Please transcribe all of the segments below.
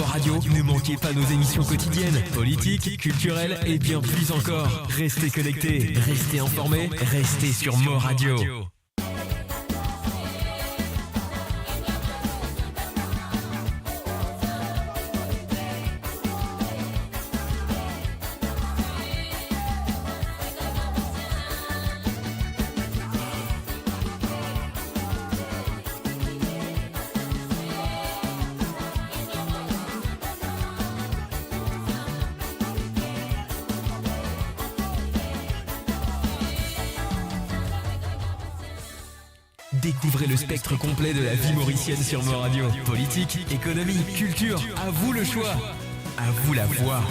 Mo Radio, ne manquez pas nos émissions quotidiennes, politiques, culturelles et bien plus encore. Restez connectés, restez informés, restez sur Mo Radio. Découvrez le spectre complet de la vie mauricienne sur Mo Radio. Politique, économie, culture, à vous le choix, à vous la voix.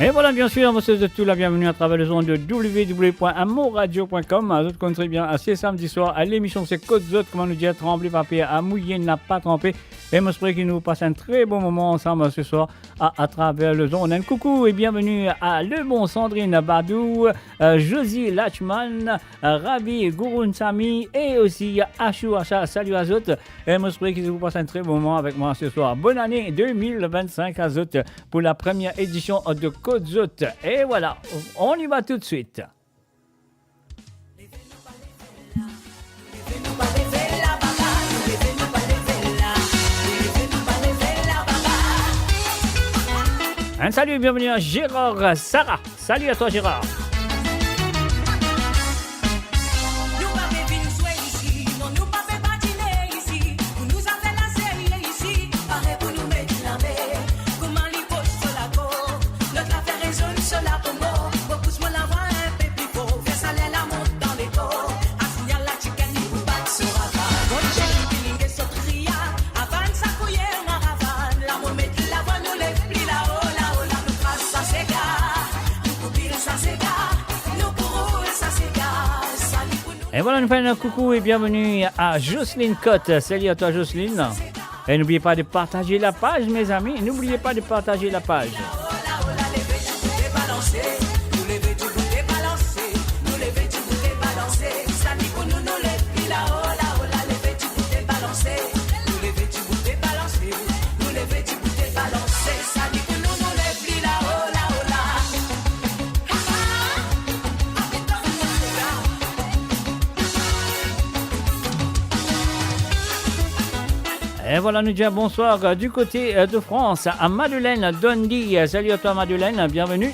Et voilà, bien sûr, vous souhaite tout la bienvenue à travers le son de www.amourradio.com. Vous connaissez bien, c'est samedi soir, à l'émission c'est Côte Zot, comment nous dire, tremblé papier, à mouiller, n'a pas trempé. Et moi, j'espère qu'il nous passe un très bon moment ensemble ce soir à travers le son. Un coucou et bienvenue à Le Bon Sandrine Badou, Josie Lachman, Ravi Gurun Sami et aussi Achou Acha. Salut à Zot. Et moi, j'espère qu'il vous passe un très bon moment avec moi ce soir. Bonne année 2025 à Zot pour la première édition de Côte Zot. Et voilà, on y va tout de suite. Un salut et bienvenue à Gérard Sarah. Salut à toi Gérard. Et voilà, nous faisons un coucou et bienvenue à Jocelyne Cotte. Salut à toi Jocelyne. Et n'oubliez pas de partager la page, mes amis. N'oubliez pas de partager la page. Et voilà, nous disons bonsoir du côté de France à Madeleine Dondi. Salut à toi Madeleine, bienvenue.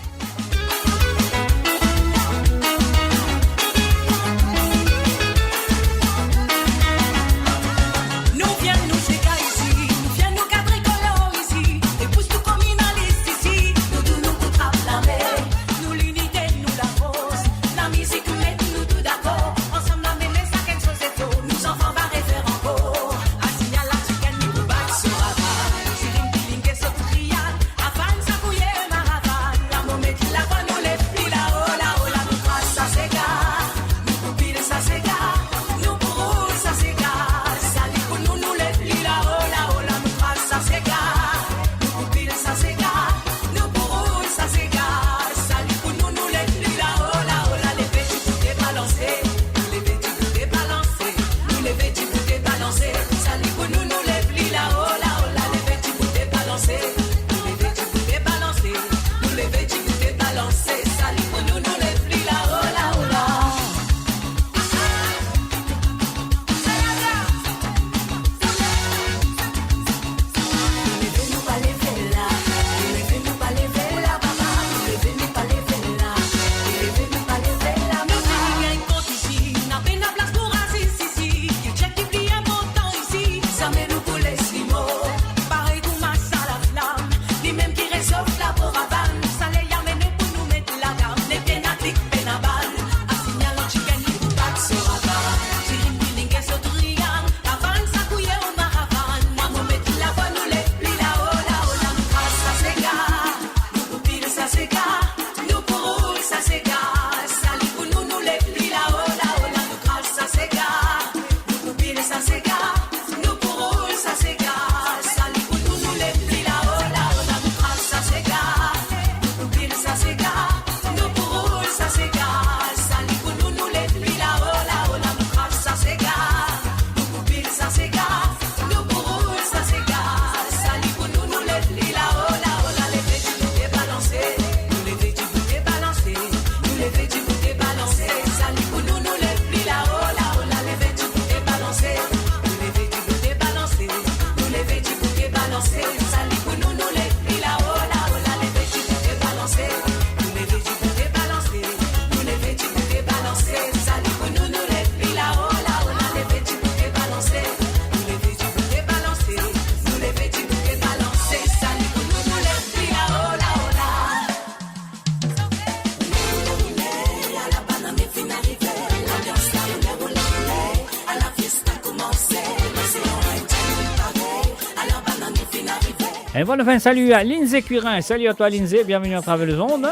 Et voilà, enfin, salut à Lindsay Cuirin. Salut à toi, Lindsay. Bienvenue à travers les ondes.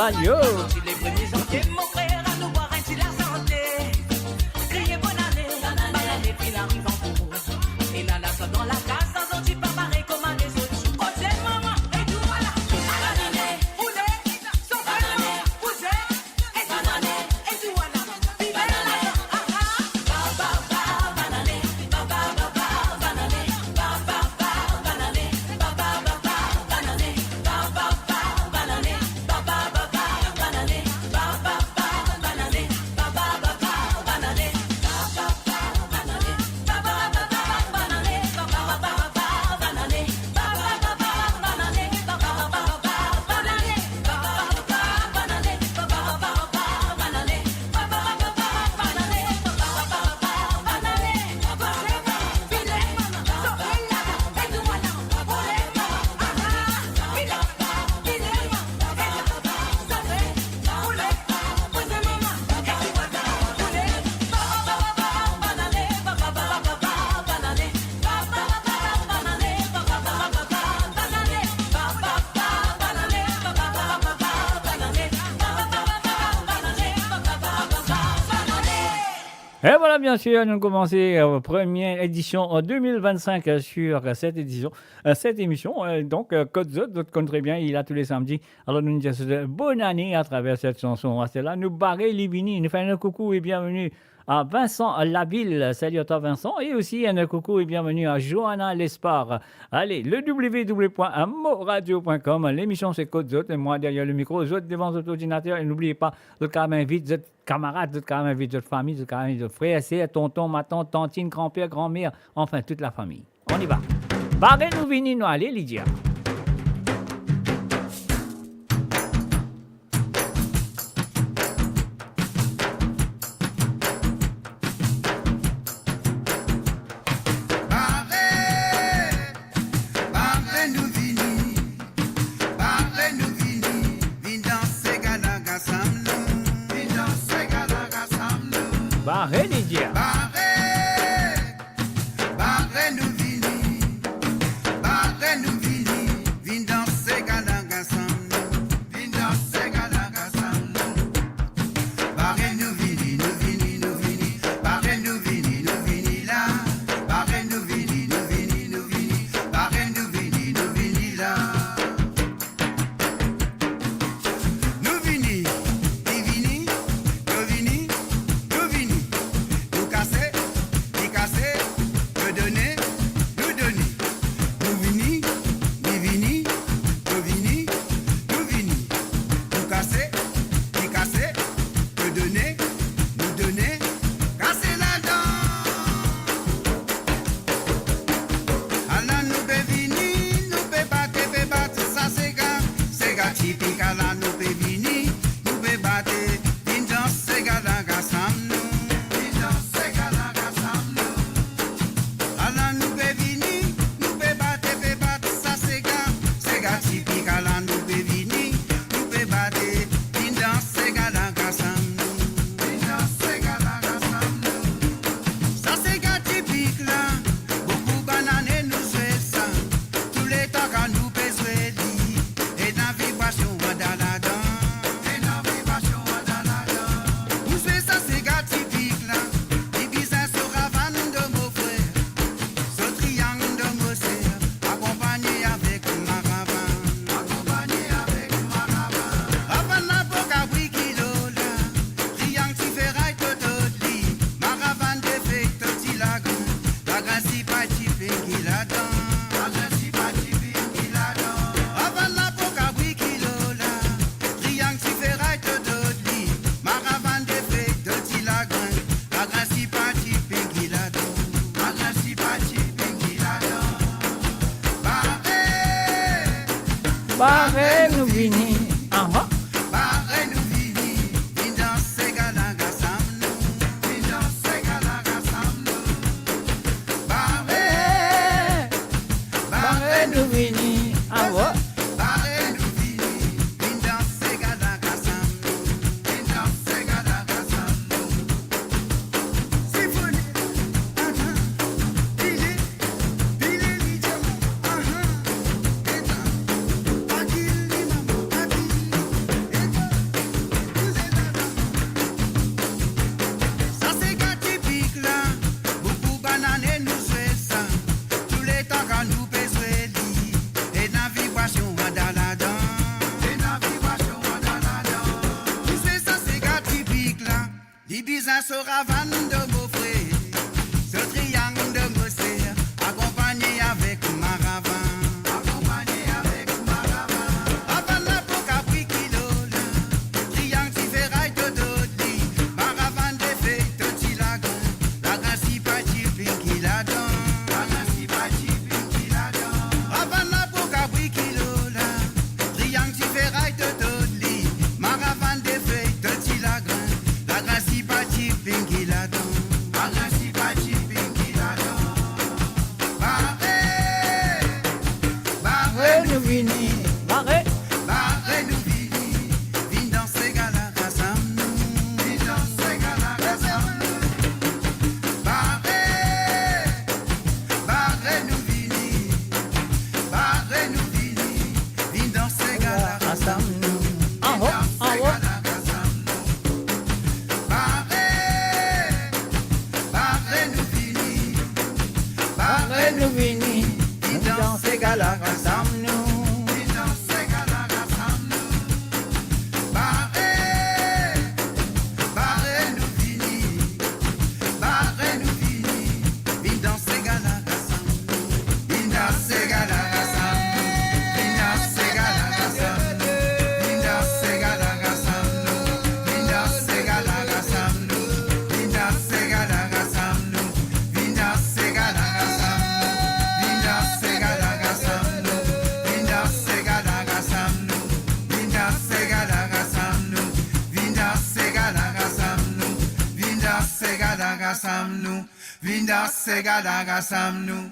Adios. Et voilà, bien sûr, nous commençons la première édition en 2025 sur cette édition, cette émission. Donc, Code Zot, vous connaissez bien, il a tous les samedis. Alors, nous disons bonne année à travers cette chanson. C'est là, nous barrer Libini, nous faisons un coucou et bienvenue à Vincent Laville. Salut à toi Vincent. Et aussi un coucou et bienvenue à Johanna Lespard. Allez, le www.moradio.com. L'émission c'est Côte Zot et moi derrière le micro, Zot devant votre ordinateur. Et n'oubliez pas, Zot quand même vite, Zot camarades, Zot quand même vite, Zot famille, Zot quand même vite, frères, sœurs, tonton, ma tante, tantine, grand-père, grand-mère, enfin toute la famille. On y va. Barrez-nous, vini, nous allez, Lydia. Barré, Lydia. Barré, nous vini. Barré, nous vini. Vin danser galaga sam. Vin danser galaga sam. Barré, nous vini, nous vini, nous vini. Barré, nous vini, nous vini là. Barré, nous vini, nous vini, nous vini. Barré, nous vini, nous vini là. Nous vini, divini, nous vini, nous vini. Nous casser, me donner, nous donner. Nous vini, divini, nous vini, nous vini. Nous casser, me donner, nous donner. Casser la dent. Allah nous peut vini, nous peut battre, ça c'est gars typique. Allah nous peut vini, nous peut battre. Une danse, c'est gars sam nous. Une danse, c'est gars sam nous. Allah nous peut vini, nous peut battre, ça c'est gars typique. Allah nous peut vini, nous peut battre. Une danse, c'est gars sam nous. Une danse, c'est gars sam nous. Ça c'est gars typique là. Beaucoup bananes nous souhaitent ça. Tous les temps quand nous besoin dit. Et dans vibration dans la dent. Et dans vibration dans la dent. Nous fait ça c'est gars typique là. Les bizarres se ravanent de mon frère. Ce triangle de mon sœur. Accompagné avec ma ravane. Accompagné avec ma ravane. Ravane la boca kilo là. Triangle qui fait rail de lit. Ma ravane défecte ti la grande. La grâce si pas typé qui la dent. La grâce si pas typé qui la dent. Ravane la boca kilo là. Triangle qui fait rail de lit. Ma ravane défecte ti la grande. La grâce si pas typé qui la dent. La grâce si pas typé qui la dent. Barré, nous vini. Ah, ah. Barré nous vini, vin danser galaga sam nous. Vin danser galaga sam nous. Barré, nous vini. Ah, ouais. Barré nous vini, vin danser galaga sam nous. Vin danser galaga sam nous. Symphonie, pile Lydia, Akili maman, ça c'est gars typique là. Beaucoup bananes nous souhaitent ça. Tous les temps quand nous besoin dit. Et dans vibration dans la dent. Et dans vibration dans la dent. Nous fait ça c'est gars typique là. Les bizarres se ravanent de mon frère. Ce triangle de mon sœur. Accompagné avec ma ravane. Accompagné avec ma ravane. Ravane la boca kilo là. Triangle qui fait rail de lit. Ma ravane défecte ti la grande. La grâce si pas typique qui la dent. La grâce si pas typique qui la dent. Ravane la boca kilo là. Triangle qui fait rail de lit. Ma ravane défecte ti la grande. La grâce si pas typique qui la dent. La grâce si pas typique qui la dent. Barré, nous vini. Barré. Barré nous vini, vin danser galaga sam nous. Vin danser galaga sam nous. Barré nous vini, vin danser galaga sam nous. Ah, Vin ah, ah, danser ouais. galaga sam nous. Barré nous vini, Barré, nous vini. vin danser galaga sam nous. daga samnu, vinda sega daga samnu.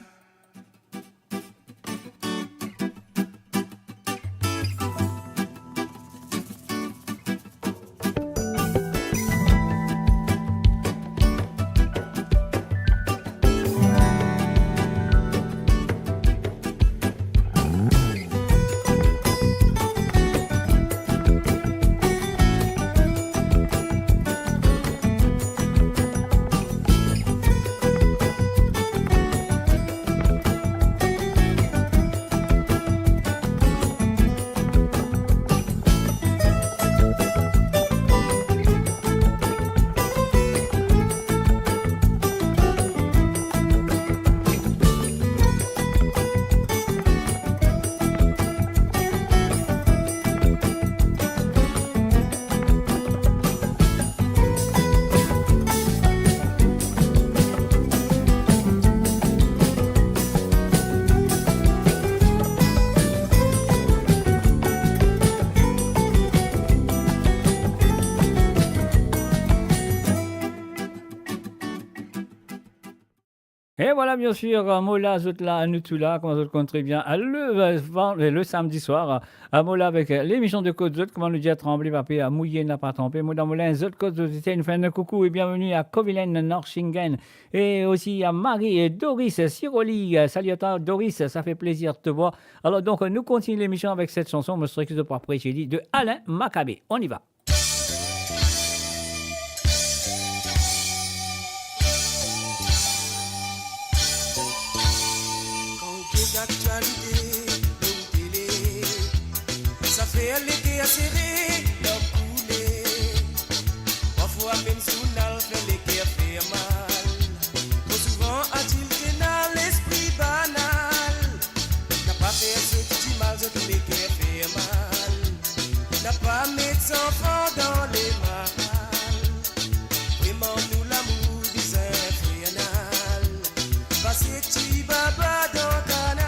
Et voilà, bien sûr, Mola, Zoutla, Nutula, comment vous le très bien, le samedi soir, à Mola avec l'émission de Côte Zot, comment nous dit à Tremblay, papier, à Mouiller, n'a pas trompé, Moula Moulin, Zot, Côte Zot, une fin de coucou et bienvenue à Kovilen, Norchingen, et aussi à Marie et Doris Siroli. Salut à toi, Doris, ça fait plaisir de te voir. Alors, donc, nous continuons l'émission avec cette chanson, Monsieur de Poipré, j'ai dit, de Alain Macabé. On y va. D'actualité, de télé, ça fait l'été à serrer, l'homme coulé. Parfois même sous l'al, fait l'été à faire mal. Trop souvent a-t-il que dans l'esprit banal, n'a pas fait ce petit mal, ce l'été à faire mal. N'a pas mettre son enfant dans les marales. Vraiment nous l'amour des infernal. Passez petit baba dans canal.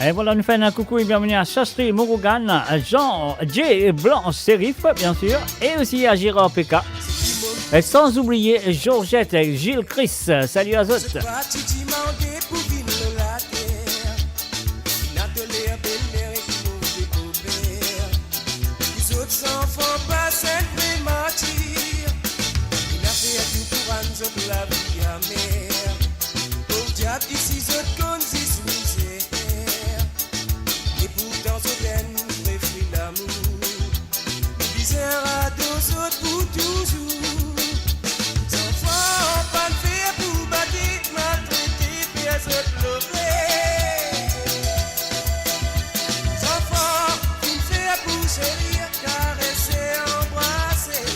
Et voilà, nous faisons un coucou et bienvenue à Chastri Mourougan, Jean J. Blanc Sérif, bien sûr, et aussi à Gérard PK. Et sans oublier Georgette et Gilles Chris. Salut à tous. La vie amère, au diable d'ici, je conduis misère. Et pourtant, je viens préférer l'amour. Bizarre à deux autres pour toujours. Sans foi, pas de faire pour battre, maltraiter, faire se pleurer. Sans foi, une faire pour chérir, caresser, embrasser.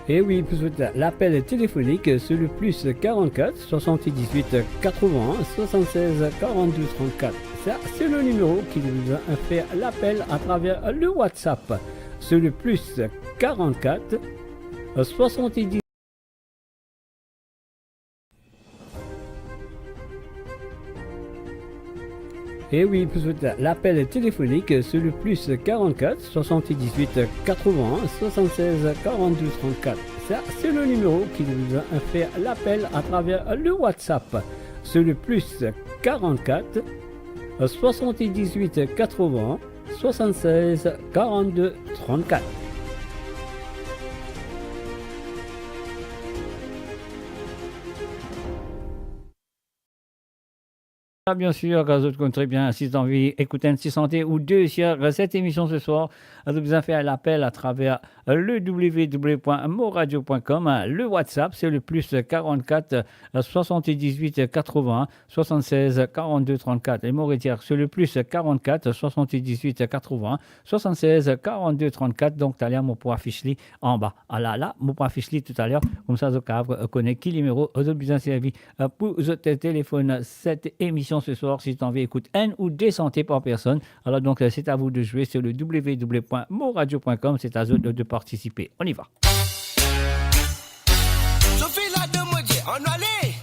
Et oui, pour l'appel téléphonique sur le plus 44 78 81 76 42 34. Ça, c'est le numéro qui nous a fait l'appel à travers le WhatsApp. Sur le plus 44 78. Et oui, pour l'appel téléphonique sur le plus 44 78 81 76 42 34. Ça, c'est le numéro qui nous a fait l'appel à travers le WhatsApp. Sur le plus 44 78 80 76 42 34. Bien sûr, vous autres très bien, si vous avez envie d'écouter une santé ou deux sur cette émission ce soir, vous avez fait l'appel à travers le www.moradio.com. Le WhatsApp, c'est le plus 44 78 80 76 42 34. Et Mauritière, c'est le plus 44 78 80 76 42 34. Donc, tu as mon point affiché en bas. Ah là, mon point affiché tout à l'heure. Comme ça, vous connaissez qui numéro, vous avez besoin de servir pour votre téléphone cette émission ce soir, si tu as envie d'écouter un ou deux santé par personne. Alors donc, c'est à vous de jouer sur le www.moradio.com. C'est à vous de participer. On y va. Sophie la demoiselle, on va aller.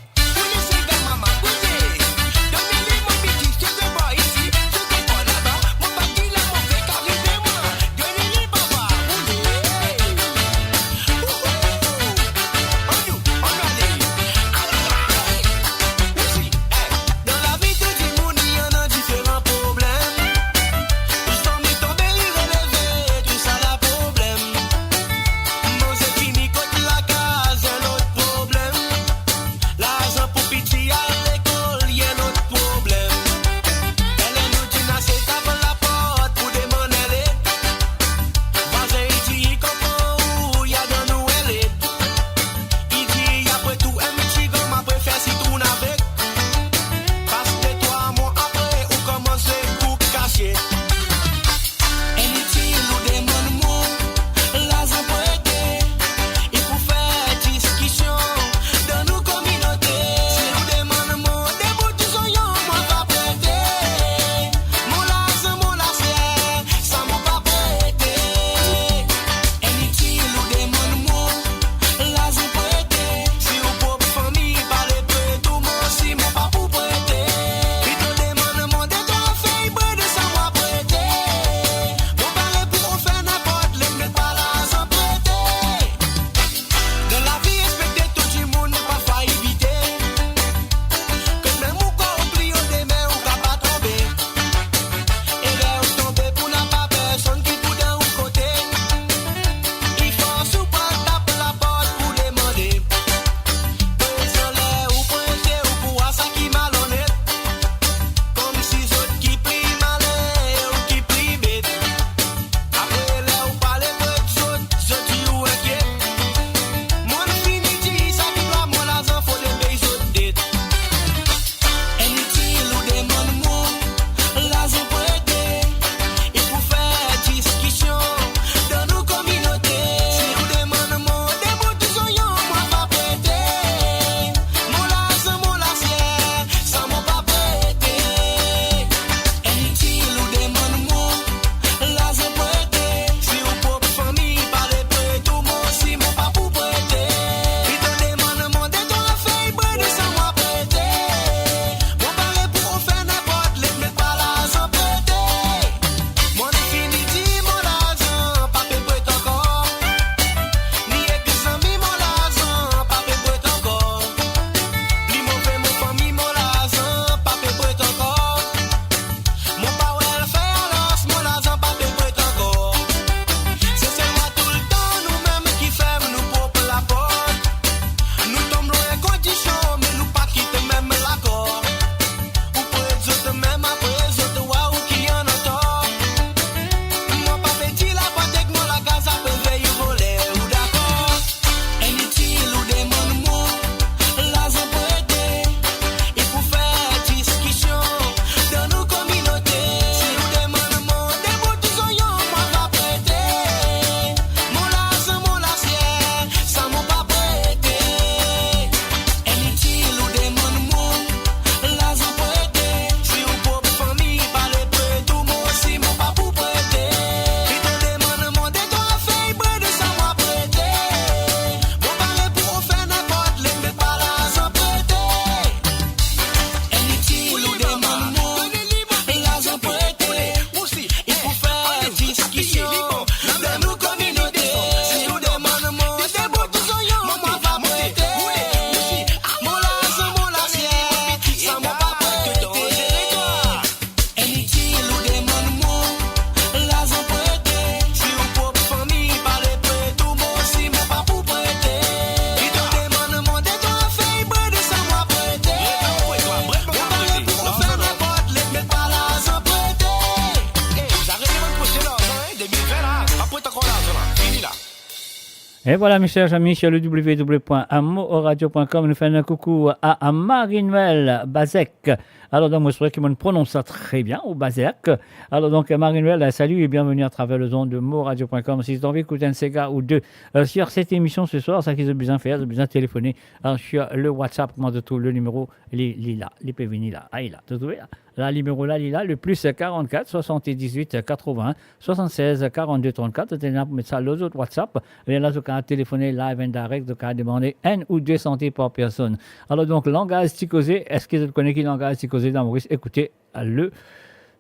Et voilà, mes chers amis, sur le www.amoradio.com, nous faisons un coucou à Marie-Noël Bazek. Alors, donc, moi, je souhaite qu'on prononce ça très bien, au Bazek. Alors, donc, Marie-Noël, salut et bienvenue à travers le zone de moradio.com. Si vous avez envie d'écouter un Sega ou deux sur cette émission ce soir, ça qu'ils ont besoin de faire, ils ont besoin de téléphoner sur le WhatsApp, comment de tout, le numéro, il est là, il peut venir là. Ah, il est là, tu trouves là? Là, le numéro là, il est là, le plus 44 78 80 76 42 34. Tu as pour mettre ça les autres WhatsApp. Et là, tu as téléphoné live and direct, tu as demandé 1 ou 2 centimes par personne. Alors, donc, langage ticosé, est-ce que tu connais qui langage ticosé dans Maurice? Écoutez, le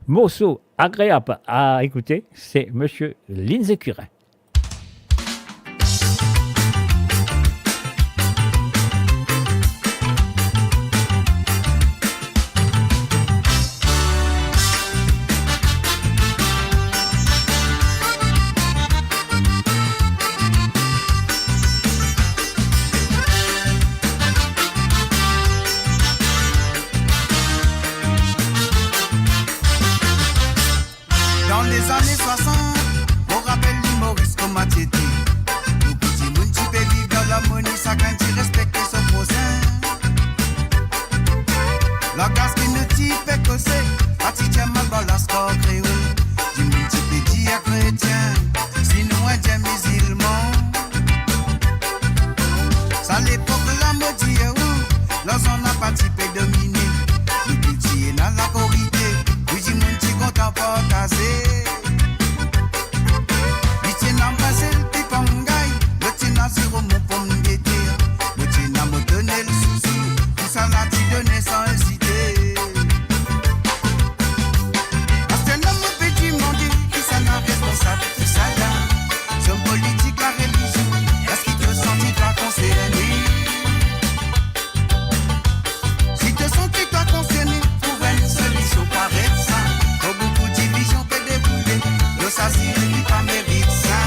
morceau agréable à écouter, c'est Monsieur Lindsay Curin. Dans les années 60, on rappelle l'humoriste comme Matiété. Nous petits moun qui peut vivre dans l'harmonie, ça quand il respecte son prochain. Langage qui ne t'y fait causer, Patidien mal dans la score créole. Du moun qui peut dire chrétien, sinon indien musulman. Ça l'époque la maudit où, l'on n'a pas typé dominé. Nous petits dans la corrida, nous dis moun qui content pas caser. Zéro mon pomme d'été, le tina me donnait le souci, tout ça l'a dit donné sans hésiter. Parce que l'homme peut demander qui ça n'a responsable, tout ça là. Son politique, la religion, est-ce qu'il te sentit toi concerné? Si te sentis toi concerné, pour une solution pareille ça. Pour beaucoup de divisions peut dérouler, le sassi qui pas mérite ça.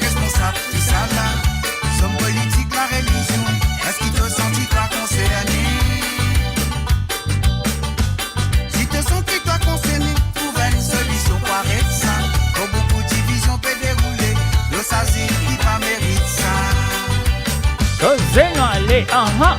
Responsable, tout ça là. Son politique, la religion, est-ce qu'il te sentit toi concerné? Si te sentis toi concerné, trouve une solution pareille ça. Pour beaucoup de divisions peut dérouler, le sasi qui pas mérite ça. Cosé, allez, aha!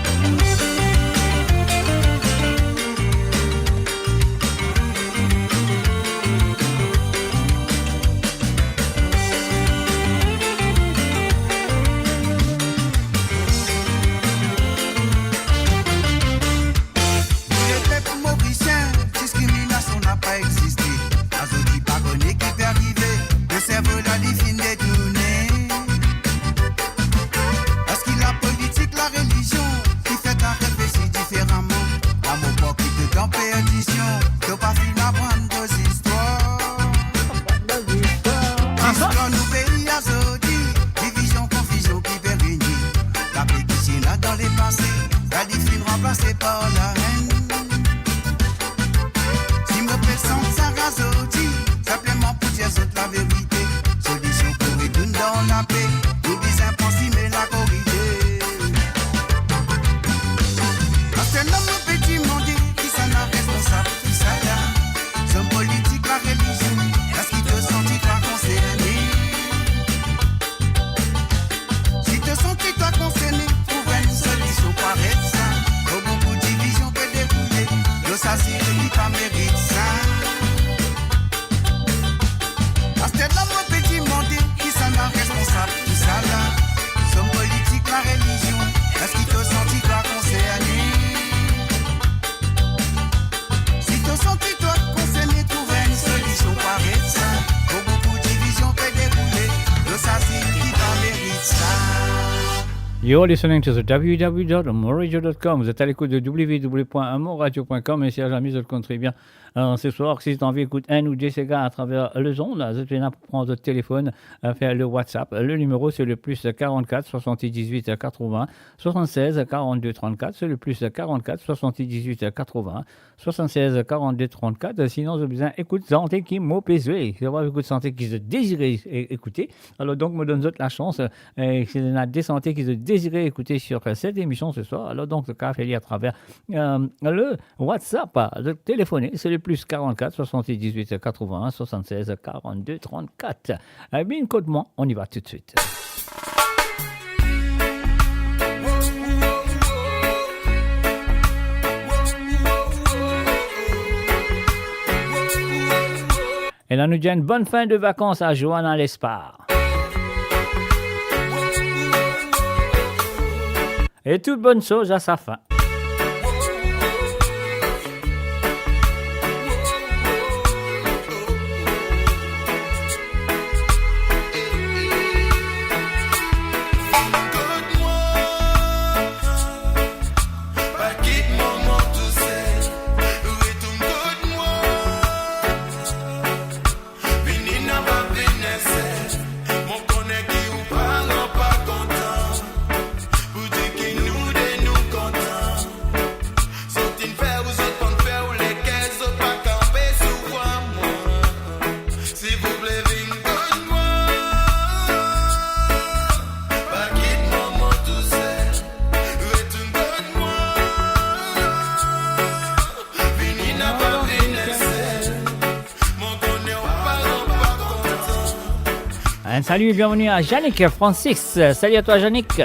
You're listening to the www.amoradio.com. Vous êtes à l'écoute de www.amoradio.com et si jamais vous le comptez bien ce soir, si vous avez envie d'écouter un ou deux Sega à travers le zone, vous êtes là pour prendre votre téléphone, faire le WhatsApp. Le numéro, c'est le plus 44 78 80 76 42 34. C'est le plus 44 78 80 76 42 34. Sinon, vous avez besoin d'écouter santé qui m'a pesé. C'est vrai, écoute santé qui se désirait écouter. Alors, donc, me donne la chance. C'est la des santé qui se désirait écouter sur cette émission ce soir. Alors, donc, le cas fait à travers le WhatsApp, de téléphoner. C'est le plus 44 68 18 81 76 42 34. Bien, code-moi, on y va tout de suite. Et là, nous disons une bonne fin de vacances à Johanna Lespard. Et toute bonne chose à sa fin. Salut et bienvenue à Yannick Francis. Salut à toi Yannick.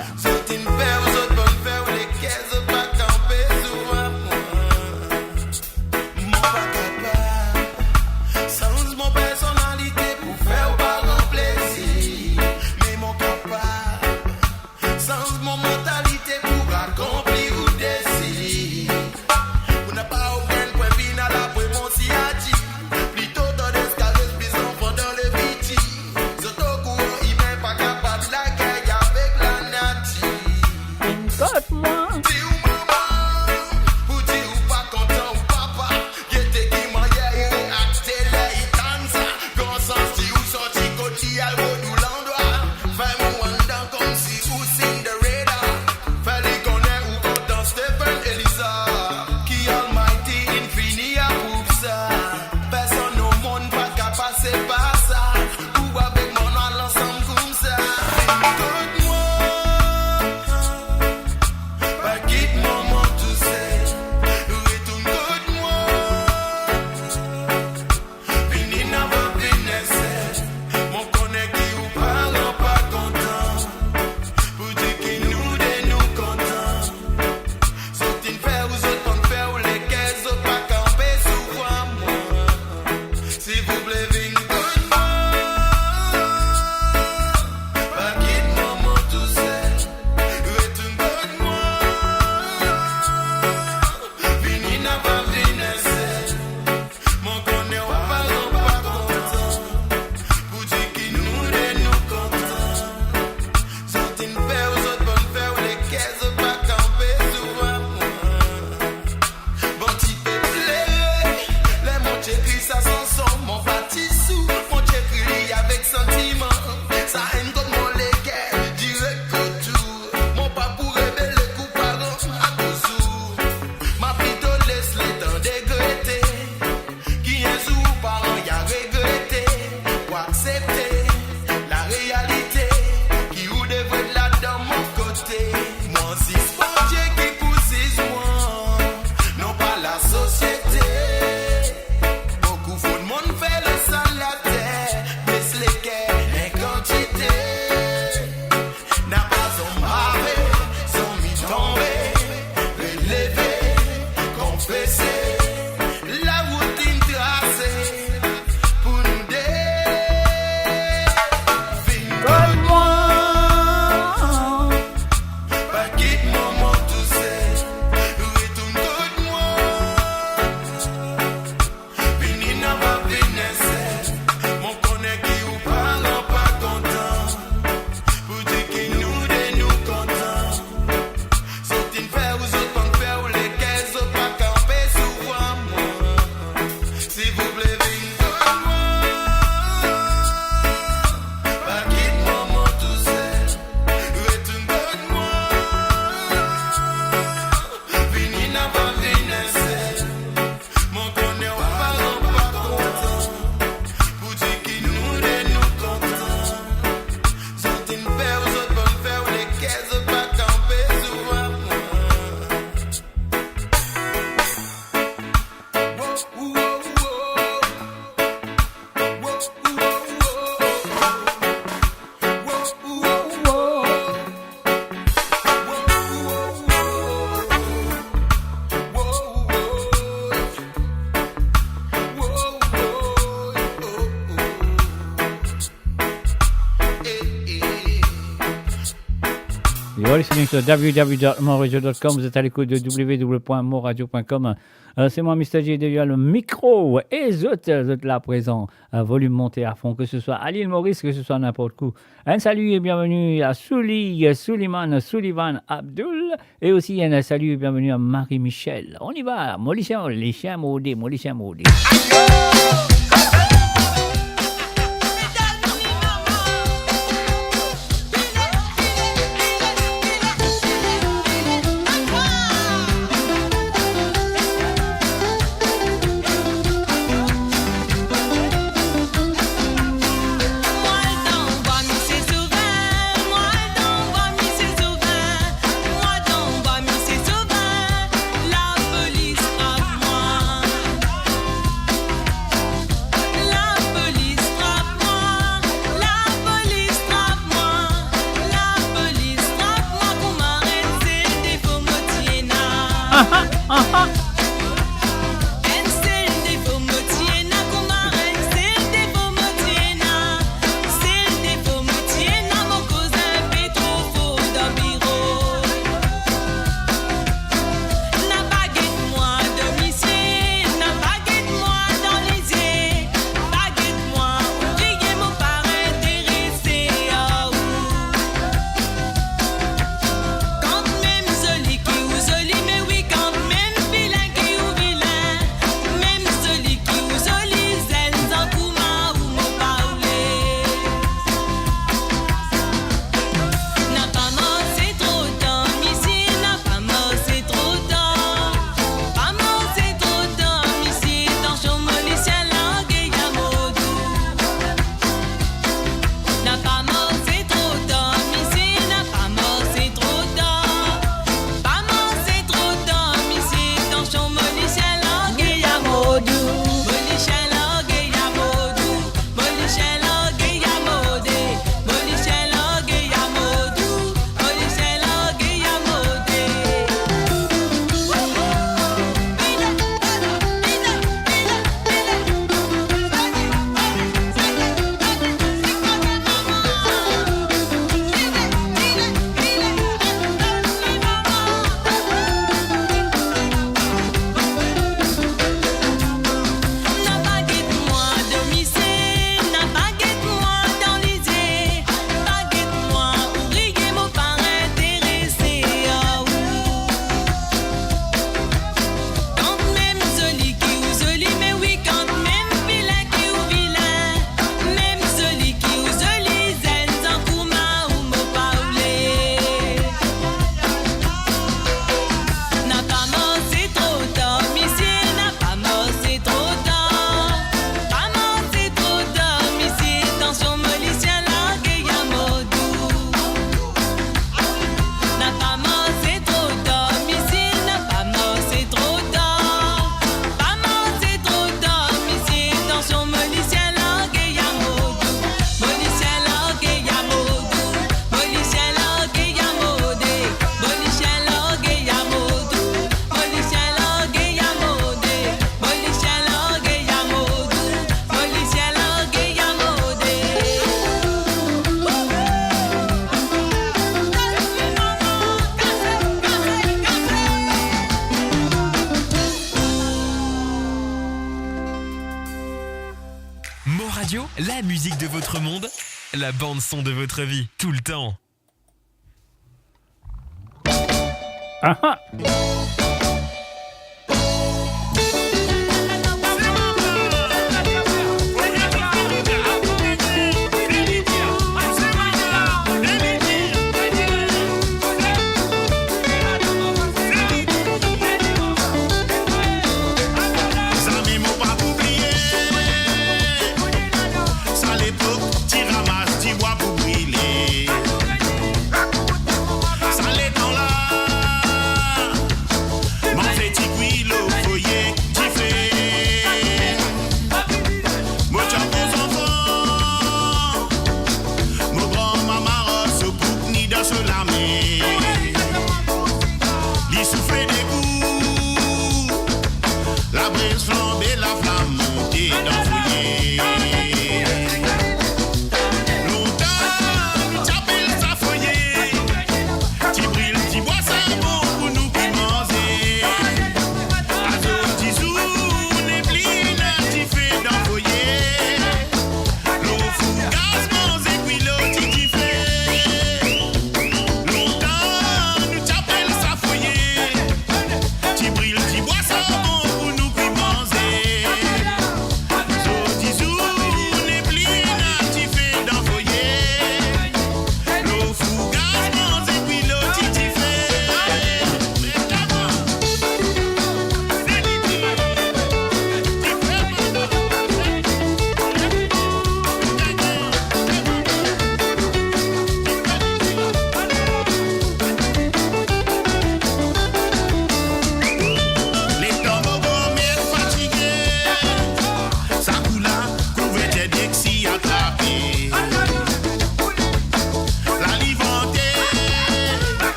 Connect You're listening to www.moradio.com. Vous êtes à l'écoute de www.moradio.com. C'est moi, Mr. J, derrière le micro. Et vous êtes là présent. Volume monté à fond, que ce soit à l'île Maurice, que ce soit n'importe où. Un salut et bienvenue à Sullivan Abdul. Et aussi un salut et bienvenue à Marie-Michel. On y va. Molicien Maudé. La musique de votre monde, la bande son de votre vie, tout le temps. Ah ah. Ça les dans là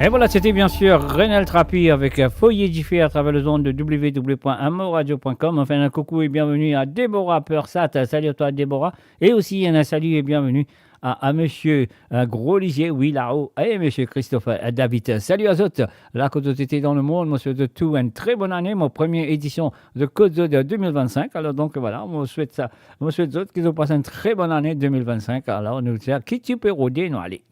Et voilà, c'était bien sûr Renel Trapi avec Foyer Jiffé à travers le zone de www.amoradio.com. Enfin, un coucou et bienvenue à Déborah Persat. Salut à toi, Déborah. Et aussi, un salut et bienvenue à monsieur Gros Lisier, oui, là-haut, et monsieur Christophe David. Salut à tous, la Côte d'Été dans le monde, monsieur de tout, une très bonne année, mon première édition de Côte de 2025. Alors, donc, voilà, on souhaite ça, on souhaite aux autres qu'ils ont passé une très bonne année 2025. Alors, on nous dit, qui tu peux rôder, nous, allez.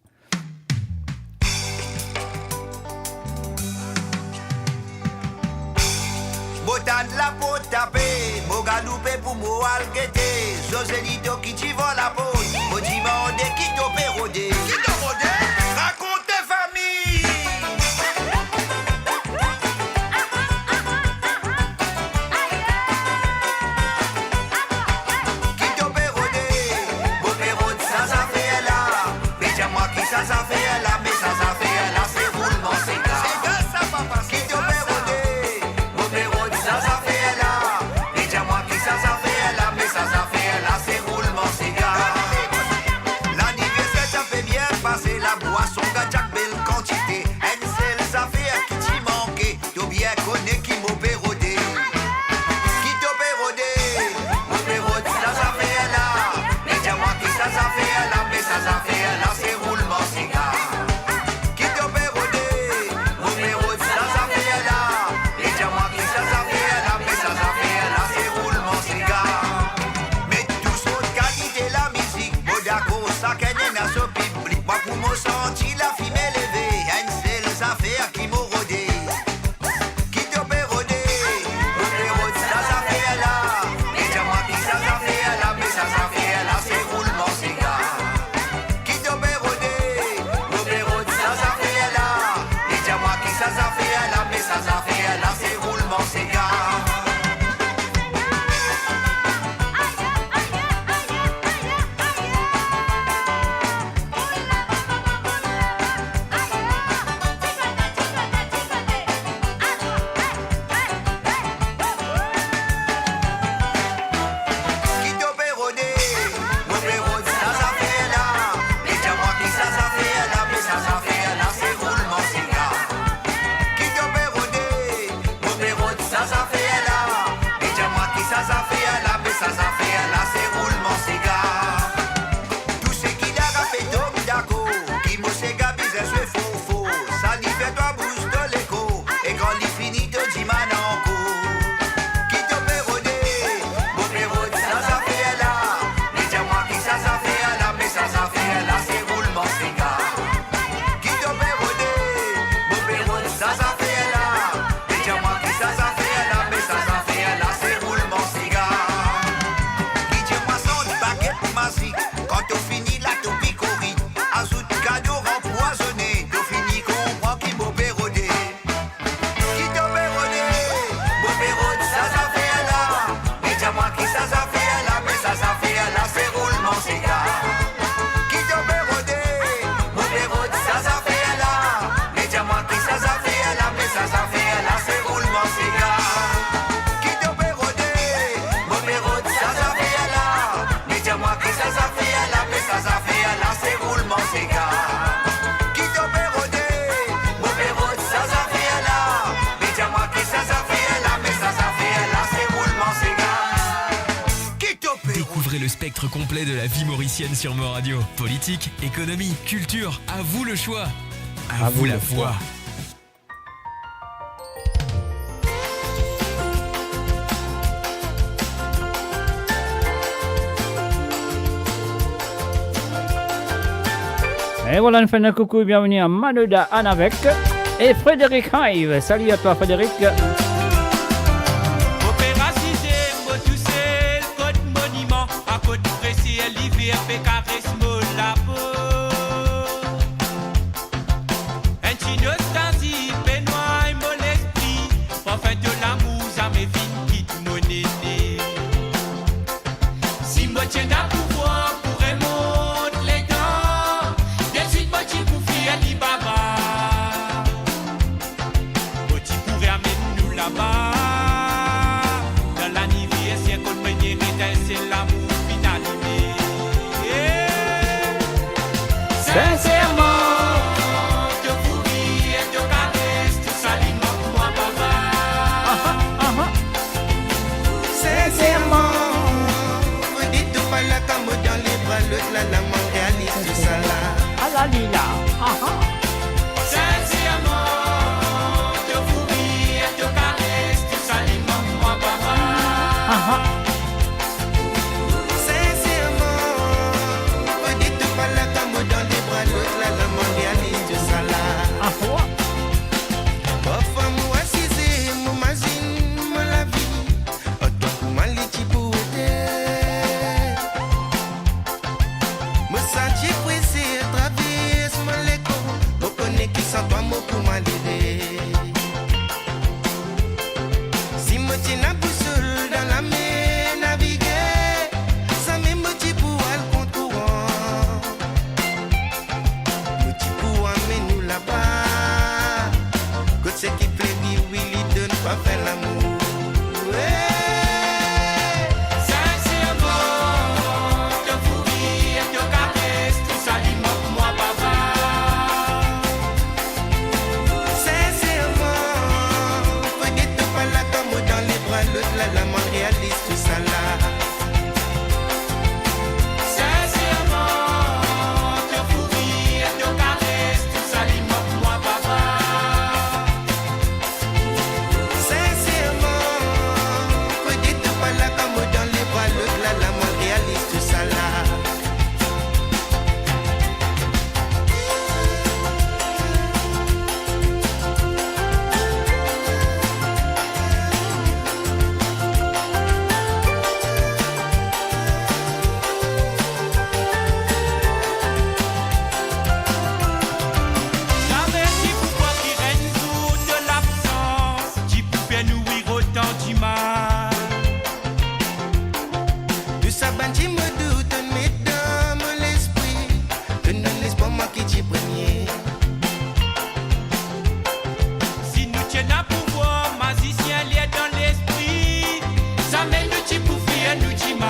Botan la peau tapée, Mogaloupe pour mo algueté, Joselito qui t'y vend la peau, Modimande qui t'o pérodé. Qui t'o rodé? Racontez famille! Qui t'o pérodé? Beau pérode, ça fait là. Mais dis-moi qui ça fait là, mais ça fait là, c'est roulement, c'est gars. C'est gars ça, papa. Qui t'o pérodé? Beau pérode, ça fait là. Mais dis-moi qui ça fait là, mais ça fait là, c'est roulement, c'est gars. L'anniversaire, ça fait bien passer la boisson, gâchak belle quantité. Un seul, ça fait qui t'y manquait. T'as bien connu qui m'a pérodé. Qui t'a pérodé? Mon pérode, ça fait là. Mais dis-moi qui ça fait là, mais ça fait là, c'est roulement, c'est gars. Qui t'a pérodé? Mon pérode, ça fait là. Mais dis-moi qui ça fait là, mais ça fait là, c'est roulement, c'est gars. Mais tous autres qualité la musique, Bodako, ça gagne dans ce public. Moi pour me sentir la fille élevée, une seule affaire qui m'a rodé. Qui t'a pérodé? Mon pérode, ça fait là. Mais dis-moi qui ça fait là, mais ça fait là, c'est roulement, c'est gars. Qui t'a pérodé? Mon pérode, ça fait là. Mais dis-moi qui ça fait là, mais ça fait là, c'est roulement, c'est gars. Qui t'a pérodé? Mon pérode, ça fait là. Mais dis-moi qui ça fait là, mais ça fait là, c'est roulement, c'est gars. Qui t'a pérodé? Mon pérode, ça fait là. Mais dis-moi qui ça fait là, mais ça fait là, c'est roulement, c'est gars. Tout ce qui l'a fait d'homme d'accord, qui m'a sé gabisé, c'est faux. Ça lui fait toi bouge de l'écho, et quand il finit, te dit mananco. Qui t'a pérodé? Mon pérode, ça fait là. Mais dis-moi qui ça fait là, mais ça fait là, c'est roulement, c'est gars. Qui t'a pérodé? Mon pérode, ça fait là. Mais dis-moi qui ça fait là, mais ça fait là, c'est roulement, c'est gars. Qui dit poisson de baguette magique, quand t'as fini là, t'as picoré. Ajoute cadeau empoisonné, t'as fini comprend qui m'a pérodé. Qui t'a pérodé? Mon pérode, ça fait là. Mais dis-moi qui ça fait là, mais ça fait là, c'est roulement, c'est gars. Qui t'a pérodé? Mon pérode, ça fait là. Mais dis-moi qui ça fait là, mais ça fait là, c'est roulement, c'est gars. Qui t'a pérodé? Mon pérode, ça fait là. Mais dis-moi qui ça fait là, mais ça fait là, c'est roulement, c'est gars. Qui t'a pérodé? Mon pérode, ça fait là. Mais dis-moi qui ça fait là, mais ça fait là, c'est roulement, c'est gars. Qui t'a pérodé? Découvrez le spectre complet de la vie mauricienne sur Mo Radio. Politique, économie, culture, à vous le choix. À vous la foi. Et voilà, une fin de coucou et bienvenue à Manuda Anavec et Frédéric Hive. Salut à toi, Frédéric. Opéra Cité, Motoussé, Côte Monument, à Côte Précis, l'hiver, Pécaris, la peau. Un chino stasi, Benoît, mon esprit, prophète de l'amour, ça me vite, quitte mon aîné. Si moi tiens à pouvoir, pour remonter les gants, de suite, moi tu pour faire Ali Baba. Moi tu pourrais amener nous là-bas. Dans l'anniversaire, qu'on me dirait, c'est l'amour finalisé. Sincèrement, que vous riez Alila. Aha. Sincèrement, te fourrir, te caresse, tout ça, les moi, papa. Aha. Sincèrement, me dites pas la comme dans les bras, l'autre là, la mondialiste, tout ça là. Aha. Parfois, moi, si c'est mon machine, mon la vie, autant que ma liti pour aider. Me sentir pressé, traverse mon léco, me connaît qui sent pas mot pour m'aider. Si me tiens la boussole dans la mer, naviguer, ça me motive pour aller contre courant. Motive pour amener nous là-bas. Que ce qui plaît, oui, il donne pas faire l'amour. Ouais. Sincèrement, te fourrir, te caresse, tout ça, les moi, papa. Sincèrement, peut-être pas là comme dans les bras, l'autre là, la main réaliste, tout ça là. Sincèrement, te fourrir, te caresse, tout ça, les moi, papa. Sincèrement, peut-être pas là comme dans les bras, l'autre là, la main réaliste, tout ça là. Jamais si pourquoi qui règne sous de l'absence, qui pouvait nourrir autant du mal. De sa bandit me doute, mais dans mon esprit, que ne laisse pas moi qui t'y premier. Si nous tiens à pouvoir, magicien lié dans l'esprit, ça mène nous t'y pour faire nous t'y mal.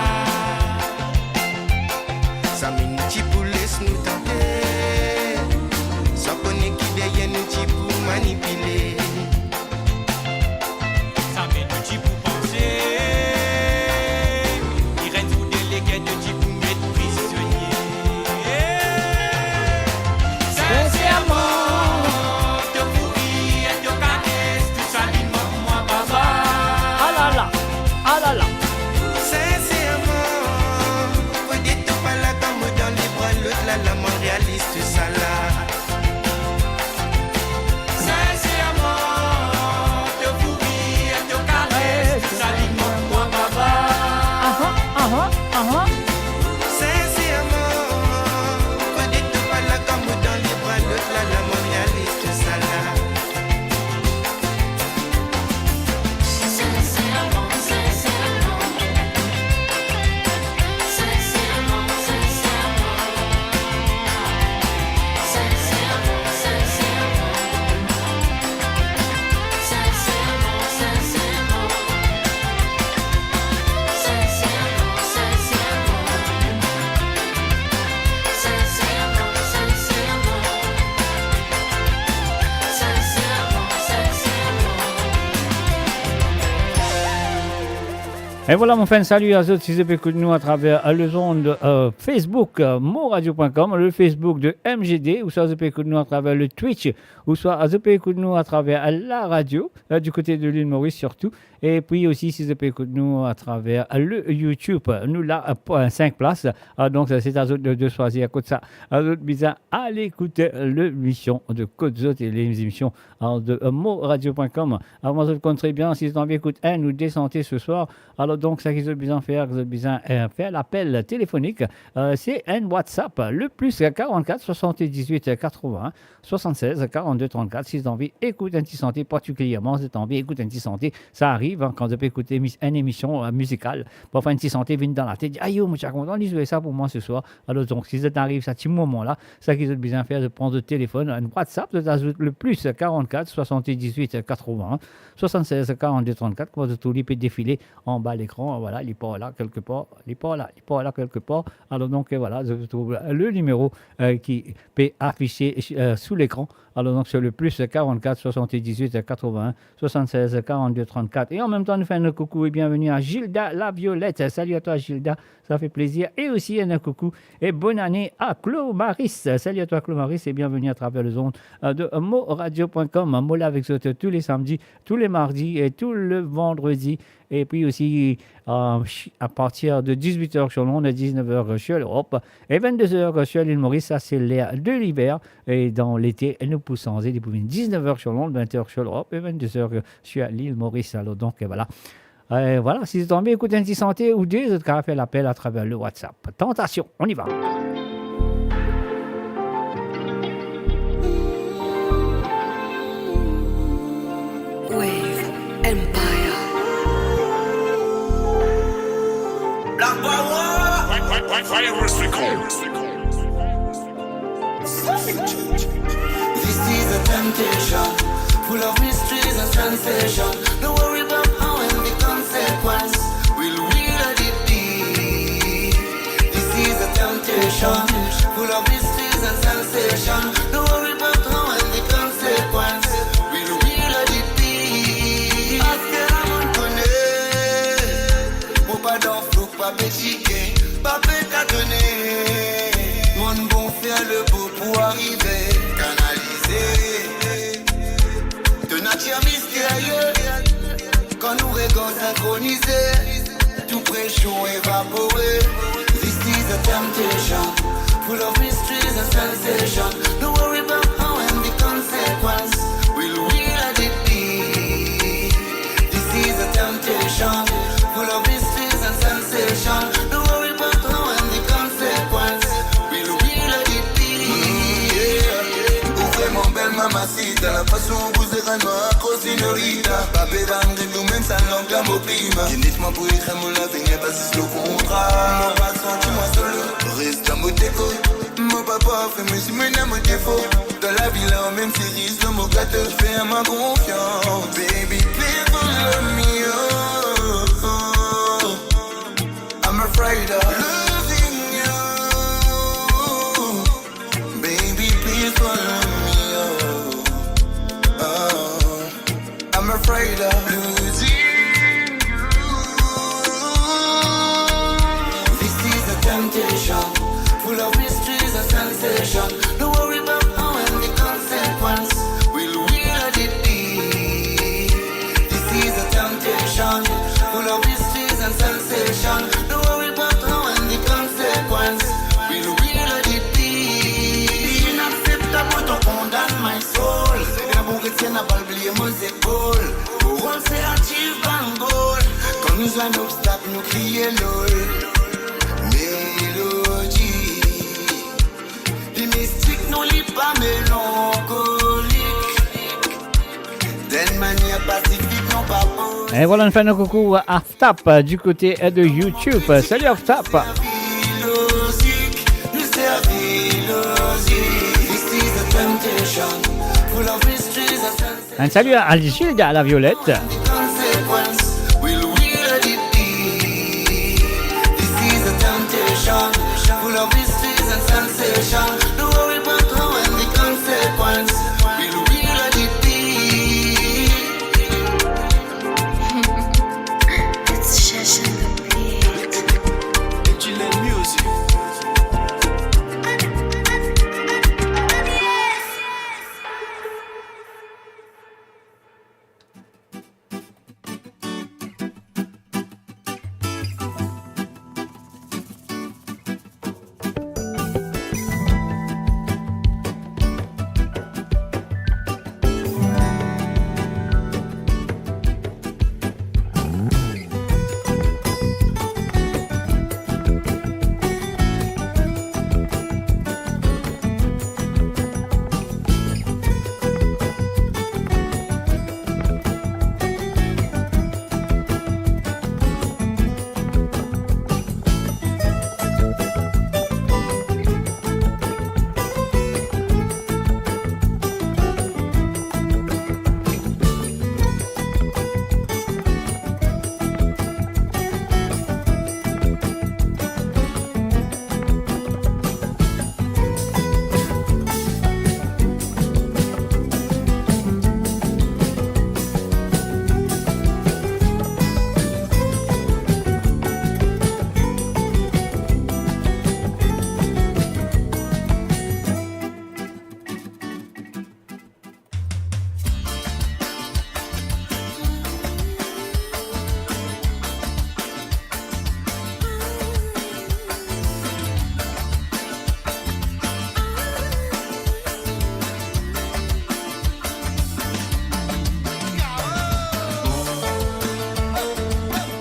Ça m'inutile pour laisser nous tenter. Sans connaître qui derrière nous t'y pour manipuler. Ça mène nous t'y pour penser. Il reste pour déléguer nous t'y pour mettre prisonnier. Sincèrement, te fourrir, te caresse, tout ça, les moi, papa. Alala. Alala. Sincèrement, peut-être pas là comme dans les bras, l'autre là, la main réaliste, tout ça là. Sincèrement, te fourrir, te caresse, tout ça, les moi, papa. Aha. Aha. Aha. Sincèrement, peut-être pas là comme dans les bras, l'autre là, la main réaliste, tout ça là. Et voilà, mon fan, salut à ceux qui écoutent nous à travers le ondes Facebook, moradio.com, le Facebook de MGD, ou soit vous écoutez nous à travers le Twitch, ou soit vous écoutez nous à travers la radio, du côté de l'île Maurice surtout. Et puis aussi, si vous écoutez nous à travers le YouTube, nous là, 5 places. Donc, c'est à vous de choisir à côté de ça. À vous bizarre, allez écouter l'émission de Côte Zot et les émissions de moradio.com. Alors, moi, je le compte très bien. Si vous avez écouté un ou des santé ce soir, alors donc, ça qu'ils ont besoin de faire, vous avez besoin de faire l'appel téléphonique. C'est un WhatsApp, le plus 44 78 81 76 42 34. Si vous avez envie, écoute un petit santé, particulièrement, si vous avez envie, écoute un petit santé. Ça arrive quand vous avez écouté une émission musicale. Parfois, un petit santé vient dans la tête, dit, aïe, moi, je suis content, ils jouent ça pour moi ce soir. Alors, donc, si vous arrive à ce moment-là, ça qu'ils ont besoin de faire, de prendre le téléphone, un WhatsApp, vous ajoutez le plus 44 78 81 76 42 34. Quand vous tout peut défiler en bas à l'écran, voilà, il n'est pas là quelque part, il n'est pas là quelque part. Alors, donc, voilà, je trouve le numéro qui peut afficher sous l'écran Alors donc c'est le plus 44 78 81 76 42 34. Et en même temps, nous faisons un coucou et bienvenue à Gilda La Violette. Salut à toi Gilda, ça fait plaisir. Et aussi un coucou et bonne année à Claude Maris. Salut à toi Claude Maris et bienvenue à travers les ondes de moradio.com. Mola avec vous tous les samedis, tous les mardis et tout le vendredi. Et puis aussi à partir de 18h sur l'onde, 19h sur l'Europe et 22h sur l'île Maurice. Ça, c'est l'air de l'hiver. Et dans l'été, nous poussons en 19h sur l'onde, 20h sur l'Europe et 22h sur l'île Maurice. Alors donc, voilà. Voilà, si vous tombez, écoutez un petit santé ou deux autres qui ont fait l'appel à travers le WhatsApp. Tentation, on y va. Wave Empire. This is a temptation, full of mysteries and sensation. Don't worry about how and the consequence. We'll let it be. This is a temptation, full of mysteries and sensation. Don't worry about how and the consequence. We'll let it be. After I'm connaît, mon pas d'enflou, pas béchiqué, pas pétatonné. Mon bon faire le beau pour arriver, canaliser. De nature mystérieuse, quand nous régons synchronisés, tout près chaud évaporé. This is a temptation, full of mysteries and sensation. Don't worry about how and the consequence. We'll let it be. This is a temptation, full of mysteries and sensation. Don't worry about how and the consequence. We'll let it be. Ouvrez mon belle mamacita, la façon où vous êtes moi señorita. Papé vendre nous-mêmes ça langue la mot prima. Dites-moi pour écrire mon avenir parce que le contrat. Mon passant tu moi solo, reste à mon déco. Mon papa fait mes simènes à mon défaut. Dans la ville là, même si risque de mon gâteau, fais à ma confiance. Baby, please follow me, oh. I'm afraid of losing you. Baby, please follow me, oh. I'm afraid of losing you. This is a temptation, full of mysteries and sensation. Don't worry about how and the consequence. We'll let it be. This is a temptation, full of mysteries and sensation. Don't worry about how and the consequence. We'll let it be. Inacceptable to condamn my soul. C'est bien pour que tu n'as pas oublié mon épaules. Pour on s'est achieve un goal. Quand nous avons un obstacle, nous crions lol. Mélodie. Les mystiques n'ont pas mélancolique. D'une manière pacifique, non pas beau. Et voilà, on fait un coucou à Aftap du côté de YouTube. Salut Aftap. Un salut à Gilda La Violette.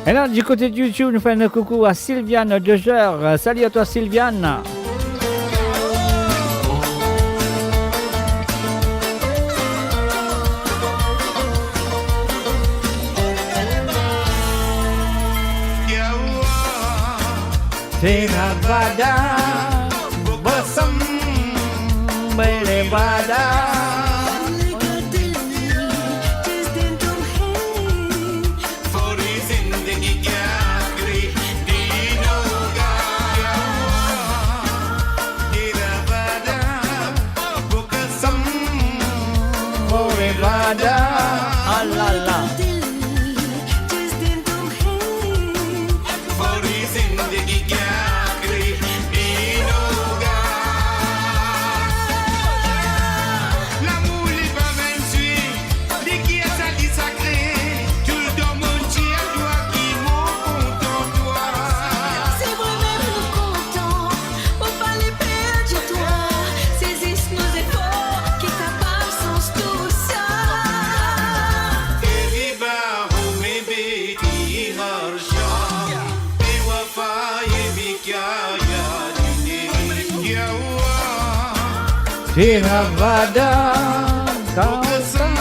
Et là, du côté de YouTube, nous faisons un coucou à Sylviane Deger. Salut à toi, Sylviane. Theravada, Bossam, Belevada. Ah là là. Theravada, Kausam,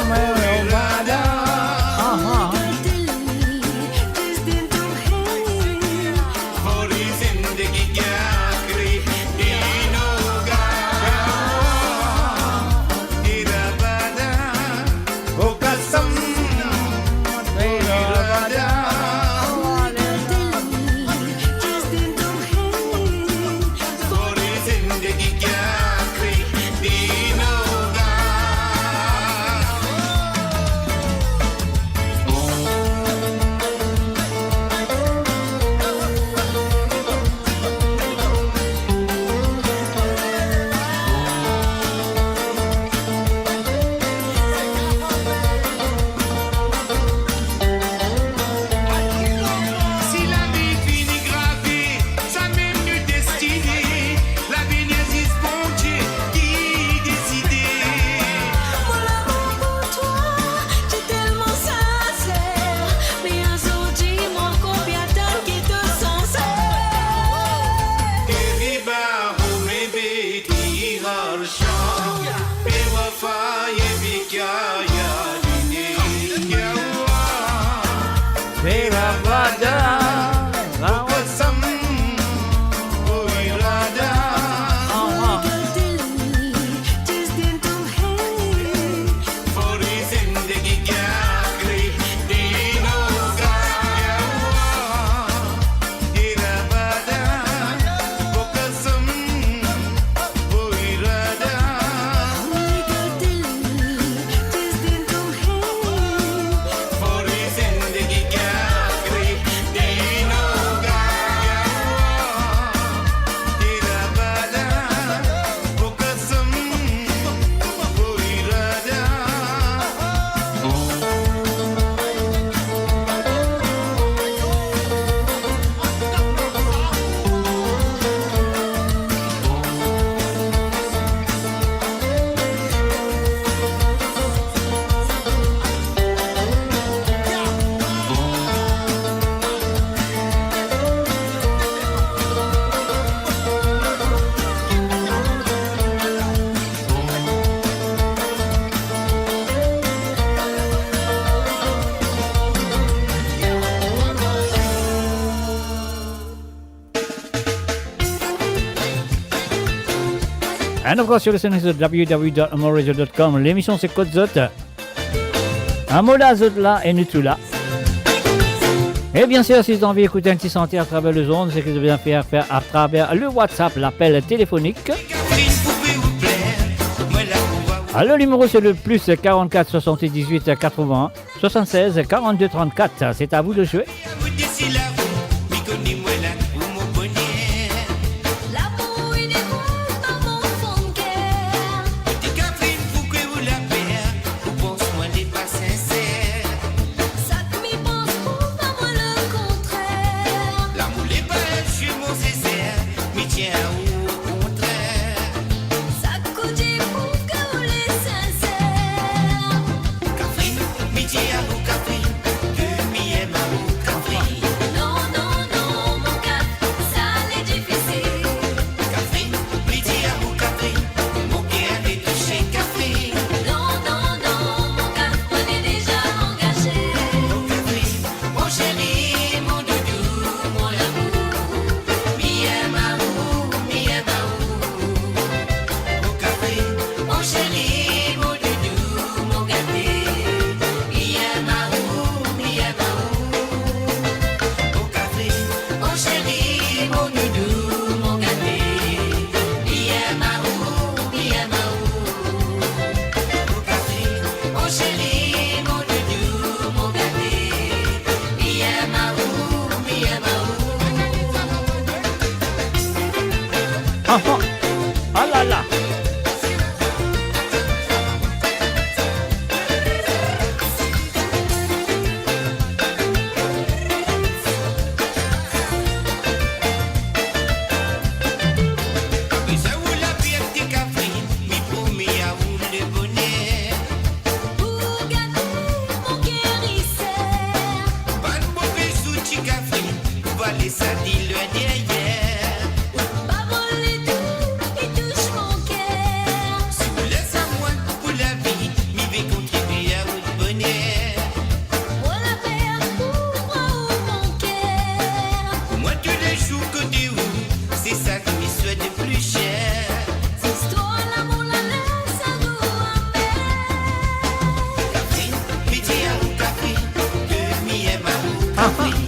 Belevada. And of course, you're listening to www.amoradio.com. L'émission, c'est Code Zot. Amola Zot là et nous tout là. Et bien sûr, si tu as envie d'écouter un petit sentier à travers le zone, c'est que tu viens faire à travers le WhatsApp, l'appel téléphonique. Alors, le numéro, c'est le plus 44 78 80 76 42 34. C'est à vous de jouer. Yeah. Ah là là. Ça dit le derrière. Pas voler tout qui touche mon cœur. Si vous laissez à moi pour la vie, m'y vais contribuer à votre bonheur. Moi la paix pour moi mon cœur. Moi tous les jours côté vous, c'est ça qui me souhaite de plus cher. C'est toi l'amour, la laisse à nous amer. Catherine, pitié à vous Catherine, que m'y aime à vous Catherine.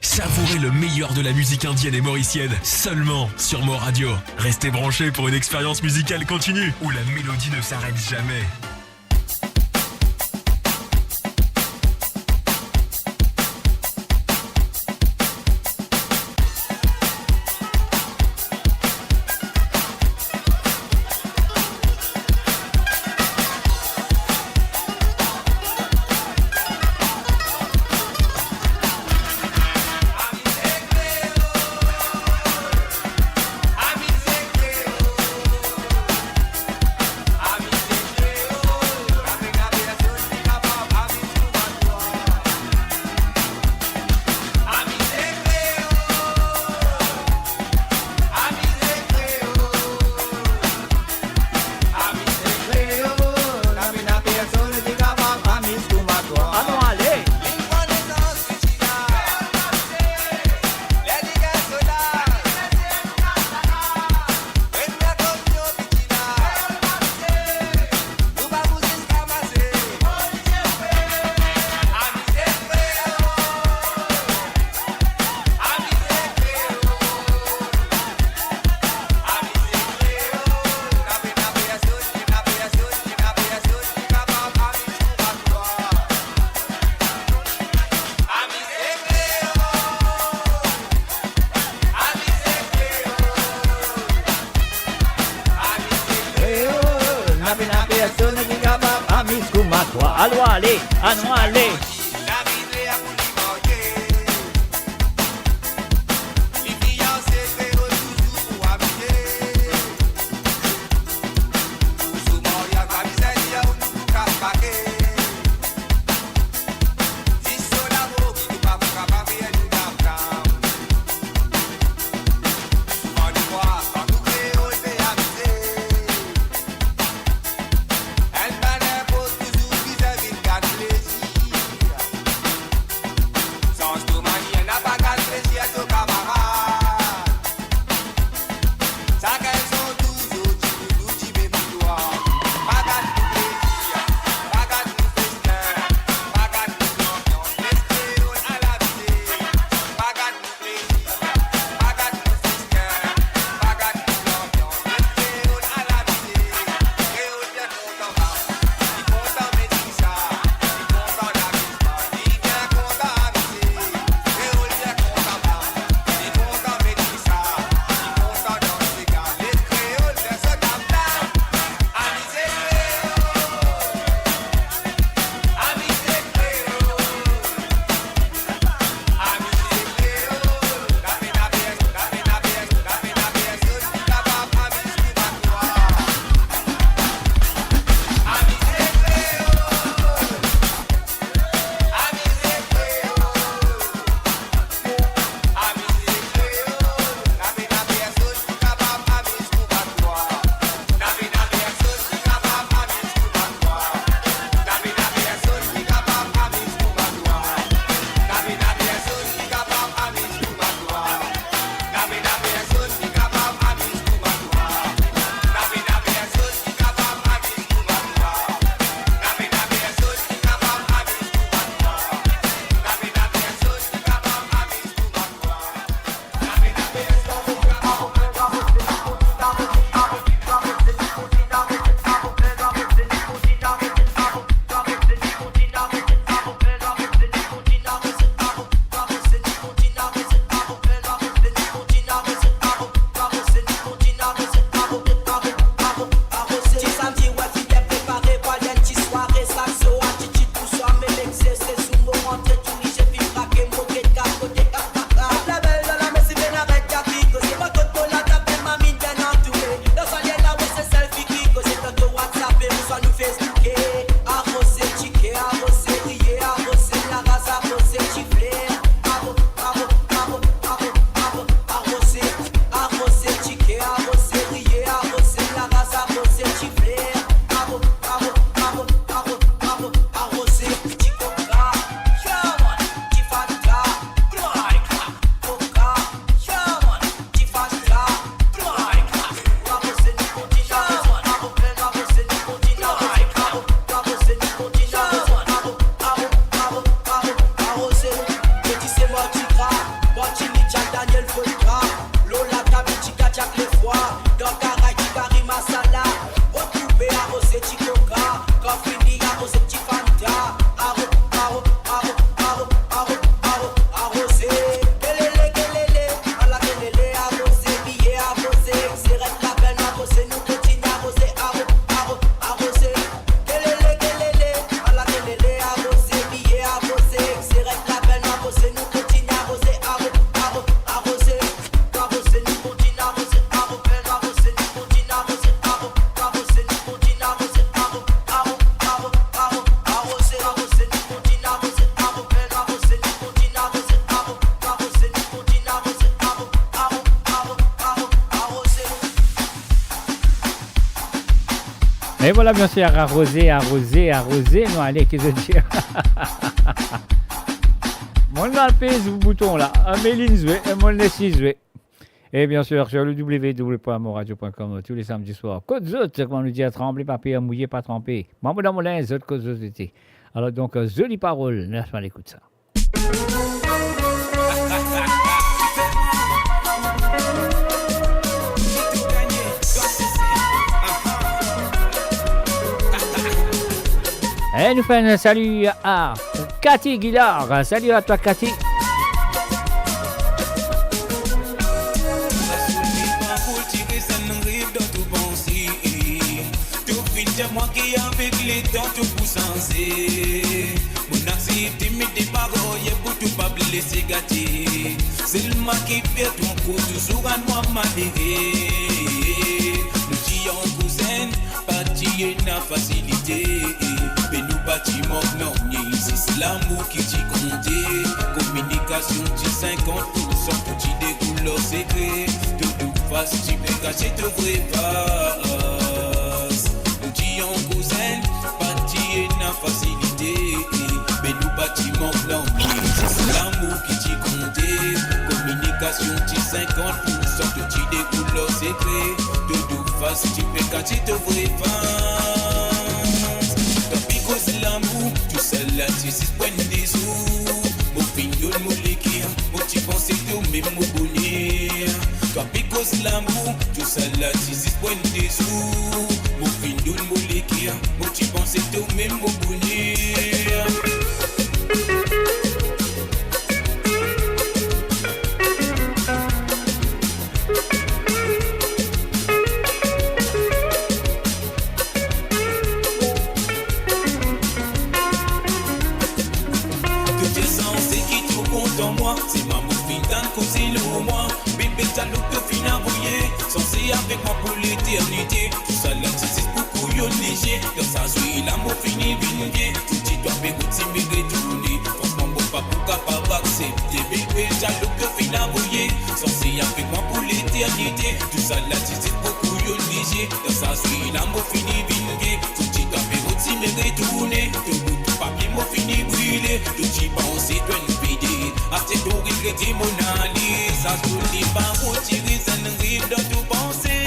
Savourez le meilleur de la musique indienne et mauricienne, seulement sur Mo Radio. Restez branchés pour une expérience musicale continue, où la mélodie ne s'arrête jamais. Allons, allez, allons, allez. solka. Lola tabi chika chak les fois. Dans Karaï, Kari Masala. Occupé à Rosé Chikoka. Quand fini à Rosé Chifanta. Aro, aro, aro, aro, aro, aro, arrosé. Kelele, kelele. À la kelele, arrosé. Billet arrosé. C'est reste la belle arrosé. Nous continuons arrosé. Aro, aro, arrosé. Kelele, kelele. À la kelele, arrosé. Billet arrosé. C'est reste la belle arrosé. Nous continuons arrosé. Aro, aro, arrosé. Arrosé, nous continuons arrosé. Aro, belle arrosé. Nous continuons arrosé. Aro, arrosé, nous continuons arrosé. Aro, aro, aro, aro, arrosé. Arrosé, nous continuons arrosé. Aro, belle arrosé. Nous continuons arrosé. Aro, arrosé, nous continuons arrosé. Aro, aro, aro, aro, arrosé. Et voilà, bien sûr, arrosé, arrosé, arrosé. Non, allez, qu'est-ce que je veux dire? Mon alpé, ce bouton là. Améline Zoué, et mon Leslie Zoué. Et bien sûr, sur le www.moradio.com, tous les samedis soirs. Côte Zot, comme on nous dit, à trembler, pas payer, à mouiller, pas tremper. Maman dans mon lin, Zot, Côte Zot, c'était. Alors donc, jolie parole. Laisse-moi l'écoute ça. Et nous faisons un salut à Cathy Guillard. Salut à toi, Cathy. Moi qui avec les temps tout pour senser. Mon accepté mes débarras pour tout pas blesser gâter. C'est le moi qui fait ton coup toujours à moi malheureux. Nous disons cousin, partir na facilité. Mais nous bâtiment non, c'est l'amour qui t'y compte. Communication t'y 50% pour t'y découle leur secret. De toute façon tu peux cacher te vrai face. En cousin, bâtir na facilité. Mais nous bâtiment non, c'est l'amour qui t'y compte. Communication t'y 50% que tu découle leur secret. De toute façon tu peux cacher te vrai face. Tant pis cause l'amour, tout seul là tu sais point des sous. Mon pignon, mon liquide, mon petit pensée tout même mon bonheur. Tant pis cause l'amour, tout seul là tu sais point des sous. Mon pignon, mon liquide, mon petit pensée tout même mon bonheur. C'est ma moufine dans le côté le moi. Bébé t'as l'eau que fin à brouiller. Censé avec moi pour l'éternité. Tout ça là c'est beaucoup yo léger. Dans sa suite l'amour fini bien bien. Tout tu dois pégoter si me retourner. Franchement bon pas pour capable accepter. Bébé t'as l'eau que fin à brouiller. Censé avec moi pour l'éternité. Tout ça là c'est beaucoup yo léger. Dans sa suite l'amour fini bien bien. Tout tu dois pégoter si me retourner. Tout bout papier m'a fini brûler. Tout tu penses toi une vidéo. Après tout regretter mon analyse. Ça tout n'est pas retiré, ça ne rive dans tout penser.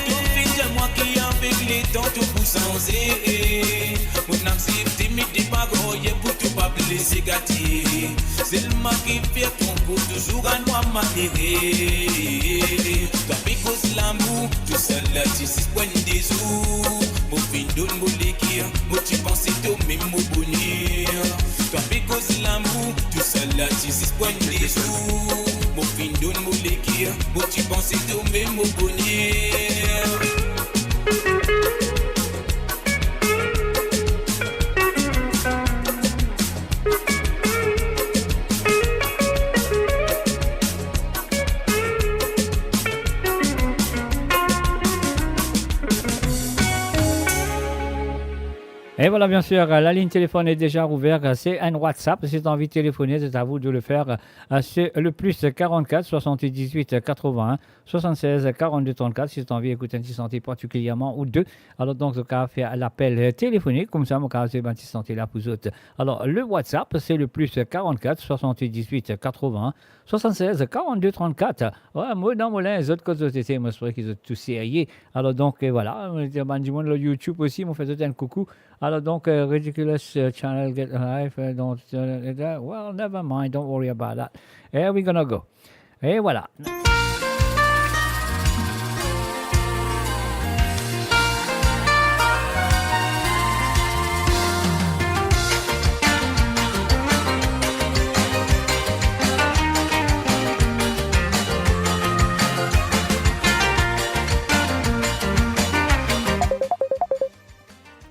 Tout fait de moi qui avec les temps tout pour senser. Mon accepté mes débarras pour tout pas blesser gâter. C'est le mal qui fait ton coup toujours à moi malheureux. Toi puis cause l'amour, tout seul là tu sais point des sous. Mon fin donne mon liquide, moi tu pensais tout même mon bonheur. Toi puis cause l'amour, tout seul là tu sais point des sous. Mon fin donne mon liquide, moi tu pensais tout même mon bonheur. Et voilà, bien sûr, la ligne téléphone est déjà ouverte. C'est un WhatsApp. Si tu as envie de téléphoner, c'est à vous de le faire. C'est le plus 44 78 81 76 42 34. Si tu as envie d'écouter un petit santé particulièrement ou deux. Alors, donc, tu as fait l'appel téléphonique. Comme ça, mon cas, c'est un petit santé là pour vous autres. Alors, le WhatsApp, c'est le plus 44 78 81 76 42 34. Ouais, moi, dans mon lin, les autres causes de TT, moi, je crois qu'ils ont tous sérieux. Alors, donc, voilà. Du monde, le YouTube aussi, m'ont fait un coucou. Alors, donc, Ridiculous Channel Get Life, don't, well, never mind, don't worry about that. Here we're gonna go. Et voilà.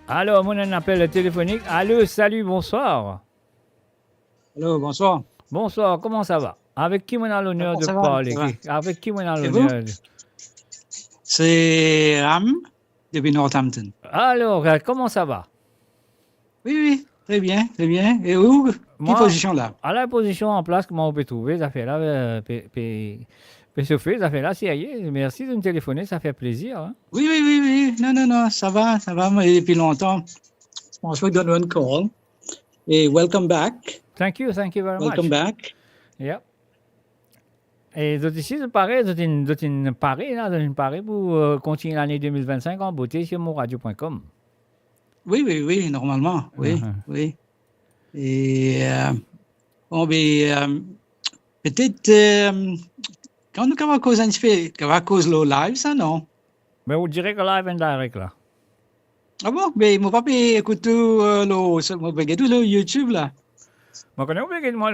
Alors, mon appel téléphonique. Allô, salut, bonsoir. Allô, bonsoir. Bonsoir, comment ça va? Avec qui on a l'honneur de Ça va, parler? ça va. Avec qui on a Et l'honneur? C'est Ram depuis Northampton. Alors, comment ça va? Oui, oui, très bien, très bien. Et où? Moi, Quelle position là? à la position en place, comment on peut trouver? Ça fait là, ça fait là, ça y est. Merci de me téléphoner, ça fait plaisir. Hein? Oui, oui, oui, oui. Non, non, non, ça va, mais depuis longtemps. Je pense que je donne un call. Et welcome back. Thank you very Welcome much. back. Yeah. Et d'autres ici, c'est pareil, d'autres pareil pour continuer l'année 2025 en beauté sur monradio.com. Oui, oui, oui, normalement, oui, oui. Et bon, mais peut-être quand nous avons cause un petit peu, va cause le live, ça non? Mais on dirait que live and direct là. Ah bon, mais mon papa écoute tout le YouTube là. Moi, quand on écoute-moi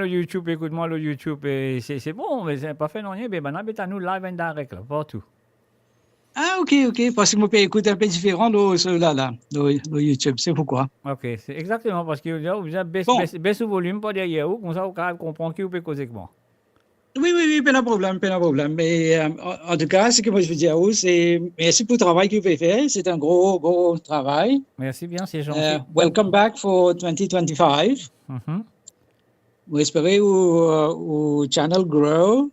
le YouTube, et c'est bon, mais c'est pas fait non rien, mais maintenant, c'est à nous live and direct là, partout. Ah, ok, parce que mon père écoute un peu différent le YouTube, c'est pourquoi. Ok, c'est exactement parce que vous avez baissé le volume pas derrière vous, comme ça vous pouvez comprendre qui vous peut causer avec moi. Oui, pas de problème. Mais en tout cas, ce que moi je veux dire, c'est merci pour le travail que vous avez fait. C'est un gros travail. Merci bien, c'est gentil. Welcome back for 2025. We espérons au channel grow,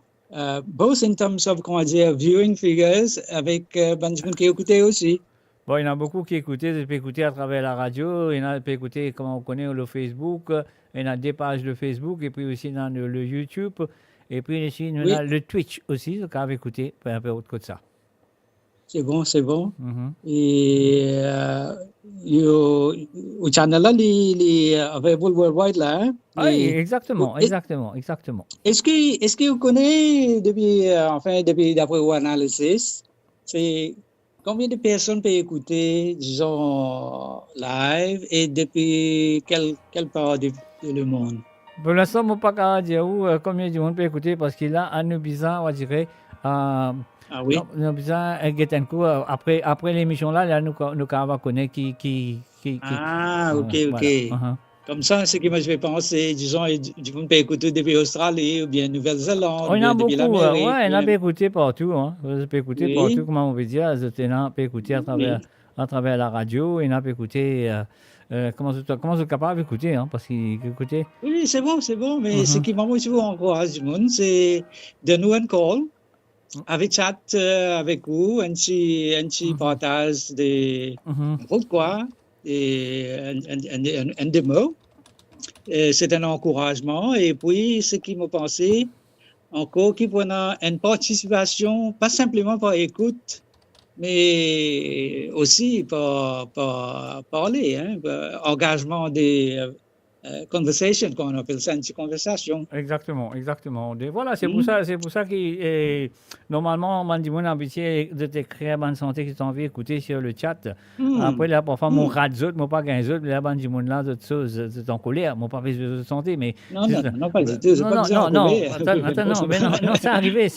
both in terms of, comment dire, viewing figures, avec Benjamin qui écoutait aussi. Bon, il y en a beaucoup qui écoutent, ils peuvent écouter à travers la radio, il y en a qui peuvent écouter, comme on connaît, le Facebook, il y en a des pages de Facebook, et puis aussi dans le YouTube, et puis ici, il y a le Twitch aussi, donc à écouter, un peu autre que ça. C'est bon. Et au channel là, il est available worldwide là. Hein? Oui, exactement. Est-ce que vous connaissez depuis d'après vos analyses, c'est combien de personnes peuvent écouter, disons, live et depuis quelle part du monde? Pour l'instant, je ne peux pas dire combien de monde peut écouter parce qu'il a un bizarre, on dirait. Ah oui. Nous bizarre, après l'émission là, nous va connaître qui. Ah, ok. Voilà. Comme ça, ce que moi je vais penser, disons, du monde peut écouter depuis l'Australie ou bien Nouvelle-Zélande, il y en a beaucoup, depuis l'Amérique. il y en a peut écouter partout, hein. Vous pouvez écouter partout, comment on veut dire, il y en a peut écouter à travers la radio, il y en a peut écouter, comment vous êtes capable d'écouter, hein, parce qu'écouter. Oui, c'est bon, mais ce qui m'a souvent encourage du monde, c'est de nous un call, avec chat avec vous, un petit partage des pourquoi et un démo. C'est un encouragement. Et puis, ce qui m'a pensé, encore, qui prend une participation, pas simplement par écoute, mais aussi par parler, hein, par engagement des conversation, qu'on appelle ça, une petite conversation. Exactement. Voilà, c'est pour ça que normalement, on dit mon habitué de t'écrire bonne santé qui t'en envie d'écouter sur le chat. Après, là, parfois, mon radio, mon pas gain autres, là, dit mon là, d'autres choses, de en colère, mon pas besoin de santé, mais. Non, pas du tout. Non, ça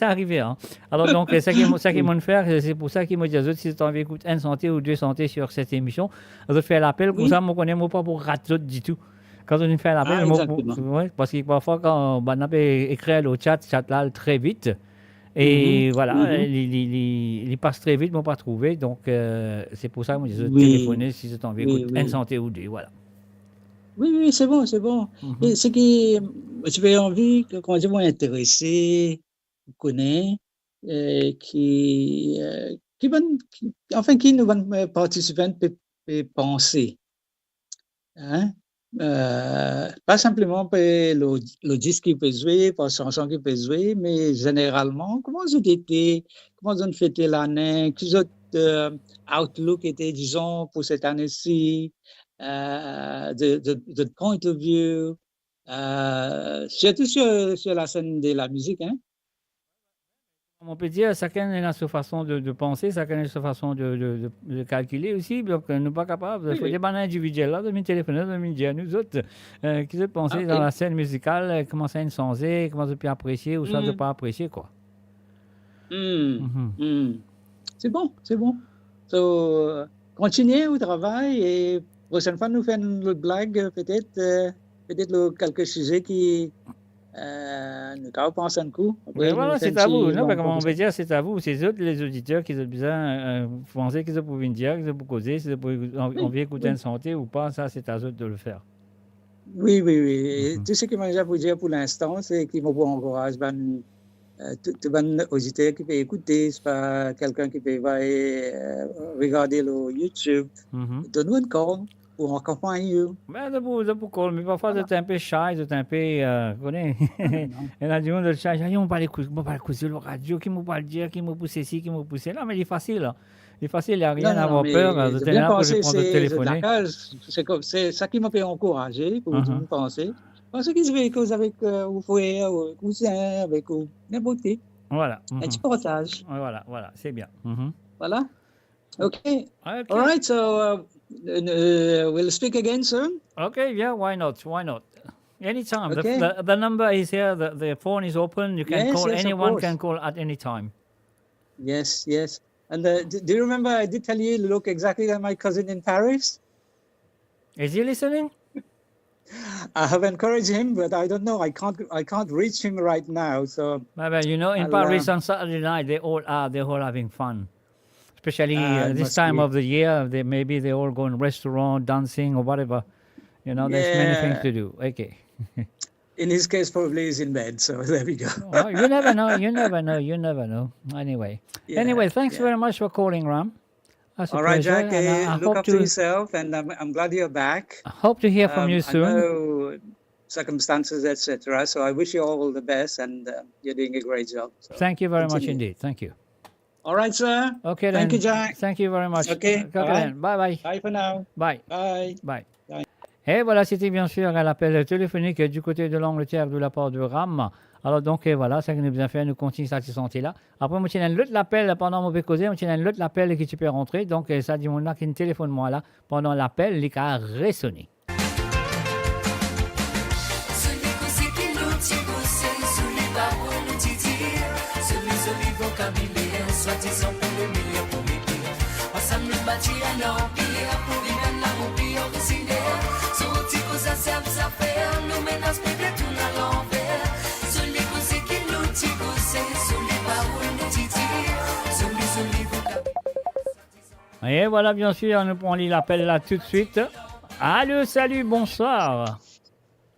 arrivait. Hein. Alors, donc, ça qu'ils m'ont fait, c'est pour ça qu'ils m'ont dit, si tu as envie d'écouter une santé ou deux santé sur cette émission, je fais l'appel, comme ça, je ne connais pas pour radio du tout. Quand on fait l'appel, parce que parfois, quand on écrit au chat là très vite. Et voilà, il passe très vite, ne pas trouvé. Donc, c'est pour ça que je dis téléphoner si c'est envie d'écouter une santé ou deux. Voilà. Oui, c'est bon. Et ce qui, j'avais envie, quand je vais intéresser, connaître, qui nous participants peuvent penser. Hein? Pas simplement pour le disque qui peut jouer, pour la chanson qui peut jouer, mais généralement, comment vous ont fêté l'année, quels autres outlook étaient, disons, pour cette année-ci, de point of view, surtout sur la scène de la musique, hein? On peut dire, chacun a sa façon de penser, chacun a sa façon de calculer aussi. Donc, nous ne sommes pas capables. Il faut des bananes individuelles là, de me téléphoner, de me dire, nous autres, qui se penser dans la scène musicale, comment ça nous changer, comment ça peut apprécier ou ça ne peut pas apprécier, quoi. C'est bon, c'est bon. So, continuez au travail et prochaine fois, nous faisons une autre blague, peut-être quelques sujets qui nous pensent un coup. Mais voilà, c'est à vous. Non, comment on veut dire, c'est à vous. C'est eux, les auditeurs, qui ont besoin de penser, qu'ils peuvent dire, qu'ils peuvent causer, s'ils ont envie d'écouter une santé ou pas, ça, c'est à eux de le faire. Oui. Et tout ce que moi j'ai à vous dire pour l'instant, c'est qu'il me encourage tout bon auditeur qui peut écouter, c'est pas quelqu'un qui peut regarder le YouTube. Donne-nous une call pour accompagner. Mais mais parfois c'est un peu shy, c'est un peu, connais, il y a du monde de shy, on parle écouter le radio, qui me parle dire, qui me pousse ici, qui me pousse là, mais il est facile, là. Il est facile, il n'y a rien à avoir peur, de tenir pour répondre au téléphoner. C'est ça qui m'a fait encourager pour tout penser. Parce que je vais causer avec vos frères, vos cousins, avec n'importe qui. Voilà. Un petit partage. Voilà, c'est bien. Voilà. Okay. All right, so we'll speak again soon. Okay, yeah, why not? Anytime. Okay. The number is here, the phone is open, you can call, anyone can call at any time. Yes. And do you remember I did tell you look exactly like my cousin in Paris? Is he listening? I have encouraged him, but I don't know. I can't reach him right now. So you know, in Paris on Saturday night, they're all having fun. Especially this time of the year, they all go in restaurant, dancing or whatever. You know, there's many things to do. Okay. In his case, probably he's in bed. So there we go. Oh, you never know. Anyway, thanks very much for calling, Ram. All right, Jack. Look after yourself, and I'm glad you're back. I hope to hear from you soon. I know circumstances, etc. So I wish you all the best, and you're doing a great job. So thank you very much indeed. Thank you. All right, sir. Okay, Thank you, Jack. Thank you very much. Okay. Bye. Bye. Bye for now. Bye. Bye. Et voilà, c'était bien sûr un appel téléphonique du côté de l'Angleterre de la part de Ram. Alors donc voilà, ça que nous bien fait, nous continuons cette santé-là. Après, on tient l'autre l'appel pendant mon causer, on tient l'autre l'appel qui tu peux rentrer. Donc ça dit mon là qui téléphone moi là pendant l'appel, il a résonné. Et voilà, bien sûr, nous prenons l'appel là tout de suite. Allô, salut, bonsoir.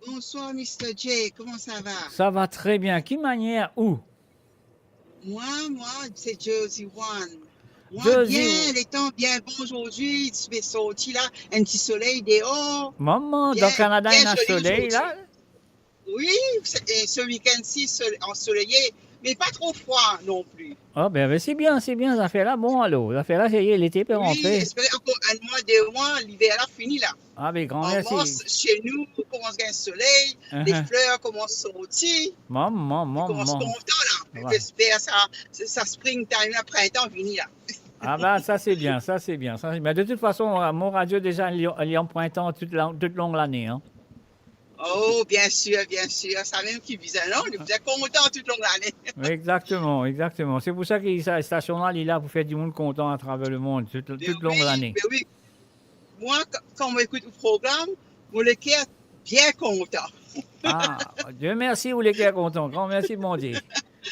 Bonsoir, Mr. J. Comment ça va? Ça va très bien. Qui manière où? Moi, c'est Jersey One. Moi, Jersey. Bien, les temps bien bons aujourd'hui. Tu es sorti là, un petit soleil dehors. Maman, Bien, dans le Canada, il y a un soleil là? Oui, et ce week-end-ci, ensoleillé, mais pas trop froid non plus. Oh, ben c'est bien, ça fait là, bon, allô, ça fait là, c'est l'été peut Oui, rentrer. j'espère encore un mois, 2 mois, l'hiver là, fini là. Ah, ben grand On merci. commence chez nous, on commence à gagner le soleil, les fleurs commencent à sortir. Maman. On commence content là. Ouais. J'espère ça springtime, là, printemps fini là. Ah ben ça c'est bien. Mais de toute façon, mon radio déjà, il est en printemps toute longue l'année. Hein. Oh, bien sûr, ça même qui vise non, vous êtes content toute longue l'année. Exactement. C'est pour ça que cette station-là, il est là pour faire du monde content à travers le monde, toute longue l'année. Mais oui, moi, quand on écoute le programme, mon cœur bien content. Ah, Dieu merci, vous les gars contents. Grand merci, mon Dieu.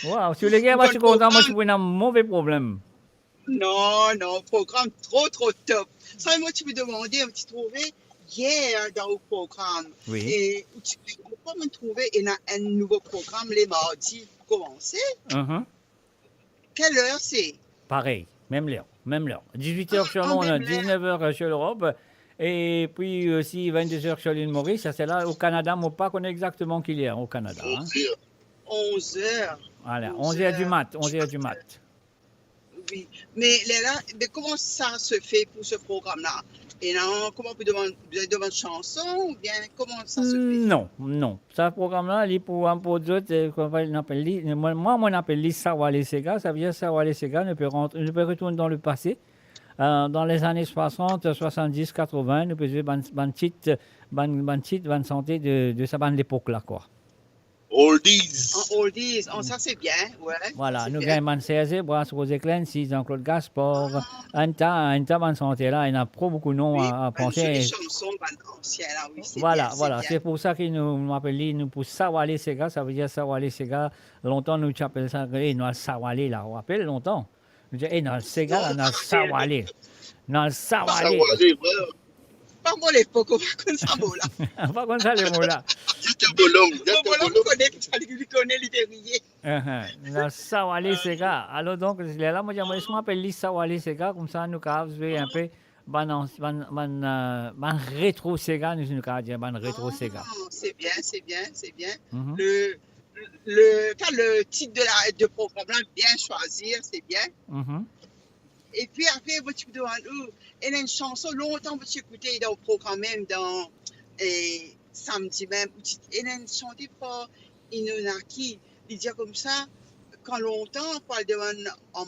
Wow, si vous les gars, moi je suis content, moi je suis un mauvais problème. Non, programme trop top. Ça, moi, tu me demandais, tu trouvais hier dans le programme. Oui. Et tu peux me trouver un nouveau programme les mardis pour commencer. Quelle heure c'est? Pareil, même l'heure. 18h sur Londres, 19h sur l'Europe. Et puis aussi 22h sur l'île Maurice. Ça c'est là au Canada, mais pas connaît exactement qu'il y a au Canada. 11h. Voilà, 11h du mat. Oui, mais là, comment ça se fait pour ce programme-là? Et non, comment vous demandez chanson ou bien comment ça se fait? Non. Ce programme-là, il est pour d'autres, moi, on appelle Sawale Sega. Ça veut dire Sawale Sega ne peut retourner dans le passé. Dans les années 60, 70, 80, nous faisons ban titre, ban santé de sa bande l'époque-là, quoi. Oldies. Ça c'est bien, ouais. Voilà, nous gagnons ban 16, Brass Roséclaine, Jean-Claude Gaspard, Anta ban santé là, il y a pas beaucoup de noms à penser. Les chansons anciennes là, oui, c'est voilà, bien, voilà, c'est c'est pour ça qu'ils nous appellent, nous pour Sawale Sega, ça veut dire Sawale Sega. Longtemps, nous appelons ça, nous avons Sawale là, on appelle longtemps. Nous disons, dans le Sega, là, dans le Sawale. Dans le Sawale. Pas moi l'époque, on va comme ça, mot là. Pas comme ça, les mots là. Il connaît l'idée. Dans le Sawale Sega. Alors, donc, là, moi, je m'appelle Sawale Sega, comme ça, nous avons joué un peu. Ban rétro Sega, nous avons dit, ban rétro Sega. C'est bien. Le titre de programme là, bien choisir, c'est bien. Et puis après, vous te demandez, il y a une chanson, longtemps vous écoutez dans le programme même, dans samedi même, il y a une chanson par Inonaki, il dit comme ça, quand longtemps, on parle d'un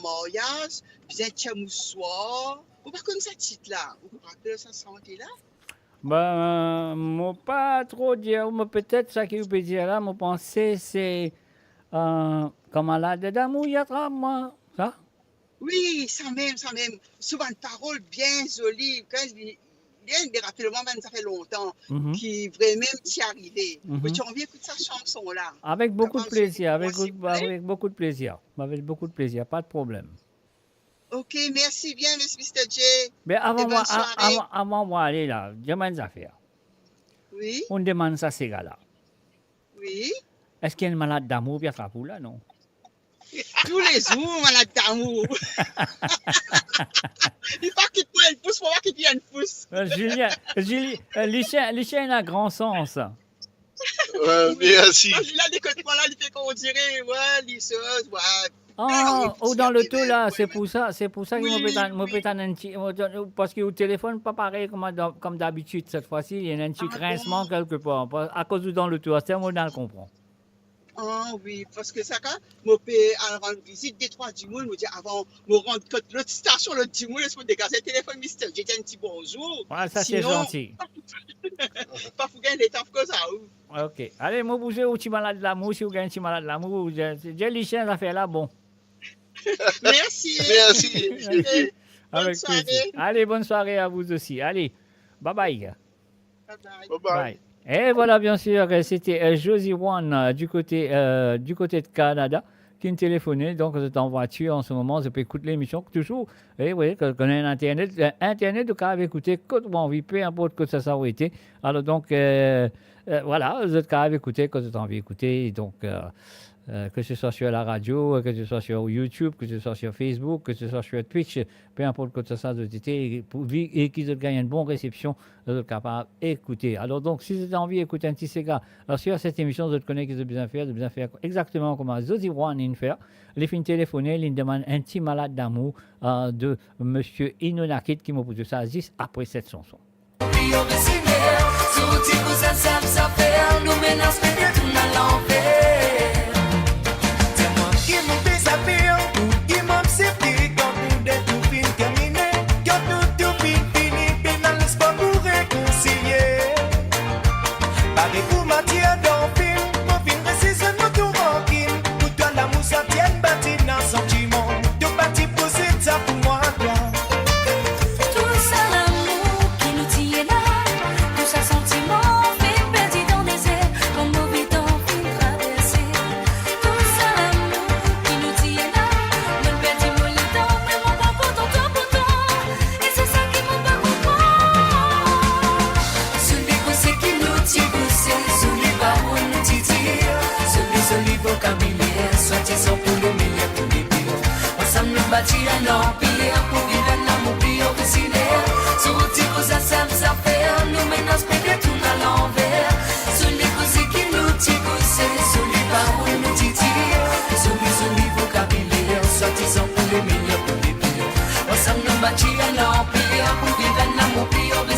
mariage, puis un chamoussoir, ou pas comme ça titre là, vous vous rappelez ça santé là? Moi pas trop dire, mais peut-être ça que vous pouvez dire là, moi penser c'est comment là d'amour il y a moi, ça? Oui, ça même. Souvent une parole bien jolie. Il y a des rappels, ça fait longtemps, qui vraiment t'y arrivé. Mais tu as envie d'écouter sa chanson là. Avec beaucoup de plaisir, avec beaucoup de plaisir, pas de problème. Ok, merci bien, Mr. J. Mais avant moi aller là, demande des affaires. Oui. On demande ça ces gars-là. Oui. Est-ce qu'il y a une malade d'amour bien frappou là, non? Tous les jours, malade d'amour. Il faut qu'il prenne une pouce, il faut qu'il prenne une pouce. Lucien a grand sens. Merci. Il a des côtés là, il fait qu'on dirait, ouais, lisseuse, ouais. Ou dans le tout là, c'est pour ça qu'il me pétane un petit, parce que au téléphone pas pareil comme d'habitude cette fois-ci, il y a un petit grincement quelque part, à cause du dans le tout, c'est un mot dans le comprend. Ah oui, parce que ça, quand je peux rendre visite des trois du monde, je dis avant, je rendre compte l'autre station, l'autre du monde, je peux dégager le téléphone, Mister. J'ai dit un petit bonjour. Ouais, ça c'est gentil. Pas pour gagner des temps comme ça. Ok. Allez, moi, bouger au petit malade de l'amour, si vous gagnez un petit malade de l'amour, j'ai les chiens à faire là, bon. Merci. Avec plaisir. Allez, bonne soirée à vous aussi. Allez, bye bye. Bye. Et voilà, bien sûr, c'était Josie One du côté de Canada qui me téléphonait. Donc, vous êtes en voiture en ce moment, vous pouvez écouter l'émission toujours. Et oui, quand on a un Internet, vous pouvez écouter quand vous avez envie, peu importe que ça a été. Alors, donc, voilà, vous êtes capable d'écouter quand vous avez envie d'écouter. Donc, que ce soit sur la radio, que ce soit sur YouTube, que ce soit sur Facebook, que ce soit sur Twitch, peu importe que ce soit de été, et qu'ils gagnent une bonne réception, vous êtes capable d'écouter. Alors donc, si vous avez envie d'écouter un petit Sega, alors sur cette émission, vous connaissez que vous avez besoin de faire exactement comme Josie One fait. Les filles téléphonées, ils demandent un petit malade d'amour de M. Inonaki qui m'a posé ça juste après cette chanson. Magia não pia, por viver na mupio.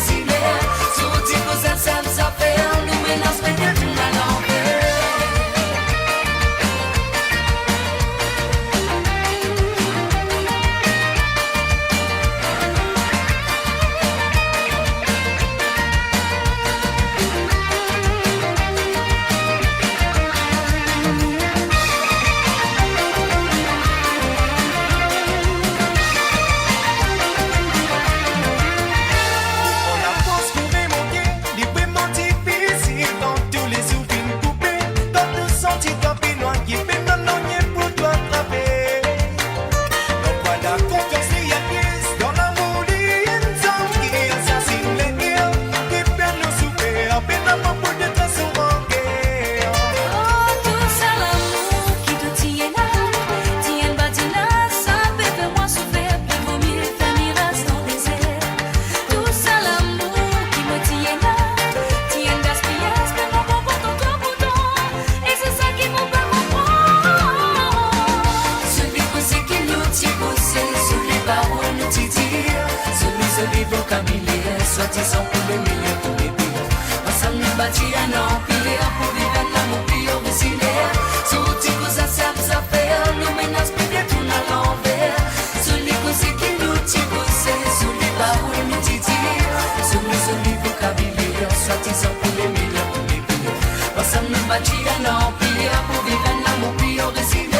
satisfaction pour les millions, pour les millions. Ensemble nous bâtir un empire pour vivre un amour puis on décide.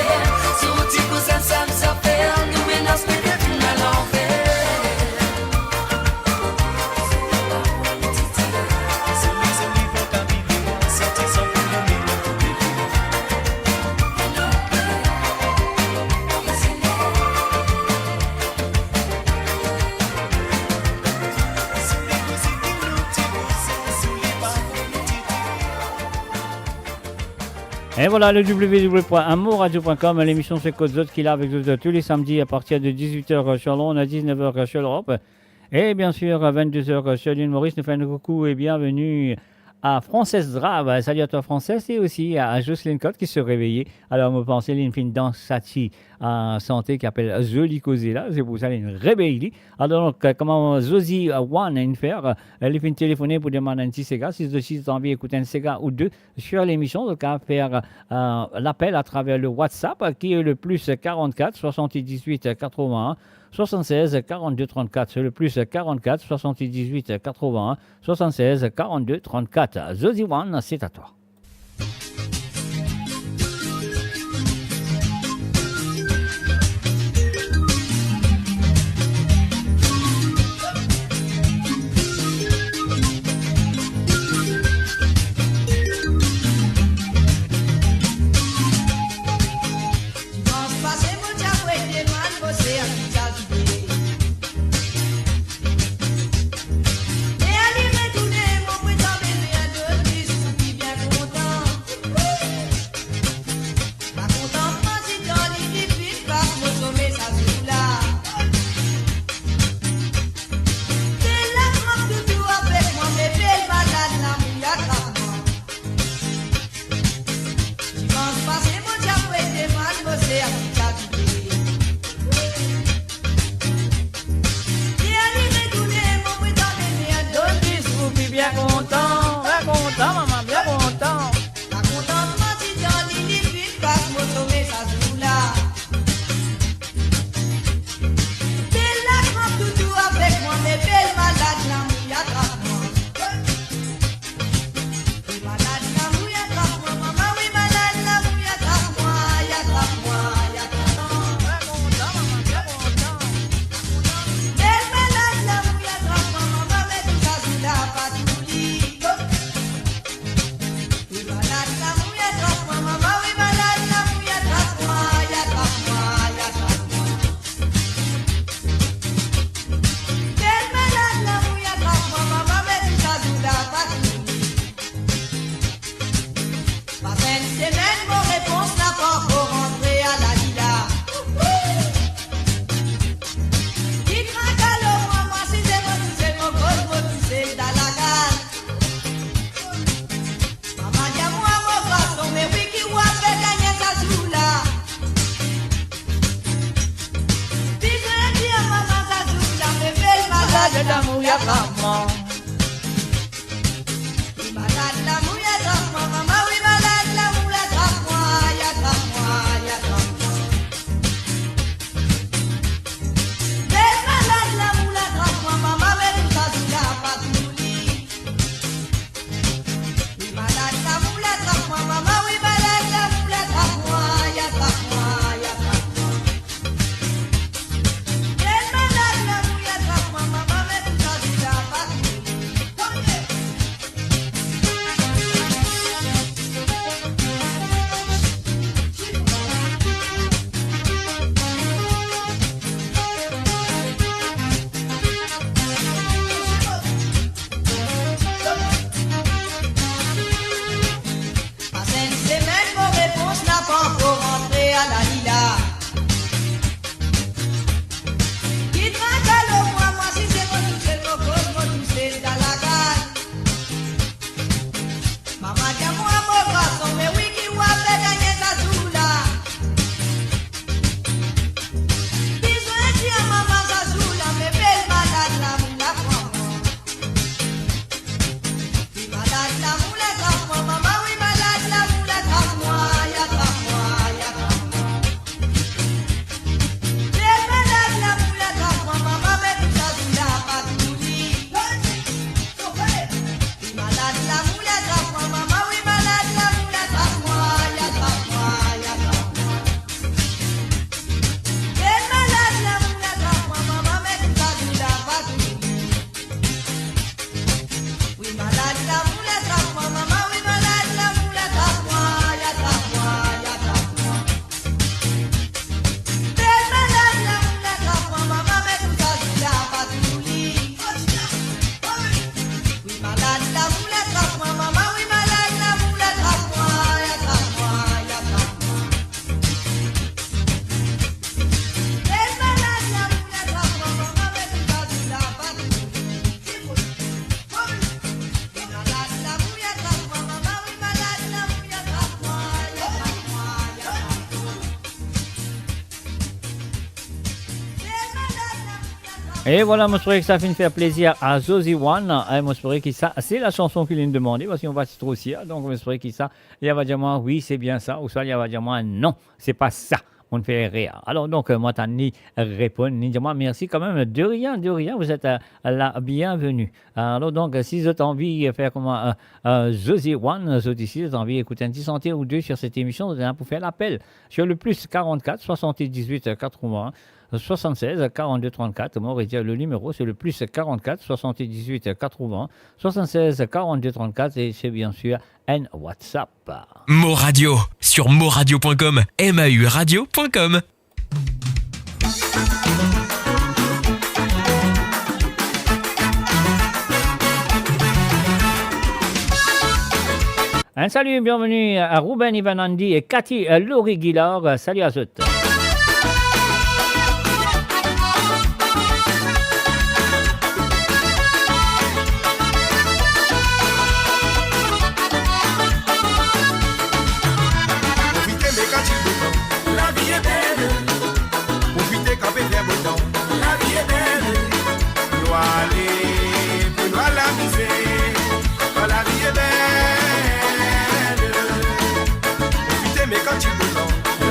Sur un petit coup ça fait, nous menace peut-être à l'enfer. Et voilà le www.amourradio.com, l'émission c'est Côte Zot qui est là avec vous tous les samedis à partir de 18h sur Londres, à 19h sur l'Europe. Et bien sûr à 22h sur l'île Maurice. Nous faisons un coucou et bienvenue à Frances Drave. Salut à toi Frances et aussi à Jocelyne Cotte qui se réveillait. Alors on me pensait une fine danse Sachi en santé qui appelle Jolie Causée là. C'est pour ça qu'elle est réveillée. Alors donc comment Zosie One a faire, elle est fin téléphoner pour demander un petit Sega. Si vous avez envie d'écouter un Sega ou deux sur l'émission, donc à faire l'appel à travers le WhatsApp qui est le plus 44 78 81 76 42 34. C'est le plus 44 78 81 76 42 34. Zosie One, c'est à toi. Et voilà, moi, je que ça fait faire plaisir à Josie One. Et moi, je que ça, c'est la chanson qu'il a demandé, parce qu'on va se aussi. Donc, moi, je que ça, il va dire moi, oui, c'est bien ça. Ou soit, il va dire moi, non, c'est pas ça. On ne fait rien. Alors, donc, moi, t'as ni répondre, ni dire moi, merci quand même. De rien, vous êtes la bienvenue. Alors, donc, si vous avez envie de faire comme Josie One, vous ici, vous avez envie d'écouter un petit santé ou deux sur cette émission, vous avez pour faire l'appel sur le plus 44 78 80. 76 42 34, moi, on dire le numéro, c'est le plus 44 78 80 76 42 34 et c'est bien sûr un WhatsApp. Mo Radio sur moradio.com, mauradio.com. Un salut, bienvenue à Ruben Ivanandi et Cathy Laurie Guillard. Salut à tous.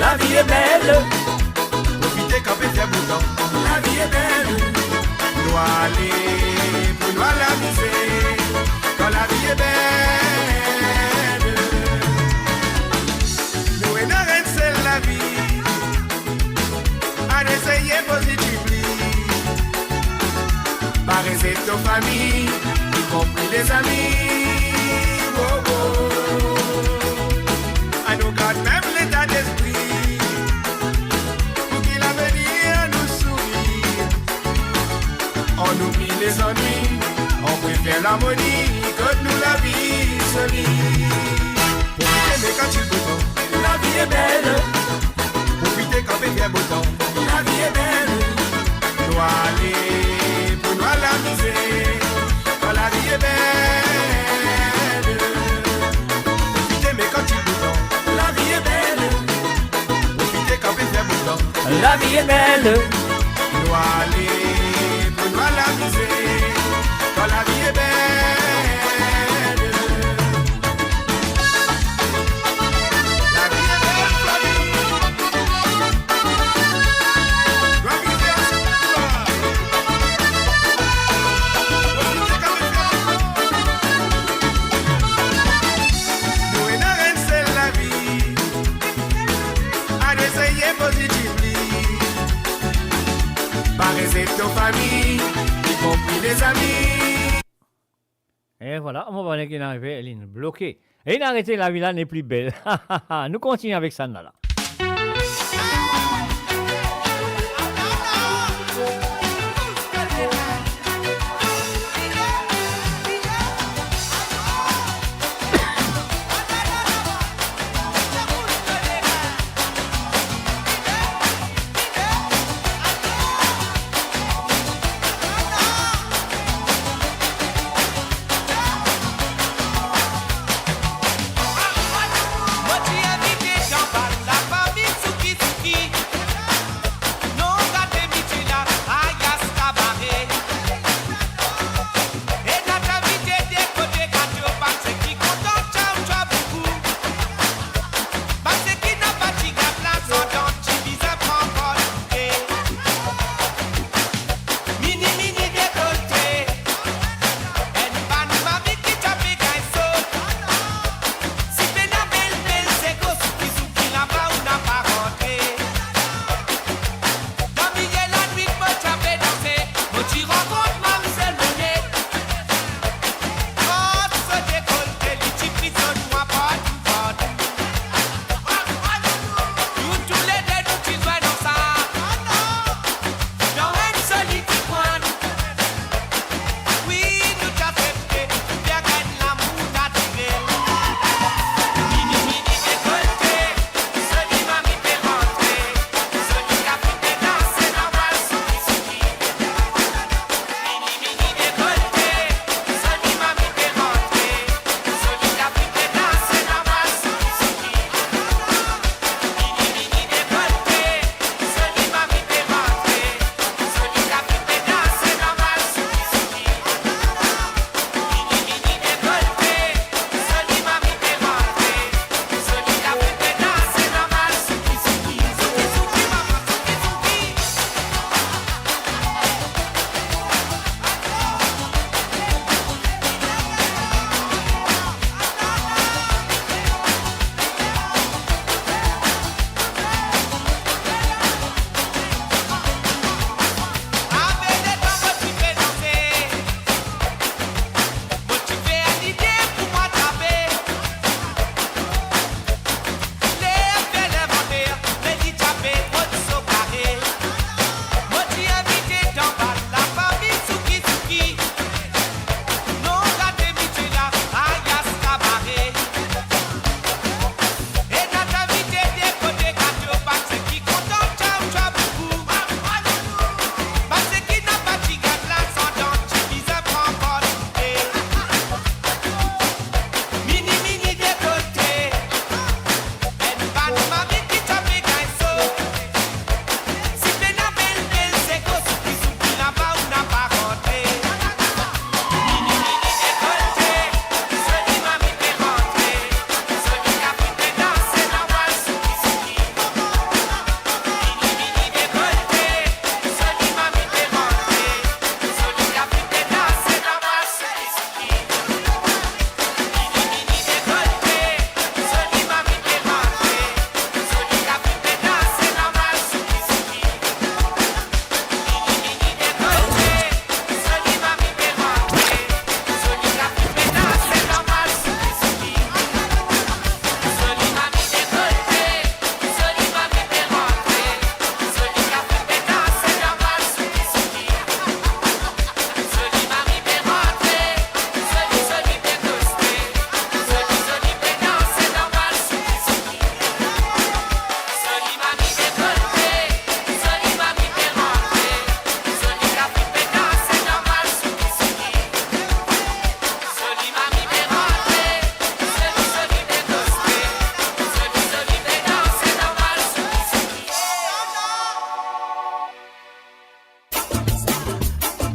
La vie est belle, profitez quand il fait beau temps. La vie est belle, nous aller pour nous l'amuser. Quand la vie est belle, nous et nous c'est la vie. À essayer positivement, par exemple nos familles, y compris les amis. Oh, oh. À nous garde même l'état d'esprit. On oublie les ennuis, on préfère l'harmonie que nous la vie solide. Profitez mais quand il beau temps, la vie est belle. Profitez quand il fait beau temps, la vie est belle. Nous aller pour nous l'amuser, quand la vie est belle. Profitez mais quand il beau temps, la vie est belle. Profitez quand il fait beau temps, la vie est belle. Nous aller l'amuser, quand la vie est belle. La vie est belle, doit vivre à nous et la reine, c'est la vie. À essayer positivement, par exemple nos familles, compris les amis. Et voilà, on va voir qu'il est arrivé, elle est bloquée. Et il a arrêté, la villa n'est plus belle. Nous continuons avec ça là. Moi, tu as mis des gens par là.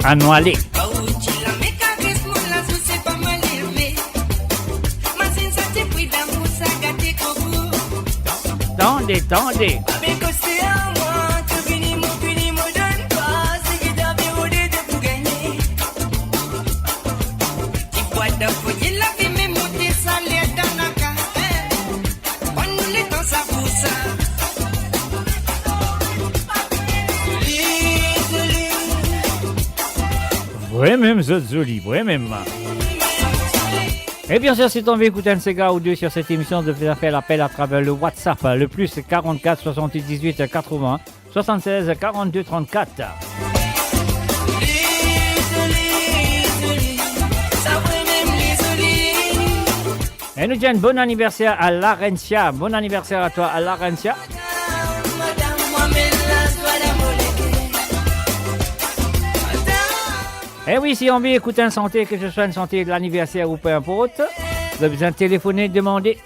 À Noalé. Tendez, tendez. Ouais, même c'est joli, ouais, même. Et bien sûr, si tu as envie d'écouter un Sega ou deux sur cette émission, de faire l'appel à travers le WhatsApp, le plus 44 78 80 76 42 34. Et nous disons bon anniversaire à Larencia. Bon anniversaire à toi, à Larencia. Et oui, si on veut écouter un santé, que ce soit une santé de l'anniversaire ou peu importe, vous avez besoin de téléphoner, demander.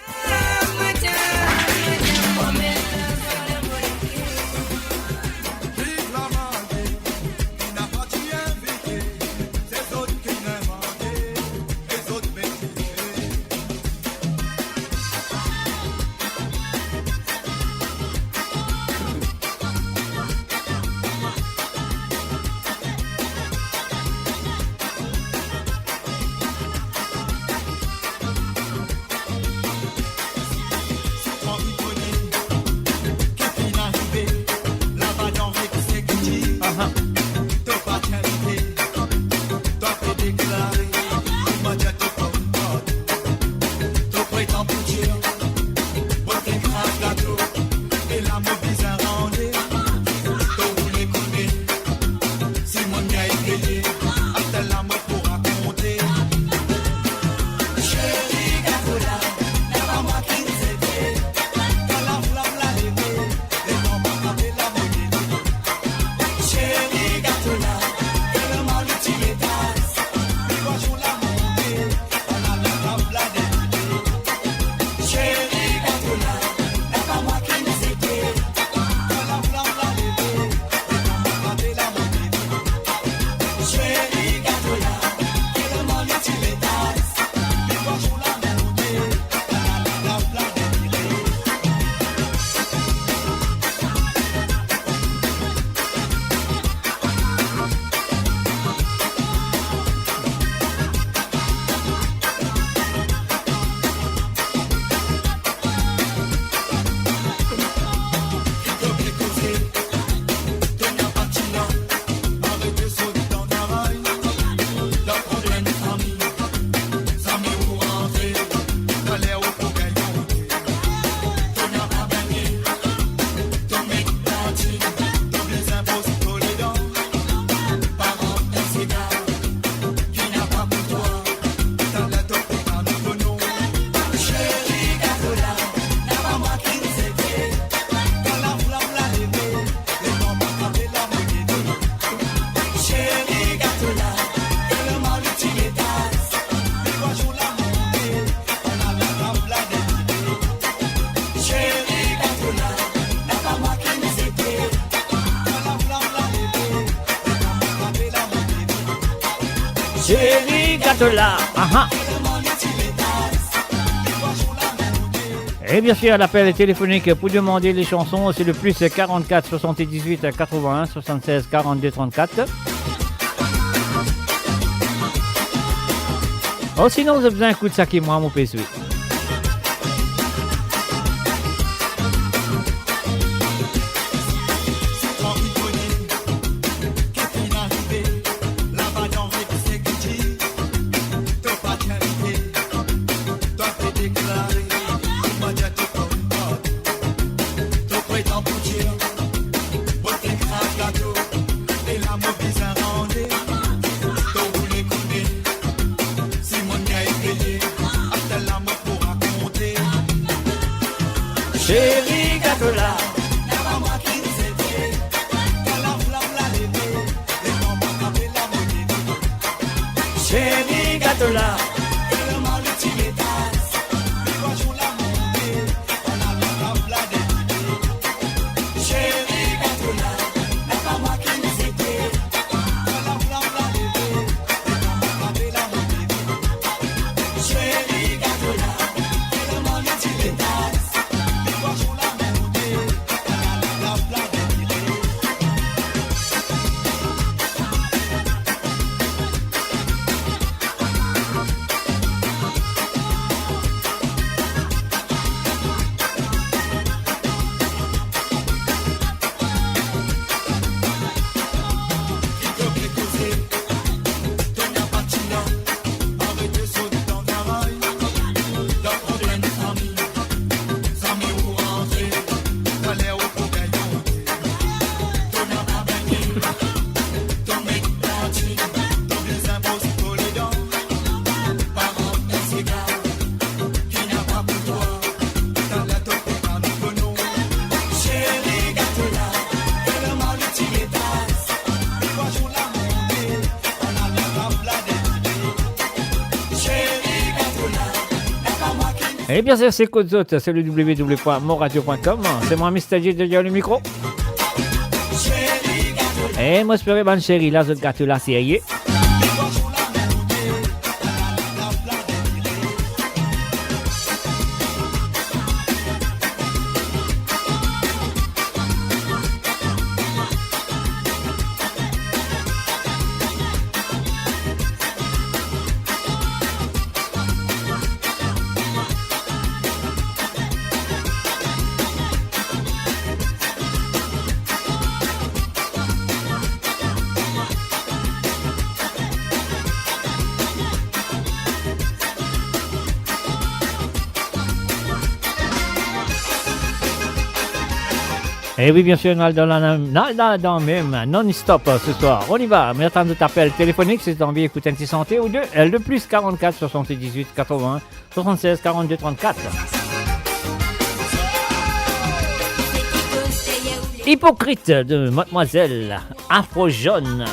Là. Et bien sûr, l'appel téléphonique pour demander les chansons, c'est le plus 44 78 81 76 42 34. Oh, sinon, vous avez besoin d'un coup de sac et moi, mon PC. Et bien sûr, c'est Côte Zot, c'est le www.monradio.com. C'est moi, Mr. J, derrière le micro. Et moi, j'espère, bonne chérie, là, je gâteau là, c'est Et oui, bien sûr, on est dans même non-stop ce soir. On y va. Mais attends, t'appelles téléphonique si tu as envie d'écouter un petit santé ou deux. Le plus 44 78 80 76 42 34. Hypocrite de Mademoiselle Afro Jaune.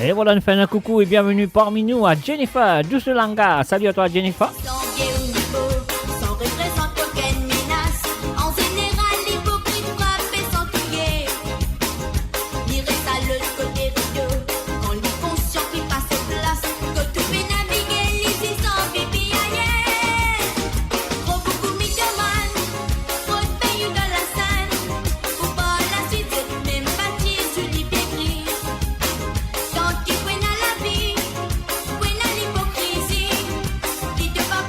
Et voilà, nous faisons un coucou et bienvenue parmi nous à Jennifer Doucelanga. Salut à toi, Jennifer. Qui te va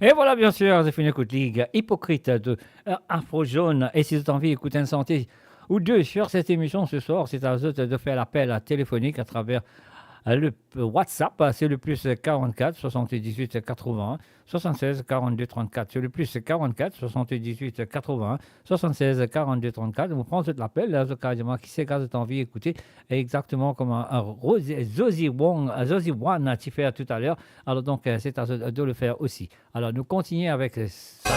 Et voilà, bien sûr, c'est fini écoute Ligue Hypocrite de Afro Jaune. Et si vous avez envie d'écouter une santé ou deux sur cette émission ce soir, c'est à vous de faire l'appel téléphonique à travers le WhatsApp. C'est le plus 44 78 81 76 42 34. C'est le plus 44 78 81 76 42 34. Vous prenez l'appel, là, qui c'est que vous avez envie d'écouter exactement comme Zozy One tu fait tout à l'heure. Alors donc, c'est à vous de le faire aussi. Alors, nous continuons avec ça.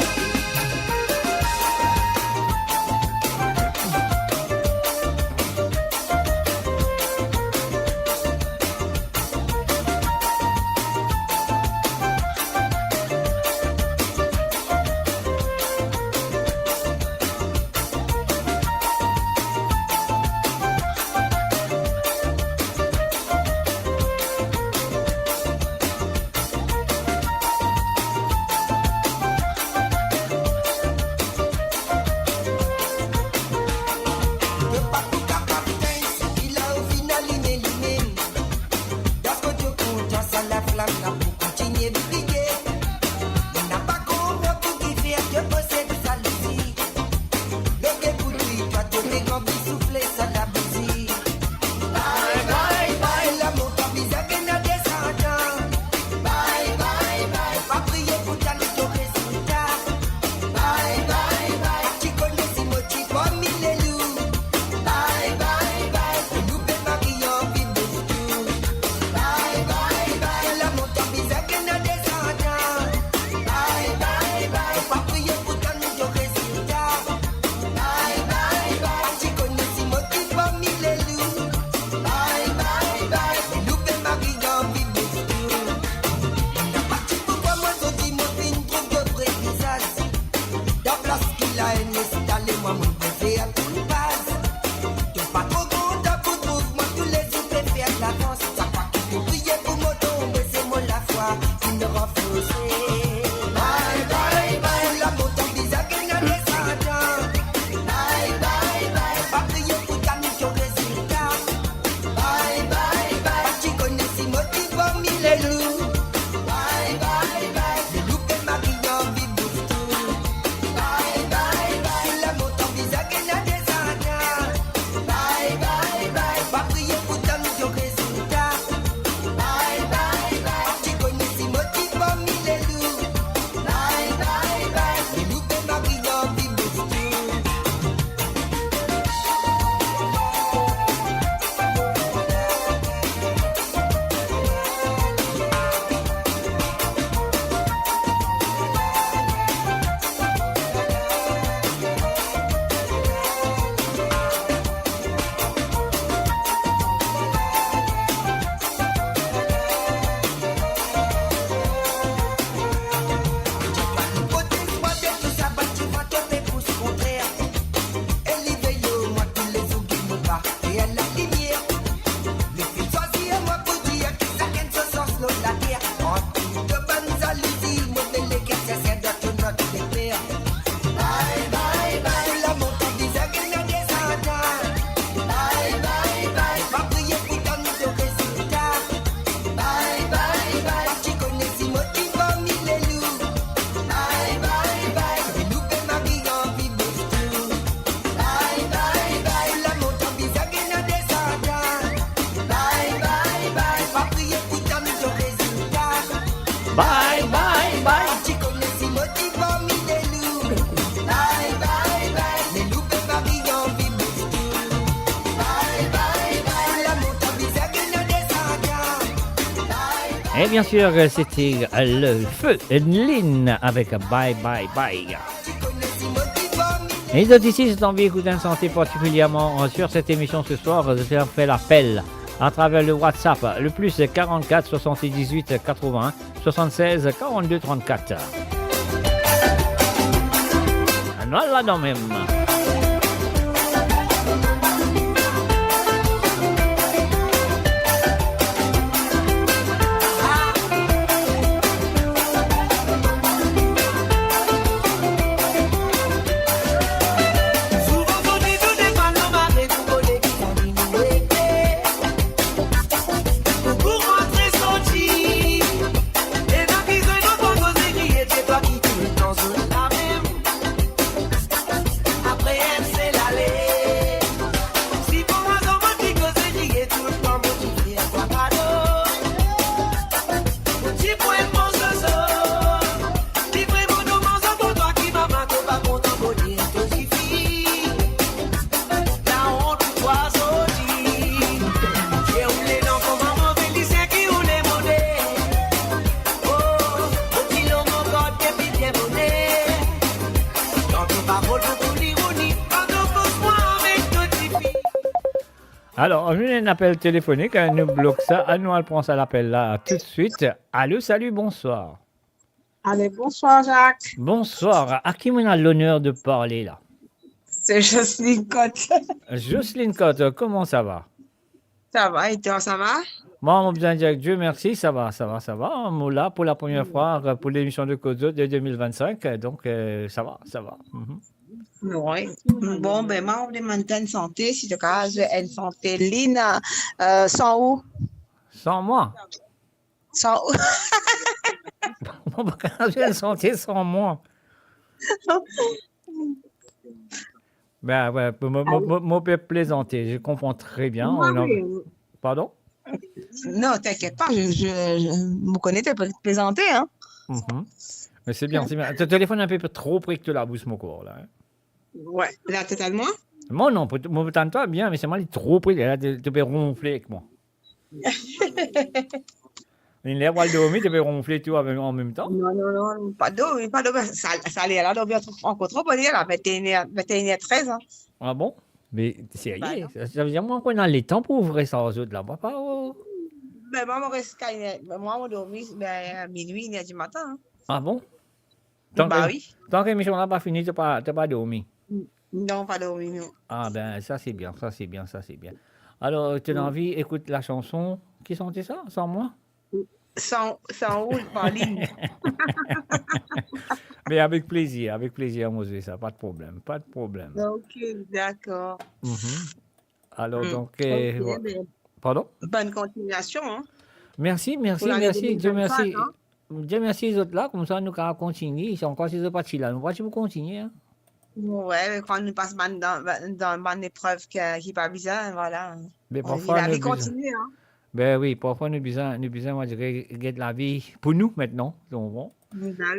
Et bien sûr, c'était le feu Lynn avec Bye Bye Bye. Et les autres ici, si tu as envie d'écouter un santé particulièrement sur cette émission ce soir, je fais l'appel à travers le WhatsApp, le plus 44 78 80 76 42 34. Voilà non même. Pour rentrer sorti, et dans qui se nous propose de crier, c'est toi Alors, on a un appel téléphonique, elle nous bloque ça. Nous, elle prend ça l'appel là tout de suite. Allô, salut, bonsoir. Allez, bonsoir Jacques. Bonsoir. À qui on a l'honneur de parler là? C'est Jocelyne Cotte. Jocelyne Cotte, comment ça va? Ça va, et toi, ça va? Moi, mon bien Dieu merci, ça va. On est là pour la première fois pour l'émission de Côte d'Azur de 2025, donc ça va. Oui. Bon, ben moi, on demande une santé, si tu cas, une santé ligne, sans où? Sans moi? Sans où? J'ai une santé sans moi. Ben ouais, moi peux plaisanter, je comprends très bien. Pardon? Non, t'inquiète pas, je me connais, tu peux te plaisanter, hein? Mais c'est bien. Ton téléphone est un peu trop près que tu la bouche, mon corps, là. Hein? Ouais, là, totalement? Moi, non, moi, t'entends bien, mais c'est moi, il est trop près, là, tu peux ronfler avec moi. Il est à dormir, tu peux ronfler tout en même temps? Non, pas d'eau, ça allait là, dormir encore trop, pas dire, là, 21h13, hein? Ah bon? Mais sérieux, ça veut dire moi qu'on a le temps pour ouvrir ça aux autres là, papa. Ben moi, on dormi à minuit, 1h du matin. Hein. Ah bon? Oui. Tant que l'émission n'a pas fini, tu n'as pas dormi? Non, pas dormi, non. Ah ben, ça c'est bien. Alors, tu as envie, écoute la chanson. Qui chantait ça, sans moi? Sans où, par ligne. Mais avec plaisir, moi, je ça, pas de problème. Ok, d'accord. Alors, donc, okay, pardon? Bonne continuation. Hein? Merci. Dieu merci. Dieu merci, les autres là, comme ça, nous allons continuer. Ils sont encore ces parties là. Nous allons continuer. Hein? Ouais, quand nous passons dans une épreuve qui n'est pas bizarre, voilà. Mais parfois, la vie continue. Hein? Ben oui, parfois, nous besoin, moi, je dirais, de la vie pour nous maintenant. Donc, bon.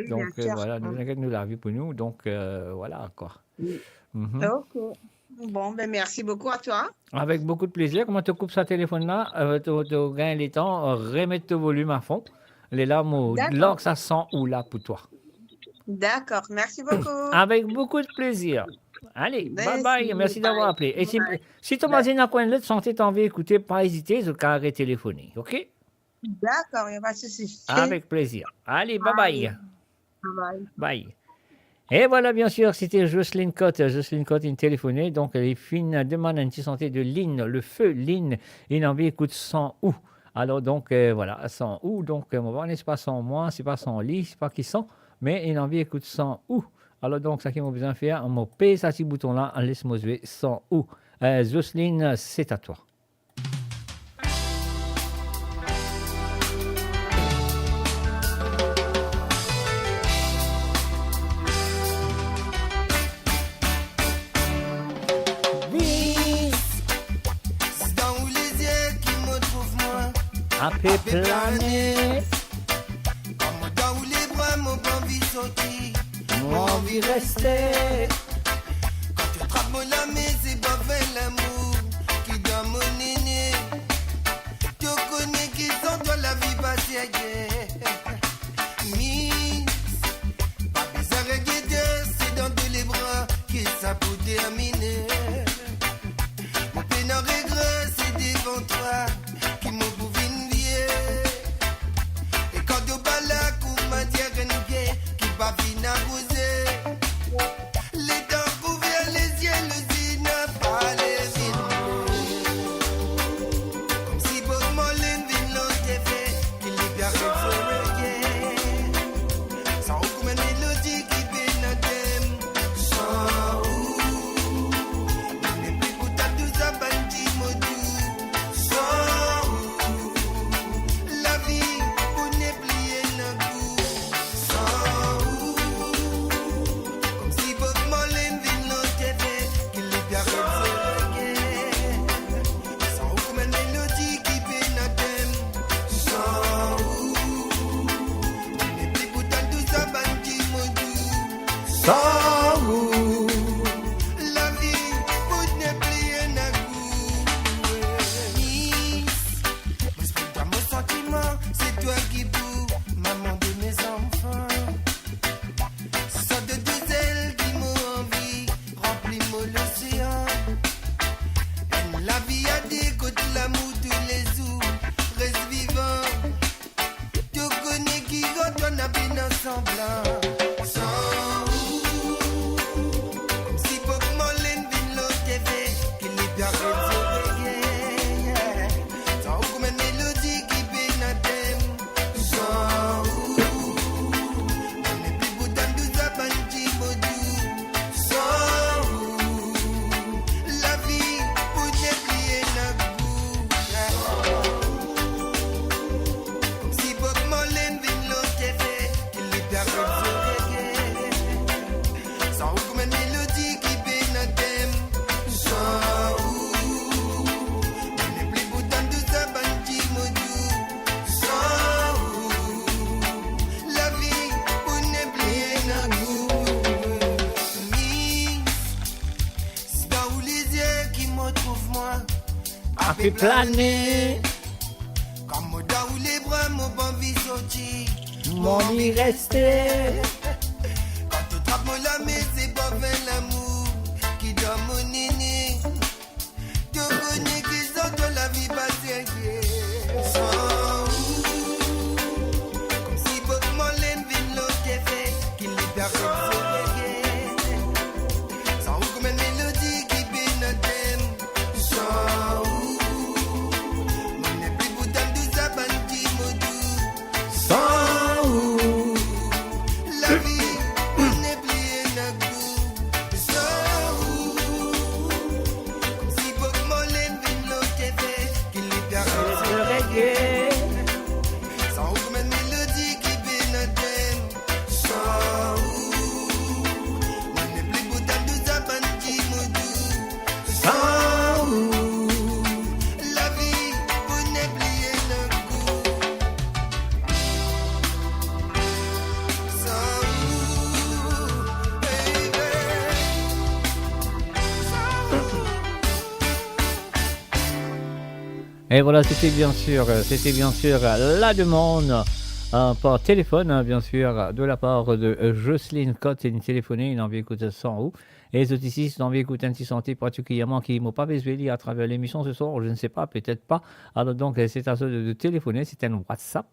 Donc voilà, nous la vie pour nous. Donc voilà quoi. Ok. Bon, ben merci beaucoup à toi. Avec beaucoup de plaisir. Comment tu coupes ce téléphone-là, tu gagnes le temps, remettre ton volume à fond. Les larmes, là que ça sent ou là pour toi. D'accord, merci beaucoup. Avec beaucoup de plaisir. Allez, bye. Merci d'avoir appelé. Et si tu m'as dit un coin de santé, tu as envie d'écouter, pas hésiter, je vais téléphoner. OK? D'accord, il n'y a pas de souci. Avec plaisir. Allez, bye. Bye. Et voilà, bien sûr, c'était Jocelyne Cotte. Jocelyne Cotte, une téléphonée. Donc, les filles demandent une petite santé de Lynn, le feu Lynn. Une envie, écoute, sans où. Alors, donc, voilà, sans où. Donc, on va n'est pas sans moi, c'est pas sans lit, c'est pas qui sent, mais une envie, écoute, sans où. Alors, donc, ça qui m'a besoin de faire, on m'a payé ce petit bouton-là, laisse-moi jouer sans où. Jocelyne, c'est à toi. Happy plané. Comme dans les bras, mon envie sortir. Mon envie rester. Quand tu attrapes mon âme, c'est pas fait l'amour qui doit mon aîné. Tu connais qui sont toi la vie passée ailleurs. Miss, pas besoin de guider, c'est dans tous les bras qui ça peut terminer. Mon peine en regret, c'est devant toi qui m'ont bouffé. Et quand tu parles à coup, m'a dit à qui va finir à causer. Les dents couverts, les yeux, le zina, pas les comme si Bob Marley vient l'autre fait, qu'il est bien réformé. Sans aucune mélodie qui pénètre, sans où. Mais plus pour ta douce à bandit, modou, sans où. La vie, pour ne plier le goût, sans où. Comme si Bob Marley vient l'autre fait, qu'il est bien réformé. Sans aucune mélodie qui pénètre, sans où. Mais plus pour ta douce à bandit, modou, sans où. La vie, pour ne plier le goût. Respecte toi mon sentiment, c'est toi qui boue, maman de mes enfants. Sors de deux ailes qui m'ont envie, remplis-moi l'océan. La vie a des puis planer. Comme moi dans les bras, mon bon vie sorti. Mon y rester. Quand tu trappes mon lame, c'est pas fait l'amour qui donne mon nini. Tu connais qu'ils ont de la vie passée. Sans comme si Bob Marley vient l'autre fait, qu'il les perd comme sans ou comme une mélodie qui vient à thème. Sans mon n'est plus bouton de sa bandi modou. Sans la vie, on n'est plus un goût. Sans comme si Bob Marley vient l'autre fait, qu'il les perd comme sans ou comme une mélodie qui vient à thème. Sans mon n'est plus bouton de sa bandi modou. Sans la vie, on n'est plus un goût. Sans baby. Et voilà, c'était bien sûr la demande par téléphone, hein, bien sûr, de la part de Jocelyne Cotte. C'est une téléphonée, une envie écouter sans ou. Et les autres ici, c'est envie écouter un petit santé particulièrement qui ne m'ont pas besoin à travers l'émission ce soir, je ne sais pas, peut-être pas. Alors donc, c'est à ceux de téléphoner, c'est un WhatsApp.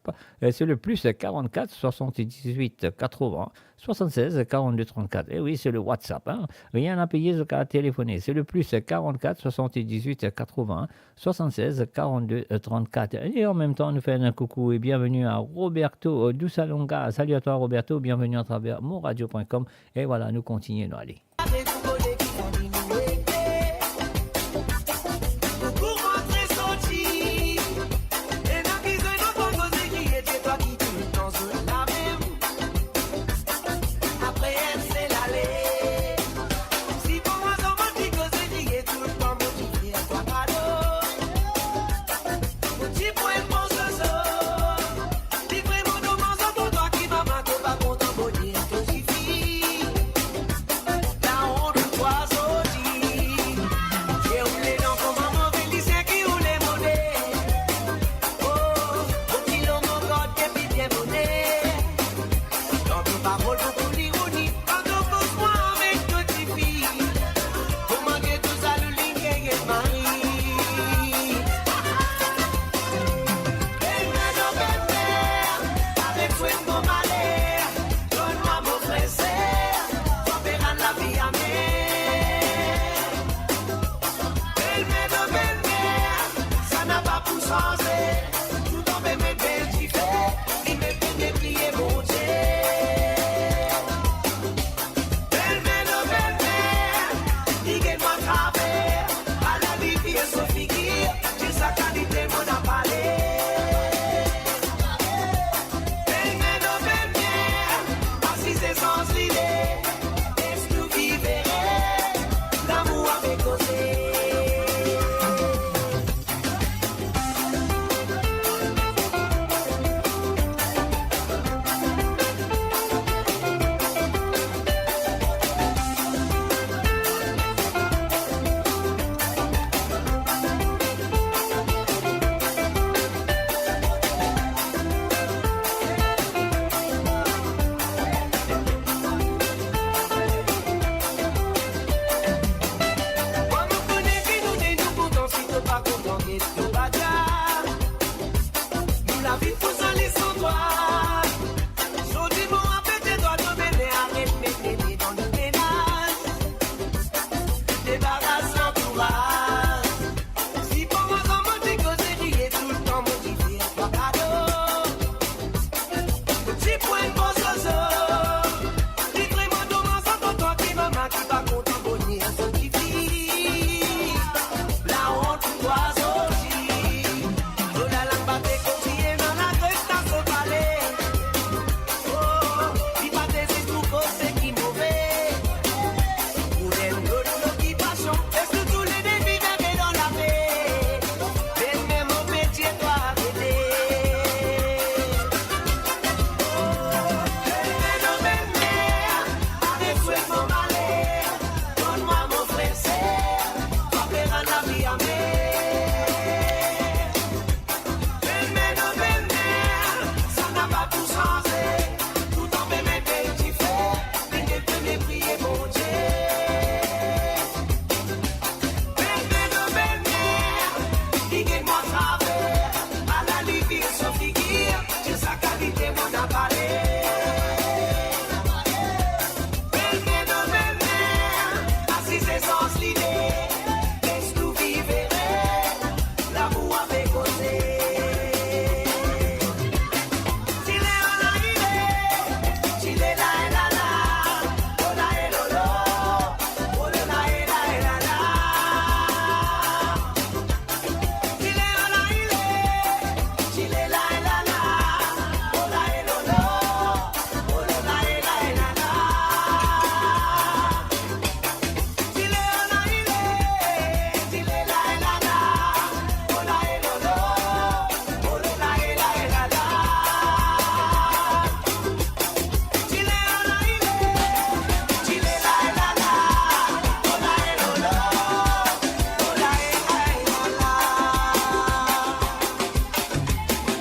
C'est le plus 44 78 80 76 42 34. Et oui, c'est le WhatsApp. Hein. Rien à payer, ce cas téléphoner. C'est le plus 44 78 80 76 42 34. Et en même temps, nous faisons un coucou et bienvenue à Roberto Dusalonga. Salut à toi, Roberto. Bienvenue à travers monradio.com. Et voilà, nous continuons à aller. La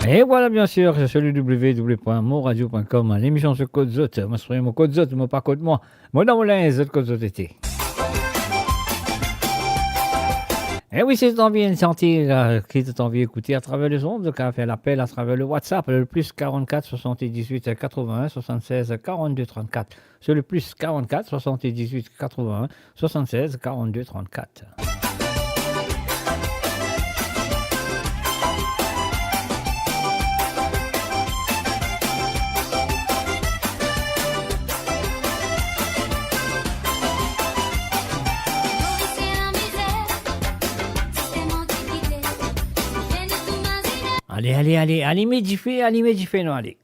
Et voilà, bien sûr, c'est celui www.moradio.com. L'émission sur Côte Zot. Moi, je mon Côte Zot, moi, pas Côte moi. Moi, dans mon linge, Zot Côte Zot été. Et oui, c'est envie de sentir, qui est envie d'écouter à travers les ondes, donc à faire l'appel à travers le WhatsApp, le plus 44 78 81 76 42 34. C'est le plus 44 78 81 76 42 34. Allez, médifé, non, allez.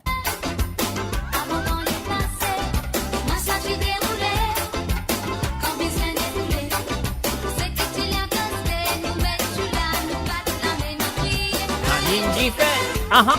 Aha.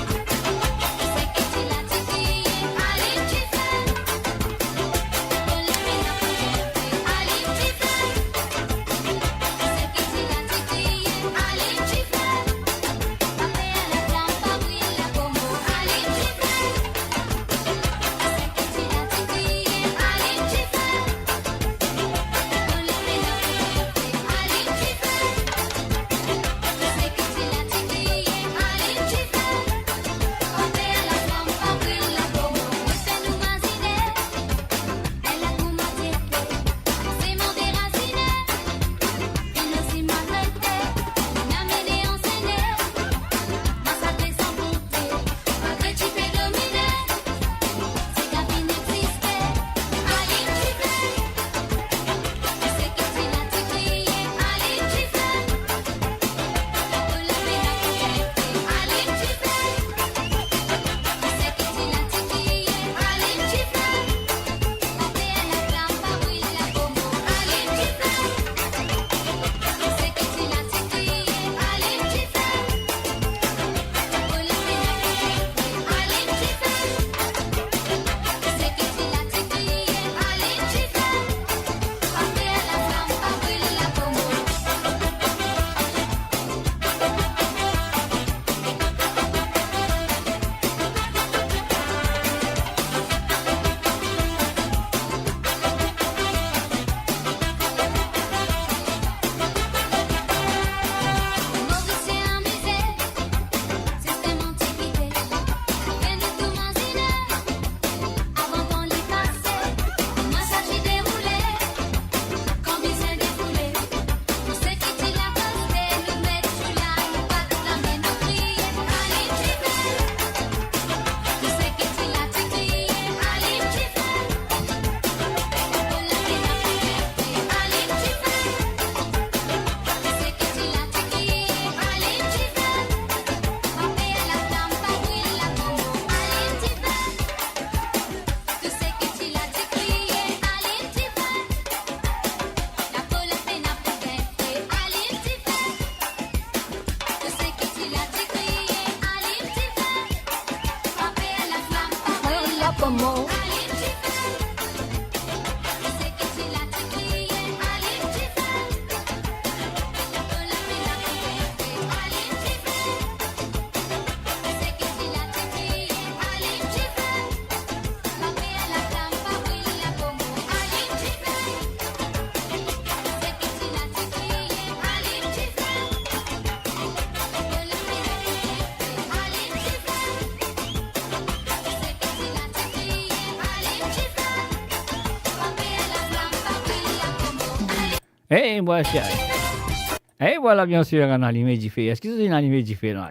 Et voilà, bien sûr, un animé différent. Est-ce que c'est un animé différent?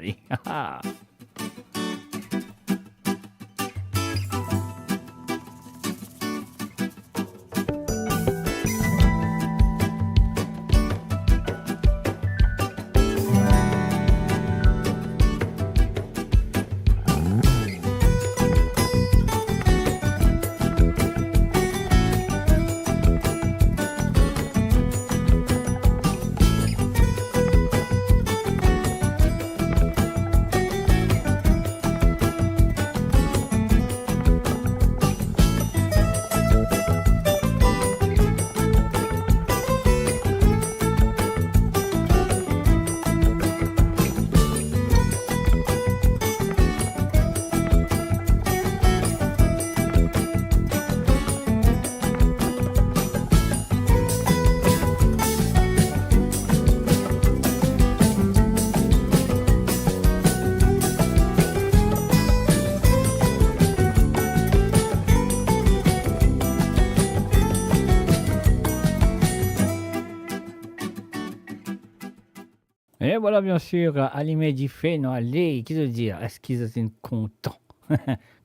Et voilà, bien sûr, Alimé dit fait, non, allez, qui veut dire, est-ce qu'ils étaient contents?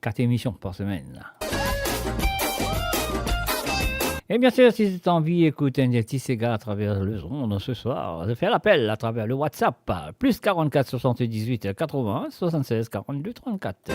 4 émissions par semaine. Là. Et bien sûr, si vous avez envie d'écouter un des petits Sega à travers le son ce soir, de faire l'appel à travers le WhatsApp, plus 44 78 80 76 42 34.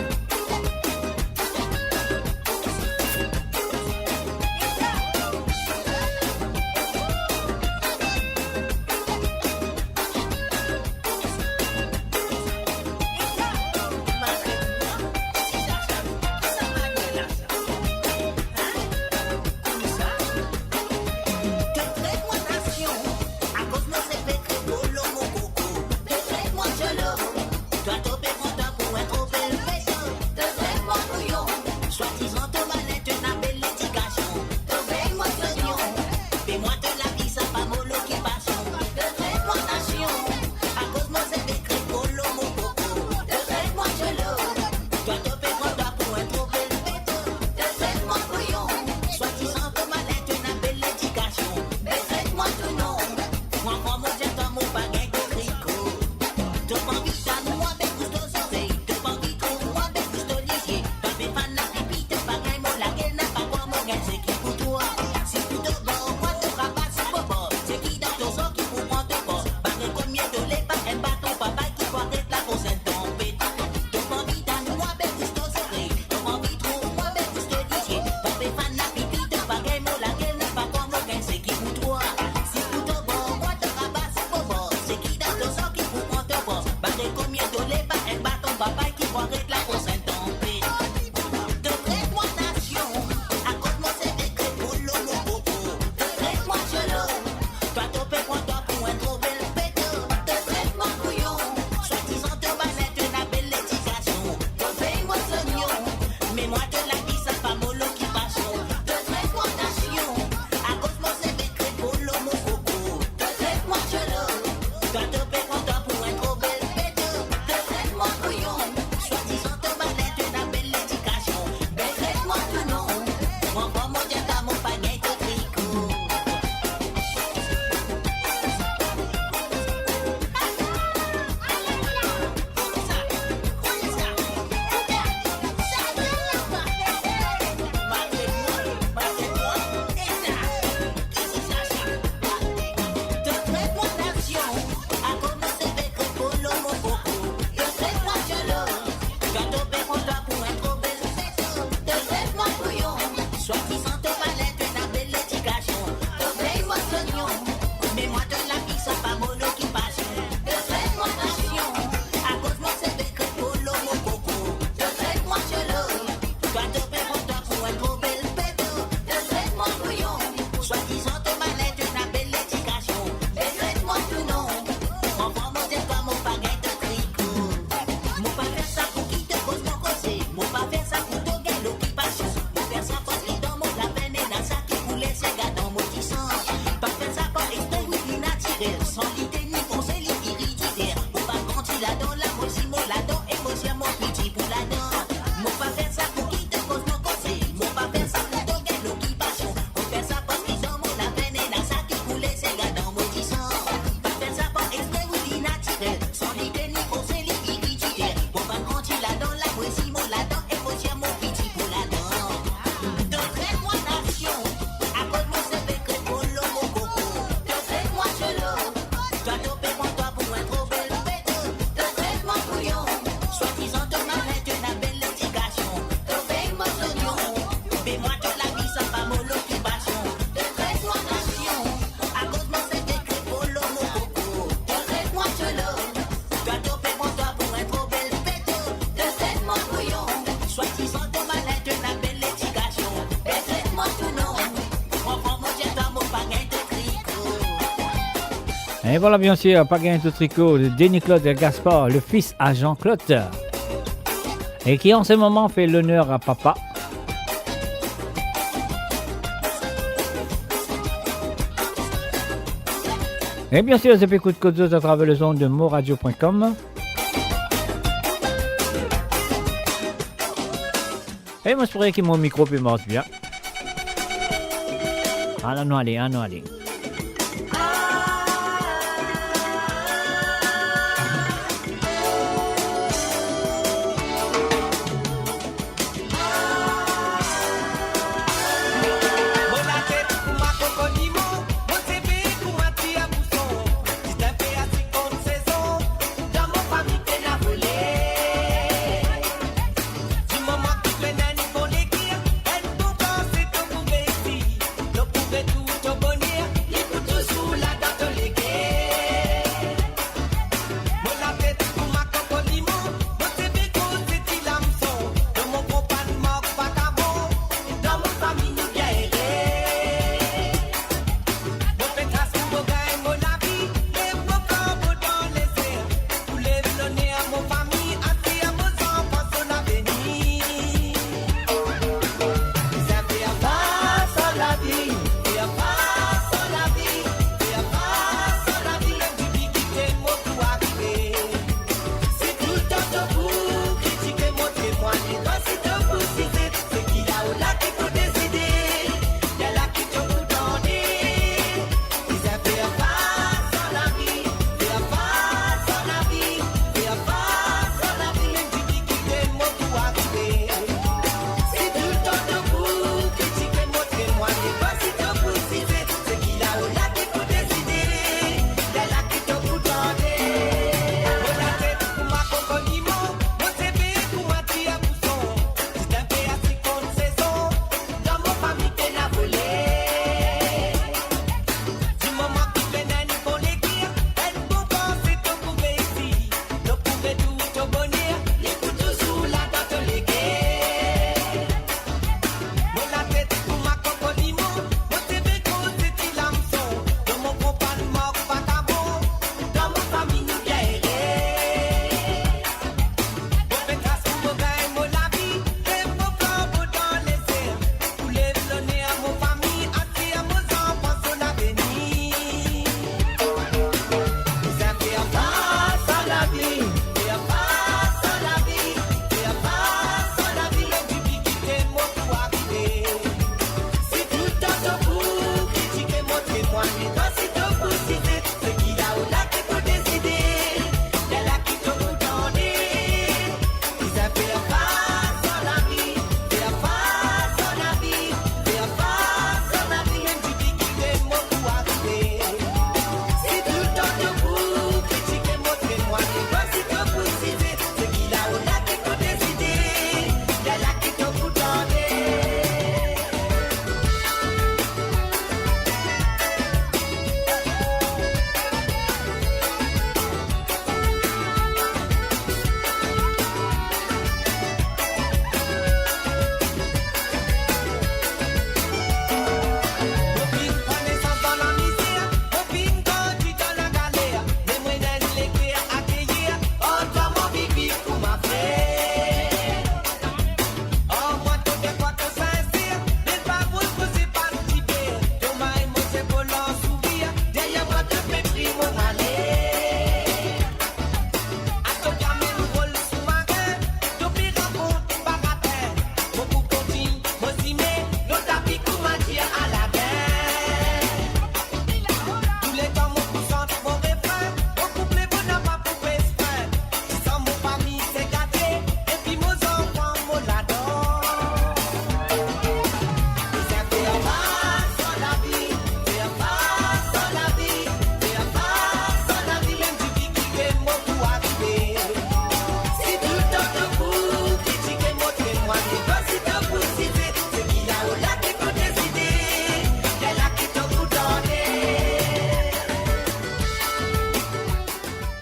Et voilà bien sûr, Pagain de Tricot de Denis-Claude Gaspard, le fils à Jean-Claude. Et qui en ce moment fait l'honneur à papa. Et bien sûr, c'est écoute Côte d'Azur à travers le son de moradio.com. Et moi, je pourrais que mon micro peut marcher bien. Allons, allez.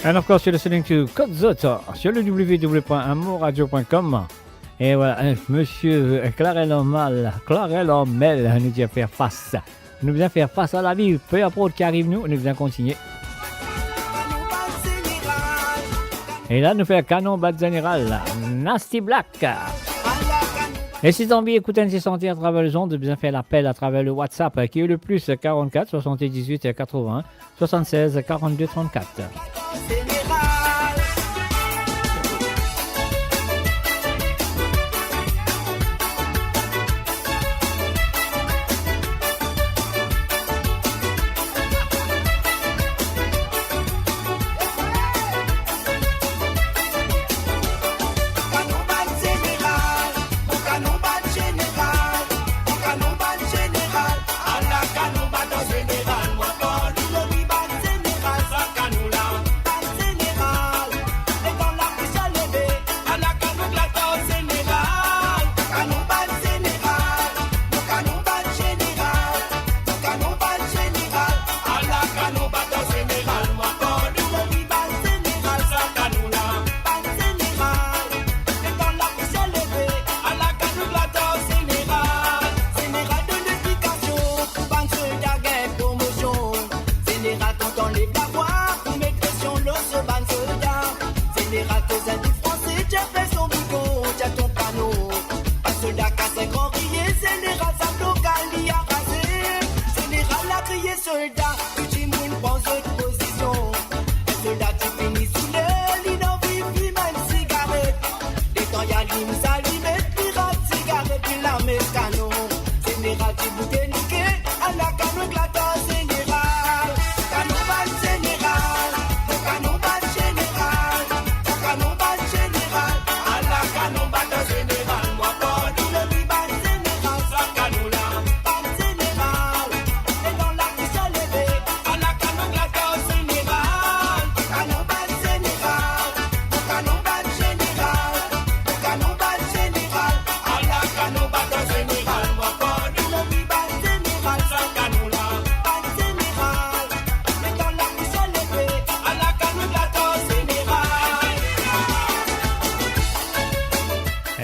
And of course, you're listening to Kotzot sur le www.amourradio.com. Et voilà, monsieur Clarel Mel nous dit faire face. Nous devons faire face à la vie. Peu importe qui arrive nous devons continuer. Et là, nous faisons Canon Bat Général, Nasty Black. Et si tu as envie d'écouter une santé à travers les ondes, bien faire l'appel à travers le WhatsApp qui est le plus 44 78 80 76 42 34.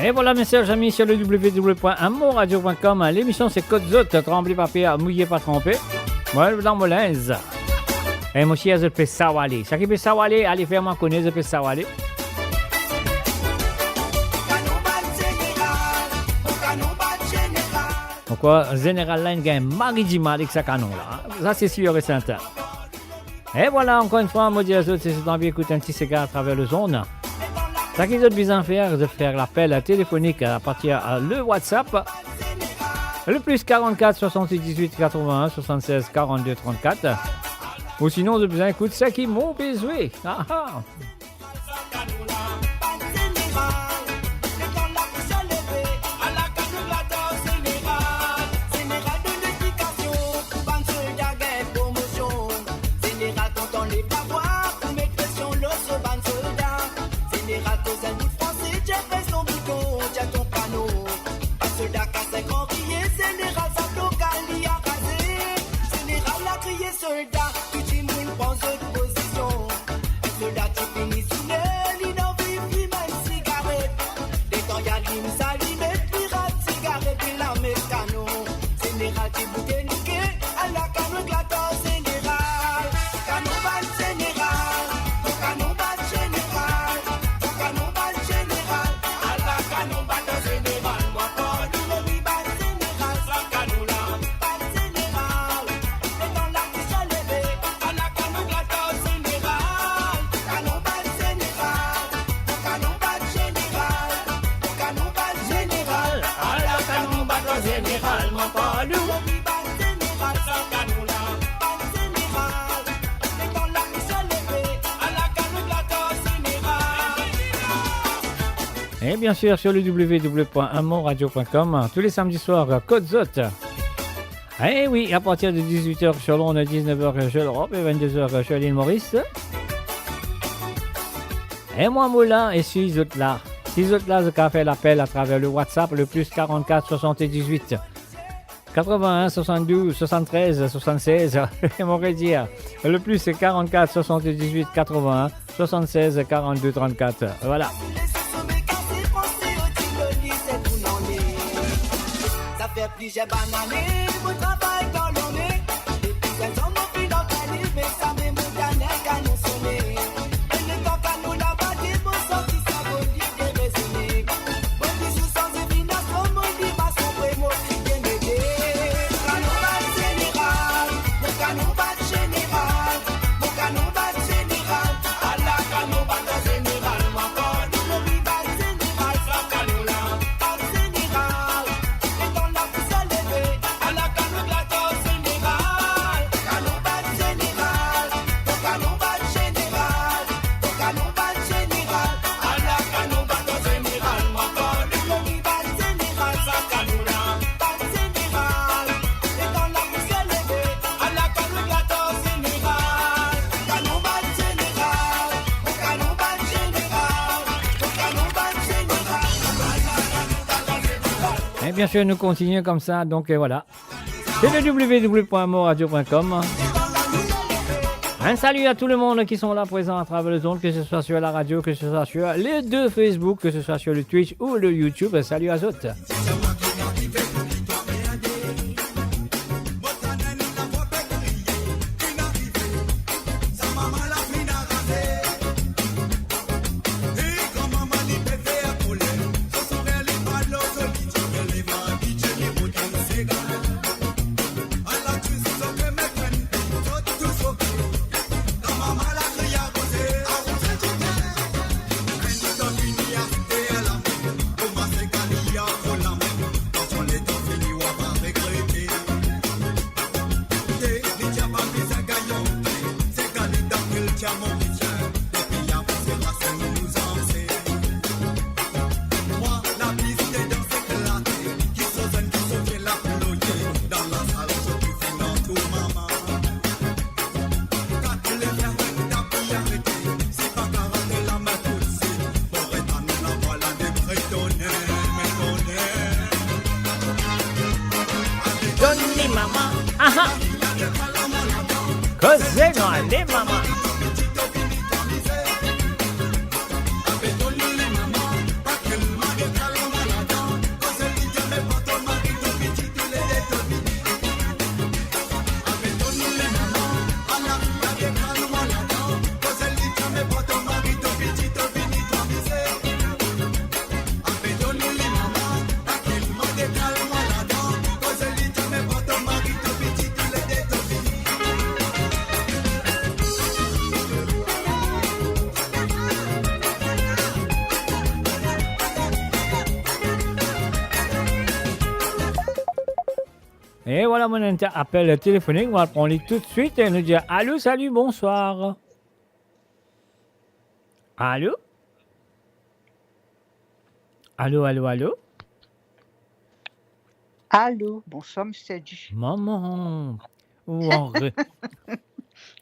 Et voilà mes chers amis sur le www.amourradio.com. L'émission c'est Kotzot, tremblé pas pire, mouillé pas trempé. Moi dans mon linge. Et mon chien je peux sawali. Ça qui peut sawali, allez faire ma connaître, je peux sawali. Pourquoi général là il y a un maridima avec sa canon là. Ça c'est sûr et certain. Et voilà encore une fois, moi dis à vous si vous avez envie d'écouter un petit cigare à travers le zone. Ce qu'ils ont besoin de faire, c'est faire l'appel téléphonique à partir de le WhatsApp. Le plus 44 78 81 76 42 34. Ou sinon, vous avez besoin d'écouter ce qu'ils m'ont besoin. Ah ah. Et bien sûr sur le www.amourradio.com tous les samedis soirs Kotzot. Eh oui, à partir de 18h sur l'onde, 19h sur l'Europe et 22h sur l'île Maurice. Et moi Moulin et ces autres là. Ces autres là, je vais faire l'appel à travers le WhatsApp, le plus 44 78 81 72 73 76. J'aimerais dire. Le plus, c'est 44 78 81 76 42 34. Voilà. Ça fait plusieurs années, mon travail dans l'année. Depuis 15 ans, mon fils dans Cali, mais ça me moutonne qu'à nous sonner. Et le temps qu'à nous la bâtir, mon sorti, ça vaut dire de raisonner. Mon bisou sans divination, mon dit, ma sombre, mon fils de m'aider. Canon bat général, mon canon bat général, mon canon bat général. À la canon bat général, mon corps, mon vie bat général, ça canon là, bat général. Et dans la pousse à lever, à la canon de la tosse général. Canon bat général, mon canon bat général, mon canon bat général. À la canon bat général, mon corps, mon vie bat général, ça canon là, bat général. Et dans la pousse à lever, à la canon de la tosse général. Canon bat général, mon canon bat général, mon canon bat général. Et bien sûr, nous continuons comme ça. Donc voilà. C'est le www.moradio.com. Un salut à tout le monde qui sont là présents à travers le zone, que ce soit sur la radio, que ce soit sur les deux Facebook, que ce soit sur le Twitch ou le YouTube. Salut à toutes. Johnny Mama, aha, cos'è non le mama? Et voilà mon appel téléphonique, on va le prendre tout de suite et nous dire allô, salut, bonsoir. Allô? Allô, allô, allô? Allô, bonsoir, monsieur Edgy. Maman, où on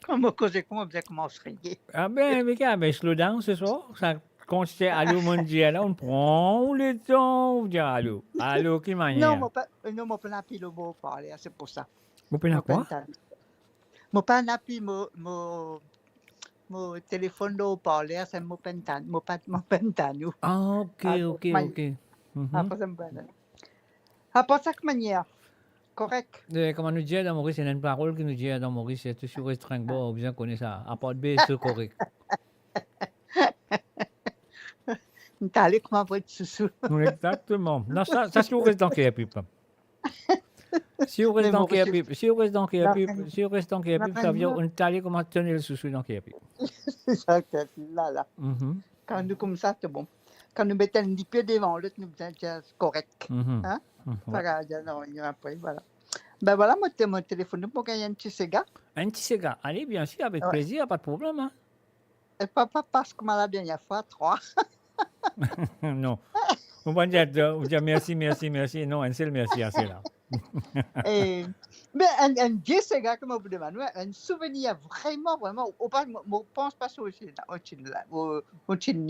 Comment causer, comment vous commencerez? Ah ben, mais slow down ce soir. Ça, quand c'est allô mondial, on prend le temps, on dit allô. Allô, qui manière? Non, mon père le mot parler, c'est pour ça. Mon père quoi? Mon père n'a plus mon téléphone de parler, c'est mon pentano. Ah, ok. Après ça, que manière? Correct. Comment nous dire dans Maurice, il y a une parole qui nous dit dans Maurice, c'est toujours restreint, bon, bien connaît ça. À part B, c'est correct. T'as allé comment vous êtes sous. Exactement. Non, ça, si vous restez dans qu'il pipe. Si vous restez dans qu'il pipe, ça veut dire on est allé comment tenir le sous dans qu'il pipe. C'est ça, là. Quand nous comme ça, c'est bon. Quand nous mettons un pied devant l'autre, nous disons c'est correct. Hein? Après, voilà. Ben voilà, mon téléphone pour gagner un petit Sega. Un petit Sega. Allez, bien sûr, avec plaisir, pas de problème. Hein? Et pas parce que la dernière fois, 3. Non. On va dire merci. Non, un seul merci, c'est là. Mais un vieux Sega, comme vous demandez, un souvenir vraiment, on pense pas au Chine,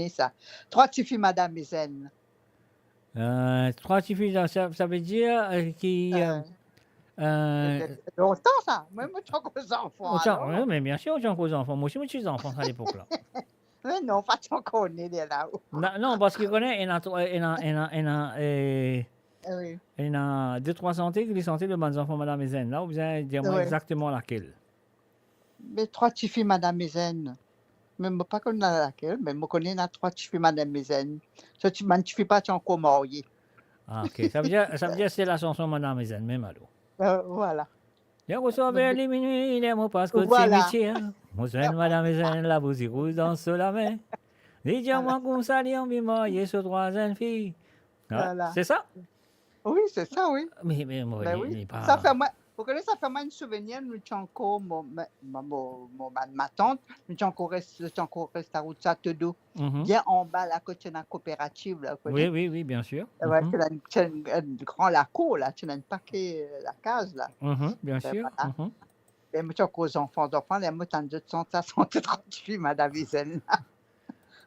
ça. 3 petits filles, Madame Zen. 3 filles, ça veut dire qui. Longtemps, ça. Même moi, tant qu'aux enfants. alors. Oui, mais bien sûr, j'en aux enfants. Moi aussi, je suis enfant à l'époque-là. Mais non, pas tant qu'on est là-haut. Non, parce qu'il connaît, il Oui. y a 2-3 santé qui sont de bonnes enfants, Madame Ezen. Là, vous allez dire-moi Oui. exactement laquelle. Mais 3 petites filles, Madame Mézen. Même pas qu'on a laquelle, mais je connais 3 petites filles, Madame Mézen. Ça, tu ne fais pas, tu es encore marié. Ah, ok. Ça veut dire que c'est la chanson Madame Ezen, même alors. Voilà. Je reçois vers les minuit, il est mon passeport de Voilà. cimetière. Mon soin, Madame Ezen, la bousie rouge dans la main. Dis-moi qu'on s'allie en marié sur 3 jeunes filles. Ah, Voilà. c'est ça? Oui, c'est ça, oui. Mais moi, Ben il oui. n'est pas... Ça fait moi, vous connaissez, ça fait moi un souvenir, nous avons encore, ma tante, nous avons encore resté à route Château-d'Eau, Mhm. bien en bas, là, côté de la coopérative, là, vous Oui, connaissez? oui, oui, bien sûr. Ouais, Mhm. tu as un grand la cour, là, tu as un paquet, la case, là. Mhm, bien Ben sûr. voilà. Mhm. Et moi, tu as encore aux enfants, les mots, tu as 238, Madame Isel.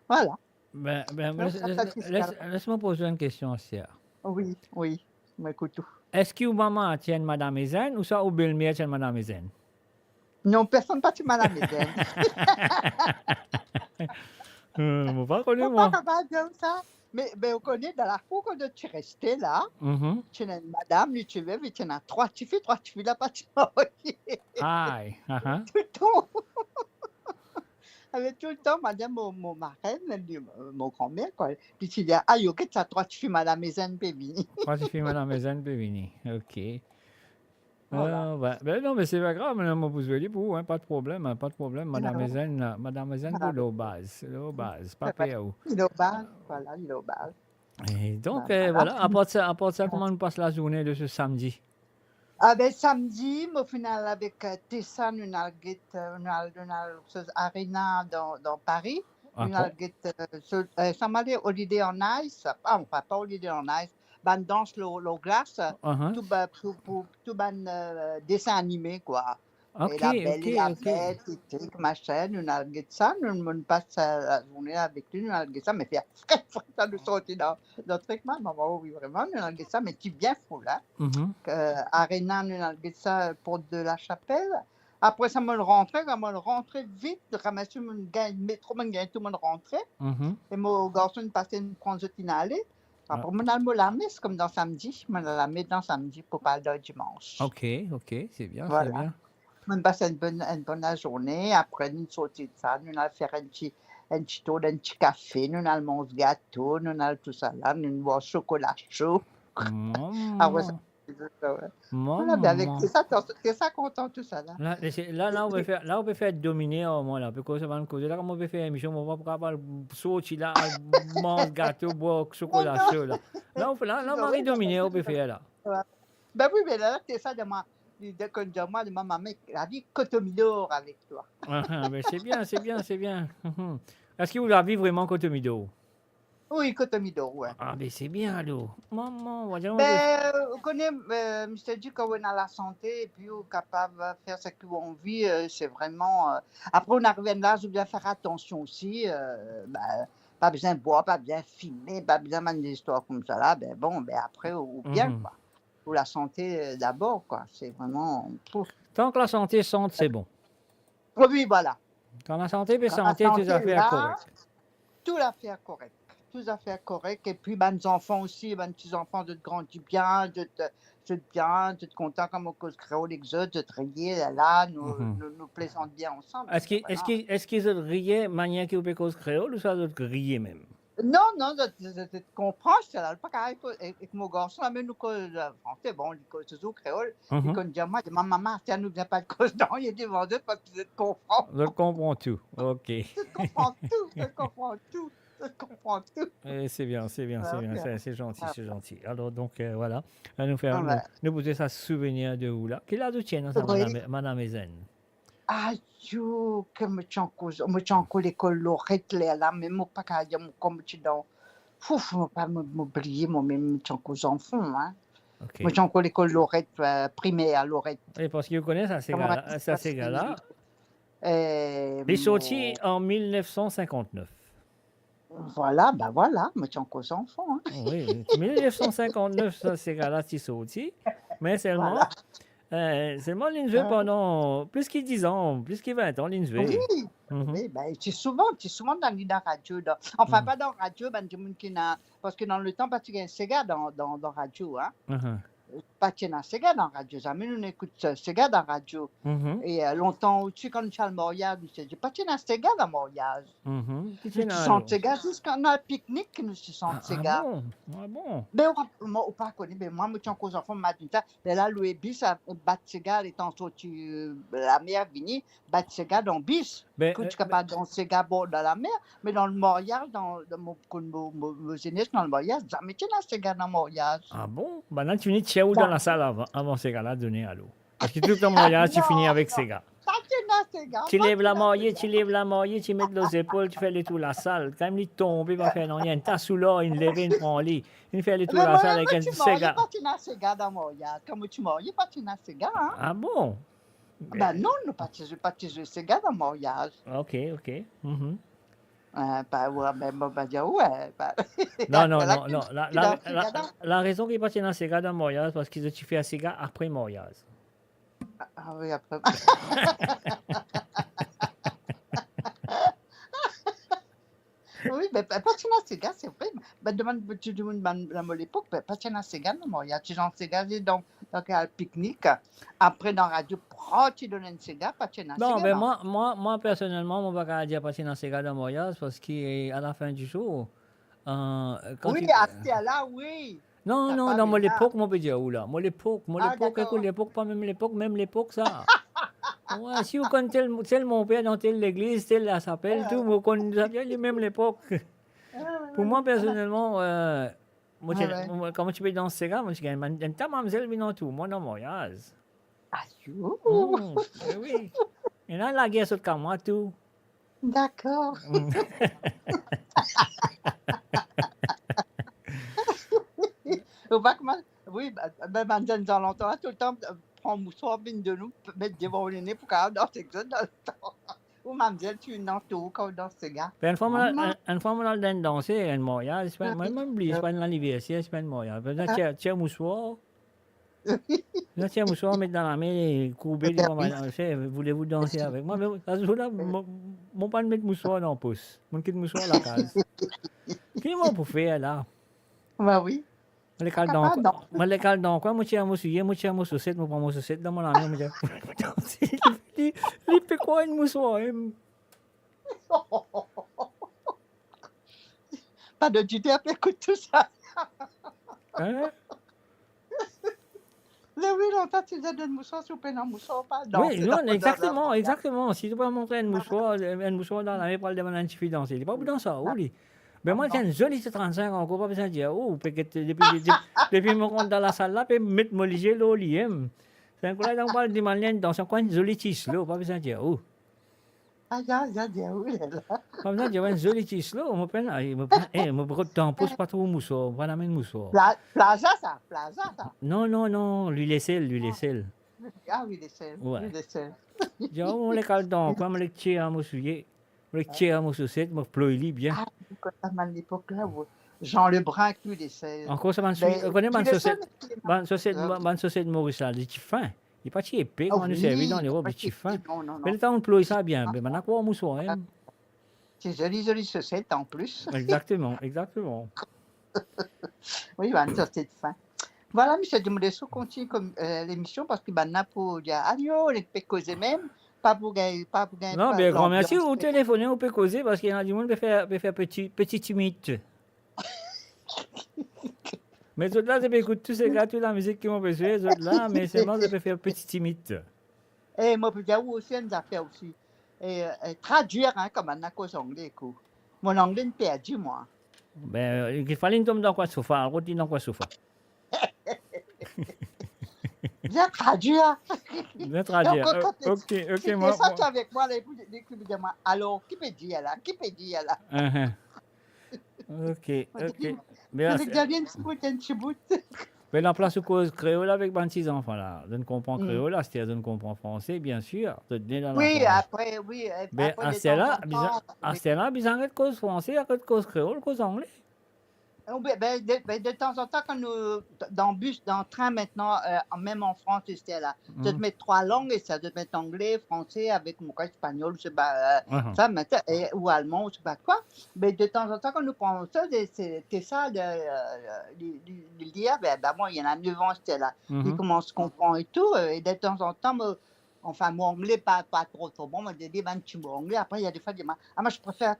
Voilà. Ben, Donc, ça fait fiscal. laisse-moi poser une question, Sia. Oui, oui, mais écoute tout. Est-ce que maman tient Madame Ezen ou ça ou belle-mère tient Madame Ezen? Non, personne pas tu Madame Isel. Vous pas connu, Faut moi. pas capable de dire ça. Mais on connaît dans la cour, quand tu restais là, Mhm. tu as une madame, tu veux, tu as 3 petites filles là, pas tu mariées. Aïe. Uh-huh. Tout le temps. Avec tout le temps, madame, mon marraine, mon grand-mère, quoi. Puis tu dis, ah, ok, tu as 3 petites filles, Madame Ezen, baby. Trois filles Madame Ezen peut venir. Ok. Voilà. Ben non, mais c'est pas grave, madame, vous voulez pour, hein, pas de problème, pas de problème. Madame Ezen, pour l'eau base, pas pire. Il est au bal, voilà, il est au bal. Et donc, Voilà. voilà, à part ça, comment nous passe la journée de ce samedi? Ah ben samedi, au final avec Tessa, nous avons Arena dans Paris. Ah, Nous avons ça m'a dit Holiday on Ice. Ah, enfin pas Holiday on Ice. Ban danse le glace. Uh-huh. Tout ban dessin animé quoi. Ok, Et la belle et la ok. bête, et truc, machin. Nous avons ça. Nous passons la journée avec lui. Nous avons ça. Mais faire frais, ça nous sortit dans le truc. Maman, oui, vraiment. Nous avons ça. Mais tu bien fou là. Mhm. Arena, nous avons ça pour de la chapelle. Après, ça m'a rentré, vite, ramasser mon métro, tout le monde rentrait. Mhm. Et mon garçon passait une transotinale. Après, on a la messe comme dans samedi. On a la messe dans samedi pour parler de dimanche. Ok, c'est bien, Voilà. c'est bien. On passe une bonne journée. Après, nous sortis de ça. Nous allons faire un petit tour, un petit café. Nous allons manger gâteau. Nous allons tout ça là. Nous allons boire chocolat chaud. Après, ça, voilà, mais avec c'est ça content tout ça là. Là, on peut faire dominer au moins là, parce que ça va nous causer. Là, comme on peut faire émission, on va pas capable sortir là, manger gâteau, boire chocolat chaud là. Là, on va dominer, on peut faire là. Ben oui, mais là, c'est ça de moi. De moi, de ma maman, la vie cotomidor avec toi. Mais c'est bien, c'est bien, c'est bien. Est-ce que vous la vivez vraiment Cotomido? Oui, cotomidor, ouais. Ah, mais c'est bien alors. Maman, on va dire. On connaît, je te dis qu'on a la santé et puis on est capable de faire ce qu'on vit, c'est vraiment. Après, on arrive à l'âge où bien faire attention aussi. Pas besoin de boire, pas besoin de filmer, pas besoin de des histoires comme ça là. Ben bon, après, ou bien quoi. Pour la santé d'abord, quoi. C'est vraiment. Tant que la santé sente, c'est bon. Oui, voilà. Quand la santé peut Quand la santé, santé tout à fait là, correct. Tout à fait correct. Tout à fait correct. Et puis, nos enfants aussi, nos petits-enfants, de te grandir bien, de te content comme on cause créole, exode, de te rire, là, nous plaisante bien ensemble. Est-ce qu'ils riaient manière qu'ils peuvent cause créole ou ça doit rier même? Non, de te comprendre, c'est là, pas carré avec mon garçon, mais nous cause français, bon, il cause toujours créole. Il connaît dire, moi, ma maman, ça nous vient pas de cause, non, il y a des vendeurs parce que je te comprends. Je comprends tout, ok. Je comprends tout. C'est bien, c'est gentil, Ah, c'est gentil. Alors donc voilà, nous poser ça souvenir de où là. Quel âge tu tiens, Madame Ezen? Ah, yo, que me chanco l'école Lorette là, mais moi pas qu'à dire comme tu dans. Fouf, moi pas m'oublier, moi même chanco aux enfants, hein. Moi chanco l'école Lorette primaire Lorette. Et parce que vous connaissez ça, gars-là. Il est sorti en 1959. Voilà, voilà, moi chanco aux enfants. Hein. Oui, 1959, ça c'est gars-là qui est sorti, mais seulement. Seulement l'injoué pendant plus que 10 ans, plus que 20 ans, l'injoué. Oui, oui, ben, tu es souvent dans la radio. Enfin, pas dans la radio, ben, du monde qui n'a. Parce que dans le temps, parce qu'il y a un Sega dans la radio. Hein. Pas qu'il y a un Sega dans la radio. Jamais on écoute Sega dans la radio. Et longtemps au-dessus, quand nous avons le mariage, nous disons, pas qu'il y a un Sega dans le mariage. Nous sens Sega, juste quand on a un pique-nique, nous sens Sega. Ah bon? Mais moi, on pas connu, mais moi, je suis encore enfant, m'a dit ça. Mais là, le bis, battre Sega, étant sorti la mer, vini, battre Sega dans bis. Écoute, je suis capable dans Sega dans la mer, mais dans le mariage, dans mon jeunesse, dans le mariage, jamais qu'il y a un Sega dans le mariage. Ah bon? Ben là, tu finis de chez où dans la salle avant Sega-là, donner à l'eau. Parce que tout ton mariage, tu finis avec Sega. Tu lèves la mariée, tu mets les épaules, tu fais les tours la salle. Quand il tombe, il va faire non, il y a une tasse sous l'or, il lève, il prend lit. Il fait les tours la salle avec un Sega. Pas tu n'as Sega dans le mariage. Comme tu maries, pas tu n'as Sega. Hein? Ah bon? Ben non, pas tu joues Sega dans le mariage. Ok. Ben ouais, ben dire ouais. Non. La raison qu'il pas un Sega dans le mariage, parce que tu fais un Sega après le mariage. Ah oui, après. Oui, mais pas de Sega, c'est vrai. Tu demandes à l'époque, pas de Sega, non, il y a des gens Sega dans un pique-nique. Après, dans la radio, tu donnes un Sega, pas de Sega. Non, mais moi, personnellement, mon bagage a dit pas de Sega dans le mariage, parce qu'à la fin du jour. Oui, à ce là, oui. Non, dans l'époque, moi, je peux dire où là. L'époque, pas même l'époque, ça. Ouais, si vous connaissez tel mon père dans telle l'église, telle la s'appelle, tout, vous connaissez même l'époque. Pour moi, personnellement, quand tu peux dans ce gars, moi, je gagne un tas mamzelle, mais non tout, moi, dans mon mariage. Ah, oui. Et là, la guerre saute comme moi, tout. D'accord. Oui, ben, dans longtemps, tout le temps, prends un moussoir, vine de nous, mettre devant le nez pour qu'on dans ce gars dans le temps. Ou mademoiselle, tu es dans tout, quand dans ce gars. Une fois, on a dansé, un mariage, c'est pas un anniversaire, c'est pas un mariage. Tu as un moussoir. Là, tu as un moussoir, mettre dans la main, couper, voulez-vous danser avec moi? À ce jour-là, mon pas de mettre mouchoir dans le pouce. Mon quitte mouchoir à la case. Qu'est-ce qu'on peut faire là? Bah oui. Les cales dans quoi? Moi, tiens, moi, sucette, moi, prends mon sucette dans mon ami, moi, il fait quoi une mouchoir? Pas de du après, écoute tout ça. Hein? Oui, longtemps, tu disais une mouchoir, si vous prenez un mouchoir, pas dans. Oui, non, exactement. Si tu peux montrer un mouchoir dans la main pour le demander un petit peu danser, il n'est pas dans ça, oui. Mais moi, j'ai une jolie 35 ans, encore pas besoin de dire, depuis mon compte dans la salle là, puis mettre mon léger l'eau, c'est un coup là, on parle de malien dans son coin, une jolie tisse là, pas besoin de dire, Ah, oui, là. Pas besoin de dire, une jolie tisse là, on me prend, me brotte dans pousse pas trop mousseau, on va l'amener mousseau. Plaza, ça. Non, lui laisser. Ah oui, laisser. Ouais. J'ai on les cale dans quoi, me les tire à moussouiller. Le tire à moussoussette, me ploie bien. Ah, à l'époque là, Jean Lebrun, lui, laissait. Encore ça, on connaît ban société Maurice là, il est fin. Il n'est pas si épais, quand on nous servi dans les robes, il est fin. Mais le temps on ploie ça bien, mais maintenant quoi, on moussoir. C'est joli société en plus. Exactement. Oui, une société fin. Voilà, monsieur Dumoulin-Sou continue comme l'émission parce que maintenant pour dire adieu, on peut causer même. Pas pour gagner. Non, bien grand merci. Vous téléphonez, on peut causer parce qu'il y a du monde qui peut faire petit timide. Mais autres là, je peux écouter tous ces gars, toute la musique qui m'ont besoin, les autres là, mais seulement je peux faire petit timide. Et moi, je peux dire aussi une affaire aussi. Et traduire, comme un cause anglais, quoi. Mon anglais est perdu, moi. Ben, il fallait une tombe dans quoi sofa, un routine dans quoi sofa. Viens traduire. Ok, moi. Ça, tu es avec moi, les clubs de moi. Alors, qui peut dire là? Ok. Mais la place où cause créole avec 26 enfants là. Je ne comprends créole là, c'est-à-dire je ne comprends français, bien sûr. Oui, après. Mais à ce là, bizarre de cause français, à cause cause créole, cause anglais. De temps en temps, quand nous, dans bus, dans train maintenant, même en France, c'était là. Je te mets 3 langues et ça, je te mets anglais, français, avec mon cas espagnol, je sais pas, ça, maintenant, ou allemand, je sais pas quoi. Mais de temps en temps, quand nous prenons ça, c'est ça, de dire, moi, il y en a 9 ans, c'était là. Ils commencent à comprendre et tout, et de temps en temps, enfin, mon anglais, pas trop bon, moi, je dis, tu mon anglais. Après, il y a des fois, je dis, moi, je préfère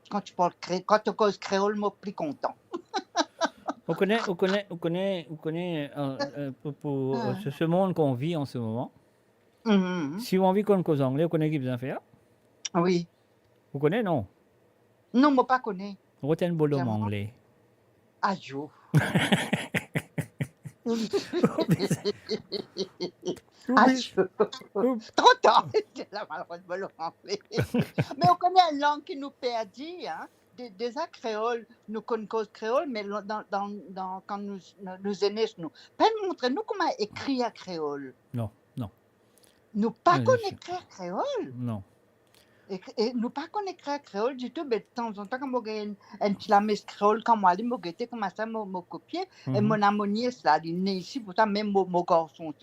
quand tu parles quand tu causes créole, moi, plus content. Vous connaissez pour ce monde qu'on vit en ce moment. Si on vit comme cause anglais, vous connaissez qui besoin faire? Oui. Vous connaissez, non? Non, moi pas connais. Retiens le bolom anglais. Ajo. Trop tard. C'est la malheureuse bolom anglais. Mais on connaît une langue qui nous perdit, hein? Déjà créole, nous connaissons créole, mais quand nous aînés, nous, pas montrer-nous comment écrire créole. Non. Nous pas connaissons écrire créole. Non. Et nous pas connaissons écrire créole du tout, mais de temps en temps, quand on a un petit lamé créole, quand moi, je vais commencer à me copier, et mon amonier, là, il est né ici, pourtant, même mon garçon,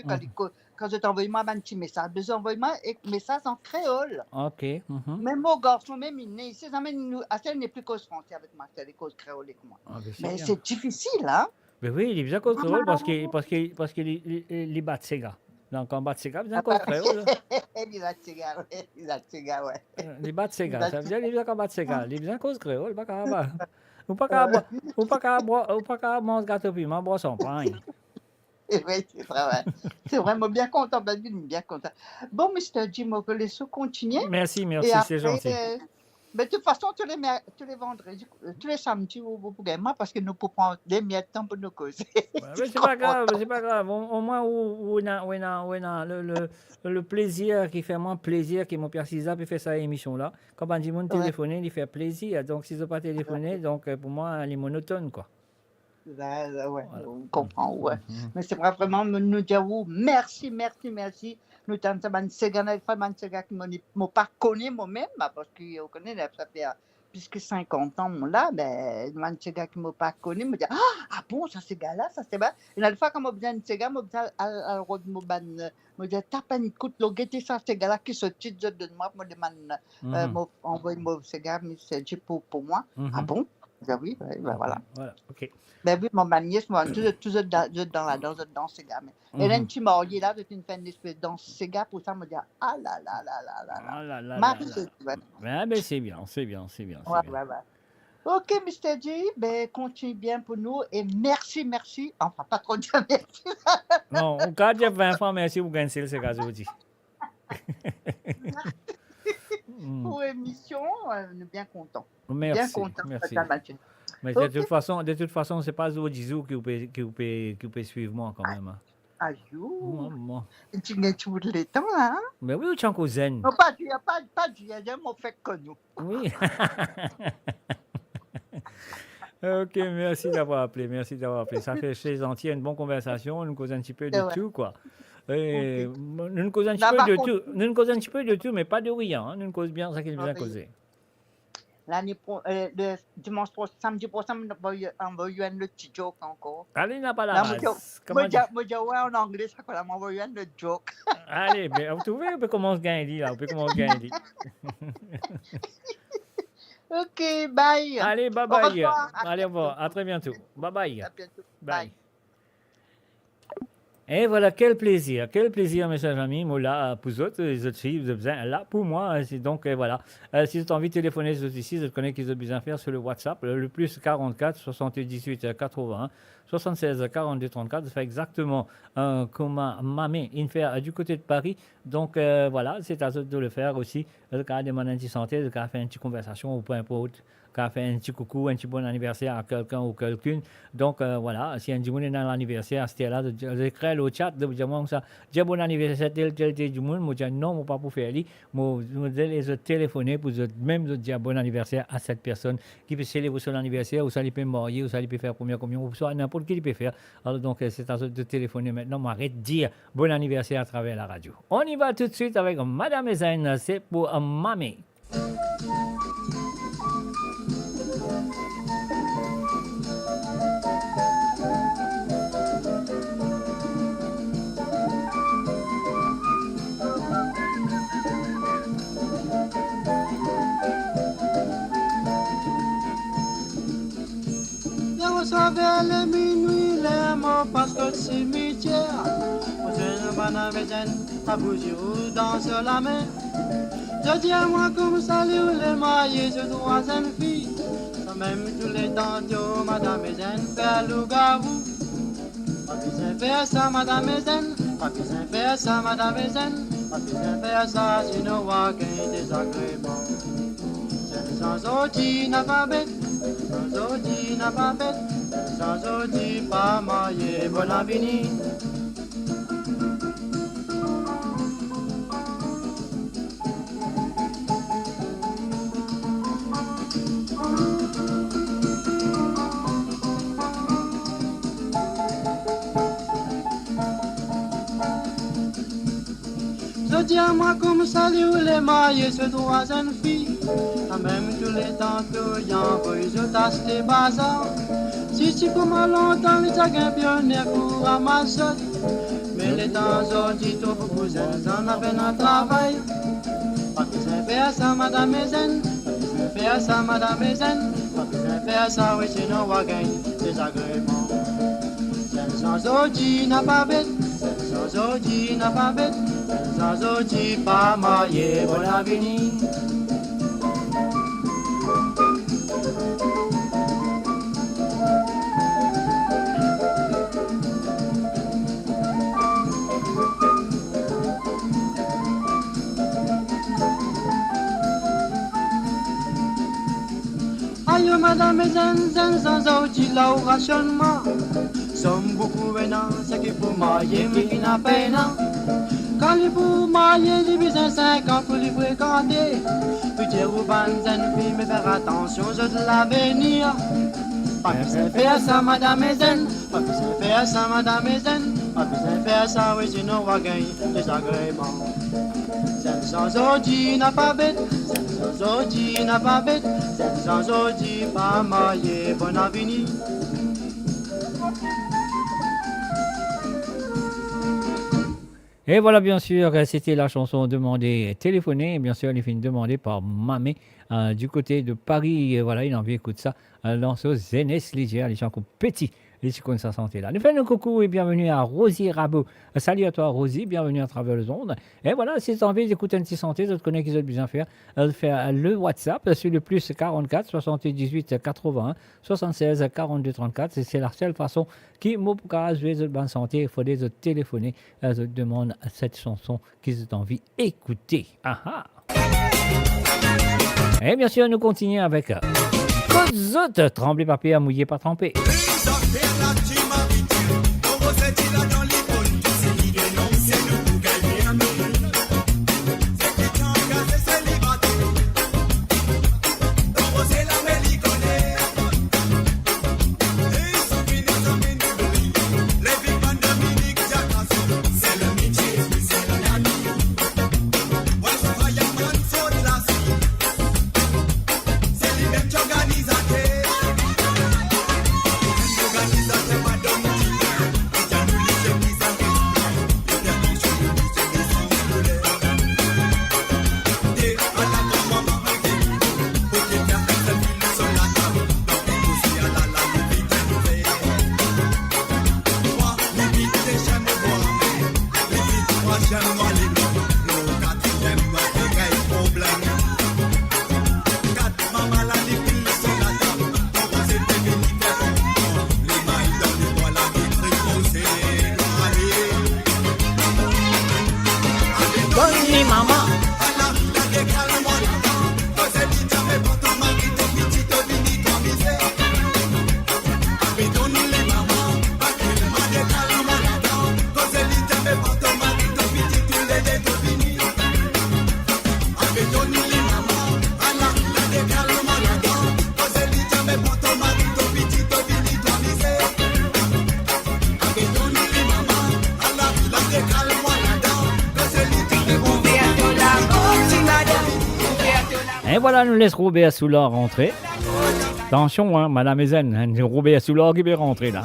quand je t'envoie un petit message, je envoie un message en créole. OK. Même mon garçon, même il est né ici, ça n'est plus cause français avec moi, c'est des causes créole avec moi. Mais c'est difficile, hein? Mais oui, il est bien cause créole parce qu'il bat ses gars. Donc, on bat ses gars, il est cause créole. Il bat ses gars, ouais. Il bat ses gars, ça veut dire qu'il est bien qu'on bat ses gars. Il est bien cause créole, pas qu'à ou pas qu'à manger gâteau piment, boire son pain. Oui, c'est vraiment bien content, bien content. Bon, Mr. Jim, on peut laisser continuer. Merci, c'est gentil. Mais de toute façon, tous les vendredis, tous les samedis, vous pouvez moi parce que nous pouvons prendre des miettes de temps pour nous causer. Mais c'est pas grave. Au moins, on a le plaisir qui fait moins plaisir, qui mon Pierre Cisa peut faire sa émission là. Quand on dit mon téléphoner, il fait plaisir. Donc, si je ne pas téléphoner, donc pour moi, elle est monotone, quoi. Ouais, on comprend, ouais. Mais c'est vraiment nous dire merci. Nous t'en savons c'est gars qui m'ont pas connu moi-même, parce que je connais, ça fait plus que 50 ans, là, ben, ces gars qui m'ont pas connu, me dit, ah bon, ça c'est gars-là, ça c'est bien. Une fois, quand je besoin de ces gars, je besoin à road, me dit, t'as pas une coute, l'ogété, ça c'est gars-là qui se tire de moi, me demande, envoie-moi ces gars, mais c'est pour moi. Ah bon? Oui, voilà. OK. Ben oui, mon manière, moi, tout dans la danse, ces gars. Et là, tu m'as dit là, tu fais une espèce de danse, ces gars, pour ça, me dire, ah là. Marie, c'est bien. Ouais. OK, Mr. J, ben, continue bien pour nous et merci. Enfin, pas trop dire merci. Non, on garde 20 fois merci pour gagner ces gars aujourd'hui. Pour l'émission, on est bien contents. Merci. Bien contents. Mais de toute façon, c'est pas Zodizou qui peut suivre moi quand même. Moi. Tu n'es tout le temps, hein? Mais oui, tu es encore zen. Non, pas du mon fait que nous. Oui. OK, merci d'avoir appelé. Ça fait très gentil, une bonne conversation, on nous cause un petit peu de tout, quoi. Et nous nous causons un petit peu de tout, mais pas de rien. Hein. Nous nous causons bien ça qu'il vient causer. Le dimanche prochain, samedi prochain, on va y avoir le petit joke encore. Allez, n'a pas la base. Moi, je ouais en anglais, ça qu'on va y avoir le joke. Allez, mais vous trouvez, on peut commencer à gagner là. OK, bye. Allez, bye. Allez, au revoir. À très bientôt. Bye. À bientôt. Bye. Et voilà, quel plaisir, mes chers amis. Moi, là, pour vous autres, les autres filles, vous avez besoin, là, pour moi, donc, voilà. Si vous avez envie de téléphoner aux autres ici, vous connaissez qu'ils ont besoin de faire sur le WhatsApp, le plus 44 78 81 76 42 34. Ça fait exactement comme Mamé, il fait du côté de Paris. Donc, voilà, c'est à vous de le faire aussi. Le cas de mon anti-santé, le cas de faire une petite conversation ou peu importe. Qui fait un petit coucou, un petit bon anniversaire à quelqu'un ou quelqu'une. Donc, voilà, si un du monde est dans l'anniversaire, c'était là, j'écris au chat, de dire, moi, ça, dis bon anniversaire, tel du monde, moi, je dis non, moi, pas pour faire lui, moi, je téléphoner pour même dire bon anniversaire à cette personne qui peut célébrer son anniversaire, ou ça, il peut marier, ou ça, il peut faire première communion, ou soit n'importe qui, il peut faire. Alors, donc, c'est à vous de téléphoner maintenant, mais arrête de dire bon anniversaire à travers la radio. On y va tout de suite avec Madame Ezaine, c'est pour Mamé. passe le cimetière. Vous madame à bouger ou danse la mer. Je dis à moi comme salut les mailles, je dois une fille. Ça même tous les dents, madame et zen, faire loup-garou. Pas besoin faire ça, madame et zen. Pas besoin faire ça, madame et zen. Pas besoin faire ça, sinon on va gagner des agréments. Sans oti n'a pas bête, sans oti n'a pas bête, sans oti pas maillé, bon avenir. Je dis à moi comme salut les mailles, ce droit une fille. Même tous les temps que y'en voit, je tasse les bazars. Si tu comme longtemps, les taguins pionniers pour ramasser. Mais les temps aujourd'hui, tout pour vous, en a peine un travail. Pas besoin de faire ça, madame et zen. Pas besoin de faire ça, madame et zen. Pas besoin de faire ça, oui, sinon on va gagner des agréments. Sans aujourd'hui n'a pas bête, sans aujourd'hui n'a pas bête, sans aujourd'hui pas marié, bon avenir. Aïe, madame et zen, sans aujourd'hui là au rationnement. Sommes beaucoup maintenant, c'est qui pour marier, mais qui n'a peine. Quand il pour marier, il vise 5 ans pour les fréquenter. Petit Rouban, zen, puis mais faire attention, je de l'avenir. Pas besoin de faire ça, madame et zen. Pas besoin de faire ça, madame et zen. Pas besoin de faire ça, oui, sinon on va gagner des agréments. Zen sans ordi n'a pas bête, zen sans ordi n'a pas bête, zen sans ordi pas marié, bon avenir. Et voilà, bien sûr, c'était la chanson demandée, téléphonée, bien sûr, elle est demandée par Mamé du côté de Paris. Et voilà, il a envie d'écouter ça dans ce Zénès Ligier, les gens qui sont petits, les gens qui sa santé là. Nous faisons un coucou et bienvenue à Rosie Rabot. Salut à toi, Rosie, bienvenue à travers les ondes. Et voilà, si tu as envie d'écouter une petite santé, je te connais qu'ils ont besoin de faire le WhatsApp sur le plus 44 78 81 76 42 34. C'est la seule façon qui m'a joué de bonne santé. Il faut te téléphoner, je te demande cette chanson qu'ils ont envie d'écouter. Et bien sûr, nous continuons avec Cozotte, tremblé papier à mouiller pas trempé. Et voilà, nous laisse Robert Soulard rentrer. Attention, hein, Madame Ezen, Robert Soulard qui va rentrer là.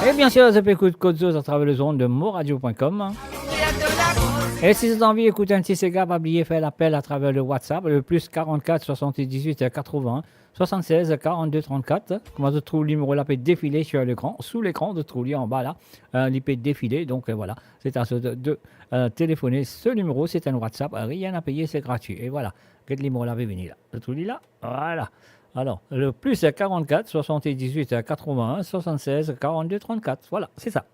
Et bien sûr, ça peut écouter Codzos à travers les ondes de moradio.com. Et si vous avez envie d'écouter un petit Sega, pas oublier de faire l'appel à travers le WhatsApp, le plus 44 78 80 76 42 34. Comment tu trouves le numéro là peut défiler sur l'écran, sous l'écran de trouver en bas là, il peut défiler. Donc voilà, c'est à ce de téléphoner ce numéro, c'est un WhatsApp, rien à payer, c'est gratuit. Et voilà, quel numéro là peut venir là, le trouve là, voilà. Alors le plus 44 78 81 76 42 34. Voilà, c'est ça.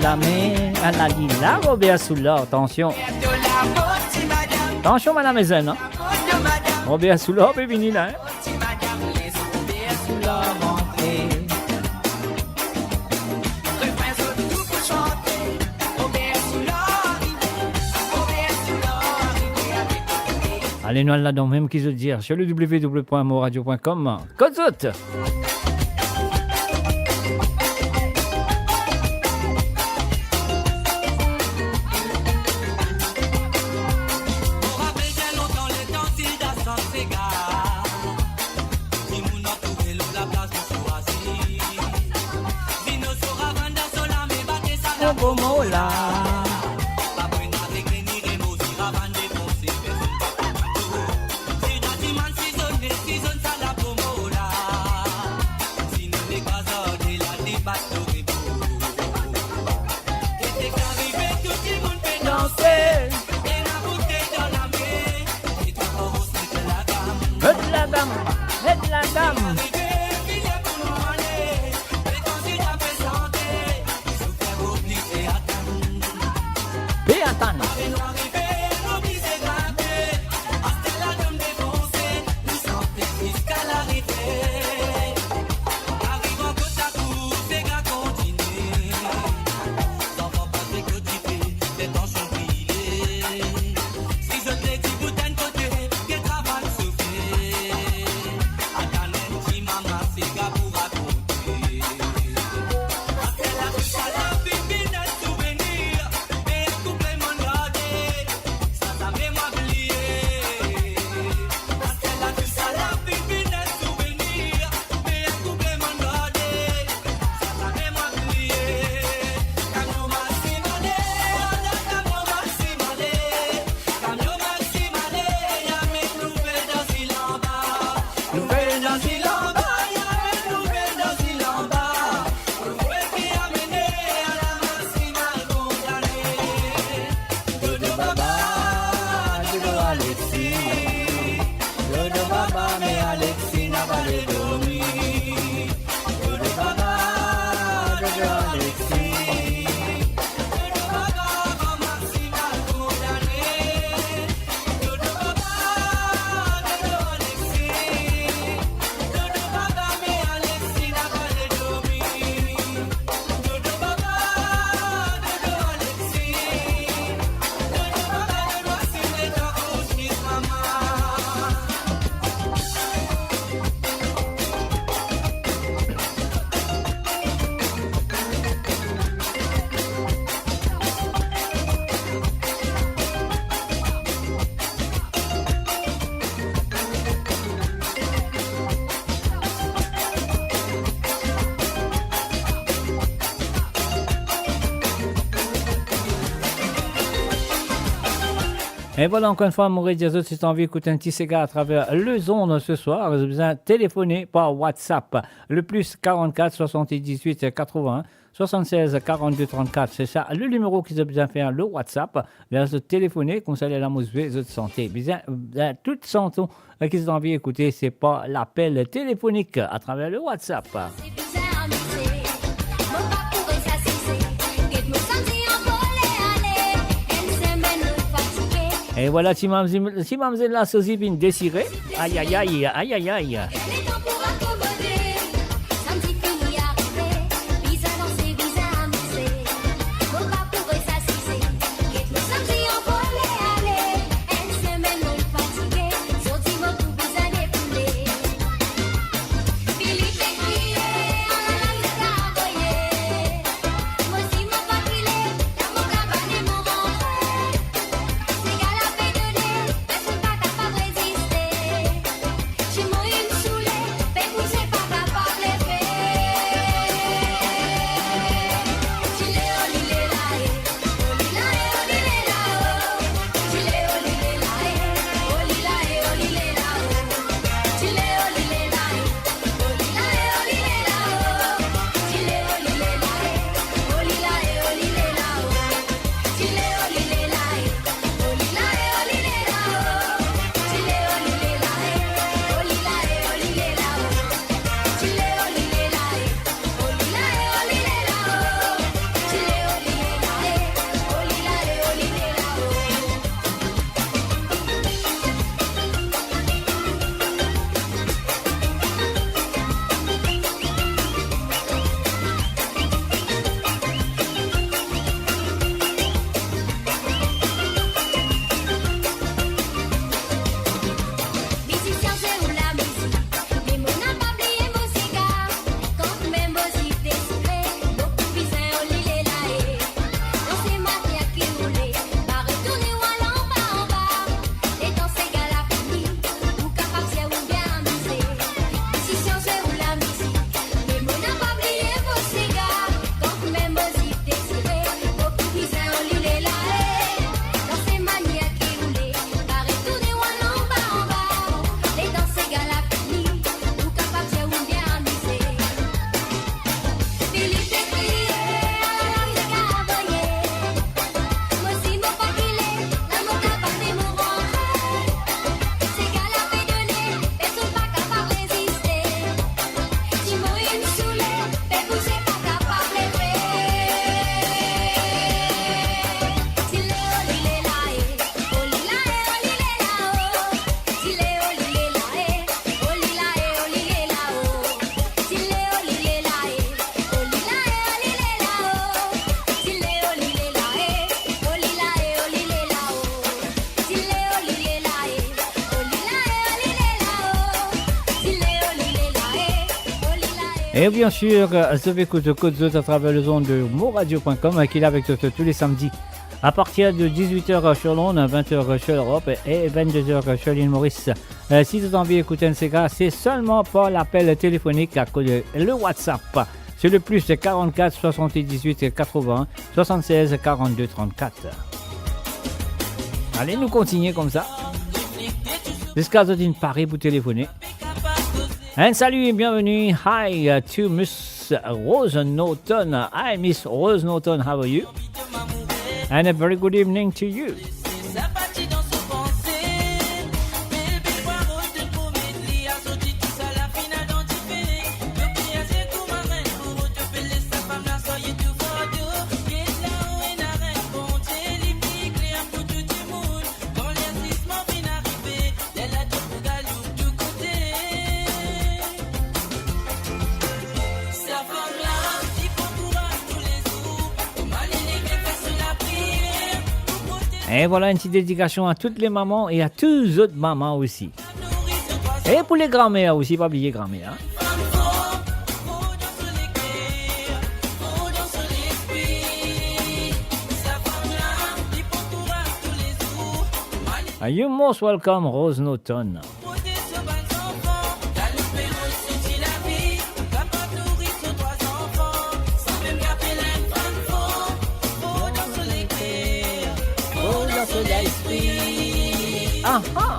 La main, Anna Lina, Robert Soulard, attention. Attention, madame Ezen. Hein? Robert Soulard, c'est fini là. Hein? Allez, nous là-dedans, même qui se dire sur le www.moradio.com. Code mais Alexis n'a pas de dormi. Dodo Baba, Dodo Alexis. Dodo Baba, maximal condamné. Dodo Baba, Dodo Alexis. Dodo Baba, mais Alexis n'a pas de dormi. Dodo Baba, Dodo Alexis. Dodo Baba, Dodo Alexis, ta couche, Miss Mama. Et voilà, encore une fois, Maurice Diazot, si tu as envie d'écouter un petit cigare à travers le zone ce soir, vous avez besoin de téléphoner par WhatsApp. Le plus 44 78 81 76 42 34, c'est ça le numéro qu'ils ont besoin de faire, le WhatsApp. Bien sûr, téléphoner, comme ça, la musique, les autres santé. Bien, toute santé qu'ils ont envie d'écouter, c'est pas l'appel téléphonique à travers le WhatsApp. Et voilà, si mademoiselle la sosie vient désirer, aïe aïe aïe, aïe aïe aïe. Et bien sûr, je vais écouter Côte Zot à travers le zone de moradio.com qui est avec toi tous les samedis à partir de 18h sur Londres, 20h sur l'Europe et 22h sur l'île Maurice. Si tu as envie d'écouter un CK, c'est seulement par l'appel téléphonique à le WhatsApp. C'est le plus 44 78 80 76 42 34. Allez, nous continuer comme ça. Jusqu'à ce qu'il Paris pour téléphoner. And salut et bienvenue. Hi to Miss Rose Norton. Hi Miss Rose Norton, how are you? And a very good evening to you. Et voilà une petite dédication à toutes les mamans et à tous les autres mamans aussi. Et pour les grands-mères aussi, pas oublier grand-mère. You most welcome, Rose Norton. Aha!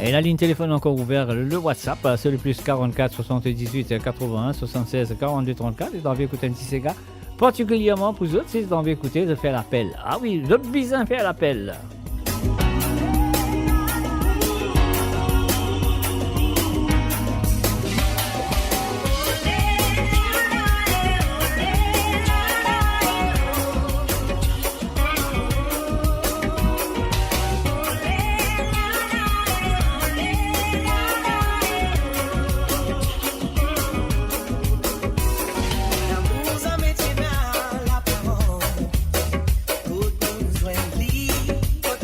Et la ligne téléphone encore ouverte, le WhatsApp, c'est le plus 44 78 81 76 42 34. Et vous avez écouté un petit Sega, particulièrement pour vous autres, si vous avez écouté, de faire l'appel. Ah oui, vous avez besoin de faire l'appel. Pour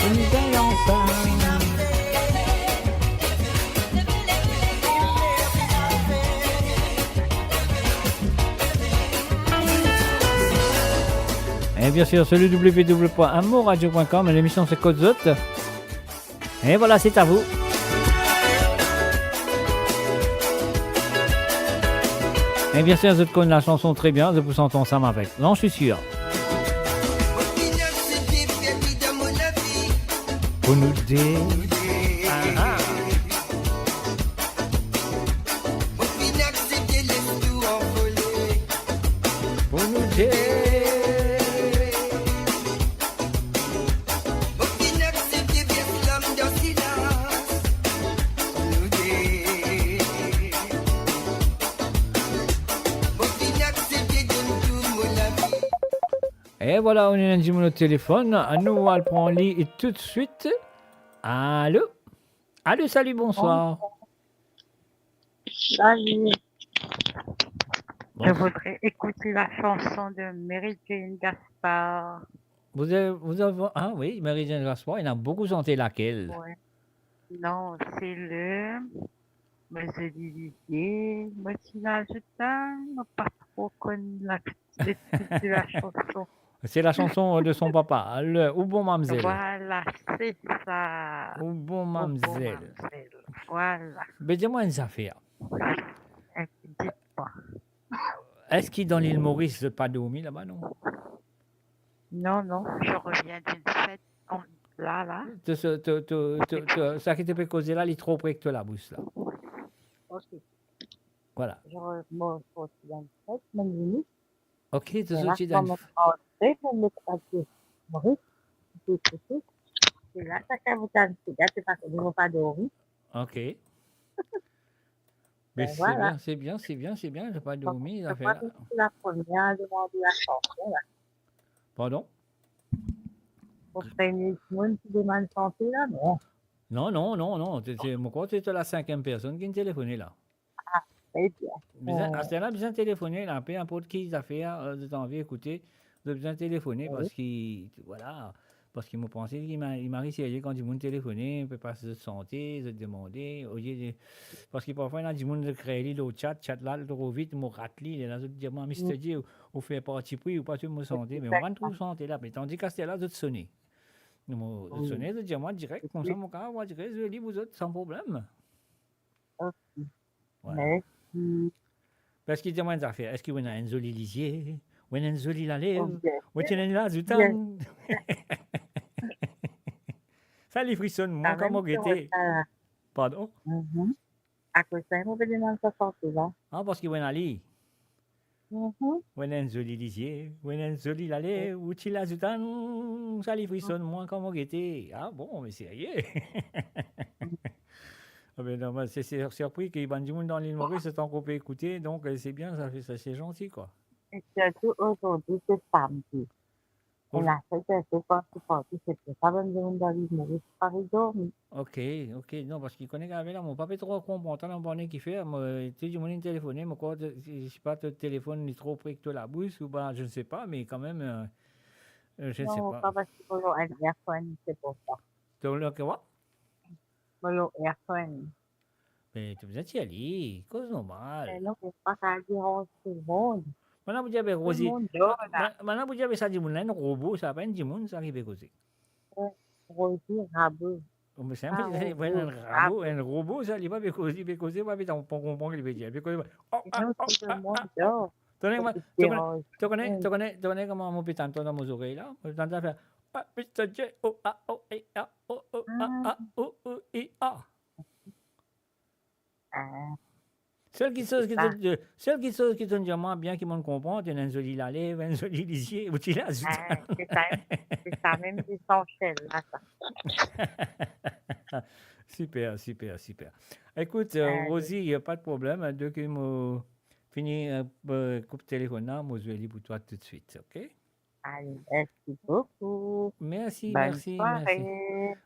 Une belle ensemble. Et bien sûr, sur le www.amourradio.com, l'émission c'est Côte Zot. Et voilà, c'est à vous. Et bien sûr, vous connaissez la chanson très bien, vous sentez ensemble avec. Non, je suis sûr. Pour nous dire. Pour nous dire. Et voilà, on est dans le téléphone. Nous, on le prend en ligne tout de suite. Allô? Allô, salut, bonsoir. Salut. Bon. Je voudrais écouter la chanson de Mary-Jane Gaspard. Vous avez... Ah oui, Mary-Jane Gaspard, il a beaucoup chanté laquelle? Ouais. Non, c'est le... Monsieur Didier, Monsieur Lajutin, pas trop connu le titre de la chanson. C'est la chanson de son papa, le Ou bon Mamzelle. Voilà, c'est ça. Ou bon Mamzelle. Voilà. Mais dis-moi une affaire. Dites-moi. Est-ce qu'il dans l'île Maurice pas dormi là-bas, non? Non, non, je reviens d'une fête là. Ça qui te peut causer là, il est trop près que toi la bouche là. Ok. Voilà. Je remonte dans une fête, même. Ok, tu es dans une fête. Maurice, c'est là, ça fait vous c'est parce que nous n'avons pas dormi. Ok. Mais voilà. C'est bien, je n'ai pas dormi. C'est la première à demander la chanson. Là. Pardon? Pour traîner tout le monde qui demande santé là, non. Non. Tu es la 5e personne qui me téléphone là. Ah, très bien. À ce là besoin de téléphoner, là, peu importe qui les affaires, de envie d'écouter, de besoin de téléphoner parce qu'il, voilà, parce qu'il m'a pensé qu'il m'arrive sérieux quand ils m'ont téléphoné, on peut pas se santé, se demander, parce qu'il parfois il y a des gens qui créent le chat là, trop vite, me ratlent, et là, je dis, moi, Mr. J, ou fait partie pris, ou pas tu me santé, mais on rentre tout santé là, mais tandis qu'à ce là, je te sonner. Je sonner, je dis, moi, direct, comme ça, mon cas, moi, direct, je lis vous autres sans problème. Voilà. Parce qu'il demande des affaires. Est-ce qu'il y a un joli lisier? Ou un joli la lèvre? Ou tu as une zoutan? Ça les frissonne, moi, comme au guetté. Pardon? À cause de ça, on peut demander sa santé là. Ah, parce qu'il y a un lit. Ou un joli lisier? Ou un joli la lèvre? Ou tu as la zoutan? Ça les frissonne, moi, comme au guetté. Ah bon, mais sérieux? Non, c'est surpris qu'il y ait du monde dans l'île Maurice, c'est qu'on peut écouter, donc c'est bien, ça c'est gentil, quoi. Et surtout aujourd'hui, c'est samedi. Et la fête, c'est pas pas bon de monde dans l'île Maurice, pas dormi. Ok, non, parce qu'il connaît qu'avec là, mon papa est trop content, on va qui fait, tu dis, mon téléphoné, mais quoi, je sais pas, ton téléphone est trop près que toi la bouche, ou ben, je ne sais pas, mais quand même, je ne sais pas. Non, pas parce qu'il faut un airphone, c'est pour ça. Donc, là, quoi? Mon airphone. Mais tu veux dire, allez, cause normale. Mais non, c'est pas ça dérange tout le monde. Maintenant, vous dites, Rosie, maintenant, vous dites, ça dit, un robot, ça va pas un monde, ça arrive à causer. Rosie, rabot. Mais c'est un robot, ça, il va pas causer, il va pas comprendre qu'il veut dire. Tu connais comment mon pétant dans mes oreilles là? Je t'entends faire Mr. J, O-A-O-E-A, O-O-A-O-E-A. Celle qui te dit moins bien qu'ils m'ont compris, tu as un joli la lèvre, un joli lisier, ou tu l'as. C'est ça, même si son chef, là, ça. Super. Écoute, Rosie, il n'y a pas de problème. Dès que je finis le coup de téléphone, je vais aller pour toi tout de suite, ok? Allez, merci beaucoup. Merci.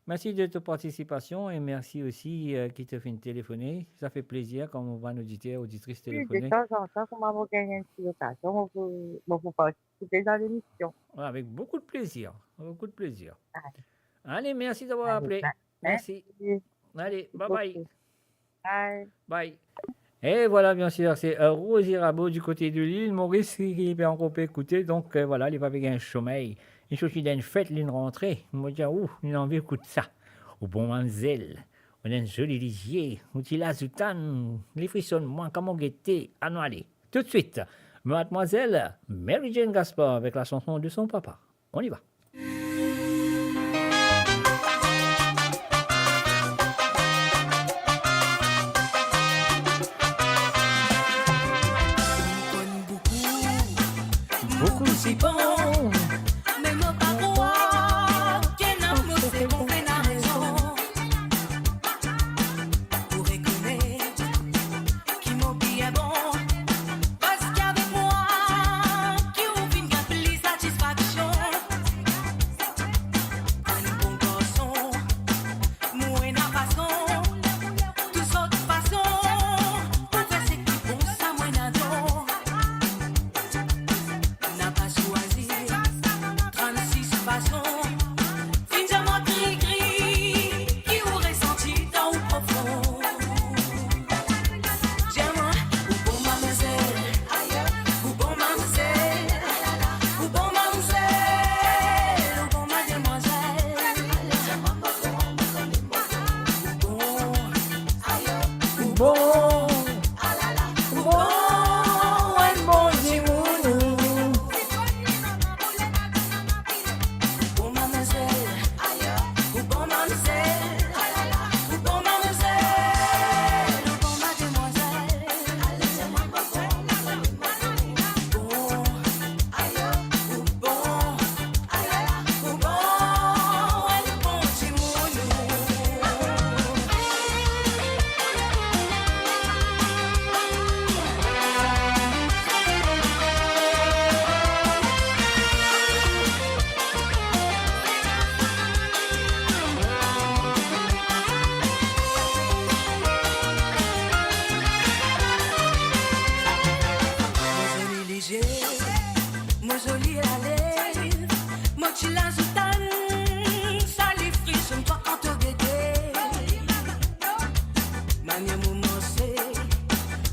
Merci de ta participation et merci aussi qui te fait téléphoner. Ça fait plaisir quand on va nous auditrices téléphoner. De temps en temps, on va gagner une petite occasion, on va participer dans l'émission. Avec beaucoup de plaisir. Allez, merci d'avoir appelé. Merci. Allez, bye bye. Bye. Bye. Et voilà, bien sûr, c'est Rosie Rabot du côté de l'île Maurice qui peut encore écouter. Donc voilà, il va avec un sommeil. Il faut qu'il ait une fête, une rentrée. On va dire, ouh, il a envie d'écouter ça. Au bon mademoiselle, on a un joli lisier. Où il a zoutan, les frissonnements, comme on guettait. Ah non, allez, tout de suite, mademoiselle Mary Jane Gaspard avec la chanson de son papa. On y va. Beaucoup c'est bon, mais mon papa, qu'un amour c'est bon, fait la raison. Pour reconnaître qui m'en bien bon, parce qu'avec moi, qui ouvre une gamme de satisfaction. Un bon garçon, moi n'a façon, tous autres façons, pour faire ce qui bon, ça moi n'a non. N'a pas choisi 36 façons. Finalement gris-gris qui aurait senti dans le profond. J'aime ou bon mademoiselle, ou bon mademoiselle, ou bon mademoiselle, ou bon mademoiselle. Ou bon, un bon zimounou. Bon mademoiselle, ou bon mademoiselle, ou bon mademoiselle, ou bon mademoiselle. Moi joli léger, moi joli la lèvre, moi tu la soutane, ça les frissonne toi quand tu guettes. Mania mou danser,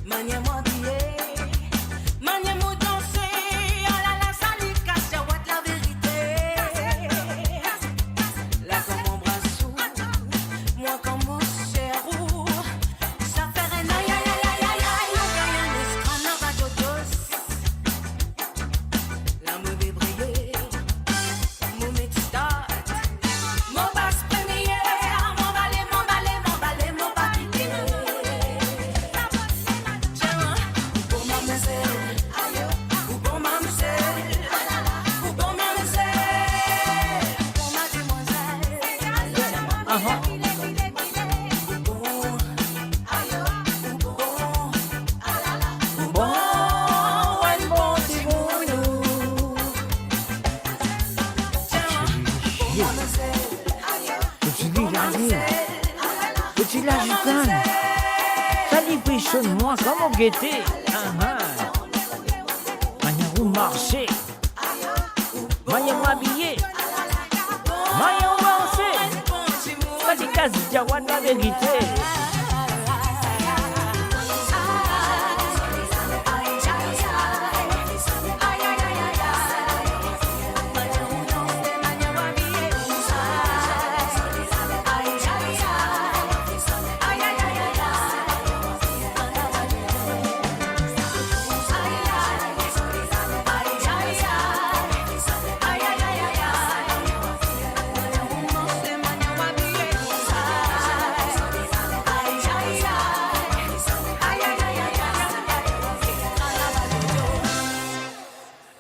mania mou habiller, mania mou danser, ah là là ça lui casse, ouais la vérité. Là comme mon bras sous, moi comme mon cerveau, ça fait un aïe aïe aïe aïe aïe aïe, un escroc dans la dodos. La me fait briller, mon extase, mon basse première, mon balai, mon balai, mon balai, mon papier. J'aime ou bon mademoiselle, ou bon mademoiselle, ou bon mademoiselle, ou bon Bon, un bon zimounou. Petit lisier, petit la zoutan. Ça dit frissonne-moi comme on guettait. Manière où marcher, manière où habiller, manière où danser. Ça dit casse diawat la vérité.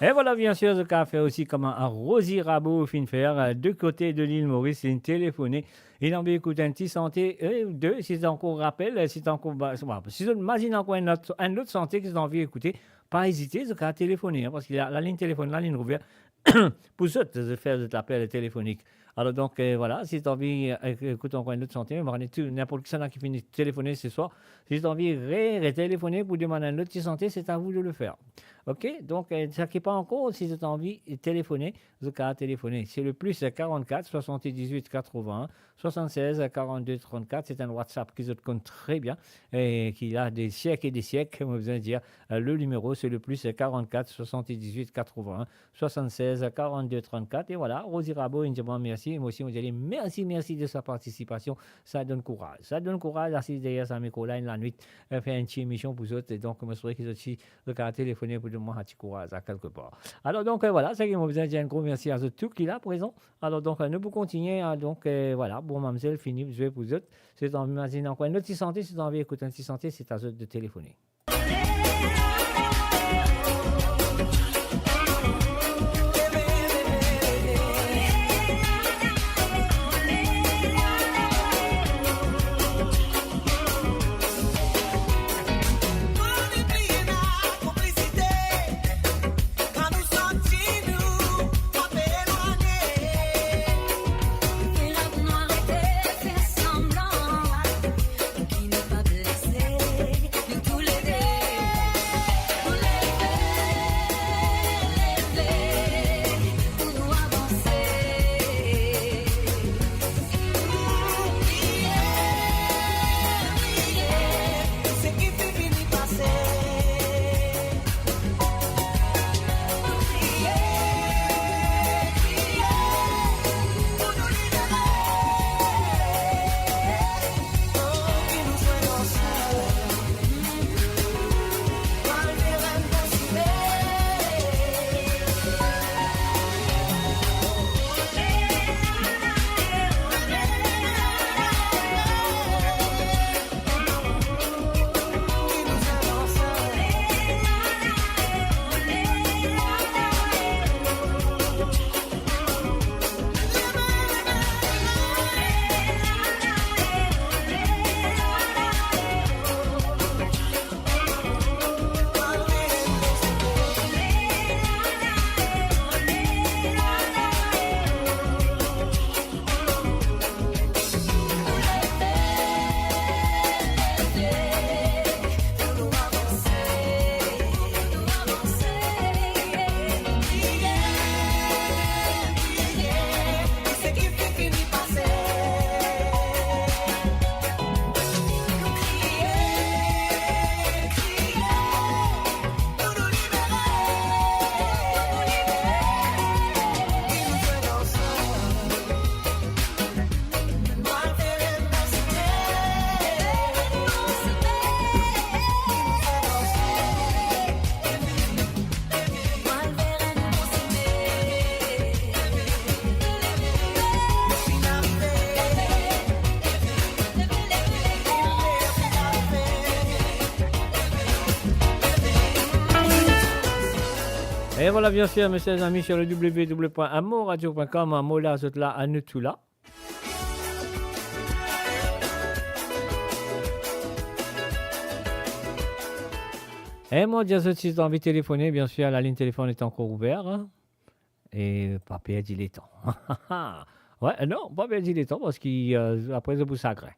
Et voilà, bien sûr, ce qu'a fait aussi comme un Rosie Rabot fin faire de côté de l'île Maurice, il téléphoné. Il en veut écouter un petit santé, deux, si c'est encore rappel, si c'est encore, si vous imaginez encore un autre santé que vous avez envie d'écouter, pas hésiter, ce qu'a téléphoner, parce qu'il y a la ligne téléphone, la ligne ouverte, pour ça, de faire de l'appel téléphonique. Alors donc, voilà, si tu as envie d'écouter encore une autre santé, n'importe qui qui finit de téléphoner ce soir, si tu as envie de téléphoner pour demander une autre santé, c'est à vous de le faire. OK? Donc, ça qui n'est pas encore, si vous avez envie de téléphoner, vous avez téléphoner. C'est le plus 44 78 81 76 42 34. C'est un WhatsApp qui se compte très bien et qui a des siècles et des siècles, comme vous allez dire. Le numéro, c'est le plus 44 78 81 76 42 34. Et voilà, Rosie Rabo, merci. Moi aussi, on dit merci de sa participation. Ça donne courage. Ça donne courage. Assis derrière sa micro-là la nuit, faire une petite émission pour vous autres. Et donc, je me souhaite qu'ils ont aussi téléphoné pour demander un petit courage à quelque part. Alors, donc, voilà, c'est que moi, vous dire un gros merci à tous qui là présent. Alors, donc, nous pouvons continuer. Donc, voilà, bon, mademoiselle, fini, je vais pour vous autres. C'est en imaginer encore une autre santé. Si vous avez envie d'écouter une santé, c'est à eux de téléphoner. Et voilà, bien sûr, mes chers amis, sur le www.amoradio.com, Amola, Zotla, Anutula. Et moi, si vous avez envie de téléphoner, bien sûr, la ligne téléphone est encore ouverte. Et pas perdre le temps. Ouais, non, pas perdre le temps, parce qu'après, je vous sacré.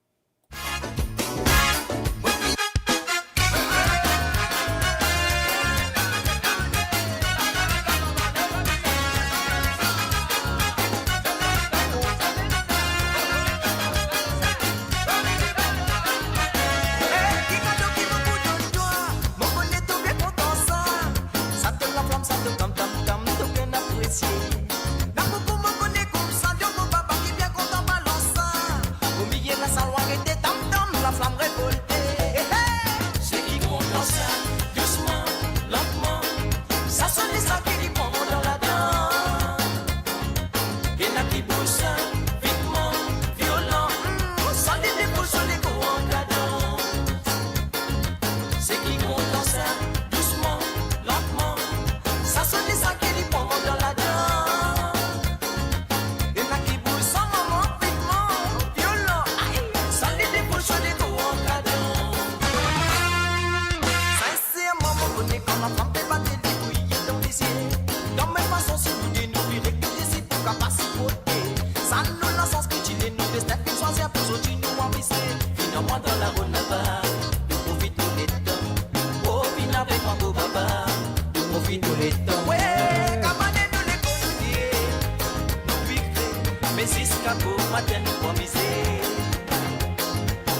pour matin nous promiser.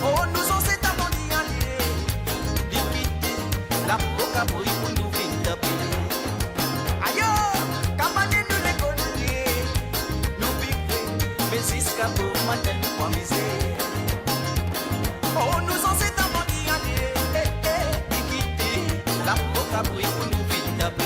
Oh, nous sommes cet abondis alliés, liquidés, la boca pour nous vite taper. Aïe, campagne nous les connaît, nous vivons, mais jusqu'à pour matin nous promiser. Oh, nous sommes cet abondis alliés, liquidés, la boca pour nous vite taper.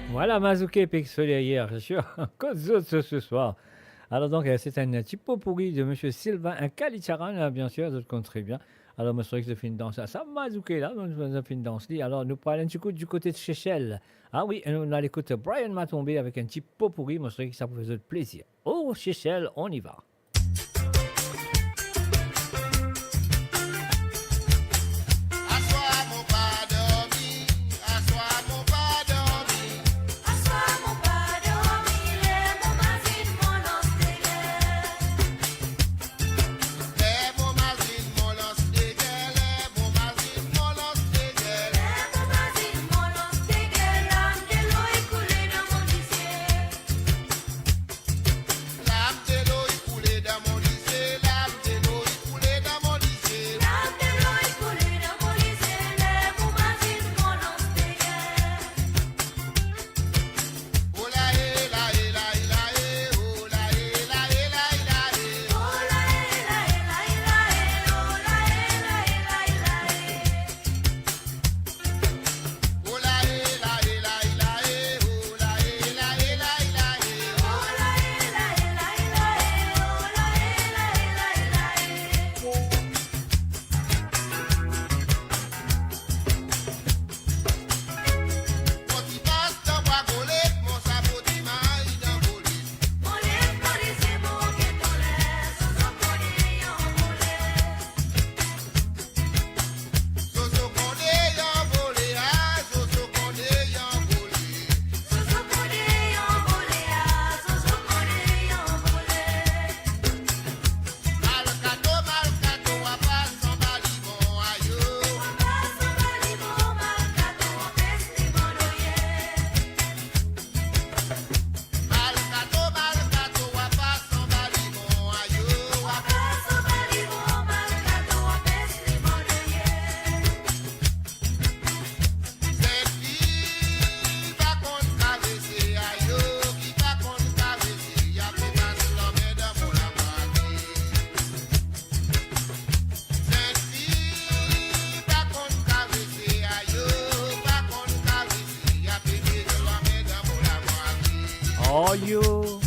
Voilà, Mazouké Pixelier hier sur Côte d'Azur ce soir. Alors donc, c'est un petit pot pourri de M. Sylvain Kalicharan, bien sûr, d'autres compte très bien. Alors, moi, je que je fais une danse à ça, Mazouké là, donc je fais une danse. Alors, nous parlons du côté de Seychelles. Ah oui, on a l'écoute Brian Matombé avec un petit pot pourri, moi, je que ça vous faisait plaisir. Oh, Seychelles, on y va. L'âme de l'eau, il coule Oh you.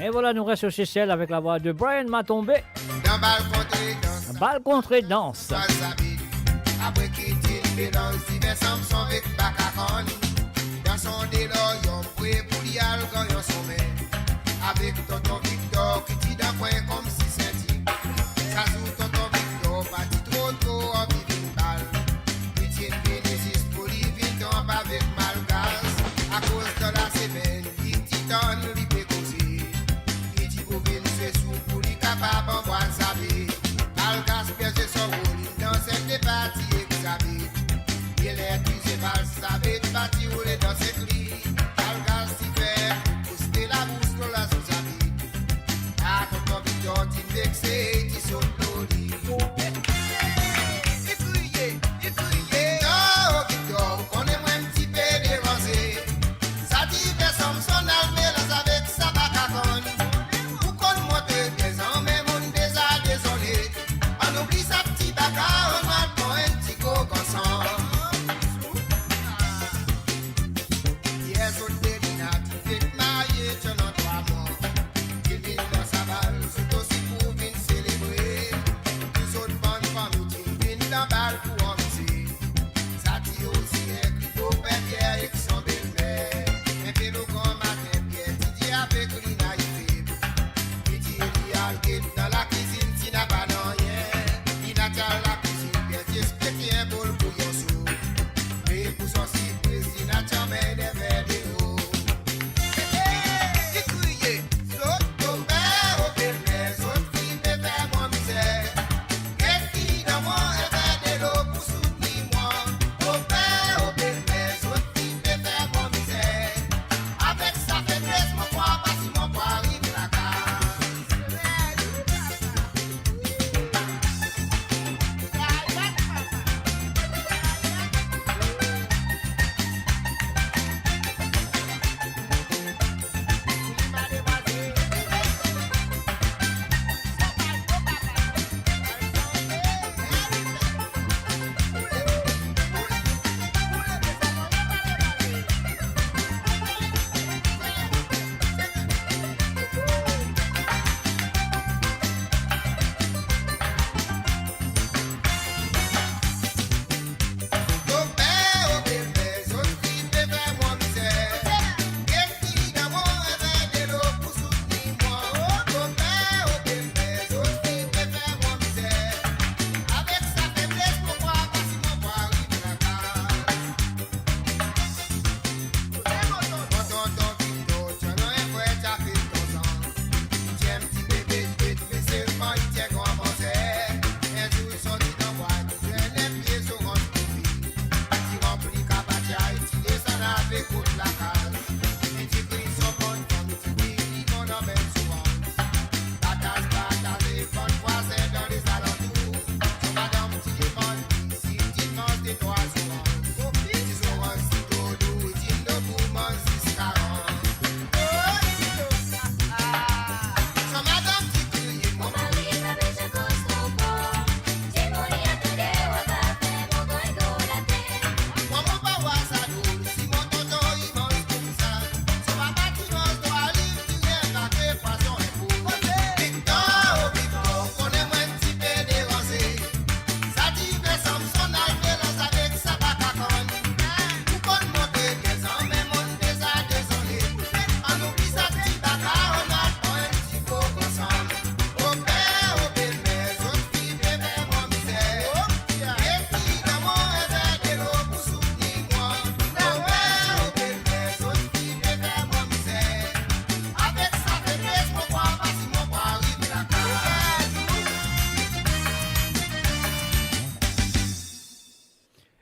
Et voilà, nous restons chez celle avec la voix de Brian Matombé. Bal contre danse. Après quitter les danses, diverses sont avec Bakakoni. Dans son délor, yon prie pour y aller quand yon sommet. Avec tonton Victor qui tire d'un coin comme si c'est dit. Ça joue tonton Victor, parti trop tôt en vivant bal.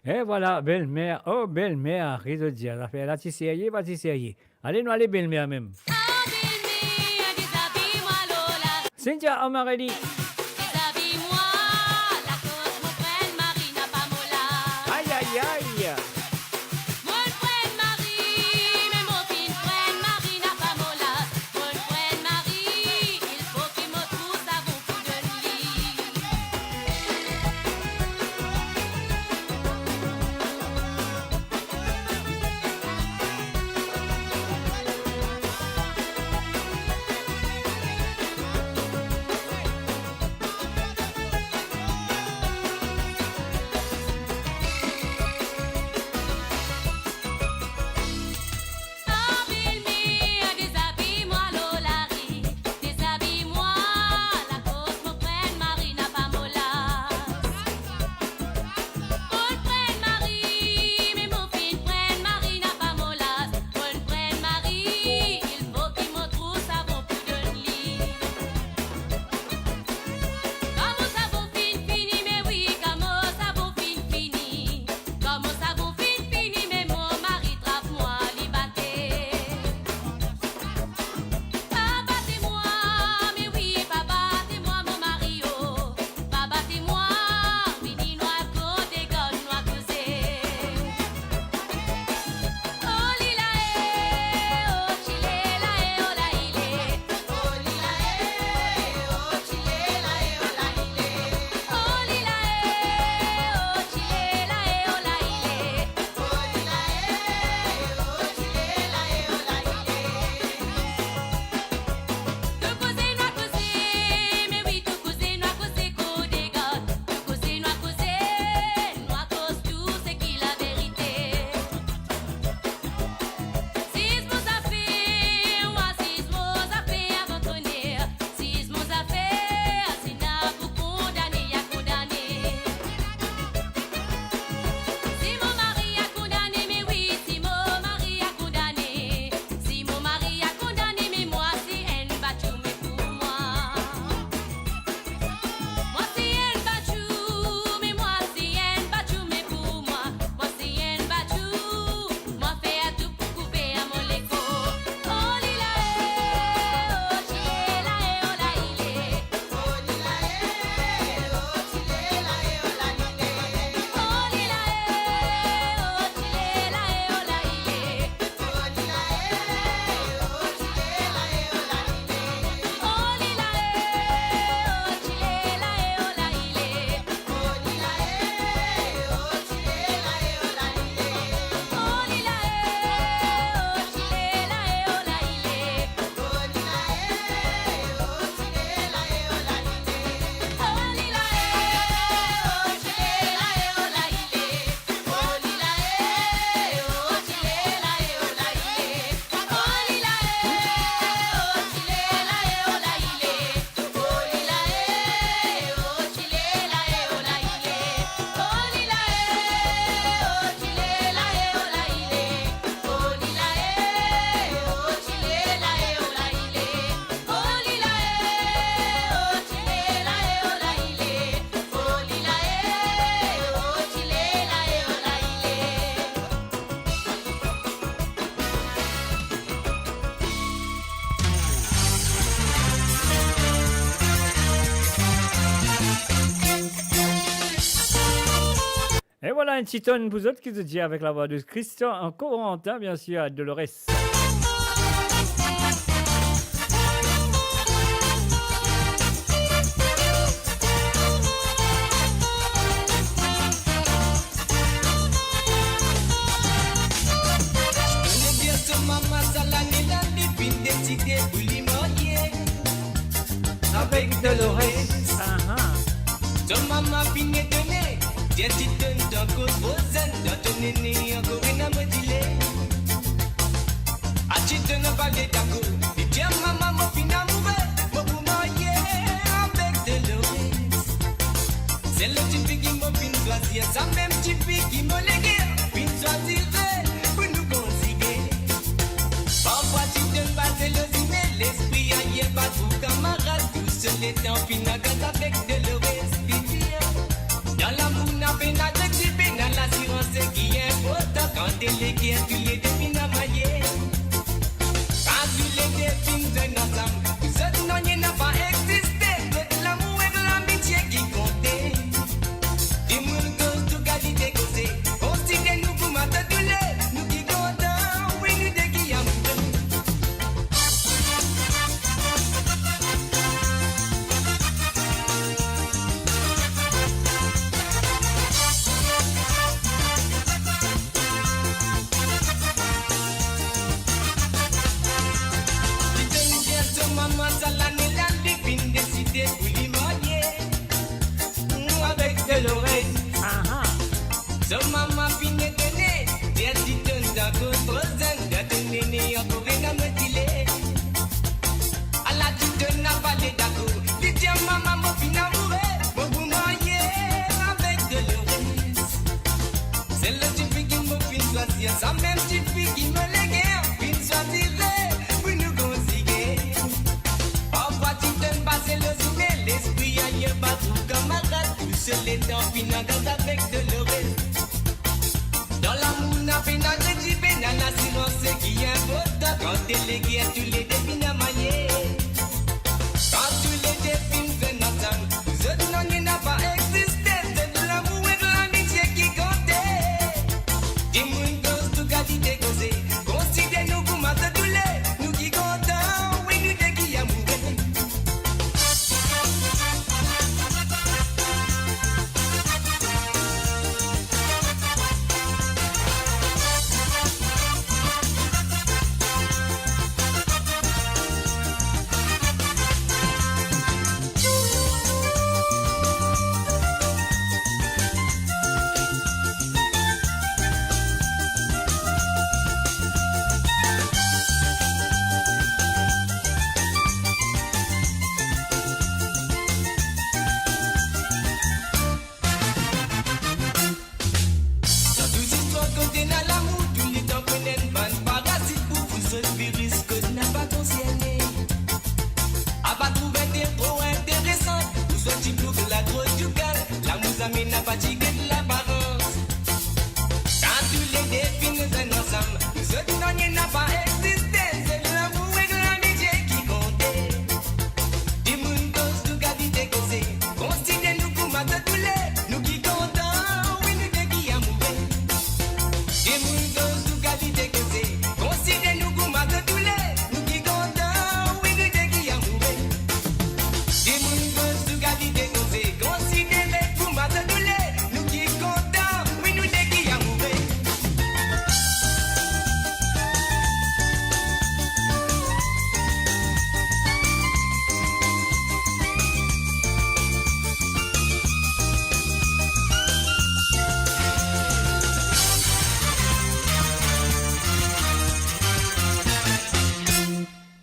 Et voilà, belle-mère, oh belle-mère, réseau de dire, ça fait la tisserier, pas tisserier. Allez, nous aller belle-mère même. Cynthia Amarelli. Aïe, aïe, aïe. Et voilà un petit ton pour vous autres qui se dit avec la voix de Christian en Corentin, bien sûr, à Dolores. Avec Dolores. Ton maman finit de donner. Tiens, tu donnes ton coup de bozen. Dans ton nez, encore une à me dire. Ah, tu donnes pas les d'accord. Et tiens, maman, mon fin amoureux. Mon pour marier avec Dolores. C'est le type qui m'a fin choisir. Ça même type qui m'a légué. Fin choisir pour nous conseiller. Parfois, tu donnes pas de l'osine. L'esprit ailleurs pas tout camarade. Tout seul est en finagat avec Dolores. Dans l'amour, n'a pas d'exhibé, dans l'assurance. quand délégué, tu les défines à mailler. Quand tu les défines d'un ensemble, vous êtes non, il n'a pas existé. C'est l'amour et l'amitié qui comptaient. Dis-moi une cause, tout qualité causée. Considère-nous pour m'attendre, nous qui comptons, oui, nous des qui amoureux. Maman, ça l'année là, les filles décidées pour les marier avec de l'oreille. So maman finit de nez, des titans d'un contre zen, d'un néné encore une à me filer. À la titane n'a pas les d'accord, les tiens maman m'a fin amoureux, pour vous marier avec de l'oreille. C'est le type qui m'a fin choisir, ça même type qui me léguère, fin choisirait pour nous conseiller. C'est le soumet, l'esprit ailleurs partout camarade, tout seul les temps finalement avec de l'oreille. Dans l'amour n'a pas de type, dans l'assurance qui est important. Quand délégué, tu les défines à manier. Quand tu les défines, c'est ensemble. Vous autres non, il n'a pas existé. C'est de l'amour et de l'amitié qui comptait. Dis-moi une cause, tout qualité causée. Considère-nous pour mater tous les, nous qui comptons, oui, nous des qui amoureux.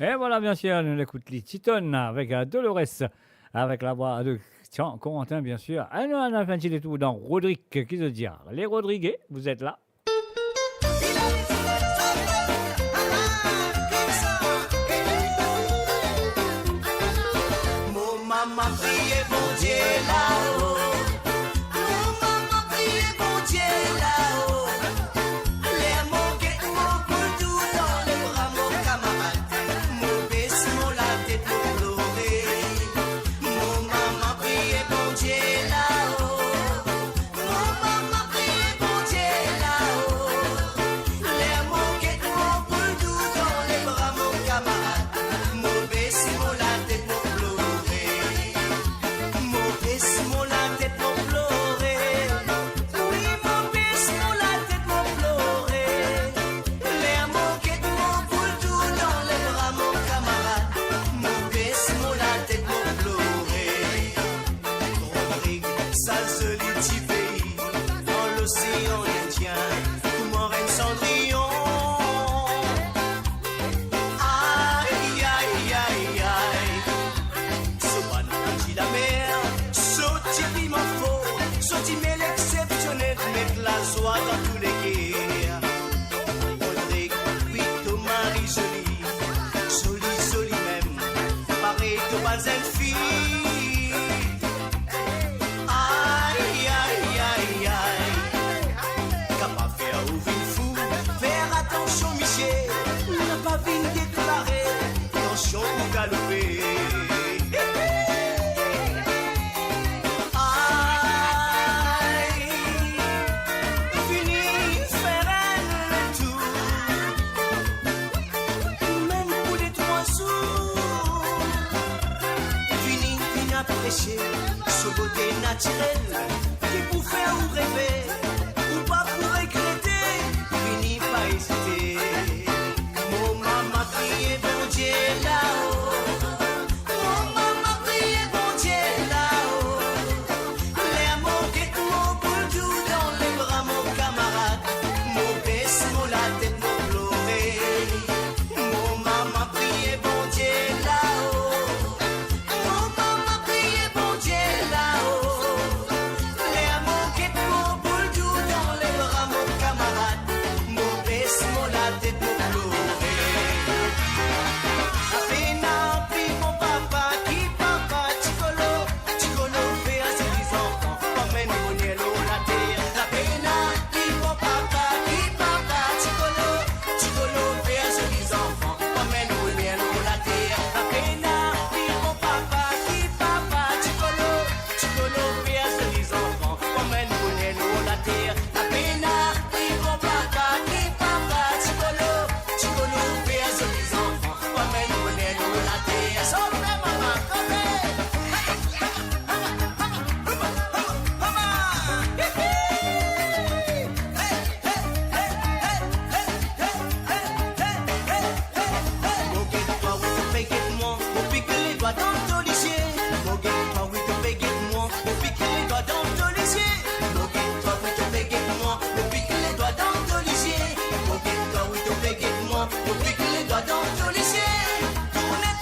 Et voilà, bien sûr, on écoute les Titans avec Dolores, avec la voix de Corentin, bien sûr. Ah non, on a fait un petit tout dans Rodrigue, qui se dit. Les Rodriguez, vous êtes là. Mon maman priez bon Dieu là-haut. Mon maman priez bon Dieu là-haut. Les mots que mon pour tout dans les bras, mon camarade. Mon baisse, mon la tête pour pleurer. Mon maman priez bon Dieu là-haut. Mon maman priez bon Dieu là-haut. Les mots que mon pour tout dans les bras, mon camarade. Mon baisse, mon la tête pour pleurer. Mon baisse, mon la tête pour pleurer. Oui, mon baisse, mon la n'a pas péché, ce beauté naturelle qui pour faire ou rêver, ou pas pour regretter, fini pas hésiter. Mon maman priez bon Dieu là-haut, mon maman priez bon Dieu là-haut. Les mots qui courent pour le tout dans les bras, mon camarade, mon baisse, mon la tête, mon pleurer. Mon maman priez bon Dieu là-haut. Mon maman priez bon Dieu là-haut. Les amours qui courent pour le tout dans les bras, mon camarade, mon baisse, mon la tête, mon pleurer. Apena, puis mon papa, qui papa, Ticolo, Ticolo fait à ses enfants, comme un bonniello la terre. Apena, puis mon papa, qui papa, Ticolo, Ticolo fait à ses enfants, comme un bonniello la terre. Apena, puis mon papa, qui papa, Ticolo, Ticolo fait à ses enfants, comme un bonniello la terre. Apena, puis mon papa, qui papa, Ticolo, Ticolo fait à ses enfants, comme un bonniello la terre. Sauve la maman, come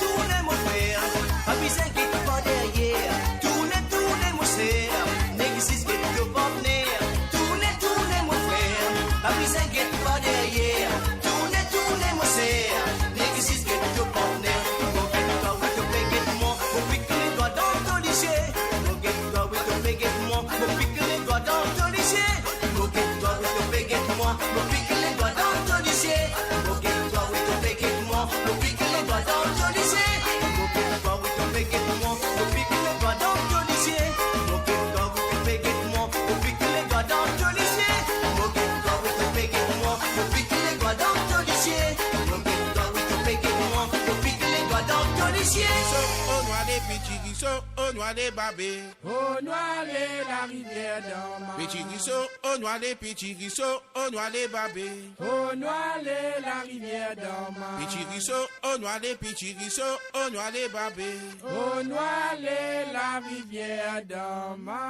Tournez, mon frère, pas besoin qu'il te pas derrière. Tournez, mon frère, n'existe que de pas venir. Tournez, mon frère, pas besoin qu'il te pas derrière. Tournez, mon frère, n'existe que de pas venir. Mon gars, oui, te paye moi, mon pique les doigts dans ton lycée. Mon gars, oui, te paye moi, mon pique les doigts dans ton lycée. Mon gars, oui, te paye moi, mon pique les doigts dans ton lycée. Mon gars, oui, te paye moi, mon pique les doigts dans ton lycée. Mon gars, oui, te paye moi, mon pique les doigts dans ton lycée. Mon gars, oui, te paye moi, mon pique les doigts dans ton lycée. Mon gars, oui, te paye moi, mon pique les doigts dans ton lycée. Mon gars, oui, te paye moi, mon pique les doigts dans ton lycée. Au noir des petits guissots, au noir des babés. Au noir de la rivière d'Orma. Petits guissots, au noir des petits guissots, au noir des babés. Au noir de la rivière d'Orma. Petits guissots, au noir des petits guissots, au noir des babés. Au noir de la rivière d'Orma.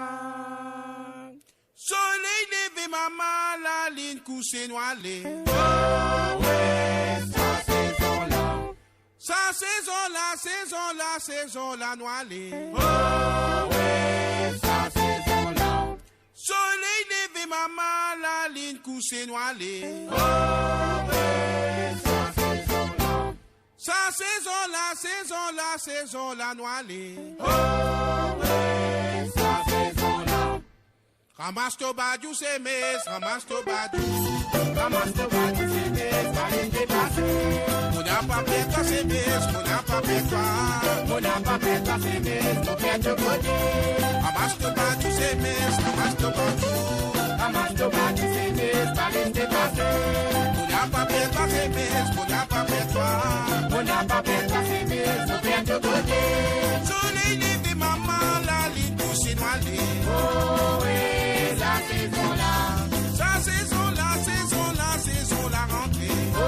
Soleil levé, maman, la ligne coussée noilée. Oh, ouais, sa saison là. Sa saison la noilée. Oh, ouais, sa saison là. Soleil levé, maman, la ligne coussée noilée. Oh, ouais, sa saison là. Sa saison la noilée. Oh, ouais, sa saison là. Ramasse ton badiou, c'est mes, ramasse ton badiou. Ramasse ton badiou, c'est mes, pas une dépassée. Mon n'a pas fait toi, c'est mes, mon n'a pas fait toi. Mon n'a pas fait toi, c'est mes, mon père de côté. Ramasse ton badiou, c'est mes, ramasse ton badiou. Ramasse ton badiou, c'est mes, pas une dépassée. Mon n'a pas fait toi, c'est mes, mon n'a pas fait toi. Mon n'a pas fait toi, c'est mes, mon père de côté. Soleil levé, maman, la ligne poussée noilée. Oh, oui, la saison là. Sa saison la rentrée. Oh,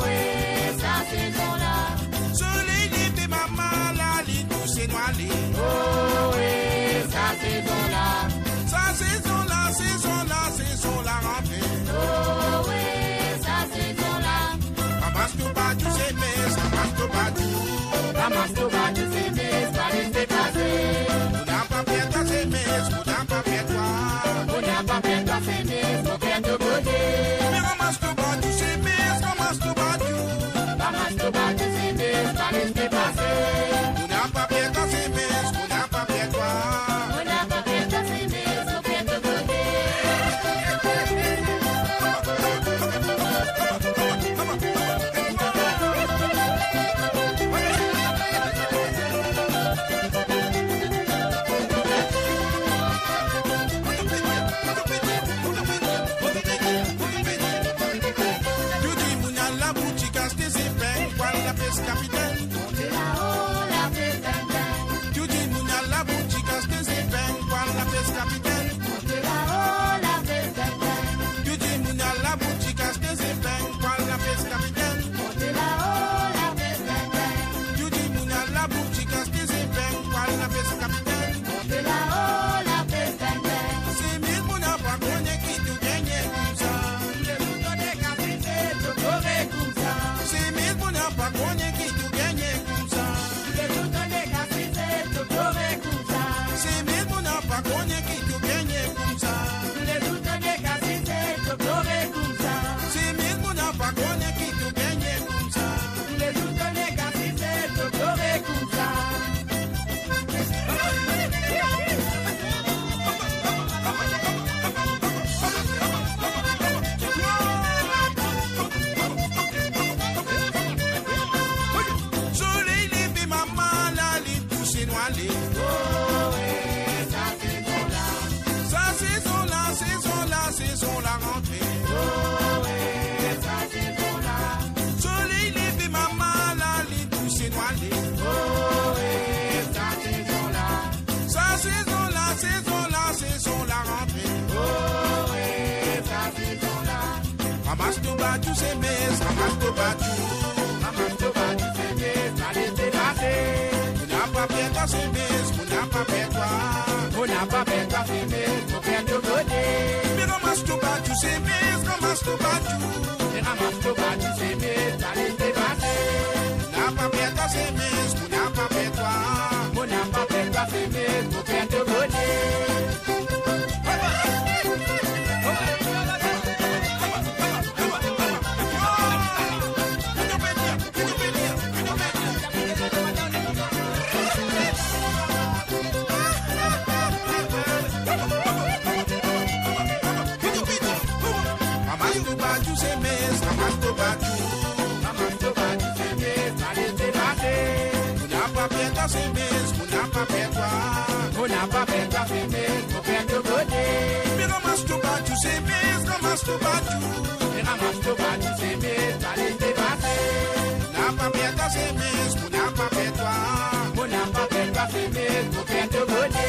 oui, sa saison là. Soleil levé, maman, la ligne poussée noilée. Oh, oui, sa saison là. Sa saison la rentrée. Oh, oui, sa saison là. Ramasse ton badiou, c'est mes, ramasse ton badiou. Ramasse ton badiou, c'est mes, pas une dépassée. On n'a pas fait toi, c'est mes, on n'a pas fait toi. On n'a pas fait toi, c'est mes, mon père de côté. Mais ramasse ton badiou, c'est mes, ramasse ton badiou. Ramasse ton badiou, c'est mes, pas une dépassée. On n'a pas fait toi, c'est mes, on n'a pas fait aller. Oh, sa saison là. Sa saison là, saison la rentrée. Oh, sa saison là. Soleil levé, maman, la ligne poussée noyée. Oh, sa saison là. Sa saison là, saison la rentrée. Oh, sa saison là. Ramasse tout battu, c'est mes, ramasse tout battu. Ramasse tout battu, c'est mes, allez débattre. On n'a pas fait toi, c'est mes, on n'a pas fait toi. On n'a pas fait toi, c'est mes, on fait de côté. Mais ramasse tout battu, c'est mes, ramasse tout battu. Mais ramasse tout battu, c'est mes, allez débattre. On n'a pas fait toi, c'est mes, on n'a pas fait toi. On n'a pas fait toi, c'est mes, on fait de côté. On n'a pas fait toi, c'est mes, on fait de côté. Mais ramasse tout battu, c'est mes, ramasse tout battu. Mais ramasse tout battu, c'est mes, allez débattre. On n'a pas fait toi, c'est mes, on n'a pas fait toi. On n'a pas fait toi, c'est mes, on fait de côté.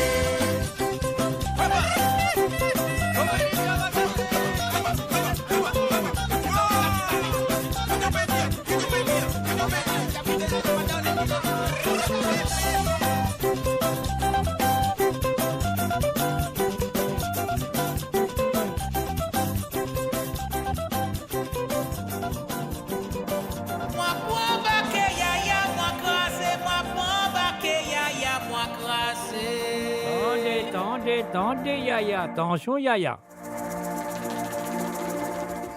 Attendez, Yaya, attention, Yaya.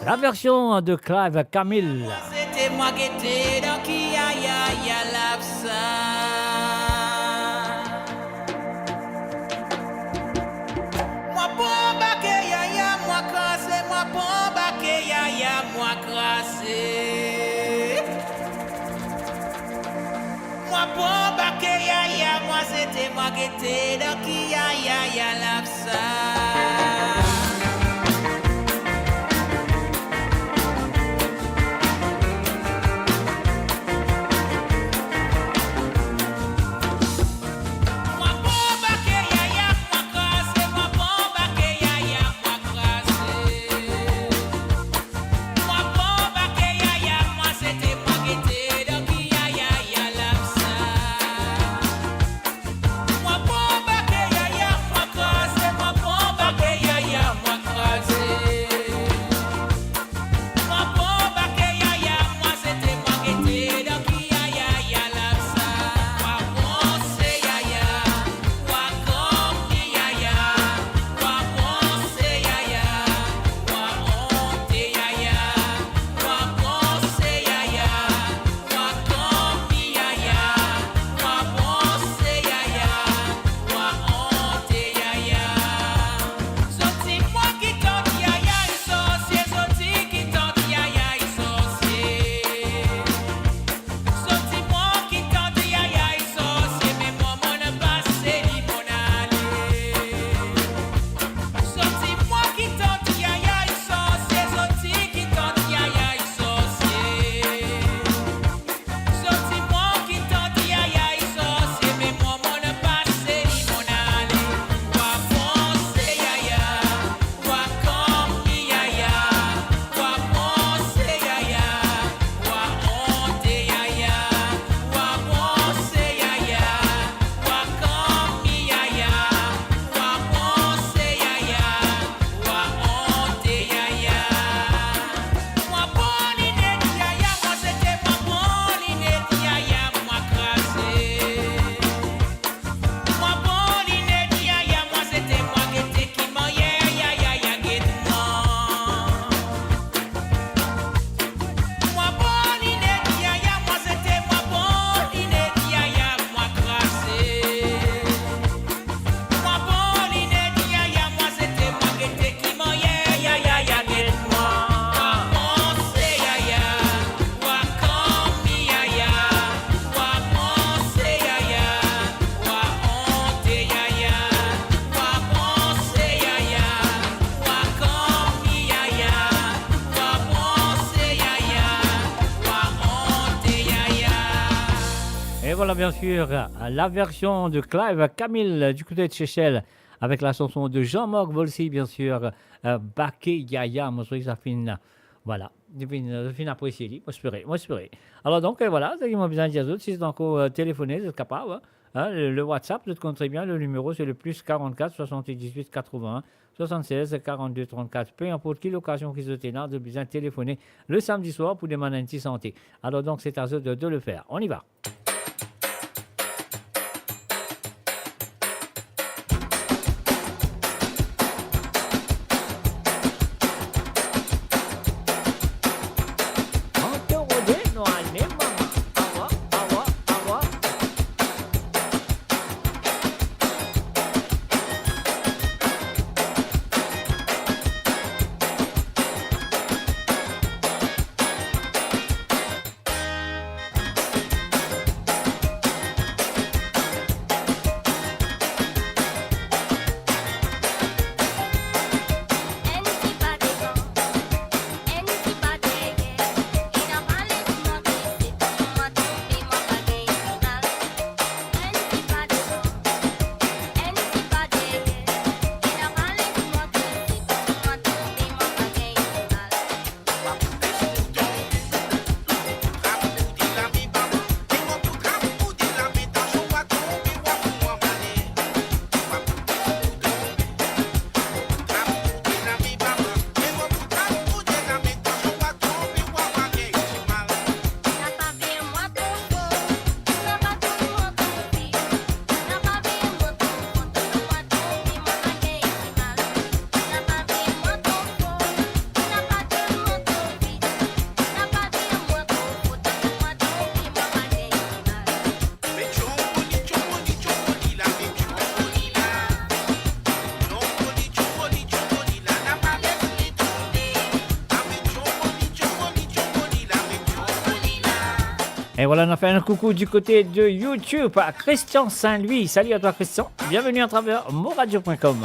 La version de Clive Camille. C'était moi qui étais dans qui ya l'absa. Moi pomba que ya moi crassé, moi pomba que ya moi crassé. Moi pomba que ya moi c'était moi qui étais dans qui ya l'absa. Moi, a bien sûr la version de Clive Camille du côté de Seychelles avec la chanson de Jean-Marc Volsi, bien sûr, Baké Yaya, moi je trouve que ça finit. Voilà, je finis apprécier, moi j'espère. Alors donc voilà, ce qu'il m'a besoin de dire, si c'est encore téléphoner, c'est capable. Hein, le WhatsApp, je te compte très bien, le numéro c'est le plus 44 78 81 76 42 34. Peu importe quelle occasion qu'ils ont là, de besoin de téléphoner le samedi soir pour demander une petite santé. Alors donc c'est à eux de le faire. On y va. Et voilà, on a fait un coucou du côté de YouTube à Christian Saint-Louis. Salut à toi Christian, bienvenue à travers moradio.com.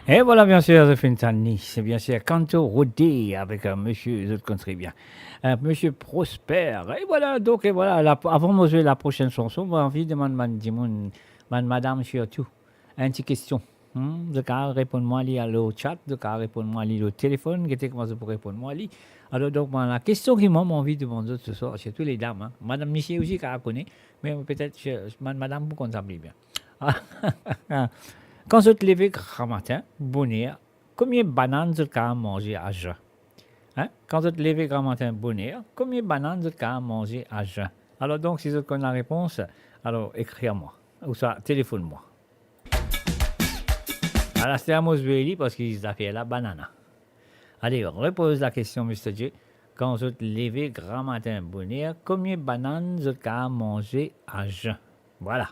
Et voilà, bien sûr, The Fintani. C'est bien sûr Canto Rodé avec monsieur, je le connais très bien, monsieur Prosper. Et voilà, donc, et voilà, avant de jouer la prochaine chanson, j'ai envie de demander madame surtout, une petite question. De cas, répondre-moi au chat, de cas, répondre-moi au téléphone, qui était comment je peux répondre-moi. Alors, donc, la question qui m'a envie de demander ce soir, c'est toutes les dames. Madame Michel aussi, qui la connaît, mais peut-être, madame, vous comprenez bien. Quand je te lève grand matin, bonheur, combien de bananes tu as mangé à jeun? Quand je te lève grand matin, bonheur, combien de bananes tu as mangé à jeun? Alors donc, si je connais la réponse, alors écris-moi, ou soit téléphone-moi. Alors c'est à Mosbeli parce qu'ils ont fait la banane. Allez, on repose la question, Mr. J. Quand je te lève grand matin, bonheur, combien de bananes tu as mangé à jeun? Voilà.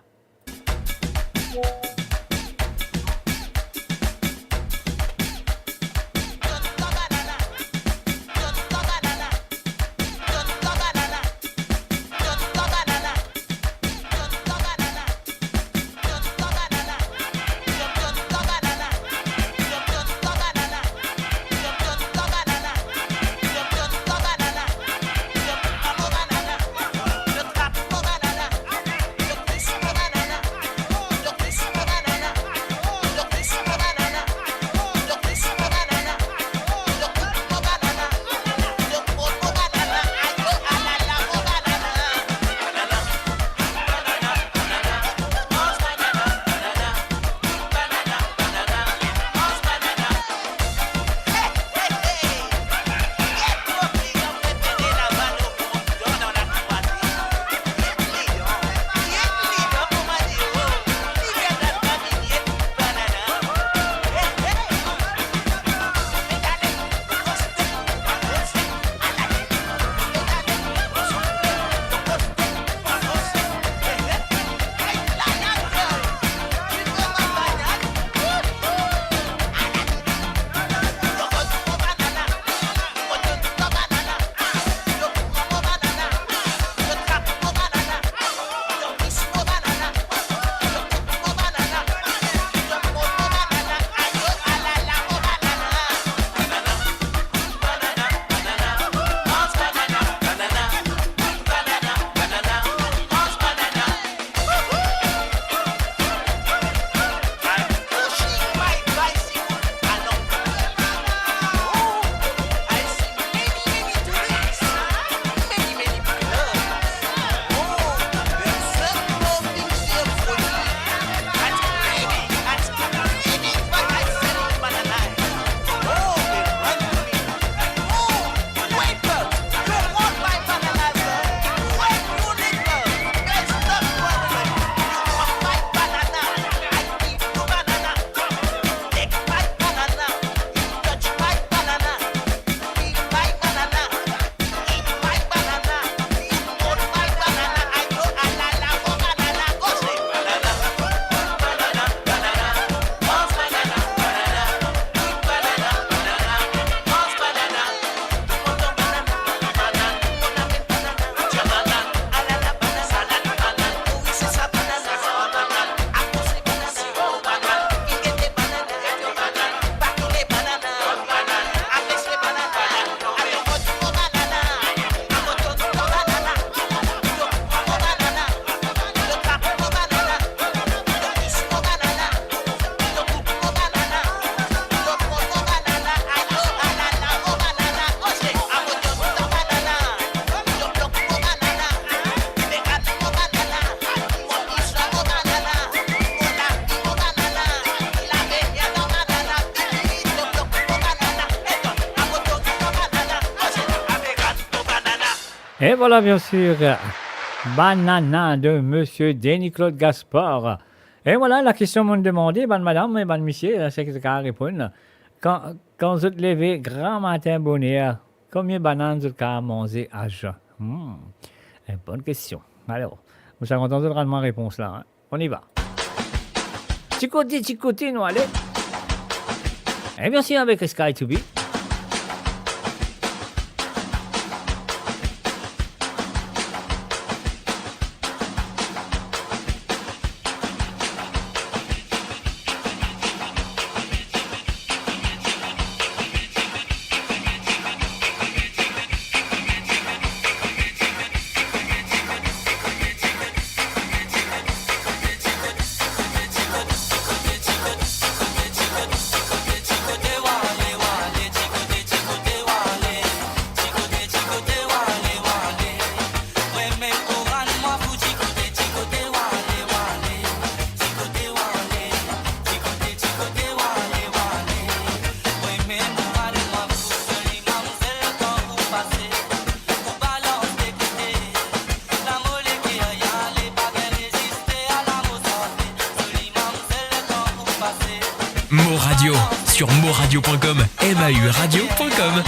Et voilà, bien sûr, Banana de Monsieur Denis-Claude Gaspard. Et voilà, la question m'a demandé, madame et monsieur, c'est que ça répond. Quand vous êtes levé, grand matin, bonheur, combien de bananes vous avez mangé à jeun? Bonne question. Alors, vous avez entendu ma réponse là. Hein? On y va. Petit côté, nous allez. Et bien sûr, avec Sky to Be. Mo Radio sur moradio.com, MAU radio.com.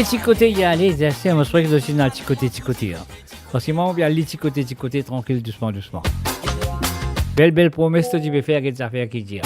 Chicoté, y aller, c'est un truc de signal, chicoté. Parce que moi, on vient aller chicoté, tranquille, doucement. Belle promesse que tu veux faire, des affaires qui disent.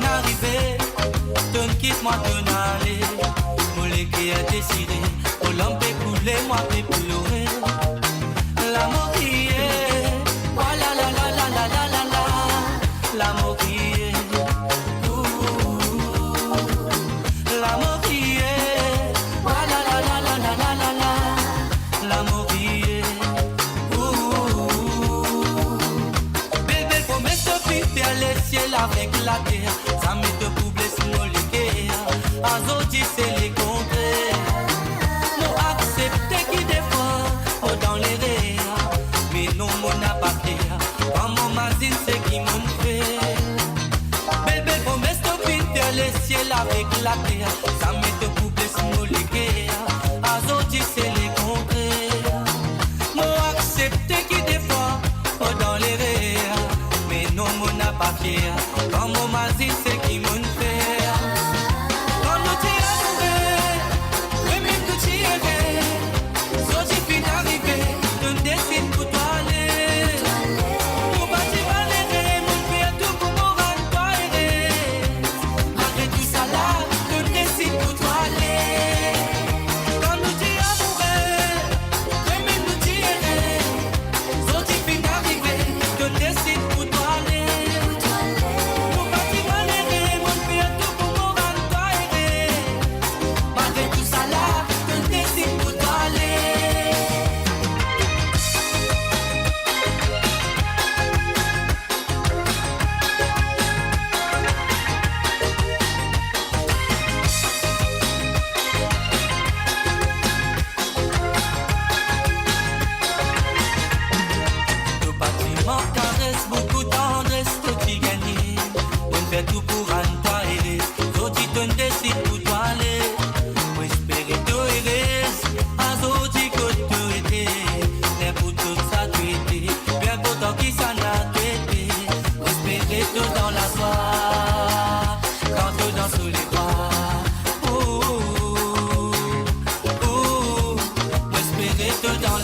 Arrivé,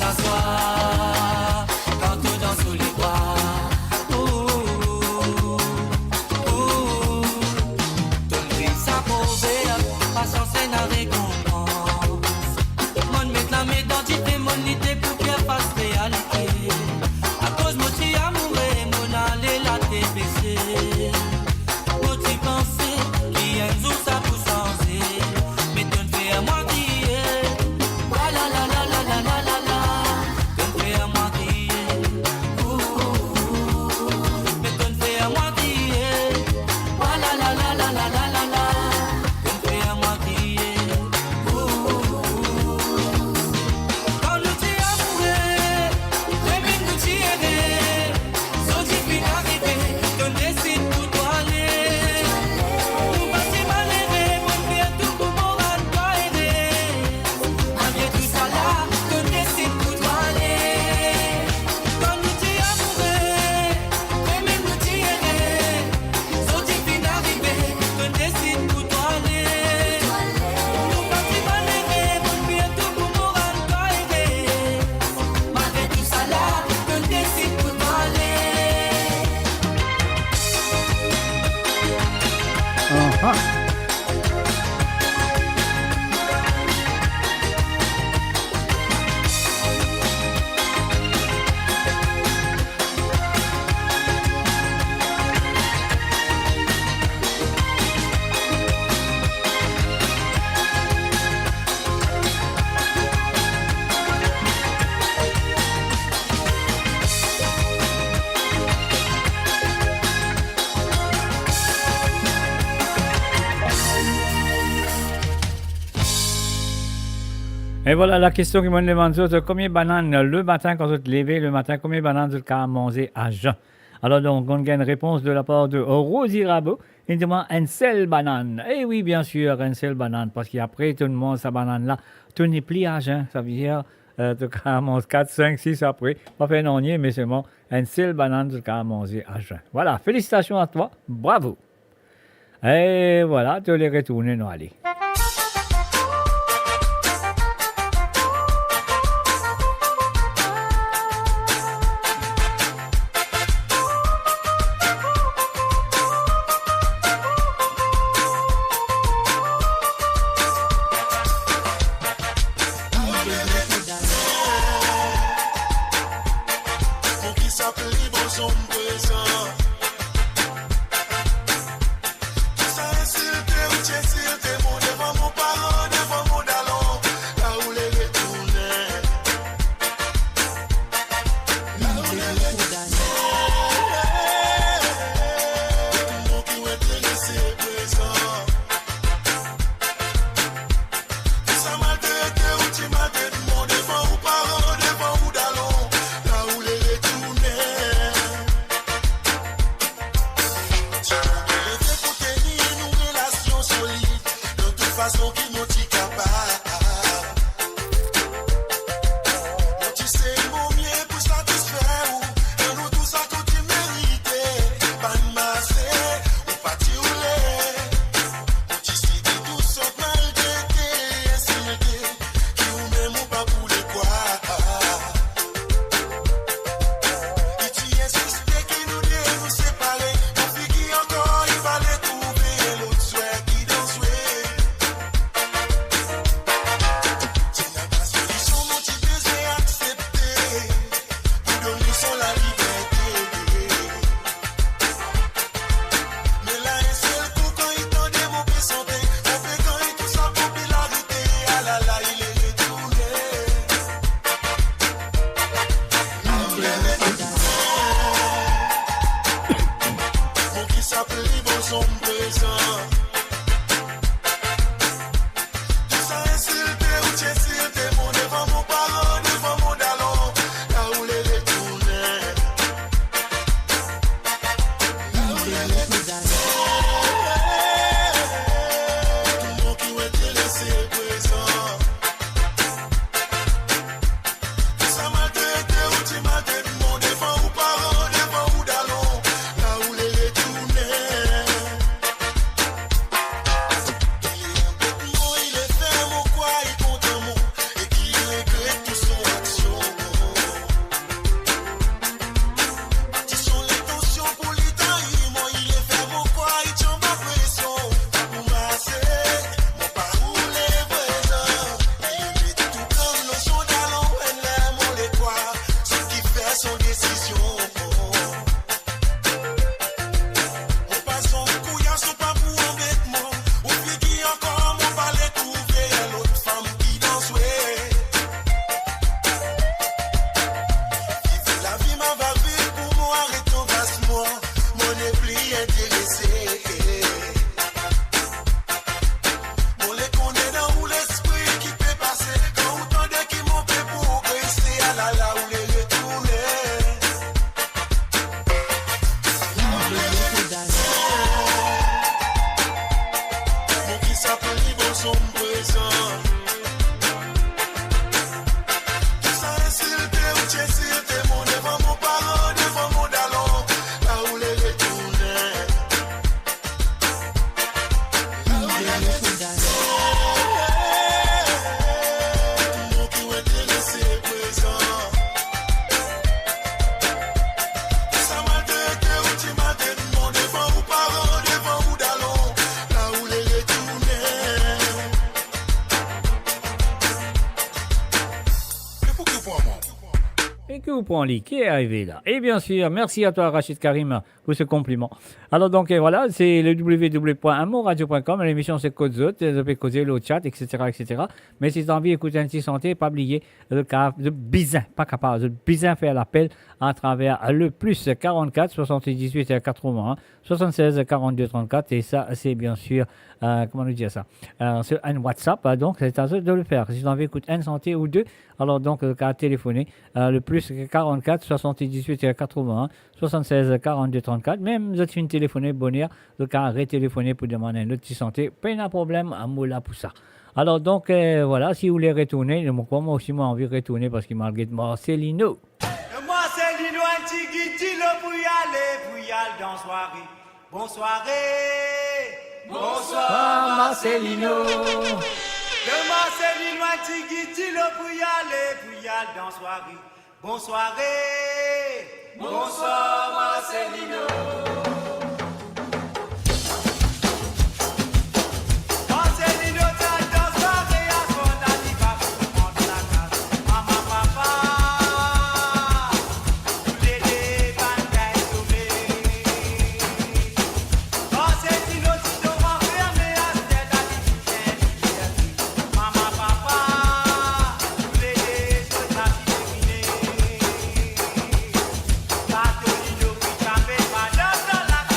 s'asseoir quand tout dans sous les bras. Tout le vie s'approuver, patience et la récompense. Mon met la médentité, mon idée pour faire face réalité. À cause mon petit amour et mon aller la TPC. Mon petit pensée, qui aime tout ça pour changer. Mais tu ne fais à moi crier. Voilà la la la la la la la. Tu ne fais à moi crier. Mais tu ne fais à moi crier. Voilà la la la la la la la. Tu ne fais à moi crier. Quand nous t'y amoureux, les mines nous tirer. Sans t'y fin arriver, tu décides pour toi aller. Nous bâtis malheureux, mon père tout pour mon rat toi aider. Malgré tout ça là, tu décides pour toi aller. Quand nous t'y amoureux, les mines nous tirer. Sans t'y fin arriver, tu décides pour toi aller. Nous bâtis malheureux, mon père tout pour mon rat toi aider. Malgré tout ça là, tu décides pour toi aller. Et voilà la question qui me demande combien de bananes le matin quand vous êtes levé le matin, combien de bananes vous avez mangé à jeun. Alors donc on a une réponse de la part de Rosie Rabot. Il demande une seule banane. Eh oui bien sûr une seule banane parce qu'après tout le monde sa banane là, tout n'est plus à jeun. Ça veut dire tu as mangé 4, 5, 6 après. Pas fait non mais c'est bon. Une seule banane tu as mangé à jeun. Voilà, félicitations à toi, bravo. Et voilà, tu les retourner nous aller. Silte, uche, silte, mon Et que vous prenez qui est arrivé là. Et bien sûr, merci à toi Rachid Karim pour ce compliment. Alors donc voilà, c'est le www.amourradio.com. L'émission c'est Code Zot, vous pouvez causer le chat, etc., etc. Mais si vous avez envie d'écouter un petit santé, pas oublier de bizin, pas capable, de bizin faire l'appel à travers le plus 44 78 81 76 42 34. Et ça, c'est bien sûr, comment nous dire ça, c'est un WhatsApp, donc c'est à vous de le faire. Si vous avez envie d'écouter un santé ou deux, alors donc à téléphoner le plus 44 78 81 76 42 34. Même vous êtes une téléphoner bonheur, le cas retéléphoner pour demander un autre petit santé, pas de problème, à moula pour ça. Alors donc voilà, si vous voulez retourner, moi aussi moi envie de retourner parce qu'il m'a dit Marcelino. Marcelino un tigiti le pour y aller dans soirée. Bonsoir Marcelino. Le Marcelino un tigiti le pour y aller dans soirée. Bonsoir Marcelino. La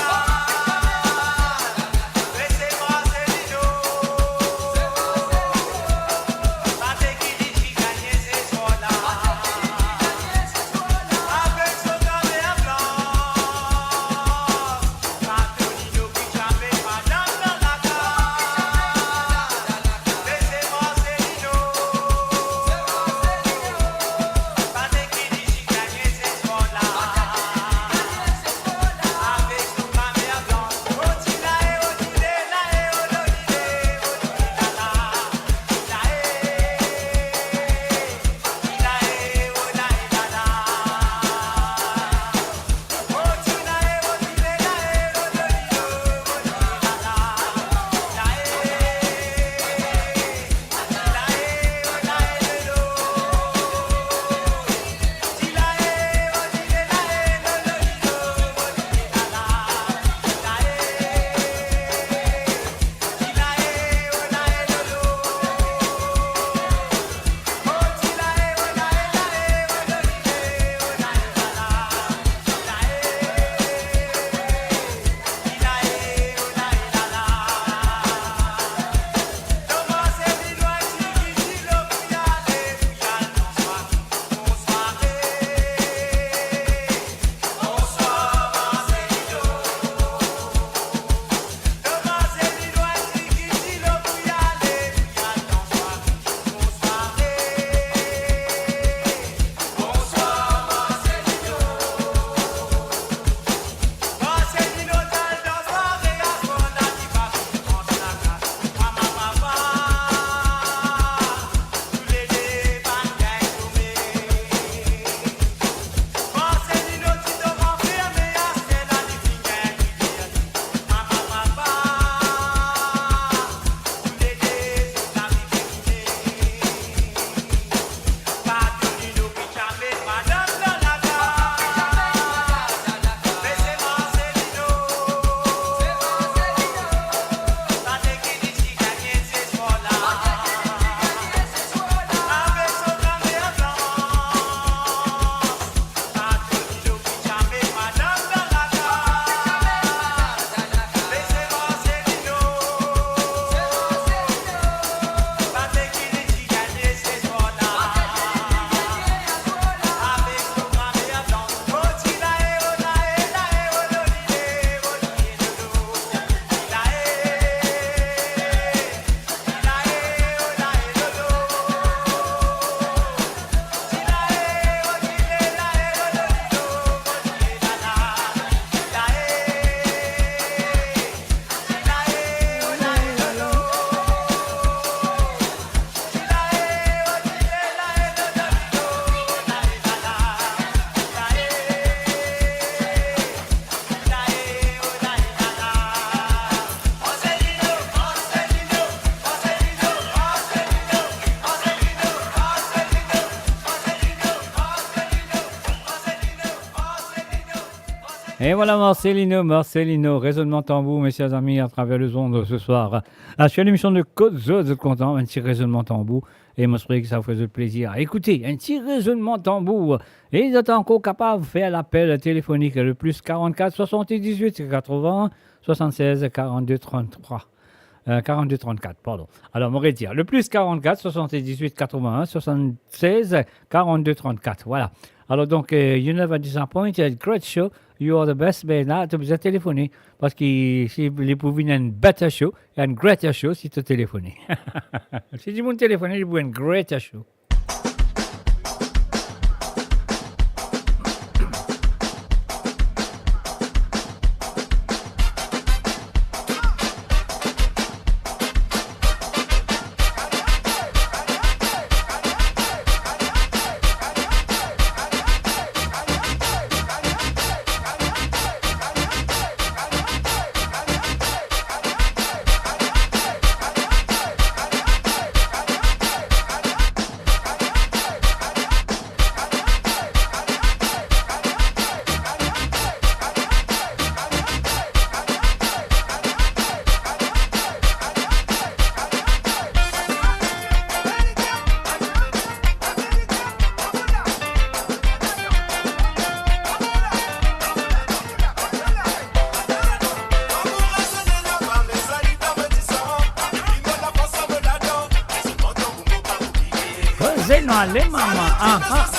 Et voilà Marcelino, raisonnement tambour, mes chers amis, à travers les ondes ce soir. Sur l'émission de Côte Zod, vous êtes content, un petit raisonnement tambour. Et moi, je croyais que ça vous faisait plaisir. Écoutez, un petit raisonnement tambour. Et ils êtes encore capables de faire l'appel téléphonique, le plus 44 78 80 76 42 33. 42 34, pardon. Alors, on m'aurait dire le plus 44 78 81 76 42 34. Voilà. Alors, donc, you never disappoint, great show, you are the best. Ben là, tu as besoin de téléphoner. Parce que si vous pouvez un better show, un greater show si tu téléphones. Si tu veux téléphoner, vous pouvez un greater show. Allez, maman. Ah, ah.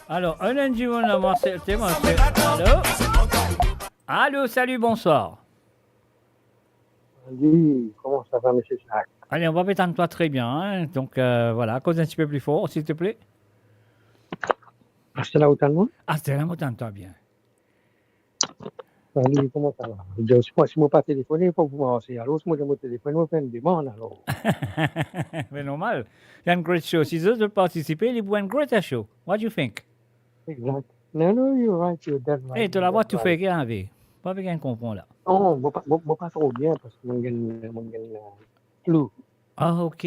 Alors, un lundi, on a commencé. Allô? Allô, salut, bonsoir. Oui, comment ça va, monsieur Jacques? Allez, on va mettre toi très bien. Hein. Donc, voilà, cause un petit peu plus fort, s'il te plaît. C'est là où t'as le nom? Ah, c'est là où t'entends bien. Salut, comment ça va? Je sais pas si moi pas téléphoné, il faut pouvoir aussi. Alors, si moi je me téléphone, moi je fais une demande alors. Mais normal. Il y a une great show. Si eux veulent participer, ils vont une great show. What do you think? Exact. No, you're right, you're dead right. Et tu la vois, tu fais rien avec. Pas avec un comprend là. Non, moi pas trop bien parce que moi j'ai flou. Ah, ok.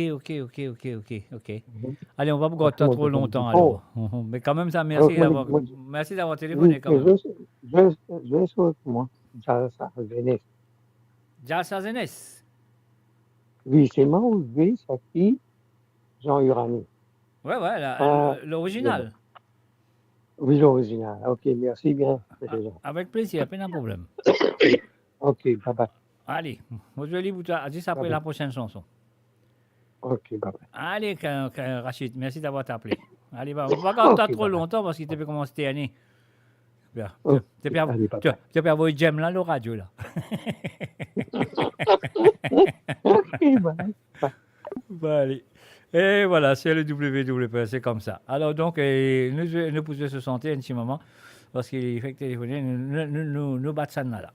Allez, on va pas garder trop longtemps alors. Mais quand même, ça, merci d'avoir téléphoné quand même. Je suis moi, Jalsa Zenes. Jalsa Zenes? Oui, c'est moi ou V, sa fille, Jean Urani. Ouais, l'original. Oui, l'original. Ok, merci bien. Avec plaisir, pas de problème. Ok, bye bye. Allez, moi je vais lire juste après la prochaine chanson. Ok, bye bye. Allez, Rachid, merci d'avoir appelé. Allez, on va pas garder trop longtemps parce qu'il te fait commencer cette année. Tu peux avoir Jem là, le radio là. Ok, bye. Allez. Et voilà, c'est le WWP, c'est comme ça. Alors donc, nous pouvons se sentir un petit moment parce qu'il fait téléphoner, nous battons ça là.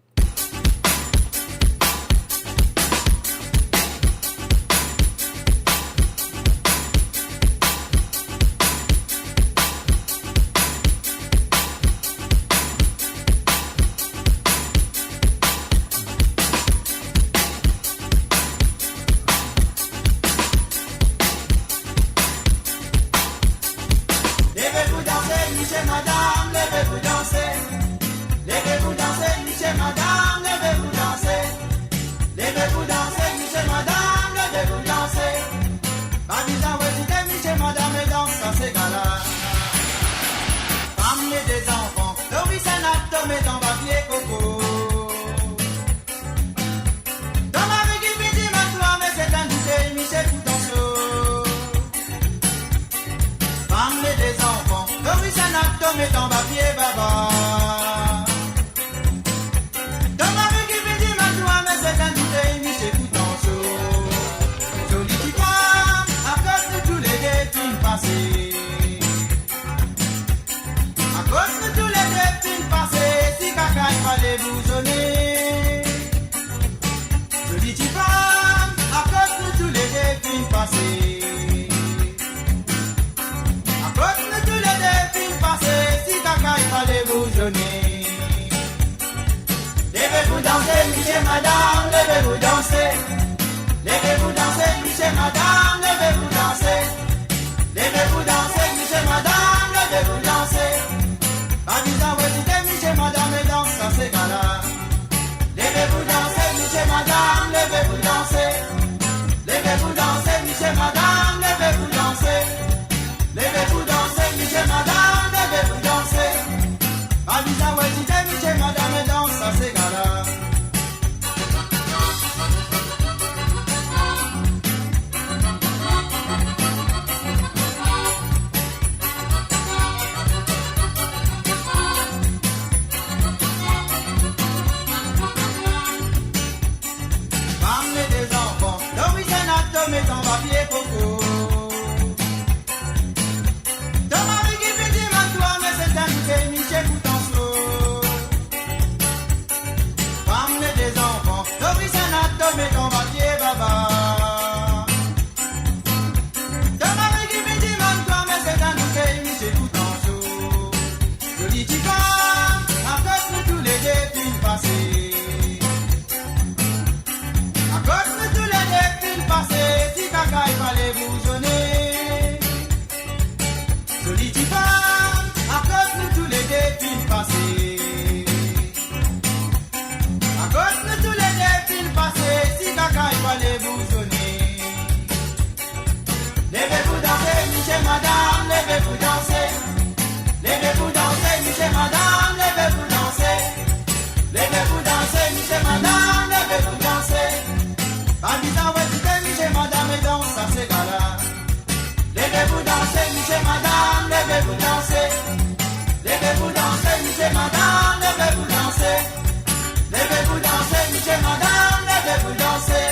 Levez-vous danser, monsieur, madame, levez-vous danser.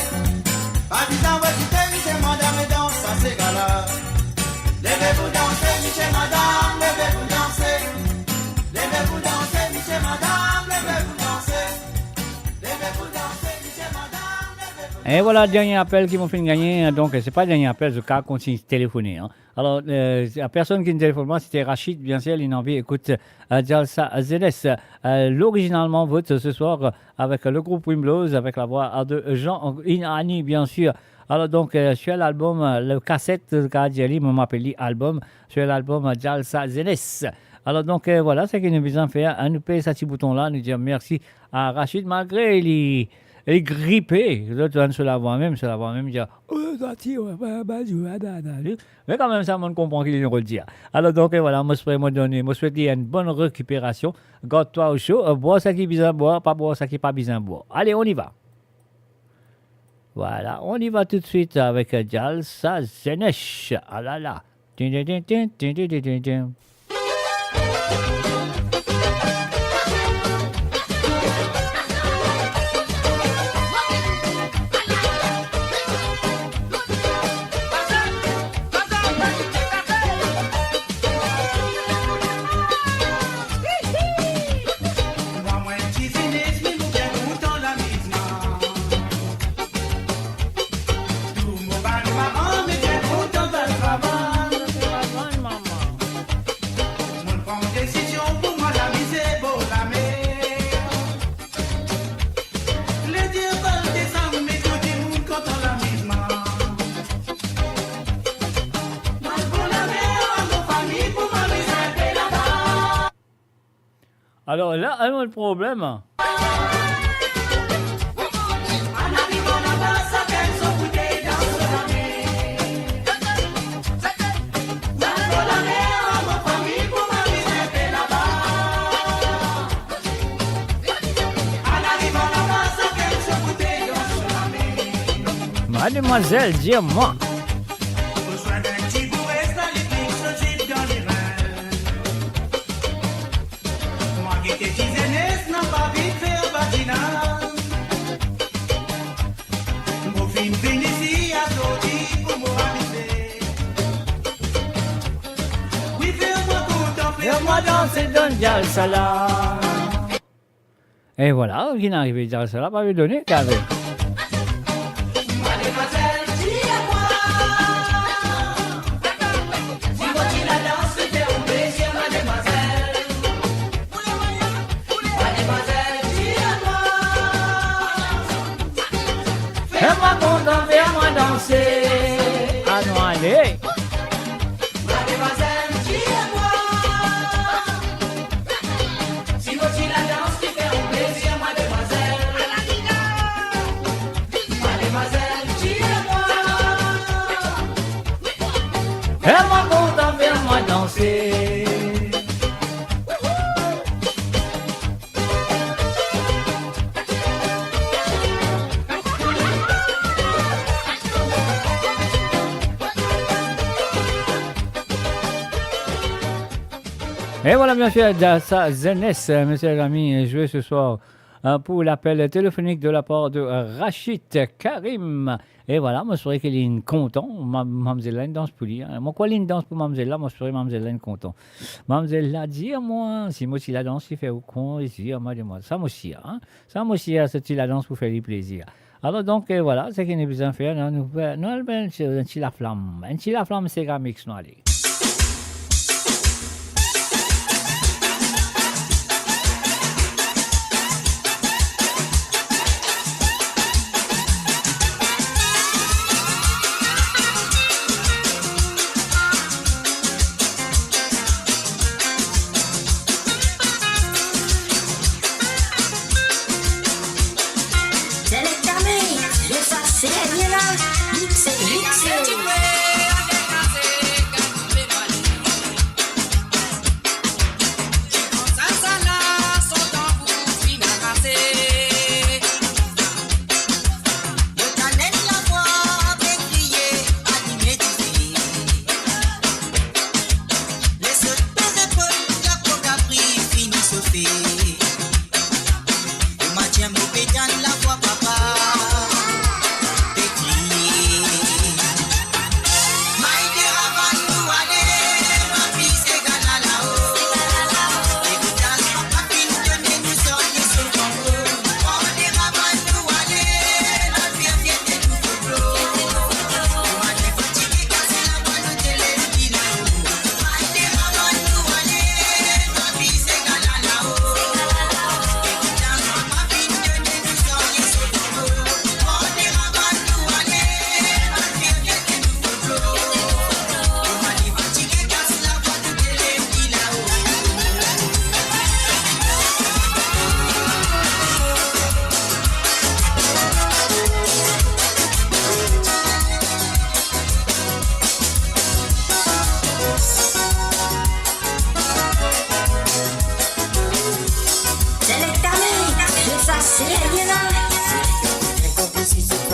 Pas disant, ouais, Et voilà, dernier appel qui m'ont fait gagner. Donc, c'est pas le dernier appel, je continue de téléphoner. Hein. Alors, la personne qui me téléphone, moi, c'était Rachid, bien sûr, il a envie, écoute, Jalsa ZS. L'originalement vote ce soir avec le groupe Wimblows, avec la voix de Jean Inani, bien sûr. Alors, donc, sur l'album, le cassette de Kadjali, m'appelle album, sur l'album Jalsa ZS. Alors, donc, voilà, c'est ce qu'il nous a besoin de faire. Nous payer ce petit bouton-là, nous dire merci à Rachid, malgré les. Elle est grippée. L'autre, se la voit même, dire mais quand même, ça, on comprend qu'il est heureux de dire. Alors, donc, voilà, moi, je souhaite une bonne récupération. Garde-toi au chaud, bois ça qui est besoin de boire, pas boire ça qui n'est pas besoin de boire. Allez, on y va. Voilà, on y va tout de suite avec Jalsa Zenesh. Ah là là. Alors là, un problème. Mademoiselle, dis-moi. Et voilà, qui n'est arrivé à Jalsa, pas lui donner, qu'avait. Mademoiselle, dis-moi, si moi tu la danse, fais un plaisir, mademoiselle. Mademoiselle, dis-moi, fais-moi content, fais-moi danser. Ah non, allez. Mademoiselle, dis-moi, si moi tu la danse, tu fais un plaisir, mademoiselle. Mademoiselle, dis-moi, fais-moi content, fais-moi danser. Et voilà, bien sûr, Jalsa Zenesh, messieurs les amis, joué ce soir pour l'appel téléphonique de la part de Rachid Karim. Et voilà, moi, je serais qu'elle est content. Mademoiselle, une danse pour lui. Moi, quoi, une danse pour mademoiselle, moi, je serais mademoiselle content. Mademoiselle, là, dis-moi, si moi, si la danse, il fait au con, ici, moi, ça, moi aussi, hein. Ça, moi aussi, c'est la danse pour faire du plaisir. Alors, donc, voilà, c'est qu'il y a besoin de faire. Nous, un petit la flamme. Un petit la flamme, c'est un mix, non, allez. Papa,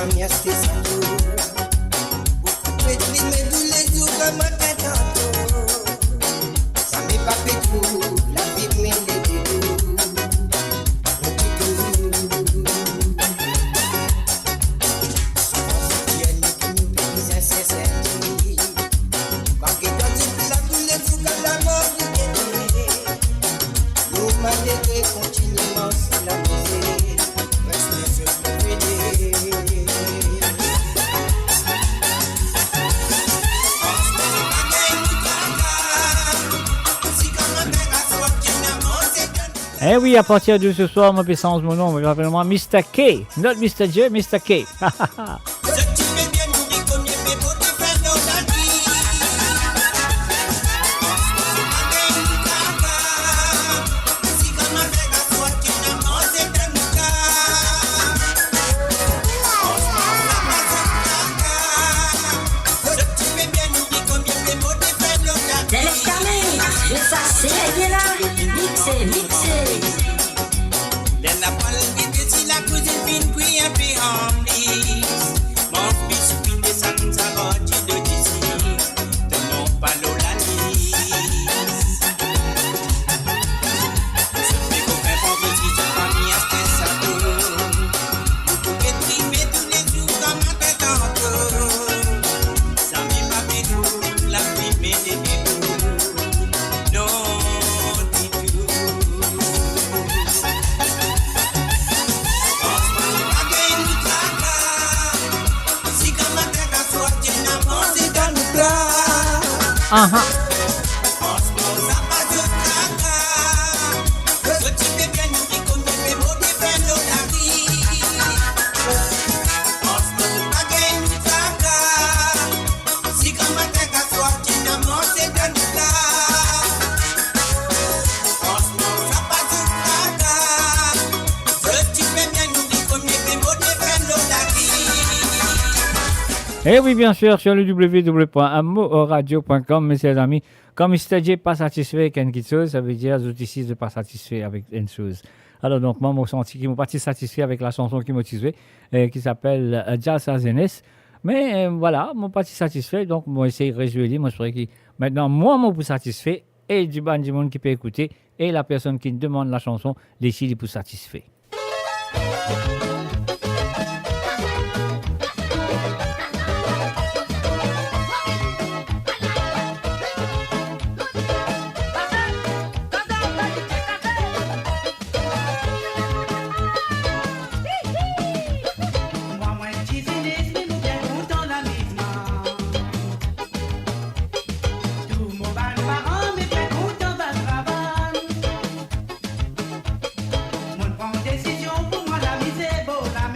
famille à ce santo. Petit mais tous les jours comme un tantôt. Ça m'est pas fait trop, la vie m'est les deux. Continuellement sur la musique, restez sur le PD. Eh oui, à partir de ce soir, moi, sans mon nom, je m'appelle moi Mr. K, not Mr. J, Mr. K. Et oui, bien sûr, sur le www.amoradio.com, mes chers amis, comme Mr. J n'est pas satisfait avec quelque chose, ça veut dire que ici ne pas satisfait avec une chose. Alors, donc, moi, je senti qu'ils m'ont pas satisfait avec la chanson qui m'a utilisée, qui s'appelle Jazz Azenes. Mais voilà, je n'ai pas satisfait, donc je vais essayer de résoudre. Moi, je ferai que maintenant, moi, je suis satisfait, et du monde qui peut écouter, et la personne qui demande la chanson, décide pour satisfait. Mon prend décision pour moi la mise est beau, la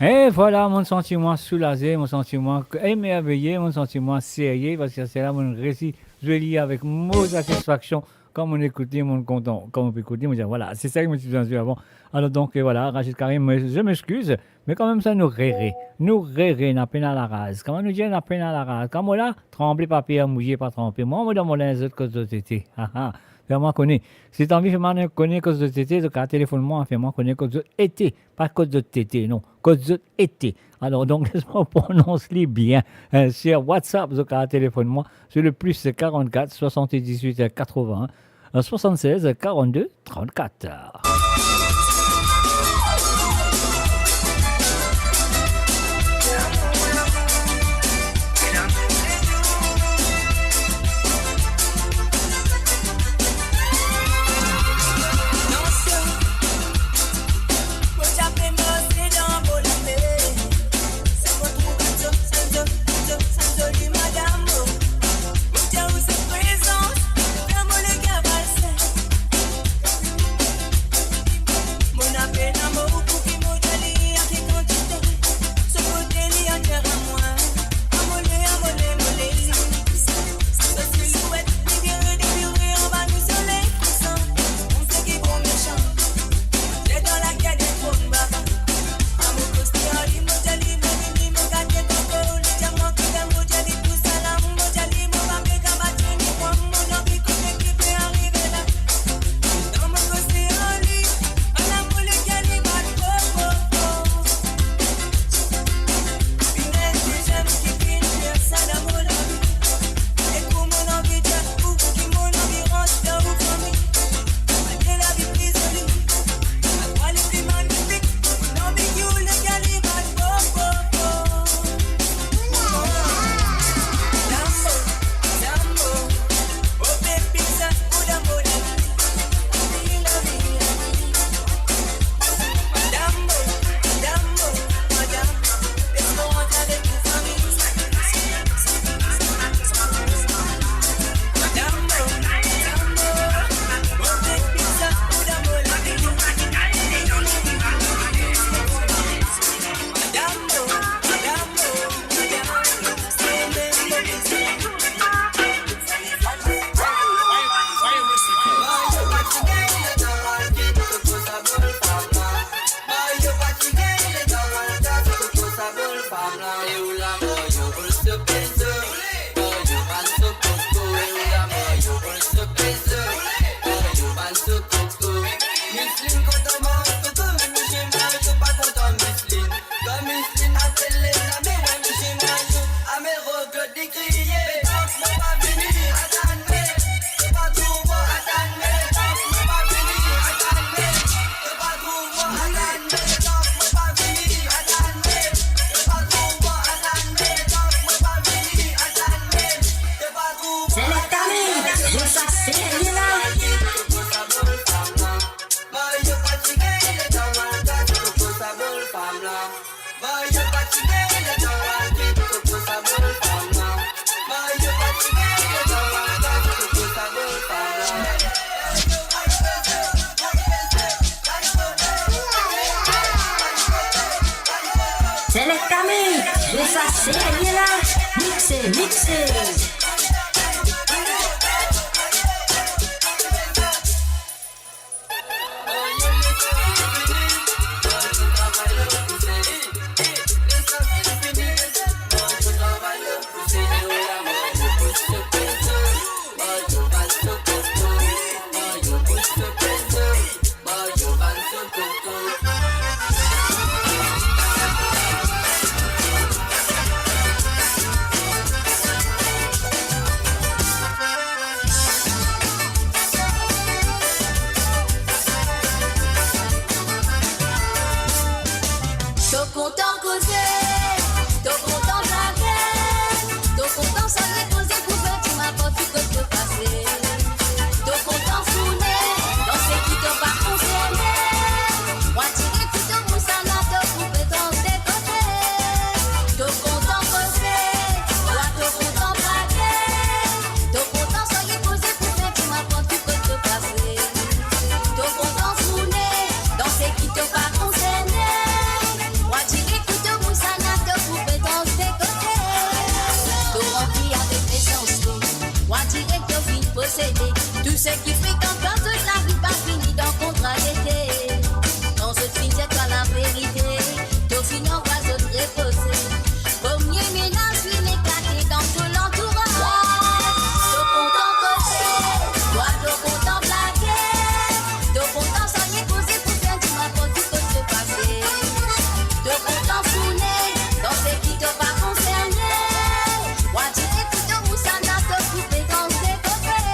Et voilà mon sentiment soulagé, mon sentiment émerveillé, mon sentiment sérieux, parce que c'est là mon récit, je lis avec mon satisfaction. Quand on écoute, on est content. Quand on peut écouter, on dit voilà, c'est ça que je me suis dit avant. Alors donc voilà, Rachid Karim, je m'excuse, mais quand même ça nous réré, n'a peine à la rase. Comment nous dire n'a peine à la rase? Quand moi là, trembler papier, mouiller, pas tremper. Moi, dans mon linge, cause de tété. Fais-moi connaître. Si tu as envie de faire connaître cause de tété, donc téléphone-moi, fais-moi connaître cause de été. Pas cause de tété, non. Cause de été. Alors donc, laisse-moi prononcer bien sur WhatsApp, donc téléphone-moi, sur le plus 44 78 80 76 42 34. Qui te pas concerné, moi dirais que sais qui fréquente pas toute la vie, pas fini dans le contrat d'été. On se finit, c'est pas la vérité. T'au fini, on va se reposer. Premier ménage, lui, éclaté dans tout l'entourage. T'au content côté, toi, t'au content blaguer. T'au content sans rien causer pour faire du rapport qui peut se passer. T'au content fouler, dans ce qui t'ont pas concerné. Moi, tu écoutes où ça n'a te coupé dans tes copains.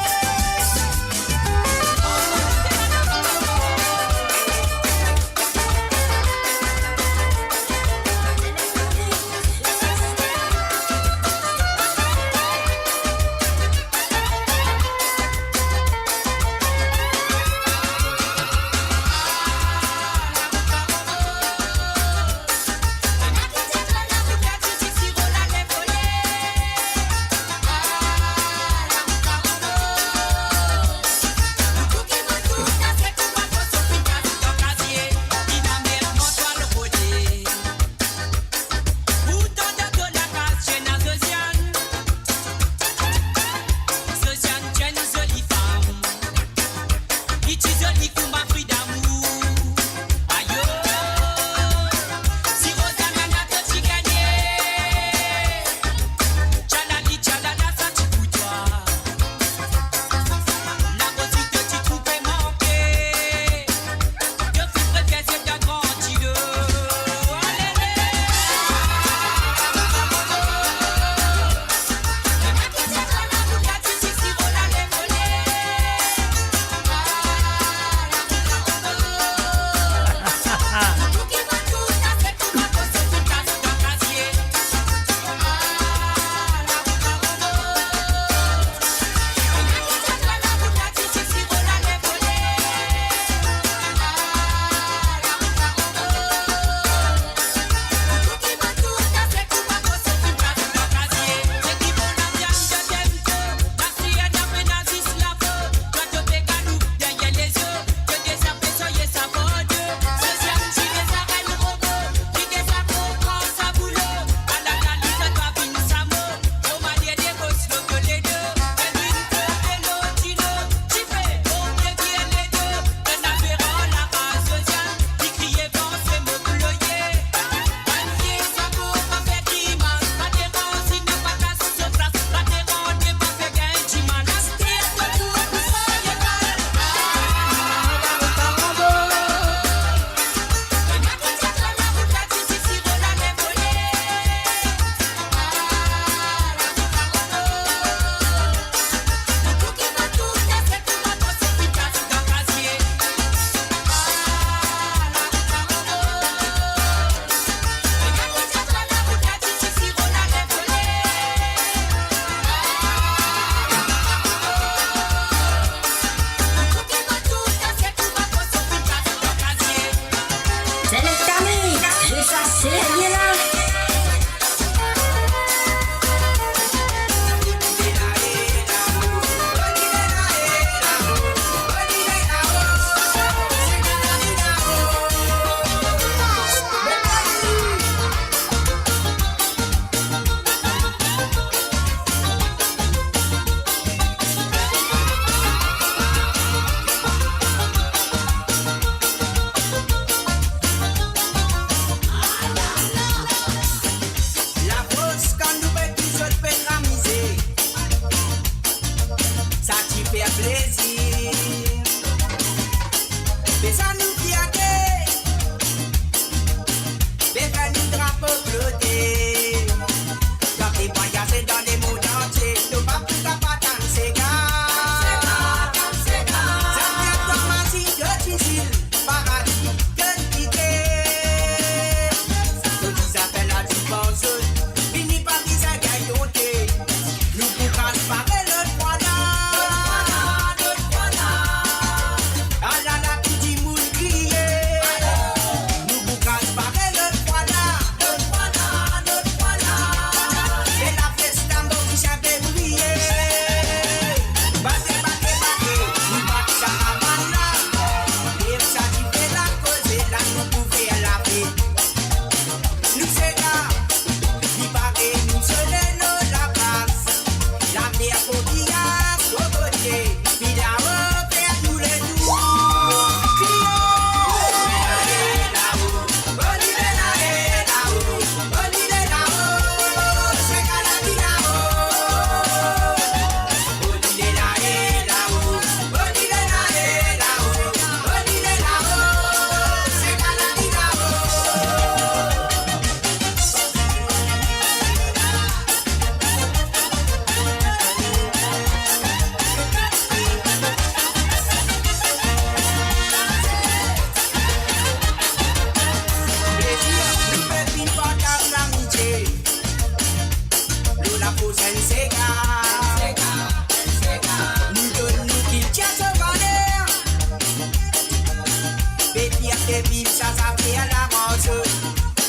ça fait l'avance.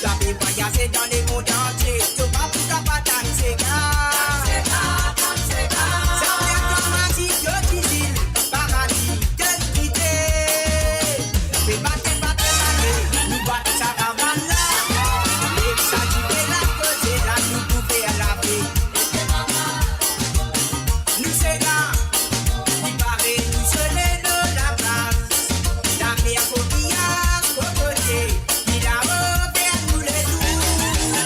La vie voyager dans les mondes entiers. Tout va pour ta patate, c'est grave. C'est bien comme un dit que difficile. Paradis de quitter. Mais battez, nous battons ça caravane là. Et ça dit que la côté là, nous pouvons la paix. Nous c'est là, il paraît, nous sonnez de la place. La mer coquillage, cocotier, il a ouvert nous les jours.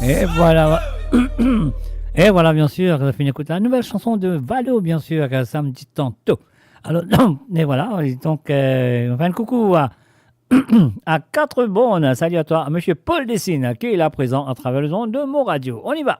Et voilà. Et voilà, bien sûr, on a fini d'écouter la nouvelle chanson de Valo, bien sûr, samedi tantôt. Alors, et voilà, donc, on fait un coucou à 4 bonnes. Salut à toi, à monsieur Paul Dessine, qui est là présent à travers les ondes de Mo Radio. On y va.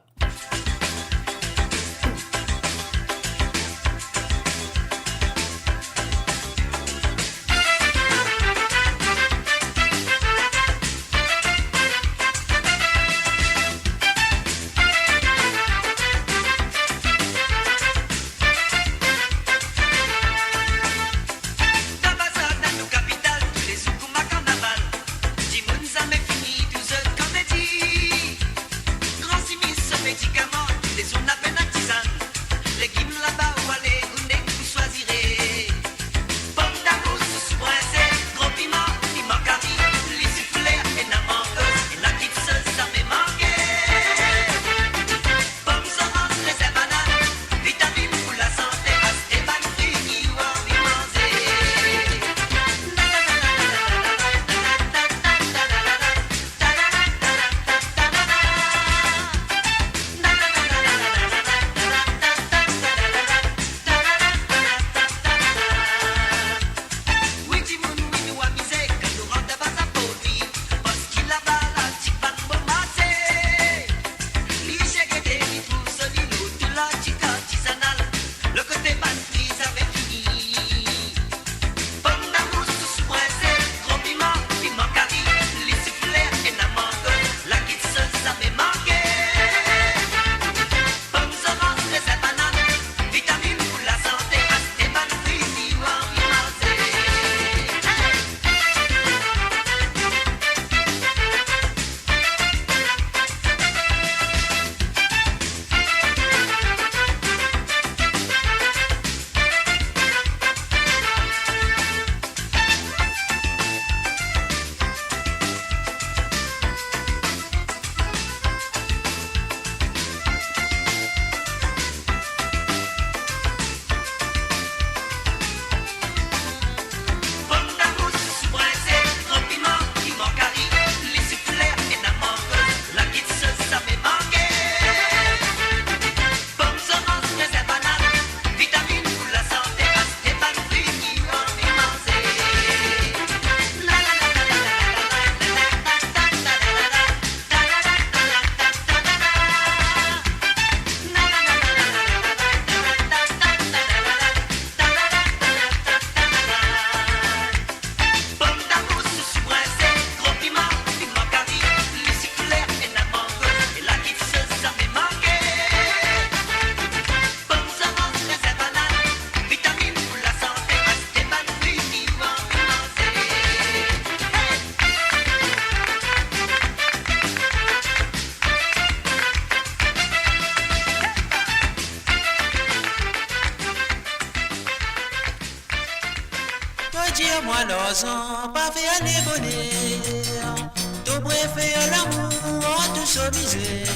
Dis-moi l'osan, pas faire les bonheurs. Tu préfères l'amour, tout sa misère.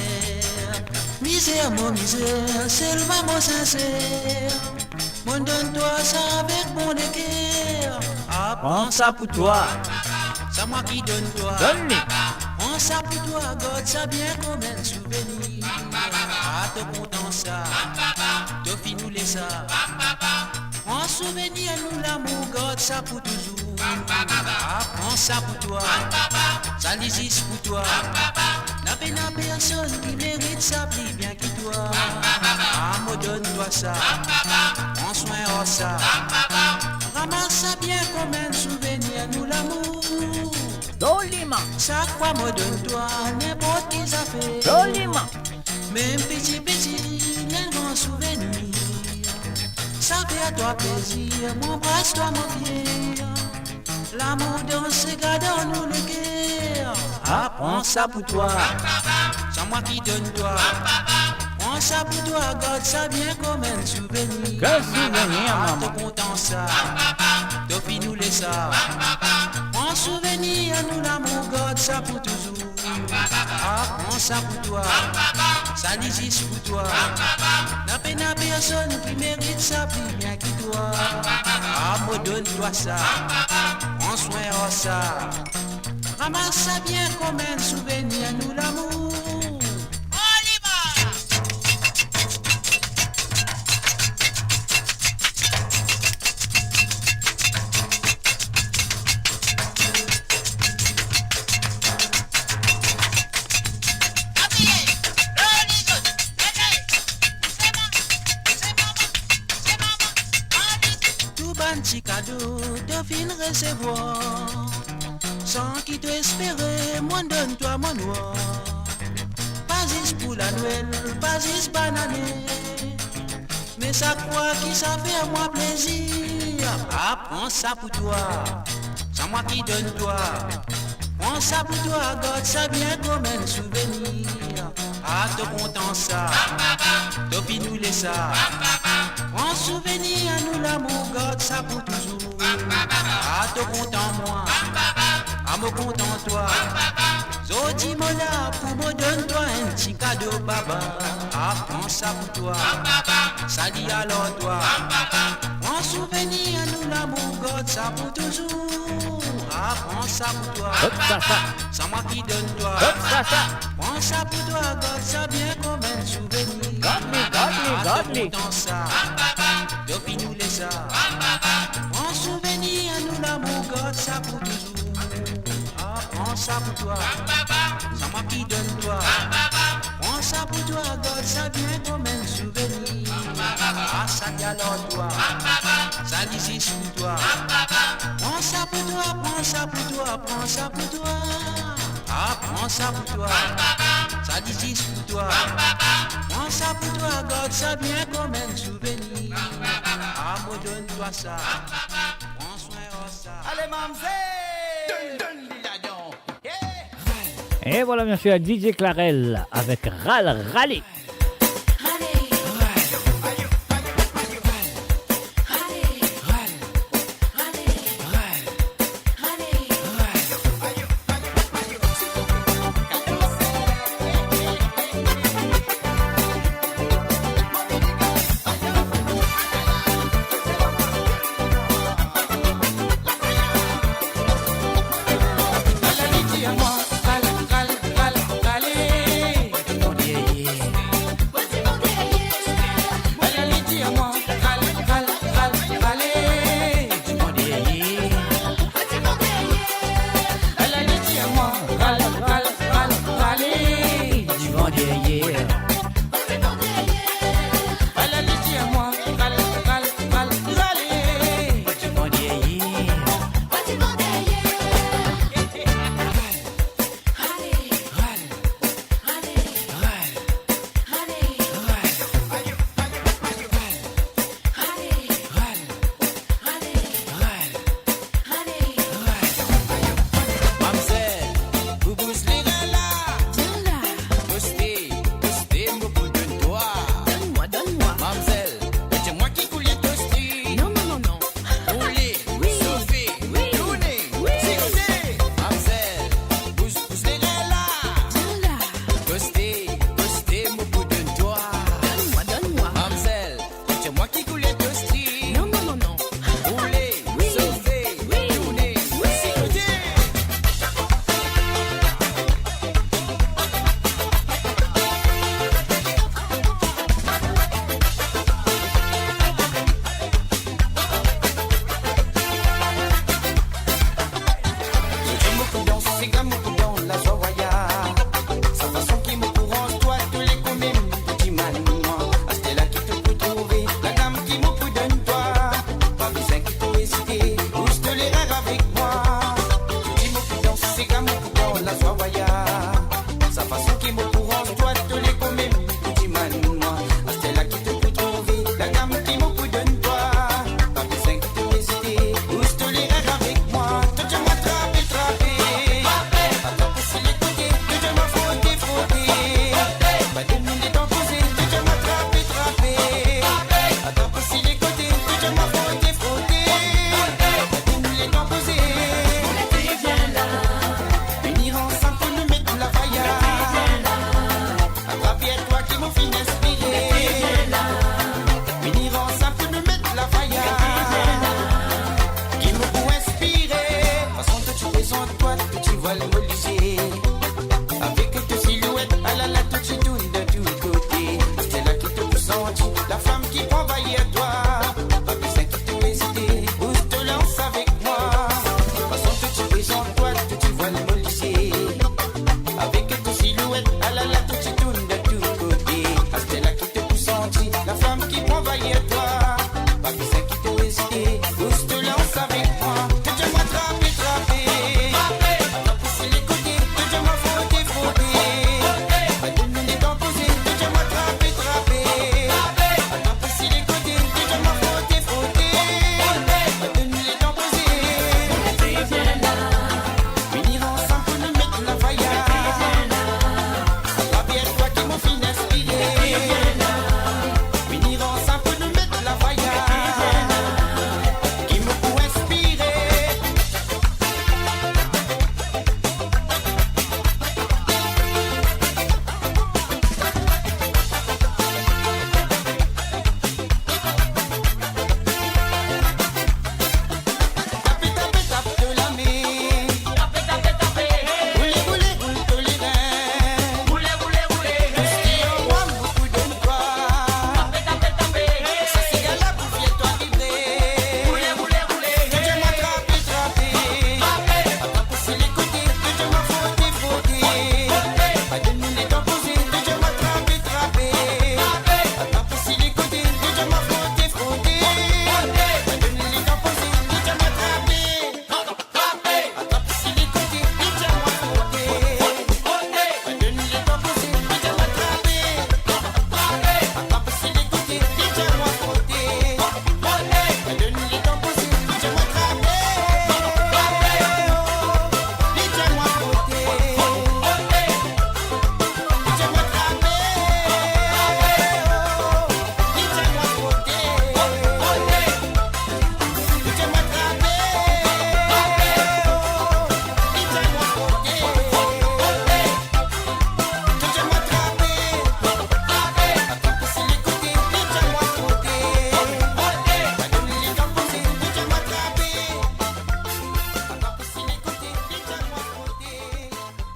Misère, mon misère, c'est le maman sincère. Mon donne-toi ça avec mon cœur. Prends ça pour toi. C'est moi qui donne toi. Donne-moi. Prends ça pour toi, God, ça bien comme un souvenir. Ah, te content ça. Te fin nous les ça. En souvenir, nous l'amour, God, ça pour toujours. Ah, prends ça pour toi, ça l'existe pour toi. N'a pas personne qui mérite ça plus bien que toi. Ah, me donne-toi ça, prends soin de ça. Ramasse ça bien comme un souvenir, nous l'amour. Dolima. Chaque fois, me donne-toi n'importe qui ça fait. Dolima. Même petit, un grand souvenir. Ça fait à toi plaisir, mon bras, toi mon pied. L'amour dans ses gars dans nous le cœur. Ah, prends ça pour toi, c'est moi qui donne toi. Prends ça pour toi, God, ça vient comme un souvenir. Quel souvenir, maman. Te content ça, depuis nous les ça. Prends souvenir, nous l'amour, God, ça pour toujours. Ah, prends ça pour toi, ça l'existe pour toi. N'a peine à personne qui mérite ça plus bien que toi. Ah, me donne-toi ça, prends soin de ça. Ramasse ça bien comme un souvenir, nous l'amour. un petit cadeau de fin recevoir. Sans qui te espérer, moi donne-toi mon noir. Pas juste pour la Noël, pas juste banane. Mais ça croit qui ça fait à moi plaisir. Ah, prends ça pour toi, c'est moi qui donne toi. Prends ça pour toi, God, ça vient comme un souvenir. Ah, te content ça, te pinouler ça. Prends souvenir à nous l'amour, God, ça pour toujours. Ah, te content moi, ah, me content toi. Zodi mola, pour me donne-toi un petit cadeau, baba. Ah, prends ça pour toi, ça dit alors toi. Prends souvenir à nous l'amour, God, ça pour toujours. Ah, prends ça pour toi, c'est moi qui donne toi. Prends ça pour toi, God, ça vient comme un souvenir. Godly. Dans ça, depuis nous les ça. Prends souvenir à nous l'amour, God, ça pour toujours. Ah, prends ça pour toi, c'est moi qui donne toi. Prends ça pour toi, God, ça vient comme un souvenir. Ah, ça dialogue toi, ça dit sous toi. Prends ça pour toi, prends ça pour toi, prends ça pour toi. Ah, prends ça pour toi, ça dit sous toi. Prends ça pour toi, God, ça vient comme un souvenir. Ah, moi donne-toi ça, prends soin de ça. Allez, mamzelle, donne l'idadon. Et voilà bien sûr DJ Clarel avec Rally.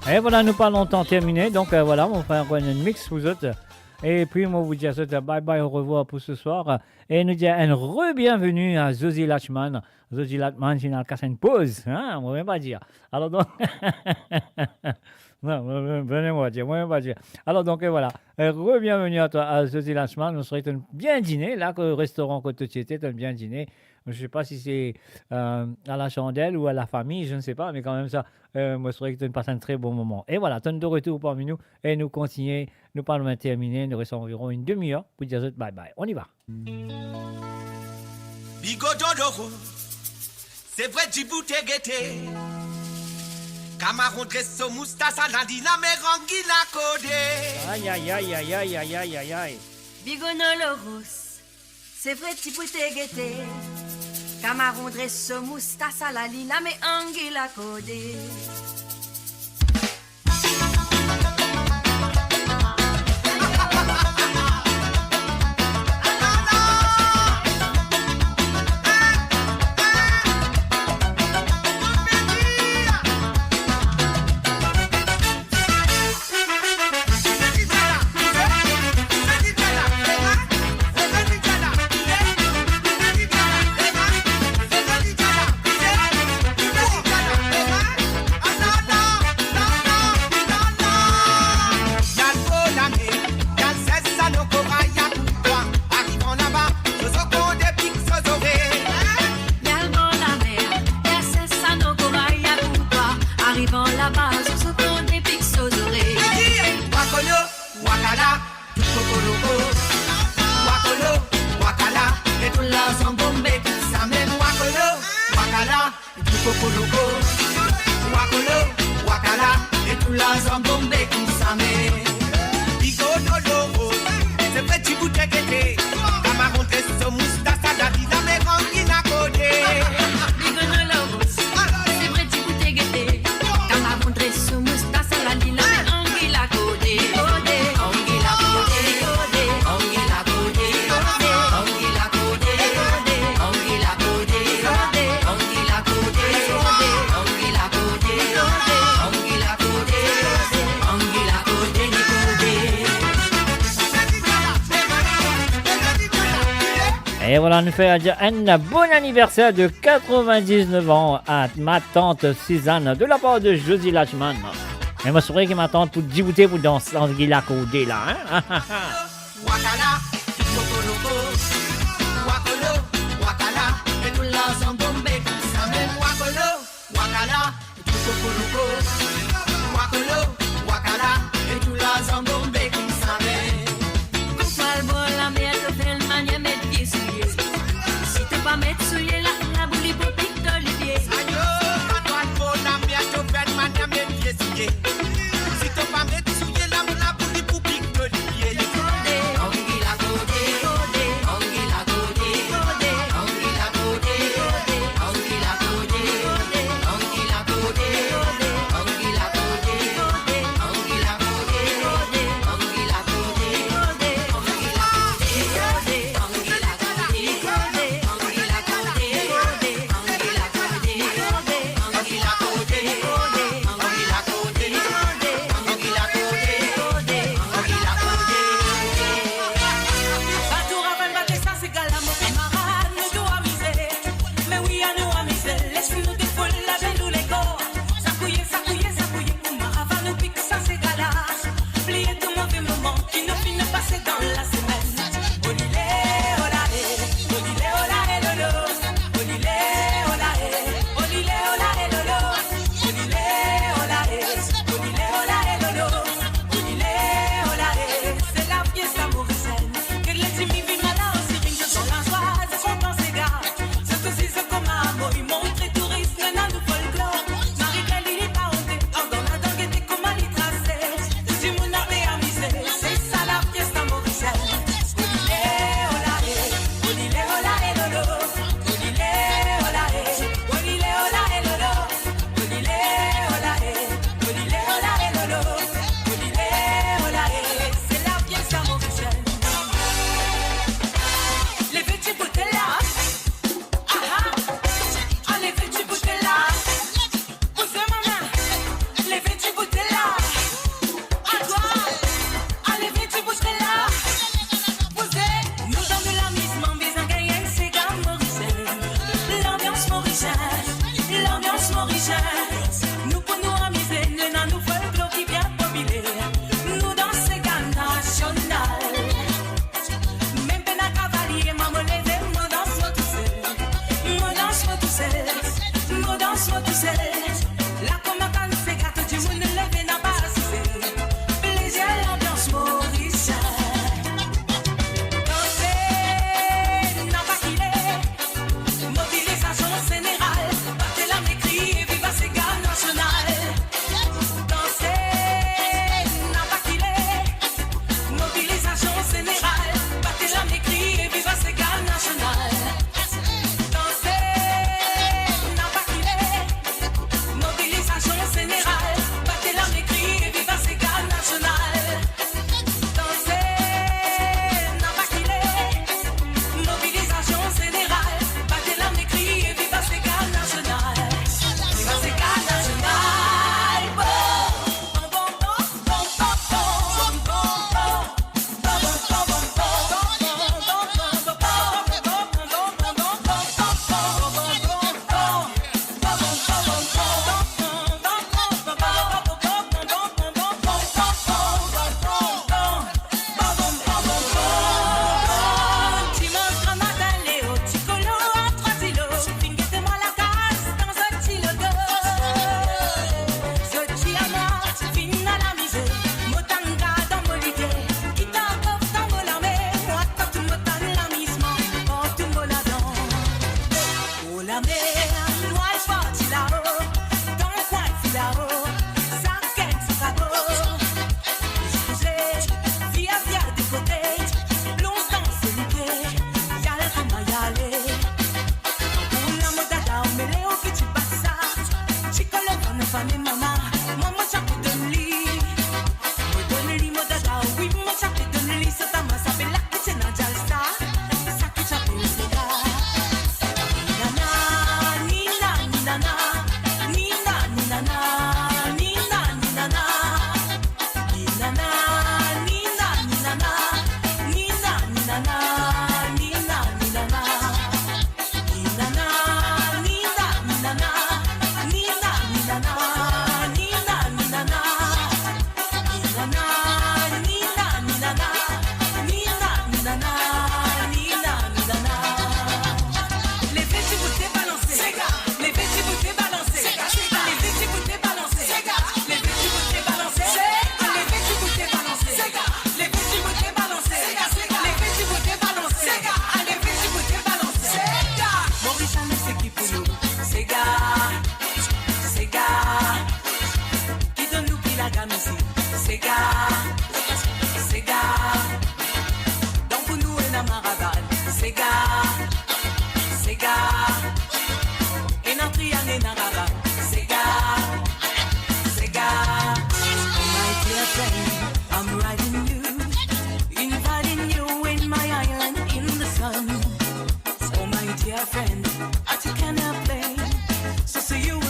Et voilà, nous pas longtemps terminé. Donc voilà, on va faire encore une mix vous autres. Et puis, moi, vous dire bye bye, au revoir pour ce soir. Et nous dire un re-bienvenue à Zosie Lachman. Zosie Lachman, qui n'a qu'à une pause. Hein, on ne va même pas dire. Alors donc. Non, venez-moi dire, moi, pas dire. Alors donc, voilà. Re-bienvenue à toi, à Zosie Lachman. On serait un bien dîner, là, au restaurant Côte de Société, un bien dîner. Je ne sais pas si c'est à la chandelle ou à la famille, je ne sais pas, mais quand même ça, moi, je serais que tu passes un très bon moment. Et voilà, tu es de retour parmi nous et nous continuons, nous parlons de terminer, nous restons environ une demi-heure pour dire bye bye. On y va. Bigododoro, c'est vrai, Djibouti guetté. Cameroun Dresso Moustassa, Nadina Merangui la Codé. Aïe, aïe, aïe, aïe, aïe, aïe, aïe, aïe, aïe. Bigonolorus, c'est vrai, Djibouti guetté. Cameroun Dresso Moustassa, la Lina Merangui la Codé. Et voilà, nous faisons un bon anniversaire de 99 ans à ma tante Suzanne de la part de Josie Lachman. Et moi, c'est vrai que ma tante pour Djibouti pour danser dans la codé là. Hein? Wakala, Tukoloko, Wakolo, Wakala, et tout là, Zambombe, Samem, Wakolo, Wakala, Tukoloko, Wakolo, Wakala, et tout là, Zambombe, Samem. Koufal bol la mer te fait le manier mettre pied souillé. Si t'es pas mettre souillé la bouli pour pique d'olivier. Ayo, Antoine bol la mer te fait le manier mettre pied souillé. Si t'es pas mettre souillé la bouli pour pique d'olivier. danse moi tu sais. La commandante c'est gâteau du monde levé n'a pas assisté. Plaisir l'ambiance mauricienne. Danser n'a pas quitté. Mobilisation générale. Battez la mécrie et viva ces gars nationales. Danser n'a pas quitté. Mobilisation générale. Battez la mécrie et viva ces gars nationales. I'm riding you, inviting you in my island in the sun. So my dear friend, I cannot play. So see you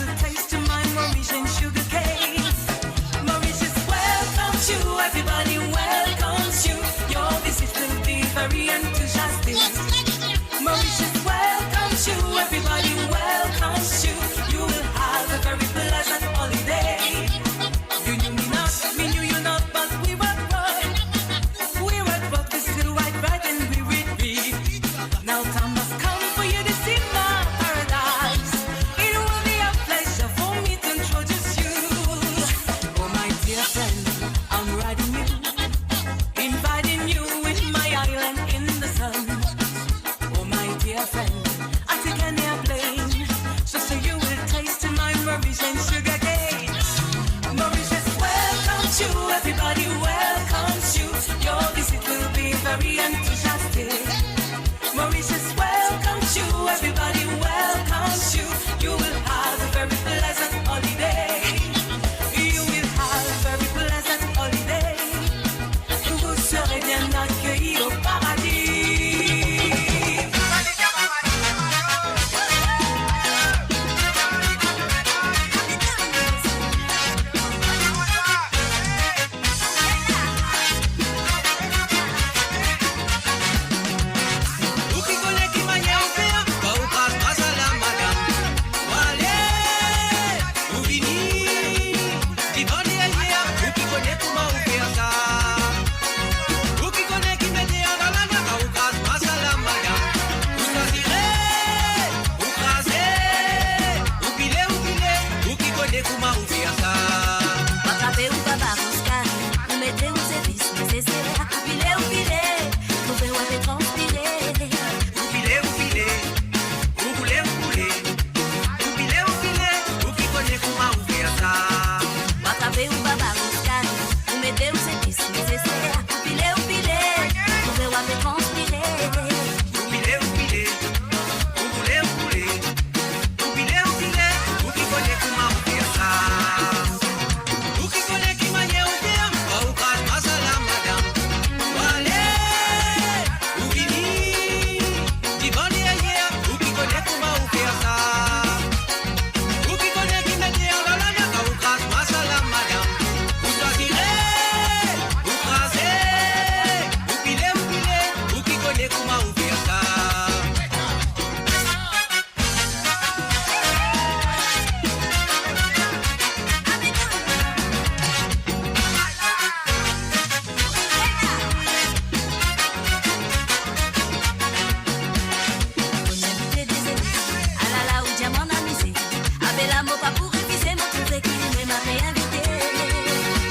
Avec l'amour pas pour réviser, mon trouvé qui lui m'a réinvité.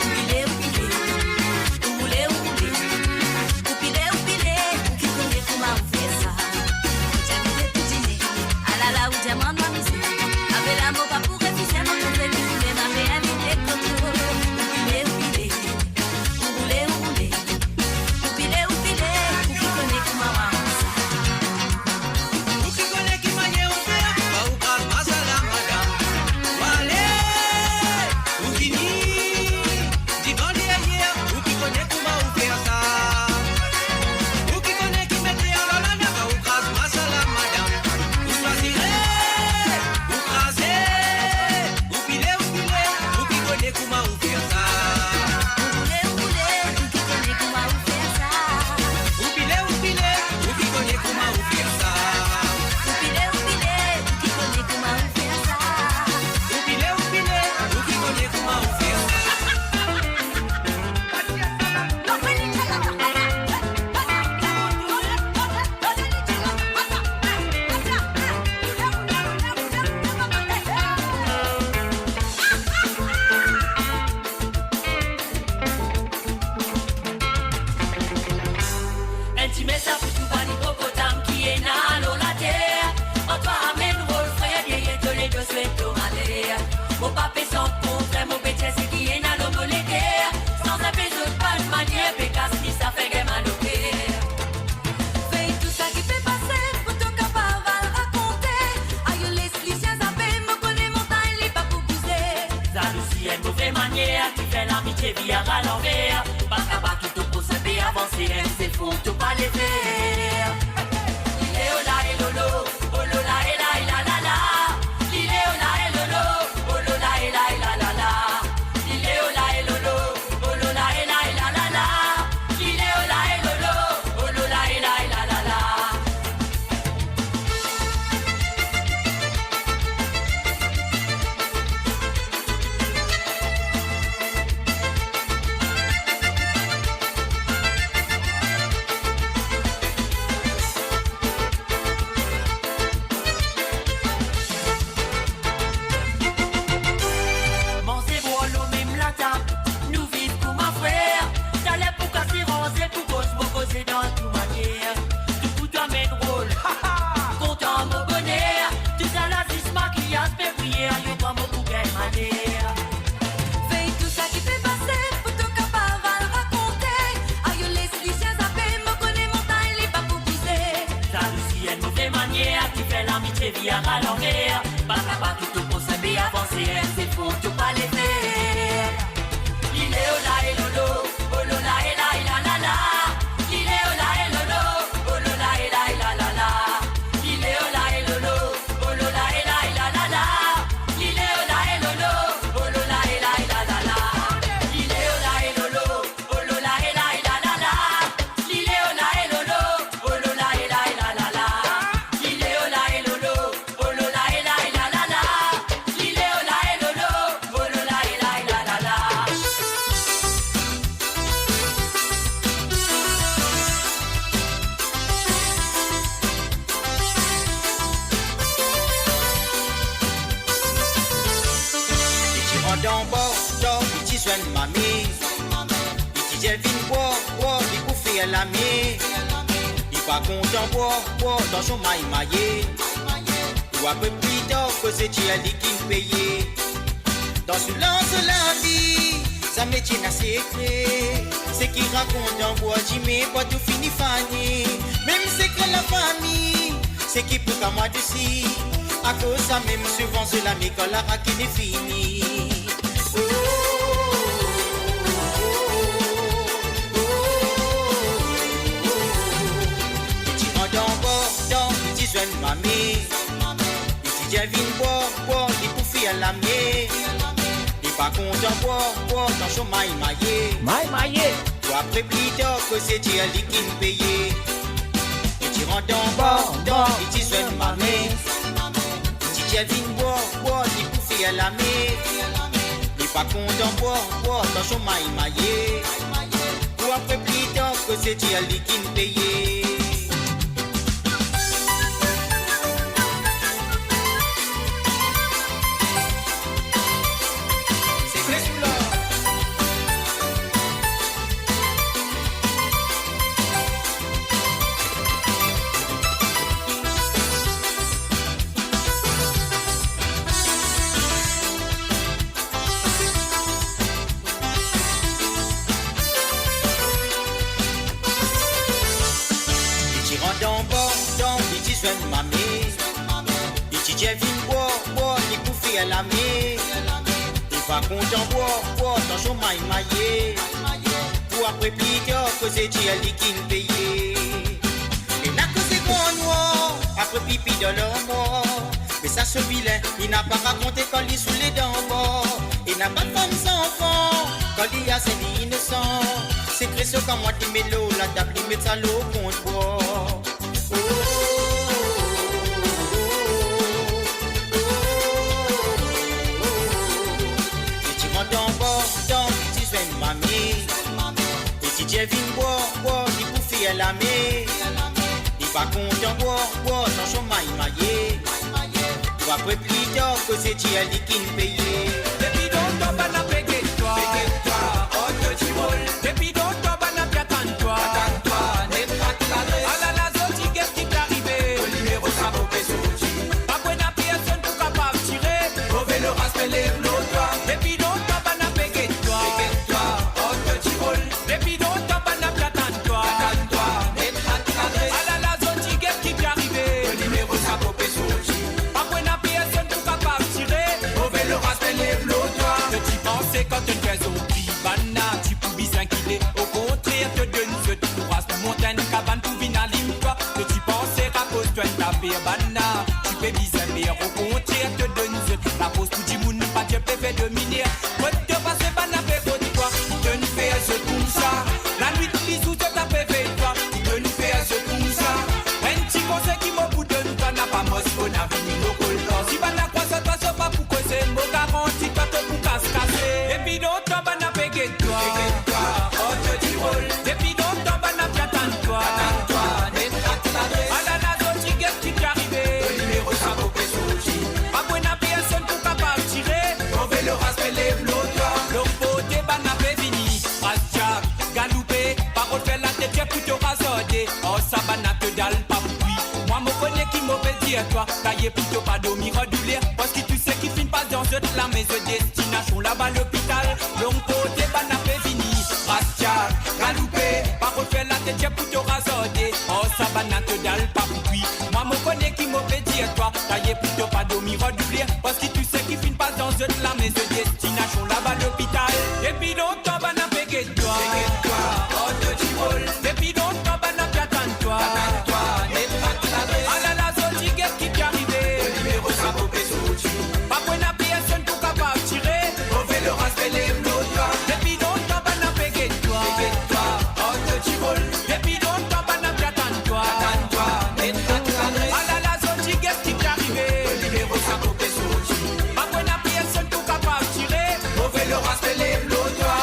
Oupilé, oupilé, oupilé, oupilé, oupilé, oupilé, ou qui connaît comment on fait ça. J'aime des petits dîners, ah là là, où diamant m'a misé. Avec l'amour pas pour réviser, mon trouvé qui lui m'a réinvité. Oupilé, oupilé, oupilé, oupilé, oupilé, oupilé, ou qui connaît comment on fait ça. Ou qui connaît qui m'a yé ou fait, bah ou grâce ma salam madame. Walé, ou qui ni, dit quand il y a hier, ou qui connaît comment on fait ça. Ou qui connaît qui mettrait à la mer, bah ou grâce ma salam madame. Ou choisirez, ou craser, ou pilé, ou qui connaît comment on fait ça. Oupilé, oupilé, ou qui connaît comment on fait ça. Ou pilé, ou qui connaît comment on fait ça. Oupilé, oupilé, ou qui connaît comment on fait ça. Ou pilé, ou qui connaît comment on fait ça. Intime ça pour tout bas l'hippopotame qui est dans la terre. En toi amène rôle frère, vieille de les deux souhaits au malaire. Mon papé sans contre, mon pétier c'est qui est dans l'homme molétaire. Sans un péso de pas de manière, pécasse qui ça fait guet mal au cœur. Fais tout ça qui fait passer, pour ton capable à le raconter. Aïe les lycéens zappés, me connaît montagne, les pas pour bouser. Jalousie est mauvaise manière qui fait l'amitié via à l'envers. Pas capable qui te pousse à bien avancer, c'est faux, tout pas les faire. Il est au là et lolo, oh lola et la et la la la. Il est au là et lolo, oh lola et la et la la la. Il est au là et lolo, oh lola et la et la la la. Il est au là et lolo, oh lola et la et la la la. Manger bon l'eau même la table, nous vivons pour ma frère. T'allais pour casser ranger pour cause me causer dans toute manière. Tout pour toi mène rôle, content mon bonheur. Tout ça la zis maquillage fait briller, yo pas mon pour gagner manière. Fais tout ça qui fait passer, pour ton capable à le raconter. Aïe les lycéens zappés, me connaît montagne, les pas pour bouser. Jalousie est mauvaise manière qui fait l'amitié via à l'envers. Pas capable qui te pousse à bien avancer, c'est faux, tout pas les faire. Il est au là et lolo, oh lola et la et la la la. Il est au là et lolo, oh lola et la et la la la. Il est au là et lolo, oh lola et la et la la la. Il est au là et lolo, oh lola et la et la la la. Il est au là et lolo, oh lola et la et la la la. Il est au là et lolo, oh lola et la et la la la. Il est au là et lolo, oh lola et la et la la la. Il est au là et lolo, oh lola et la et la la la. Et tu rentres en bord, et tu soignes mamie. Et tu dis, viens boire, il pour faire la mienne. Il pas content boire, dans son maille maillé. Ou un peu plus tard, que c'est elle qui me paye. Dans ce lance la vie, ça me tient à secret. C'est qui raconte en bois, j'y mets pas tout fini fani. Même c'est que la famille, c'est qui pour qu'à moi dessus. À cause ça même souvent c'est la mécole la qui n'est fini. Et tu rentres en bord, et tu soignes mamie. Et tu dis viens boire, il pour faire la mienne. Il pas content boire, dans son maille maillé. Maille maillé. Ou après plus tard que c'est elle qui me paye. Et tu rentres en bord, et tu soignes mamie. Viens boire, il pour faire la mer. Il pas content boire, dans son maille maillé. Ou après plus tard que c'est elle qui me paye. bois, ni bouffé à la mer. Et pas content, bois, dans son maillé. Pour après plus tard, que c'est Dieu qui nous paye. Et n'a que c'est grand noir, après pipi de leur mort. Mais ça ce vilain, il n'a pas raconté quand il est sous les dents morts. Il n'a pas de femme sans enfant, quand il y a ses innocents. C'est Christ quand moi tu mets l'eau, la table il met sa l'eau contre bois. Et tu m'entends boire, dans tu fais une mamie. Et si tu viens boire, il bouffe à la mer. Il va content boire, dans son maillé. Tu vas après plus tard que c'est Dieu qui nous paye. Depuis longtemps, on a payé toi. Oh, que tu voles. Depuis longtemps, on a bien attends-toi. Attends-toi, n'est pas clavé. Ah là là, Zoti, qu'est-ce qui t'est arrivé? Le numéro, ça vaut que Zoti. Pas qu'on a personne pour capable tirer. Mauvais le respect, lève-le-toi. Depuis longtemps, on a payé toi. Oh, que tu voles. Depuis longtemps, on a bien attends-toi. Attends-toi, n'est pas clavé. Ah là là, Zoti, qu'est-ce qui t'est arrivé? Le numéro, ça vaut que Zoti. Pas qu'on a personne pour capable tirer. Mauvais le respect, lève-le-toi. Que tu pensais quand tu fais au prix, banana, tu pouvais s'inquiéter. Au contraire, te donne ce tout race. Montagne, cabane, pour venir à toi. Que tu pensais à cause de ta paix, banana, tu peux bizarrer. Au contraire, te donne ce tout. La pose pour du monde, pas tu peux faire dominer. Quand tu passes, banana, fait quoi, toi. Tu ne fais ce tout ça. La nuit, tu lis où tu t'as fait, toi. Tu ne fais ce tout ça. Un petit conseil qui m'a bout de nous, n'a pas mos, on a venu le col. Si banana croise, toi, c'est pas pour causer. Mon garantie, toi, te pour casser. Et puis longtemps, banana, pégé toi. Oh, que tu roules. Et puis longtemps, banana, attends-toi. Attends-toi, n'est pas clavé. Ah là là, Zoti, qu'est-ce qui t'est arrivé? Le numéro, ça vaut que Zoti. Pas qu'on a personne pour capable tirer. Mauvais le respect, lève-le-toi. Le beauté, banana, fait fini. Rasse-jack, galoupé. Parole, fait la tête, j'ai plutôt rasodé. Oh, ça, banana, te dalle pas oui. Moi, me connais qui mauvais dire toi. Taillé plutôt pas dormir, redoubler. Parce que tu sais qu'il finit pas dans cette la maison destination là-bas l'hôpital. Donc, côté, banana, fait fini. Rasse-jack, galoupé. Parole, fait la tête, j'ai plutôt rasodé. Oh, ça, banana, te dalle pas oui. Moi, me connais qui mauvais dire toi. Taillé plutôt pas dormir, redoubler. Parce que tu sais qu'il finit pas dans cette la maison destination là-bas l'hôpital. Et puis longtemps, banana, pégé toi. Oh, que tu roules. Et puis longtemps, banana, attends-toi. Attends-toi, n'est pas clavé. Ah là là, Zoti, qu'est-ce qui t'est arrivé? Le numéro, ça vaut que Zoti. Pas qu'on a personne pour capable tirer. Mauvais le respect, lève-le-toi. Et puis longtemps, banana, pégé toi. Oh, que tu roules. Et puis longtemps, banana, attends-toi. Attends-toi, n'est pas clavé. Ah là là, Zoti, qu'est-ce qui t'est arrivé? Le numéro, ça vaut que Zoti. Pas qu'on a personne pour capable tirer. Mauvais le respect, lève-le-toi.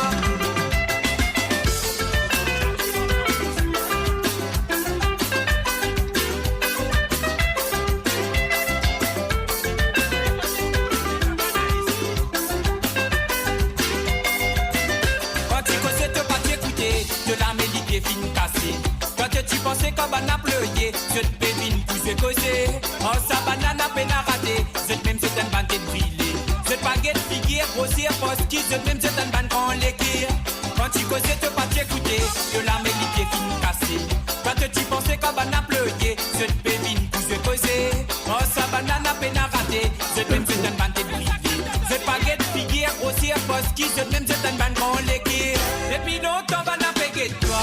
Quand tu causais, te pas t'écouter, de la mélique est fine cassée. Quand tu pensais qu'on va pleurer, je te pévine pour se causer. Oh, ça banane à peine à rater, je te même c'est une bande de brûler. Je te baguette figure, grossière, poste qui, je te même c'est une bande qu'on l'équire. Quand tu causais, te pas t'écouter, de la mélique est fine cassée. Quand tu pensais qu'on va pleurer, je te pévine pour se causer. Oh, ça banane à peine à rater, je te même c'est une bande de brûler. Je te baguette figure, grossière, poste qui, je te même c'est une bande qu'on l'équire. Et puis longtemps, banane pégé toi.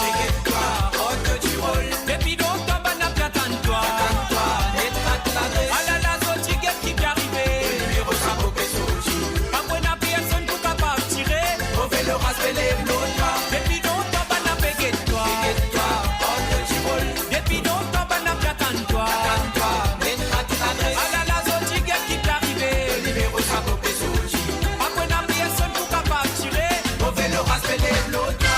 Oh, que tu roules. Et puis longtemps, banane attends-toi. Attends-toi, n'est pas clavé. Ah là là, Zoti, qu'est-ce qui t'est arrivé? Le numéro, ça vaut que Zoti. Pas qu'on a personne pour capable tirer. Mauvais le respect, lève-le-toi. Et puis longtemps, banane pégé toi. Oh, que tu roules. Et puis longtemps, banane attends-toi. Attends-toi, n'est pas clavé. Ah là là, Zoti, qu'est-ce qui t'est arrivé? Le numéro, ça vaut que Zoti. Pas qu'on a personne pour capable tirer. Mauvais le respect, lève-le-toi.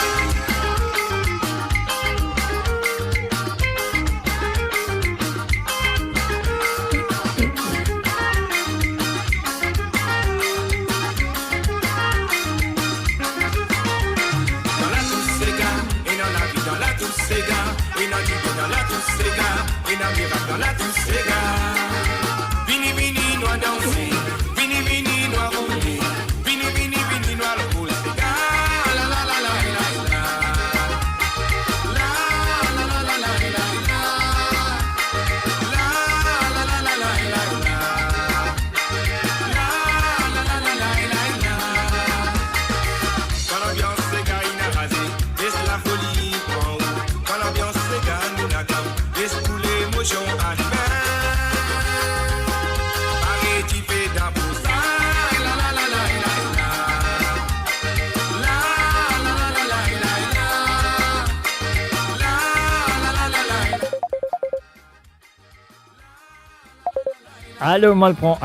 Allô, moi, je prends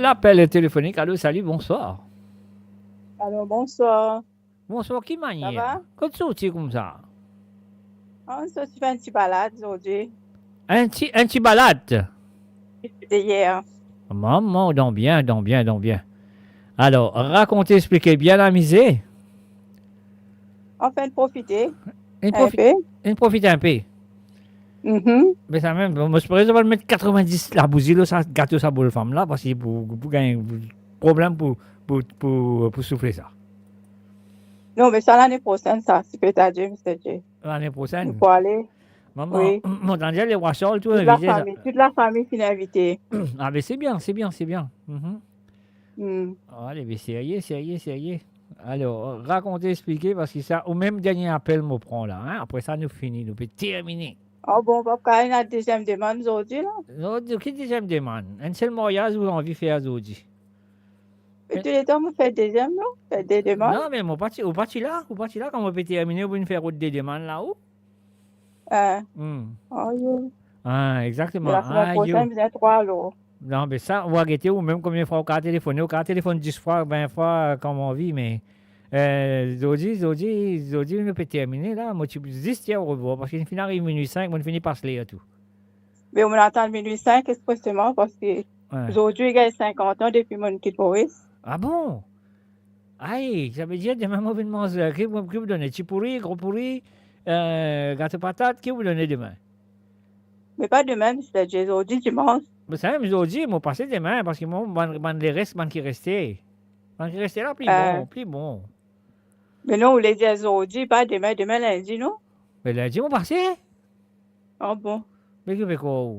l'appel téléphonique. Allô, salut, bonsoir. Alors, bonsoir. Bonsoir, qui m'a Ça va? Quand tu comme ça? On se fait un petit balade aujourd'hui. Un petit balade? C'était hier. Maman, donc bien. Alors, racontez, expliquez bien la misée. On fait profiter. On profite un peu. Mais ça même, moi je pourrais mettre 90 la bousille, ça gâteau ça pour la femme là, parce qu'il pour gagner problème pour souffler ça. Non, mais ça l'année prochaine, ça, c'est que t'as dit, Mr. J. L'année prochaine? Pour aller. Maman, oui. Mon Daniel, les Wachol, tout invité. Toute la famille finit invitée. Ah, mais c'est bien. Mm. Allez, mais sérieux. Alors, racontez, expliquez, parce que ça, au même dernier appel, me prend là. Hein? Après ça, nous finissons, nous peut terminer. Oh bon, papa, il y a une deuxième demande aujourd'hui, là? Non, quelle deuxième demande? Un seul mariage, vous avez envie de faire aujourd'hui? Et tous les temps, vous faites deuxième, non? Faites des demandes? Non, mais mon parti là, quand on peut terminer, vous faire autre des demandes là-haut? Oh, yeah. Ah, exactement. La semaine prochaine, vous êtes 3 jours. Non, mais ça, on va arrêter, ou même combien de fois on a téléphoné, on a téléphoné 10 fois, 20 fois, comme on vit, mais Zodi, on peut terminer là. Moi, tu dis, tiens, au revoir, parce qu'il finit à minuit 5, on finit par se lire tout. Mais on attend minuit 5 expressément, parce que aujourd'hui, il y a 50 ans depuis mon quitte Maurice. Ah bon? Aïe, ça veut dire demain, mauvais manger. Qui vous donne? Petit pourri, gros pourri, gâteau patate, qui vous donne demain? Mais pas demain, c'est aujourd'hui, dimanche. Mais ça, mais aujourd'hui, moi, passer demain, parce que moi, les restes, qui restaient. Qui restaient là, plus bon. Mais non, on les dit aujourd'hui, pas demain, lundi, non? Mais lundi, on passé? Ah bon? Mais qui fait quoi?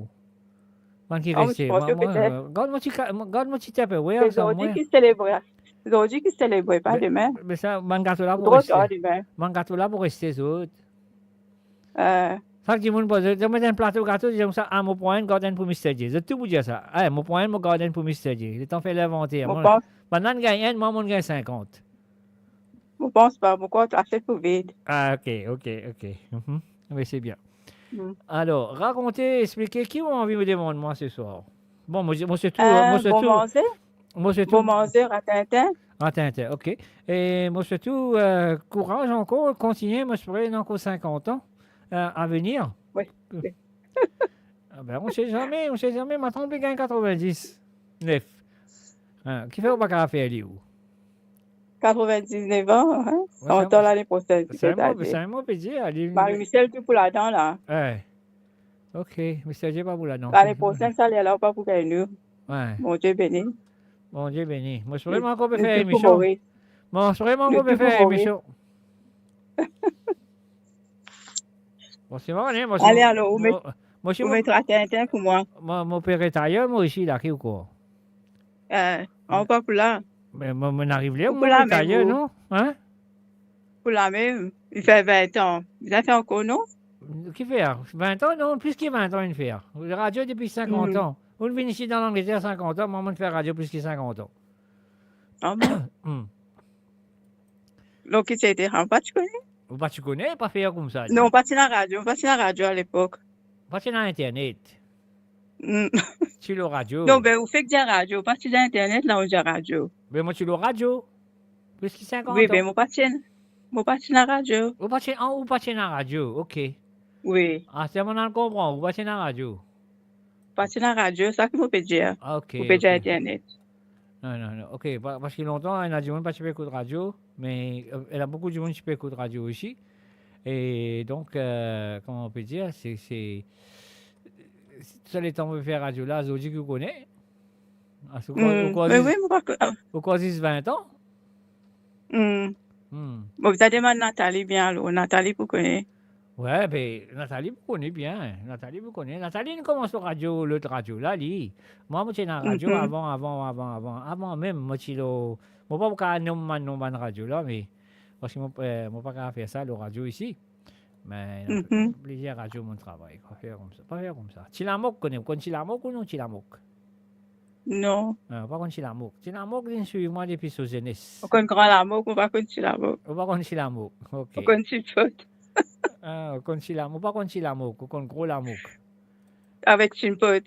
Qui restait? Garde-moi petit peu, oui. C'est aujourd'hui qui célébrait. Aujourd'hui qui célébrait, pas demain. Mais ça, mon gâteau là pour rester. Mon gâteau là pour rester, les autres. Ça, que monde pose, je mets un plateau de gâteau, j'aime ça, à mon point, garden pour Mr. J. Je tout vous dire ça. Mon point, mon garden pour Mr. J. Le temps fait l'inventaire. Maintenant, on gagne 1, moi, on gagne 50. Je pense pas, pourquoi tu as fait pour vide. Ah, ok. Mais c'est bien. Alors, racontez, expliquez, qui a envie de me demander moi ce soir? Bon, moi, c'est tout. Moi, c'est tout. Bon manger à Tintin. À Tintin, ok. Et moi, c'est tout. Courage encore, continuez, moi, je pourrais encore 50 ans à venir. Oui. Ben, on ne sait jamais, maintenant, on gagne 90. 9. Qui fait au bac à faire, lui? 99 ans, hein? Ouais, on attend l'année prochaine. C'est un mot peut dire. Marie-Michel, tu pour la dent, là. Ouais. Ok, Mr. J, pas pour la dent. L'année prochaine, ça allait là, pas pour gagner. Ouais. Mon Dieu béni. Mon Dieu béni. Moi, je pourrais encore faire émission. Moi, je pourrais encore faire émission. Bon, c'est bon, hein? Allez, alors, vous mettez à Tintin pour moi. Mon père est ailleurs, moi, ici, là, qui ou quoi? Encore pour là. Mais on arrive là, mon père est ailleurs, non? Hein? Pour la même, il fait 20 ans. Vous avez fait encore, non? Qui fait? 20 ans, non? Plus que 20 ans, il fait. La radio depuis 50 ans. On vient ici dans l'Angleterre 50 ans, moi, on fait radio plus que 50 ans. Ah bon? Donc, qui c'était? Pas tu connais? Pas tu connais? Pas faire comme ça. Non, pas sur la radio à l'époque. Pas sur Internet. Sur le radio. Non, ben, vous faites dire radio, pas sur Internet, là, on dit radio. Mais moi, sur le radio. Plus que 50 ans. Oui, ben, moi, pas sur la radio. Ou pas sur la radio, ok. Oui. Ah, c'est mon comprend, ou pas sur la radio. Pas sur la radio, ça que vous pouvez dire. Ok. Vous pouvez dire Internet. Non, ok. Parce que longtemps, il y a du monde qui ne écouter radio, mais il y a beaucoup de monde qui peut écouter radio aussi. Et donc, comment on peut dire, c'est ça les temps de faire radio là, Zodi que vous connaissez. Au quoi 10-20 ans? Bon, vous avez demandé Nathalie bien, alors. Nathalie, vous connaissez? Ouais, ben, Nathalie, vous connaissez bien. Nathalie, nous commence la radio, l'autre radio, là, lui. Moi, j'étais dans la radio avant même. Moi, je ne sais pas nommer la radio, là, mais parce que je ne peux pas faire ça, la radio ici. Mais, plaisir radio, mon travail. Pas faire comme ça. Chilamok, vous connaissez Chilamok ou non, Chilamok? Non. Pas comme Chilamok. Chilamok, je suis moi depuis sa jeunesse. Vous connaissez Grand Lamok, ou pas comme Chilamok? Ou pas comme Chilamok, ok. Vous connaissez Chipot? Vous connaissez Chilamok, pas comme Chilamok, vous connaissez Gros Lamok. Avec Chimpot.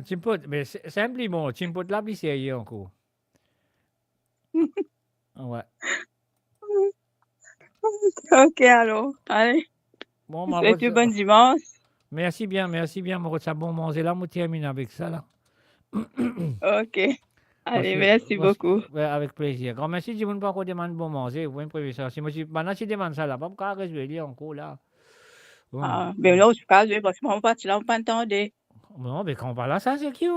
Chimpot, mais simplement, Chimpot là, puis sérieux encore. Ouais. Ok, alors. Allez. Bon, C'est du bon dimanche. Merci bien, mon ça bon manger là, on termine avec ça là. Ok. Allez, merci beaucoup. Ouais, avec plaisir. Grand merci, je ne pas encore demander bon manger, vous pouvez prévoir ça. Si moi, maintenant, je demande ça là, pas pour résoudre encore là. Bon. Ah, mais là, je suis pas parce que mon parti là, on pas entendre. Non, mais quand on parle là, ça c'est qui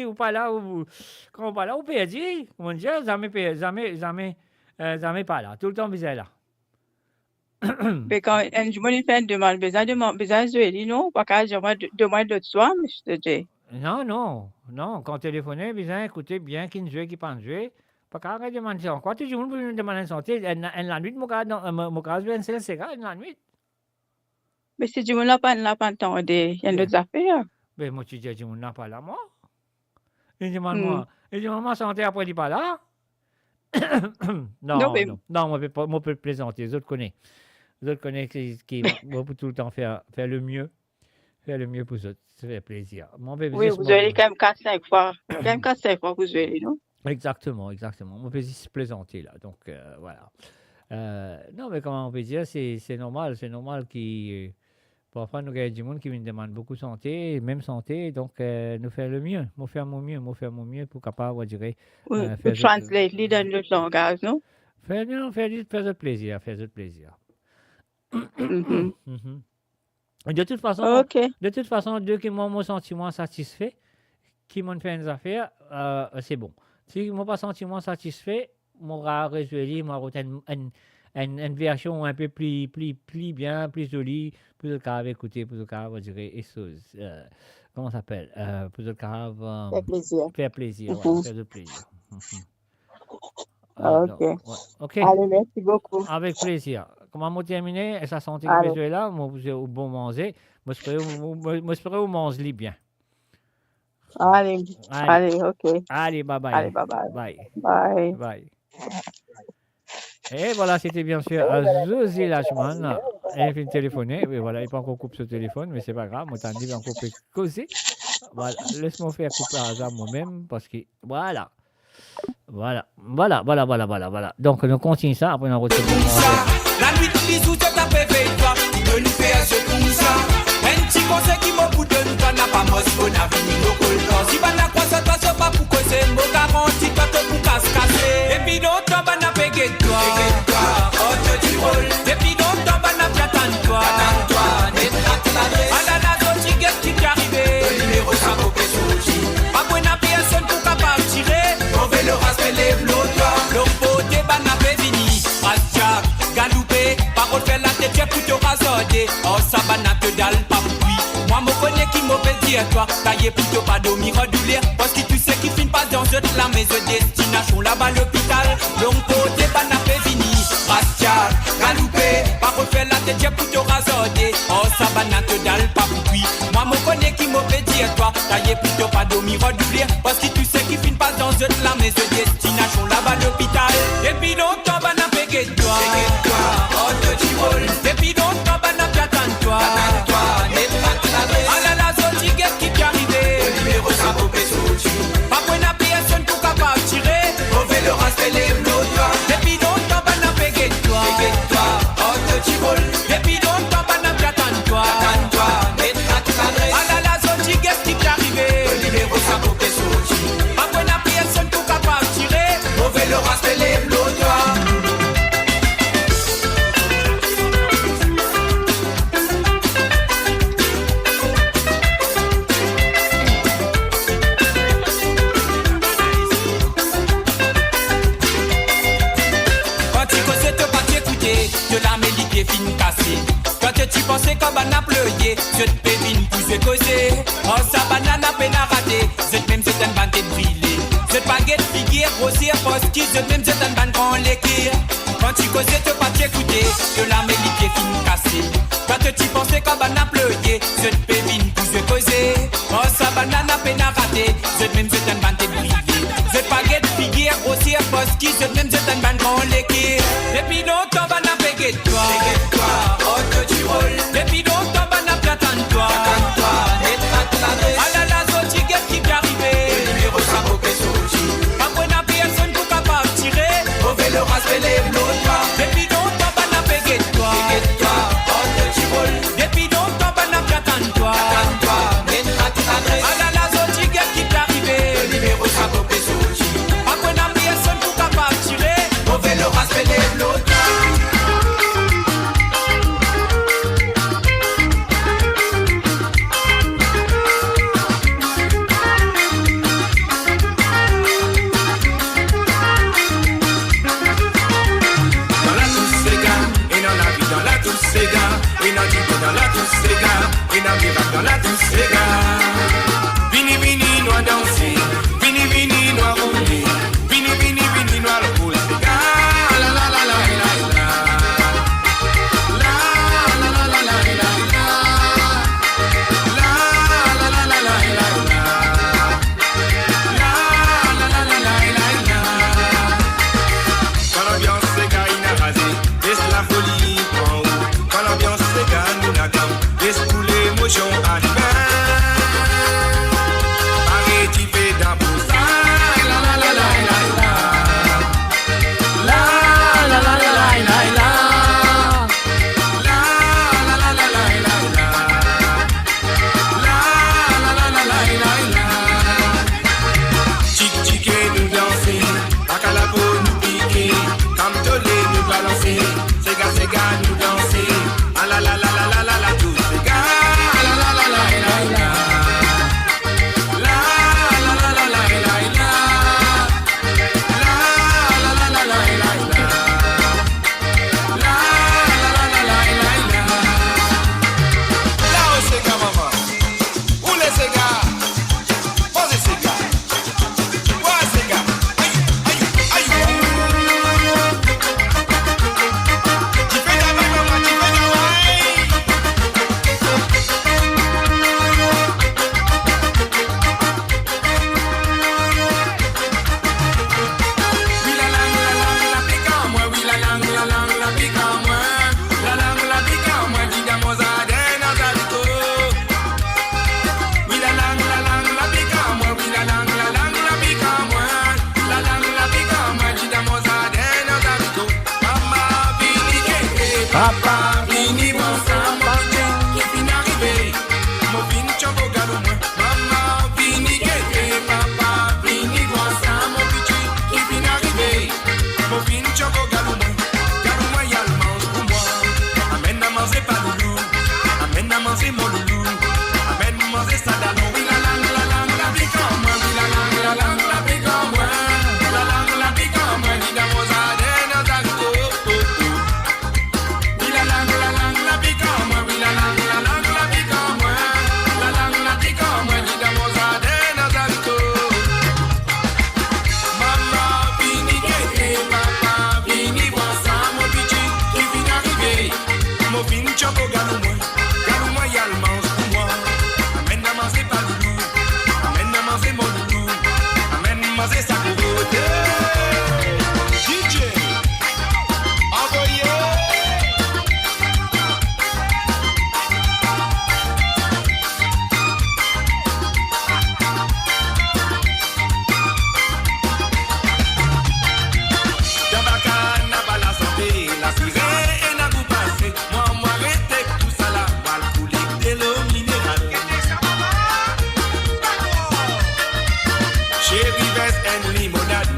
ou pas là, ou quand on parle là, on peut dire, mon Dieu, jamais pas là, tout le temps bizarre là. Mais quand je me fais une demande, besoin de lui, non, pas qu'à demande d'autres soirs, mais je te dis. Non, quand téléphoner, besoin écouter bien qui ne joue, qui pas jouer, pas qu'à demander ça. Quand tu joues, me demander une santé, la nuit, mon cas, c'est la nuit. Mais si tu ne l'as pas entendu, il y a d'autres affaires. Mais moi, tu dis, tu n'as pas là, moi. Il demande moi, santé après, il n'est pas là. Non, moi, peut plaisanter. Les autres connaissent qui vont tout le temps faire le mieux. Faire le mieux pour eux. Ça fait plaisir. Oui, vous allez quand même 4-5 fois. Vous allez, non? Exactement. On peut se plaisanter là. Donc, voilà. Non, mais comment on peut dire, c'est normal. C'est normal qu'il... Parfois, nous avons du monde qui nous demande beaucoup de santé, même santé, donc nous faire le mieux, nous faire mon mieux pour capable, on dirait. Faire translate les dans notre langage, non? Faire de plaisir. De toute façon, deux qui m'ont sentiment satisfait, qui m'ont fait une affaire, c'est bon. Si m'ont pas sentiment satisfait, m'aura résolu, m'aura une version un peu plus bien, plus jolie, pour le cas écouter, pour le cas, on dirait, comment ça s'appelle, pour le cas faire plaisir. Ok. Allez, merci beaucoup. Avec plaisir. Comment vous terminez, et ça santé que vous êtes là, vous êtes bon manger, moi j'espère vous mangez bien. Allez, ok. Allez, bye. Allez, bye. Et voilà, c'était bien sûr José Lachman. Elle vient de téléphoner. Mais voilà, il n'est pas encore coupé ce téléphone, mais c'est pas grave. Moi, t'en dis encore peut causer. Voilà, laisse-moi faire couper à hasard moi-même parce que voilà. Donc, on continue ça. Après, on retrouve. La nuit de bisous, tu t'as fait toi. Tu nous fais ce tout ça. Un petit conseil qui m'a bout de nous, t'en as pas mos, on a vu nos colons. Si on a quoi, ça passe pas pour causer. Mon garantie, toi, tu pour casser. Et puis, non, toi, on a payé toi. Oh, tu roules. Et puis, non, toi, on a bien toi. N'est pas clavé. Ah là là, ton ticket qui t'est arrivé. Le numéro, ça vaut que souci. Pas qu'on a personne pour capable tirer. On veut le rasper les flots, toi. L'homme beauté, on a fait fini. Rastia, galoupé. Parole fait la tête, j'ai plutôt rasodé. Oh, ça va n'a que dalle, pas oui. Moi, me connais qui m'a fait dire, toi. Taillé plutôt pas dormir, redoubler. Parce que tu sais qu'il finit pas dans la maison destination là-bas l'hôpital. L'homme côté, pas n'a fait fini. Rastia, galoupé. Parole fait la tête, j'ai plutôt rasodé. Oh, ça va n'a que dalle, pas oui. Moi, me connais qui m'a fait dire, toi. Taillé plutôt pas dormir, redoubler. Parce que tu sais qu'il finit pas dans la maison destination là-bas l'hôpital. Et puis longtemps, bah n'a fait que toi. Oh, tu roules. Et puis longtemps, bah n'a pas tant toi. N'est pas clavé. Ah là là, son ticket qui t'est arrivé. Le numéro, ça vaut que souci. Pas qu'on a personne pour capable tirer. On veut le rasper les flots, toi. Et puis longtemps, bah n'a fait que toi. Oh, tu roules. Et puis longtemps, bah n'a pas tant toi. N'est pas clavé. Ah là là, son ticket qui t'est arrivé. Le numéro, ça vaut que souci. Pas qu'on a personne pour capable tirer. On veut le rasper les flots, toi. De la mélie qui est fine cassée. Quand tu pensais qu'on va pleuré, je te pévine pour se causer. Oh, sa banane a peine à rater. C'est même c'est un bande de brûlé. C'est baguette figure, grossière, poste qui c'est même c'est un bande grand l'équire. Quand tu causais, te pas t'écouter. De la mélie qui est fine cassée. Quand tu pensais qu'on va pleurer, je te pévine pour se causer. Oh, sa banane a peine à rater. C'est même c'est un bande de brûlé. C'est baguette figure, grossière, poste qui c'est même c'est un bande grand l'équire. Et puis longtemps, va n'a payé toi. Oh, tu roules. Et puis longtemps, va n'a pas tant toi. N'est pas clavé. Ah là là,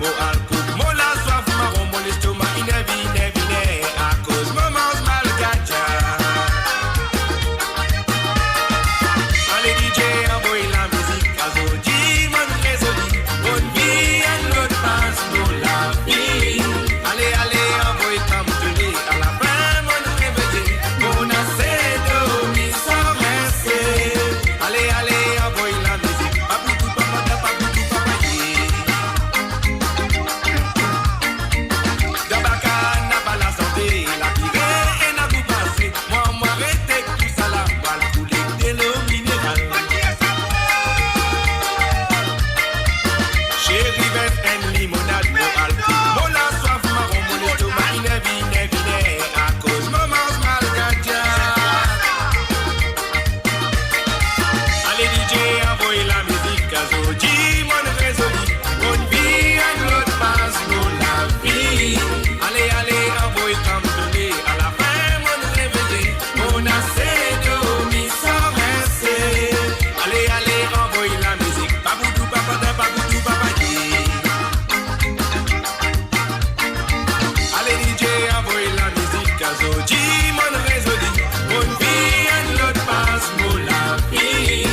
mo alcool. Mo la soif marron, mon estomac inévité, à cause mo mange mal gacha. Allez DJ, envoie la musique, Azoji, mon résolu. Bonne vie, and God passe pour la vie. Allez, allez, envoie ta moutonnée, à la fin, mon réveillé. Mon assez dormi sans rester. Allez, allez, envoie la musique, papoutou, papata, papoutou, papaye. Dabaka n'a pas la santé, la pirée et n'a pas passé. Moi, arrêtez tout ça là, mal couler de l'eau minérale. Chérie, veste and limonade, mo alcool. Mo la soif marron, mon estomac inévité, à cause mo mange mal gacha. Allez DJ, envoie la musique, Azoji, mon résolu. Bonne vie, and l'autre passe pour la vie. Allez, allez, envoie ta moutonnée, à la fin, mon réveillé. On a assez dormi sans rester. Allez, allez, envoie la musique, papoudou, papata, papoudou, papaye. Allez DJ, envoie la musique, Azoji, mon résolu. Bonne vie, and l'autre passe pour la vie.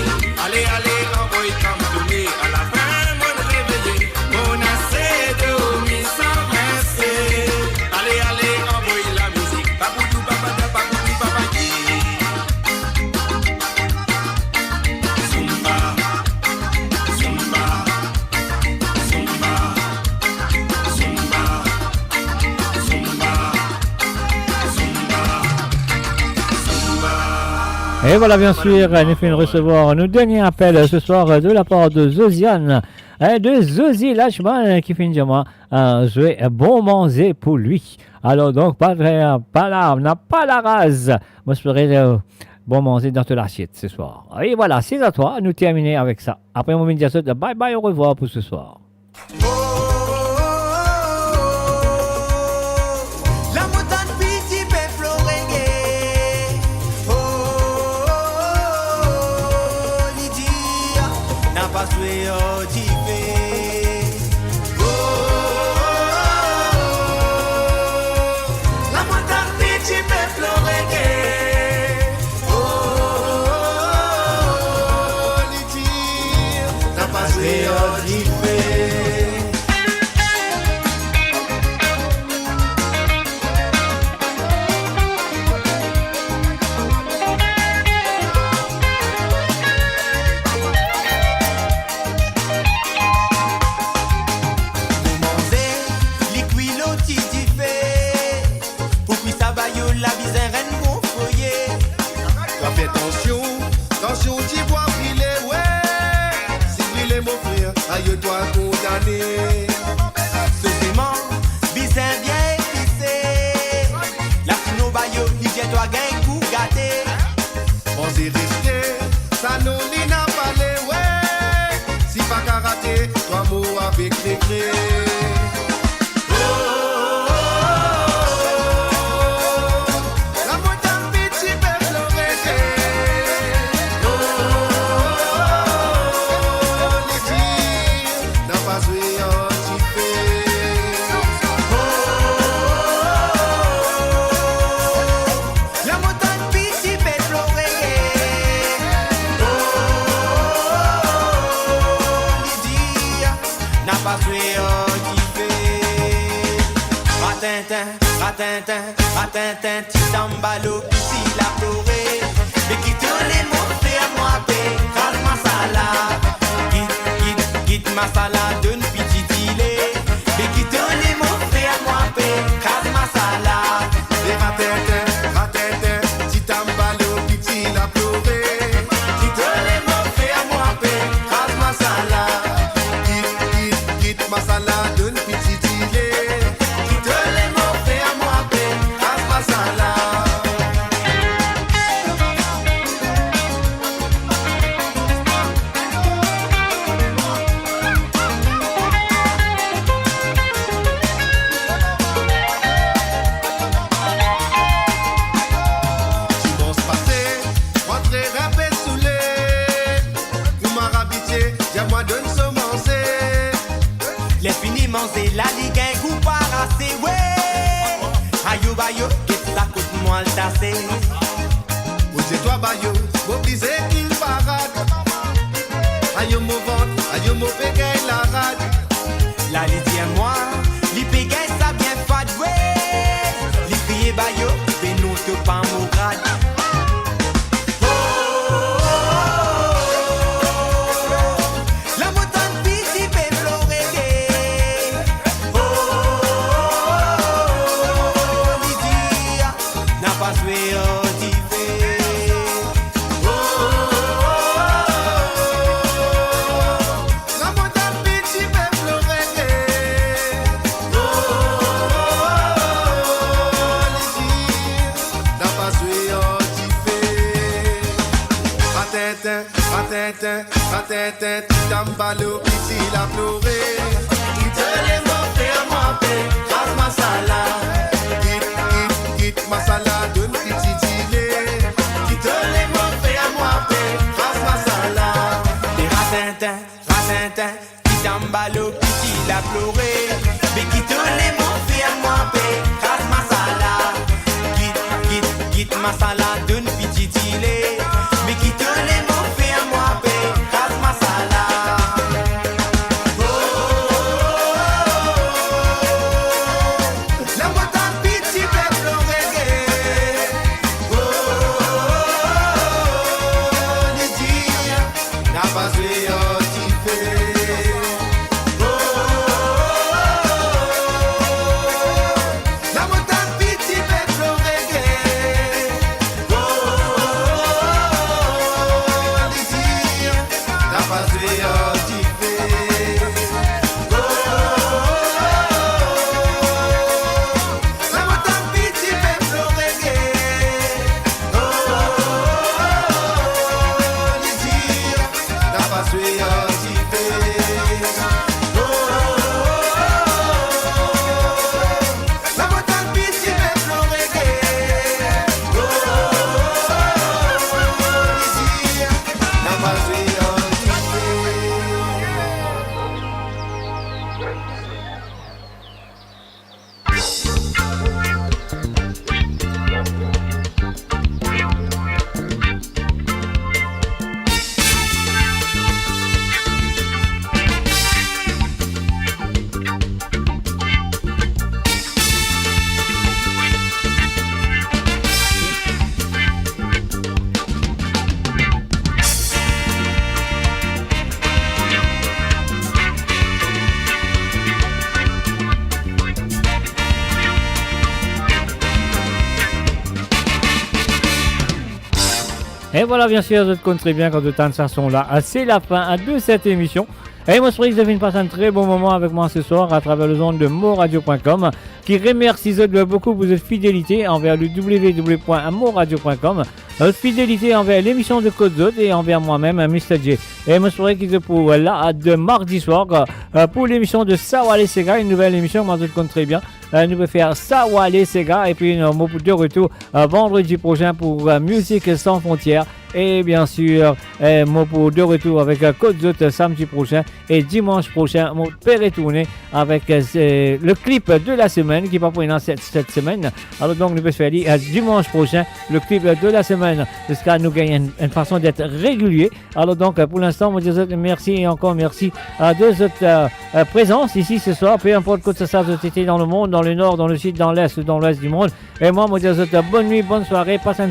Allez, allez, envoie ta moutonnée, à la fin, mon réveillé. On a assez dormi sans rester. Allez, allez, envoie la musique, papoudou, papata, papoudou, papaye. Zumba, zumba, zumba, zumba, zumba, zumba. Et voilà, bien sûr, nous finissons de recevoir nos derniers appels ce soir de la part de Zosiane, de Zosie Lachman, qui finit de moi jouer bon manger pour lui. Alors, donc, pas la rase. Moi, je ferai bon manger dans toute l'assiette ce soir. Et voilà, c'est à toi, nous terminer avec ça. Après, mon midi, bye bye, au revoir pour ce soir. La montagne piti pe florenge. Lydia n'a pas joué au jivé. La montagne piti pe florenge. Lydia n'a pas joué au jivé. La misère est mon foyer. Fais attention, attention, tu vois briller, ouais. Si briller mon frère, aïe toi condamné. Ce démon, bizarre bien épicé. La fino bayo, il vient toi gain coup gâté. On s'est resté, ça nous n'y n'a pas les, ouais. Si pas karaté, toi mot avec les clés. Ratintin, titambalo, ici la pleuré. Mais qui tourne les mots, fait moi paix. Calme masala, quitte masala, donne petit dilé. Mais qui tourne les mots, fait moi paix. Calme masala. Ratintin, titambalo, petit la pleuré. Qui tourne les mots, fait moi paix. Calme masala, quitte masala, donne petit dilé. Qui tourne les mots, fait moi paix. Calme masala. Les finis danser la ligue un coup parassé, ouais. Ayo bayo, qu'est-ce que ça coûte moi le tasser? Oye toi bayo, mobilisé qu'il parade. Ayo mo vente, ayo mo pégay la rade. La lidi et moi, li pégay ça bien fade, ouais. Li crié bayo, mais nous te pas mon grade. Tête, tambalo, ici la pleuré. Qui te les mots faire moi paix, grâce ma salade. Quitte ma salade, donne petit gilet. Qui te les mots faire moi paix, grâce ma salade. Des ratintin, qui tambalo, qui la pleuré. Mais qui te les mots faire moi paix, grâce ma salade. Quitte ma salade, donne petit gilet. Mais qui te les mots faire moi paix. Et voilà, bien sûr, je te compte très bien quand de temps de chanson là. C'est la fin de cette émission. Et moi, je prie que vous avez passé un très bon moment avec moi ce soir à travers le zone de moradio.com qui remercie beaucoup pour votre fidélité envers le www.moradio.com, votre fidélité envers l'émission de Côte d'Azur et envers moi-même, Mr. J. Et moi, je prie que pour là, de mardi soir, pour l'émission de Sawale Sega, une nouvelle émission, moi, je te compte très bien. Nous allons faire Sawale Sega et puis nous de retour vendredi prochain pour Musique sans frontières. Et bien sûr, moi pour de retour avec Côte d'Azur samedi prochain et dimanche prochain, mon père est tourné avec le clip de la semaine qui va pour cette semaine. Alors donc, nous pouvons faire dimanche prochain le clip de la semaine jusqu'à nous gagner une façon d'être régulier. Alors donc, pour l'instant, moi je vous dis merci et encore merci de votre présence ici ce soir. Peu importe que ça soit dans le monde, dans le nord, dans le sud, dans l'est ou dans l'ouest du monde. Et moi je vous dis bonne nuit, bonne soirée, passe un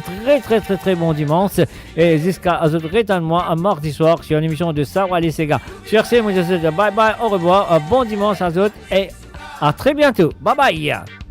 très bon dimanche. Et jusqu'à moi un mardi soir sur une émission de Sawale Sega. Sur ce, moi je vous dis bye bye, au revoir, bon dimanche à tous et à très bientôt. Bye bye.